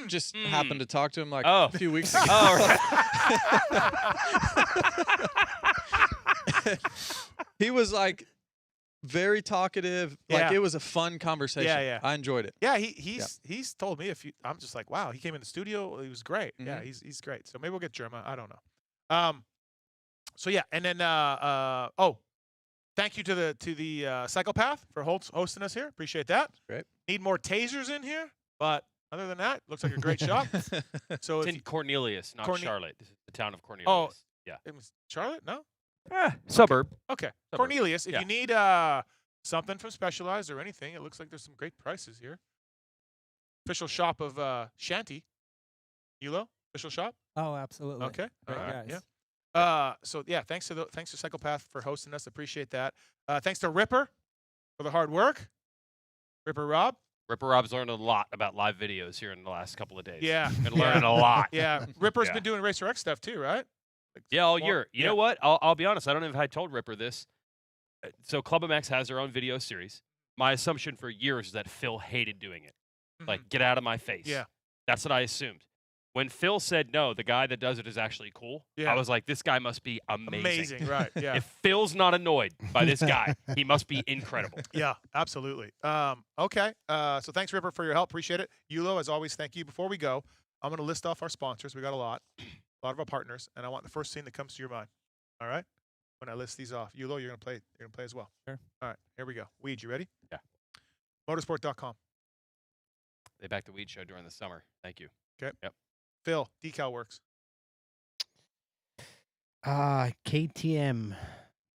Just happened to talk to him like a few weeks ago. He was like very talkative. Like it was a fun conversation. Yeah. I enjoyed it. Yeah, he's told me a few. I'm just like, wow, he came in the studio. He was great. Yeah, he's great. So maybe we'll get Germa. I don't know. So yeah, and then thank you to the Psychopath for hosting us here. Appreciate that. Great. Need more tasers in here, but other than that, looks like a great shop. So It's in Cornelius, not Charlotte. This is the town of Cornelius. Oh, yeah. It was Charlotte? No. Suburb. Okay. Suburb. Cornelius, if Yeah. you need something from Specialized or anything, it looks like there's some great prices here. Official shop of Shanty. Ulo, official shop. Oh, absolutely. Okay. Great All right. guys. Yeah. So yeah, thanks to Psychopath for hosting us. Appreciate that. Thanks to Ripper for the hard work. Ripper Rob. Ripper Rob's learned a lot about live videos here in the last couple of days. Yeah. Been learning a lot. Yeah. Ripper's been doing Racer X stuff too, right? Like Yeah, all more- year. You know what? I'll be honest. I don't know if I told Ripper this. So PulpMX has their own video series. My assumption for years is that Phil hated doing it. Like, get out of my face. Yeah. That's what I assumed. When Phil said no, the guy that does it is actually cool. Yeah. I was like, this guy must be amazing. Amazing, right? Yeah. If Phil's not annoyed by this guy, he must be incredible. Yeah, absolutely. Okay. So thanks, Ripper, for your help. Appreciate it. Ulo, as always, thank you. Before we go, I'm going to list off our sponsors. We got a lot of our partners, and I want the first thing that comes to your mind. All right. When I list these off, Ulo, you're going to play. You're going to play as well. Sure. All right. Here we go. Weed, you ready? Yeah. Motorsport.com. They backed the Weed Show during the summer. Thank you. Okay. Yep. Phil, Decal Works. KTM.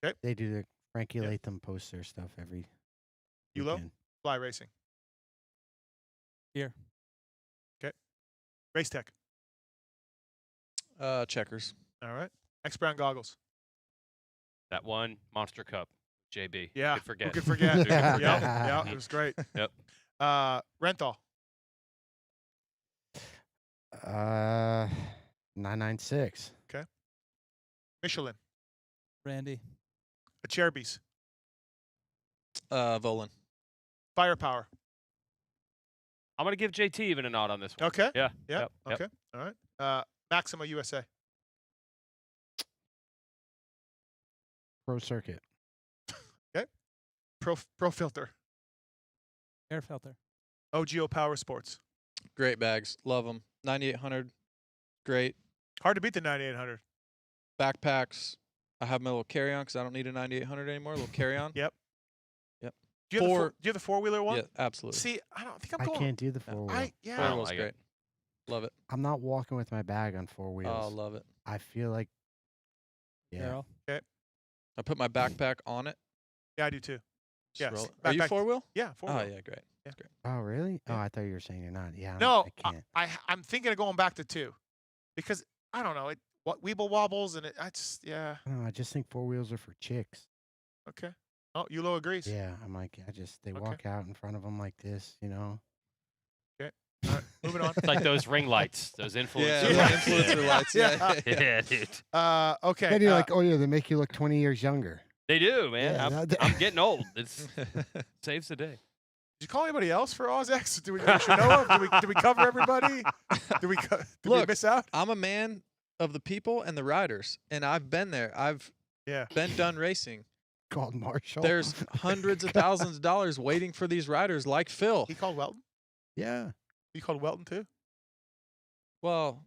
Okay. They do the Frankie Latham post their stuff every Ulo, weekend. Fly Racing. Here. Okay. Race Tech. Checkers. All right. X Brown Goggles. That one Monster Cup, JB. Yeah. Could forget. Who could forget? Who could forget? Yeah, it was great. Yep. Renthal. 996. Okay. Michelin. Randy. Acherbis. Volan. Firepower. I'm going to give JT even a nod on this one. Okay. Yeah. Yeah. Yep. Yep. Okay. All right. Maxima USA. Pro Circuit. Okay. Pro Filter. Air filter. OGO Power Sports. Great bags. Love them. 9800. Great. Hard to beat the 9800. Backpacks. I have my little carry-on because I don't need a 9800 anymore. A little carry-on. Yep. Yep. Do you have the four-wheeler one? Yeah, absolutely. See, I don't think I'm I going. can't do the 4-wheel. Yeah. Four-wheel's great. Love it. I'm not walking with my bag on 4 wheels. Oh, love it. I feel like, yeah. Daryl? Okay. I put my backpack on it. Yeah, I do too. Just Yes. roll it. Are you Backpack- 4-wheel? Yeah, 4-wheel. Oh, yeah, great. Yeah. That's great. Oh, really? Yeah. Oh, I thought you were saying you're not. Yeah. No, I can't. I'm thinking of going back to 2 because I don't know. What weeble wobbles and I just No, I just think 4 wheels are for chicks. Okay. Oh, Yulo agrees. Yeah, I'm like, they walk out in front of them like this, you know. Okay. All right. Moving on. It's like those ring lights, those influencer Yeah, lights. influencer lights. Yeah. Yeah, dude. Okay. Then you're like, oh yeah, they make you look 20 years younger. They do, man. Yeah, I'm getting old. It's saves the day. Did you call anybody else for OzX? Do we should know of? Did we cover everybody? Did we Look, we miss out? I'm a man of the people and the riders, and I've been there. I've been done racing. Called Marshall. There's hundreds of thousands of dollars waiting for these riders like Phil. He called Welton? Yeah. You called Welton too? Well,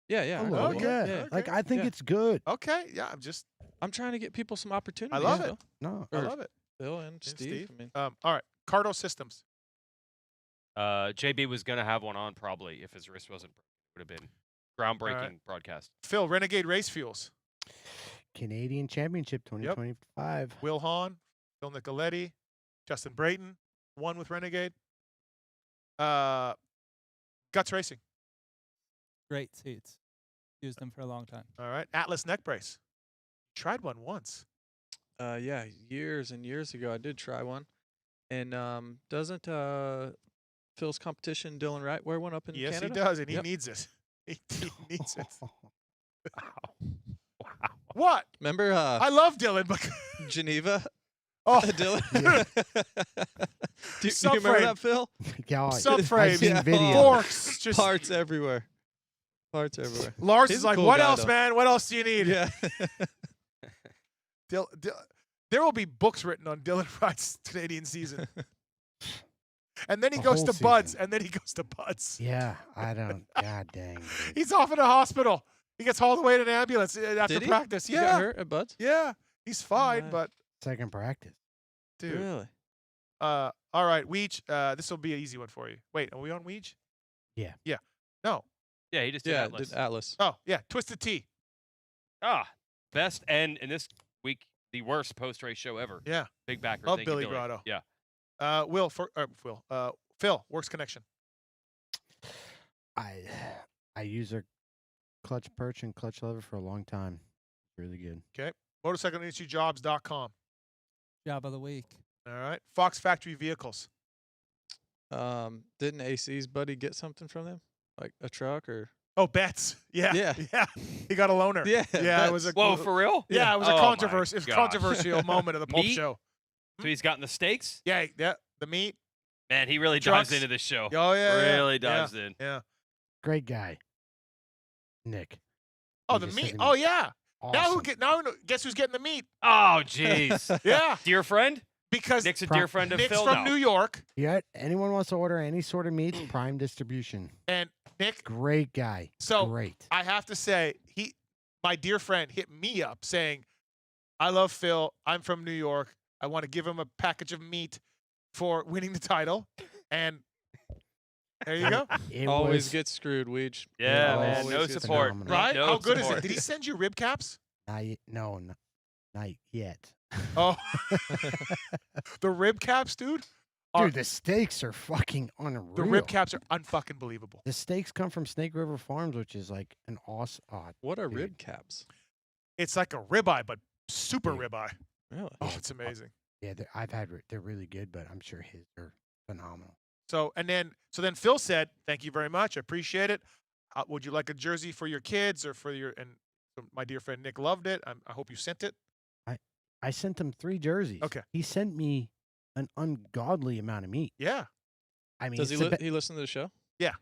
yeah. A I little, know. yeah. Like, I think Yeah. it's good. Okay. Yeah, I'm trying to get people some opportunities. I love it. Phil. No. I love it. Phil and Steve. I mean, all right. Cardo Systems. JB was gonna have one on probably if his wrist wasn't broken. Would have been groundbreaking broadcast. Phil, Renegade Race Fuels. Canadian Championship 2025. Will Hahn, Phil Nicoletti, Justin Brayton, won with Renegade. Guts Racing. Great seats. Used them for a long time. All right. Atlas Neck Brace. Tried one once. yeah, years and years ago, I did try one. And doesn't Phil's competition, Dylan Wright, wear one up in Yes, Canada? he does, and he Yep. needs it. He needs it. What? Remember I love Dylan, but Geneva? Oh, Dylan. do you remember that, Phil? God, Subframe, I've seen video. forks, just Parts everywhere. Parts everywhere. Lars He's is a like, cool what guy, else, though." man? What else do you need? Yeah. There will be books written on Dylan Wright's Canadian season. And then he The goes whole to Buds, season. and then he goes to Buds. Yeah, I don't. God dang. Dude. He's off in a hospital. He gets hauled away in an ambulance after Did he? practice. He Yeah. got hurt at Bud's? Yeah. He's fine, man. but Second practice. dude. Really? All right, Weege. This will be an easy one for you. Wait, are we on Weege? Yeah. Yeah. No. Yeah, he just did Yeah, Atlas. did Atlas. Oh, yeah. Twisted Tea. Best and in this week the worst post race show ever. Yeah. Big backer. Love Thank you, Billy Billy. Grotto. Yeah. Phil, Works Connection. I use their clutch perch and clutch lever for a long time. Really good. Okay. MotorcycleIndustryJobs.com. Job of the week. All right. Fox Factory Vehicles. Didn't AC's buddy get something from them? Like a truck or? Oh, Bets. Yeah. Yeah. Yeah. He got a loaner. Yeah, Yeah. It was a Whoa, for real? Yeah, it was a Oh my controversy. It was a gosh. controversial moment of the Pulp Meat? Show. So he's gotten the steaks? Yeah. Yeah. The meat. Man, he really Trucks. dives into this show. Oh yeah. Really yeah, dives in. Yeah. Great guy. Nick. Oh, He the just meat. said Oh yeah. Awesome. Now guess who's getting the meat? Oh, jeez. Yeah. Dear friend? Because Nick's a dear friend of Nick's Phil from now. New York, Yeah, anyone wants to order any sort of meat, Prime Distribution. and Nick. Great guy. So Great. I have to say, my dear friend, hit me up saying, "I love Phil. I'm from New York. I want to give him a package of meat for winning the title." And there you go. It Always was get screwed, Weege. Yeah, man. Always No get support. phenomenal. Right? No How good is support. it? Did he send you rib caps? not yet. Oh, the rib caps, dude. Dude, the steaks are fucking unreal. The rib caps are unfucking believable. The steaks come from Snake River Farms, which is like an awesome. What are dude. rib caps? It's like a ribeye, but super Yeah. ribeye. Really? Oh, it's amazing. Yeah, they're really good, but I'm sure his are phenomenal. So then Phil said, "Thank you very much. I appreciate it. Would you like a jersey for your kids or for your?" And my dear friend Nick loved it. I hope you sent it. I sent him 3 jerseys. Okay. He sent me an ungodly amount of meat. Yeah. I mean, Does he it's the he listen to the show? I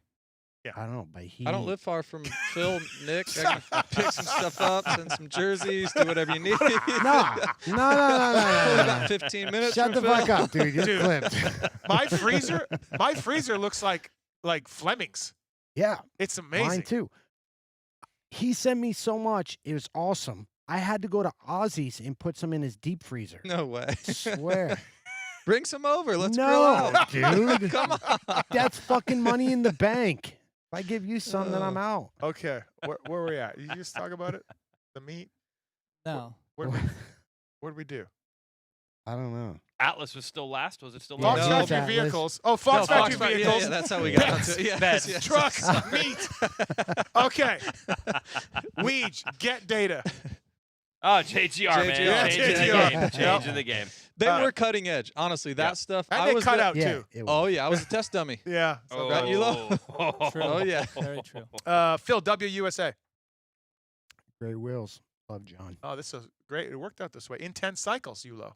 don't know, but he. I don't live far from Phil, Nick. I can pick some stuff up, send some jerseys, do whatever you need. No. About 15 minutes. Shut the from fuck Phil. up, dude. You're Dude. clipped. My freezer looks like Fleming's. Yeah, It's mine amazing. too. He sent me so much; it was awesome. I had to go to Ozzy's and put some in his deep freezer. No way. Swear. Bring some over. Let's grill No, out. dude. Come on. That's fucking money in the bank. I give you some, then I'm out. Okay. Where were we at? You just talk about it? The meat? No. What did we do? I don't know. Atlas was still last. Was it still Fox last? Factory Vehicles. Oh, Fox Factory Vehicles. Yeah, that's how we got onto it. Yeah. Beds. Trucks, meat. Okay. Weege, get data. Oh, JGR, man. Yeah, Changing the JGR. game. Changing the game. They were cutting edge. Honestly, that stuff. And I they was cut the- out, too. Oh, yeah. I was a test dummy. Yeah. Oh. Right, Ulo? True. Oh, yeah. Very true. Phil, WUSA. Great wheels. Love John. Oh, this is great. It worked out this way. In 10 cycles, Ulo.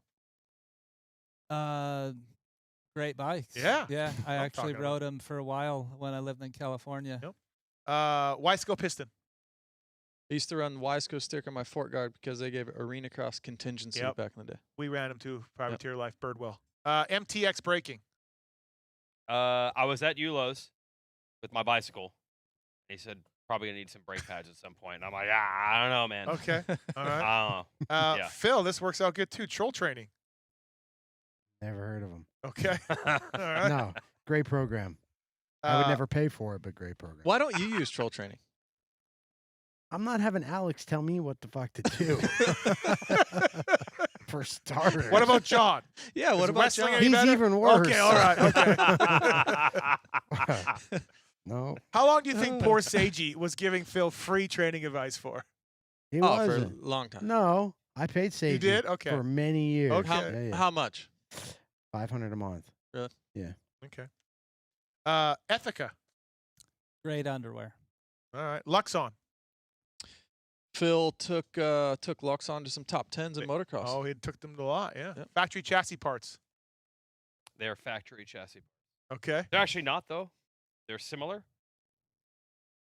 Great bikes. Yeah. Yeah. I I'm actually talking rode them for a while when I lived in California. Yep. Weisko Piston. I used to run Wiseco sticker on my Fort Guard because they gave it arena cross contingency Yep. back in the day. We ran them too. Privateer Life, Birdwell. MTX Braking. I was at Ulo's with my bicycle. He said, probably going to need some brake pads at some point. And I'm like, I don't know, man. Okay. All right. I don't know. Yeah. Phil, this works out good too. Troll training. Never heard of them. Okay. All right. No, great program. I would never pay for it, but great program. Why don't you use troll training? I'm not having Alex tell me what the fuck to do. For starters. What about John? Yeah, what Is about wrestling John? any He's better? even worse. Okay, all right. Okay. No. How long do you think poor Seiji was giving Phil free training advice for? He For a wasn't. long time. No, I paid Sage did? Okay. for many years. Okay. How, Yeah, yeah. how much? $500 a month. Really? Yeah. Okay. Ethica. Great underwear. All right. Luxon. Phil took Luxon to some top 10s in motocross. Oh, he took them to a lot, yeah. Yep. Factory chassis parts. They're factory chassis. Okay. They're actually not, though. They're similar.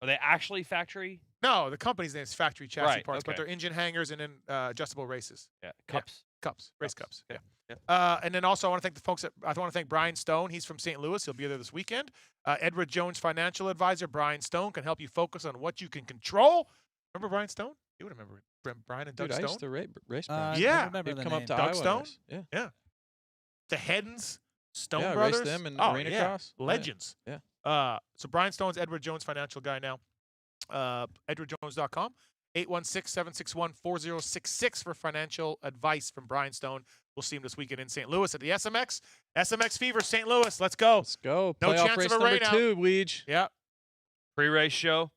Are they actually factory? No, the company's name is Factory Chassis Right, Parts, but okay. they're engine hangers and then adjustable races. Yeah. Cups. Cups. Race cups. Okay. Yeah. And then also I want to thank the folks I want to thank Brian Stone. He's from St. Louis. He'll be there this weekend. Edward Jones financial advisor Brian Stone can help you focus on what you can control. Remember Brian Stone? You would remember Brian and Doug Dude, I Stone. used to race I Brian. Yeah. remember He'd the come name. up to Doug Iowa Stone? race. Yeah. Yeah. The Heddens, Stone Yeah, Brothers. raced them in oh, arena yeah. cross. Yeah. Legends. Yeah. So Brian Stone's Edward Jones financial guy now. EdwardJones.com. 816-761-4066 for financial advice from Brian Stone. We'll see him this weekend in St. Louis at the SMX. SMX Fever, St. Louis. Let's go. Let's go. No Playoff chance race of a number rainout. 2, Weege. Yep. Pre-race show.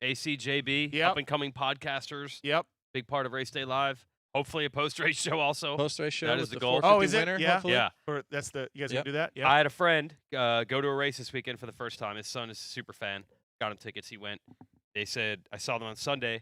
ACJB. Yep. Up-and-coming podcasters. Yep. Big part of Race Day Live. Hopefully a post-race show also. Post-race show That with is the the goal. 450 Oh, is it? winner, Yeah. hopefully. Yeah. Or that's the you guys Yep. gonna do that? Yeah. I had a friend go to a race this weekend for the first time. His son is a super fan. Got him tickets. He went. They said, I saw them on Sunday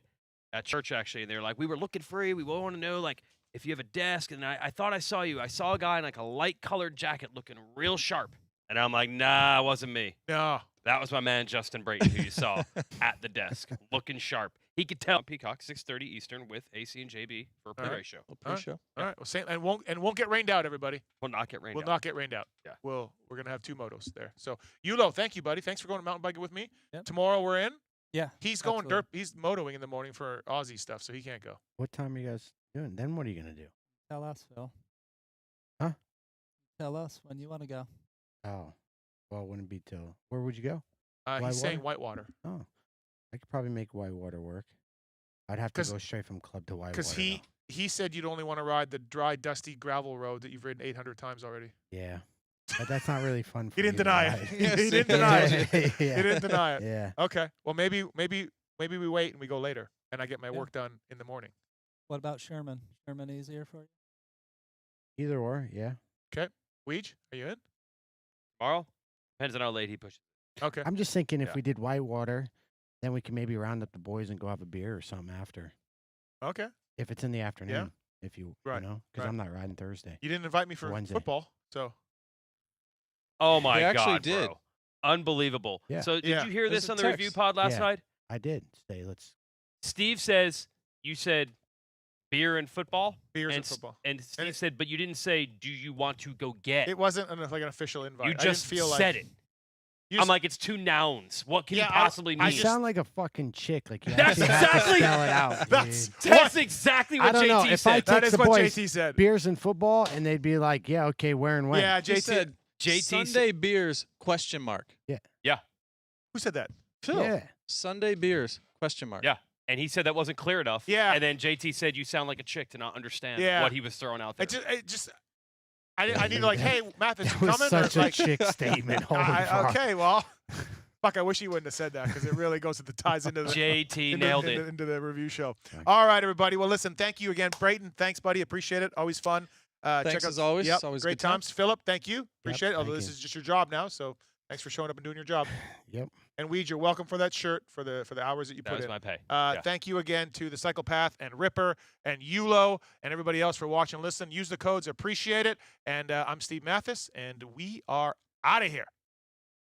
at church, actually. And they were like, we were looking for you. We want to know, like, if you have a desk. And I thought I saw you. I saw a guy in, like, a light-colored jacket looking real sharp. And I'm like, nah, it wasn't me. No. That was my man, Justin Brayton, who you saw at the desk, looking sharp. He could tell Peacock, 6:30 Eastern with AC and JB for a pre-race right. show. All right. Pre-show. All right. Well, won't get rained out, everybody. Will not get rained Will out. not get rained out. Yeah. We're gonna have 2 motos there. So Yulo, thank you, buddy. Thanks for going to mountain biking with me. Yep. Tomorrow we're in. Yeah. He's going absolutely. He's motoing in the morning for Aussie stuff, so he can't go. What time are you guys doing? Then what are you going to do? Tell us, Phil. Huh? Tell us when you want to go. Oh, well, it wouldn't be till. Where would you go? He's saying Whitewater? Whitewater Oh, I could probably make Whitewater work. I'd have to 'Cause- go straight from club to Whitewater. because he said you'd only want to ride the dry, dusty gravel road that you've ridden 800 times already. though. Yeah, but that's not really fun. For He didn't me to deny it. ride. He didn't deny it. Yeah. He didn't deny it. Yeah. Okay. Well, maybe we wait and we go later, and I get my work done in the morning. What about Sherman? Sherman easier for you? Either or, yeah. Okay. Weege, are you in? Tomorrow? Depends on how late he pushes. Okay. I'm just thinking Yeah. if we did Whitewater, then we can maybe round up the boys and go have a beer or something after. Okay. If it's in the afternoon, if you Right, know, because right. I'm not riding Thursday. You didn't invite me for Wednesday. football, so Oh, my They actually God, did. bro. Unbelievable. Yeah. So did Yeah. you hear There's this a on the review text. pod last Yeah. night? I did say let's. Steve says, you said beer and football? beers and and S- football. And Steve it- said, but you didn't say, do you want to go get? It wasn't like an official invite. You I didn't just feel said like it. You I'm just- like, it's 2 nouns. What can Yeah, you possibly mean? I You just- sound like a fucking chick. Like you That's actually have to exactly- spell it out. That's dude. That's exactly I what don't know. JT If I said. that text is the what boys, JT said. beers and football, and they'd be like, "Yeah, okay, where and when." Yeah, He JT said JT Sunday beers, question mark. Who said that? Phil, Yeah. Sunday beers, question mark. Yeah. And he said that wasn't clear enough. Yeah. And then JT said you sound like a chick to not understand Yeah. what he was throwing out there. I need to like, hey, Matthes, That you was coming? such or, a like, chick statement. Holy fuck. okay, well, fuck, I wish he wouldn't have said that because it really ties into the JT into, nailed into, it. into the review show. All right, everybody. Well, listen, thank you again, Brayton. Thanks, buddy. Appreciate it. Always fun. Thanks check out, as always. Yep, It's always great good time. times. Philip, thank you. Appreciate it. Although thank this you. is just your job now, so thanks for showing up and doing your job. Yep. And Weed, you're welcome for that shirt for the hours that you That put was in. my pay. Yeah. Thank you again to the Psychopath and Ripper and Yulo and everybody else for watching and listening. Use the codes. Appreciate it. And I'm Steve Matthes, and we are out of here.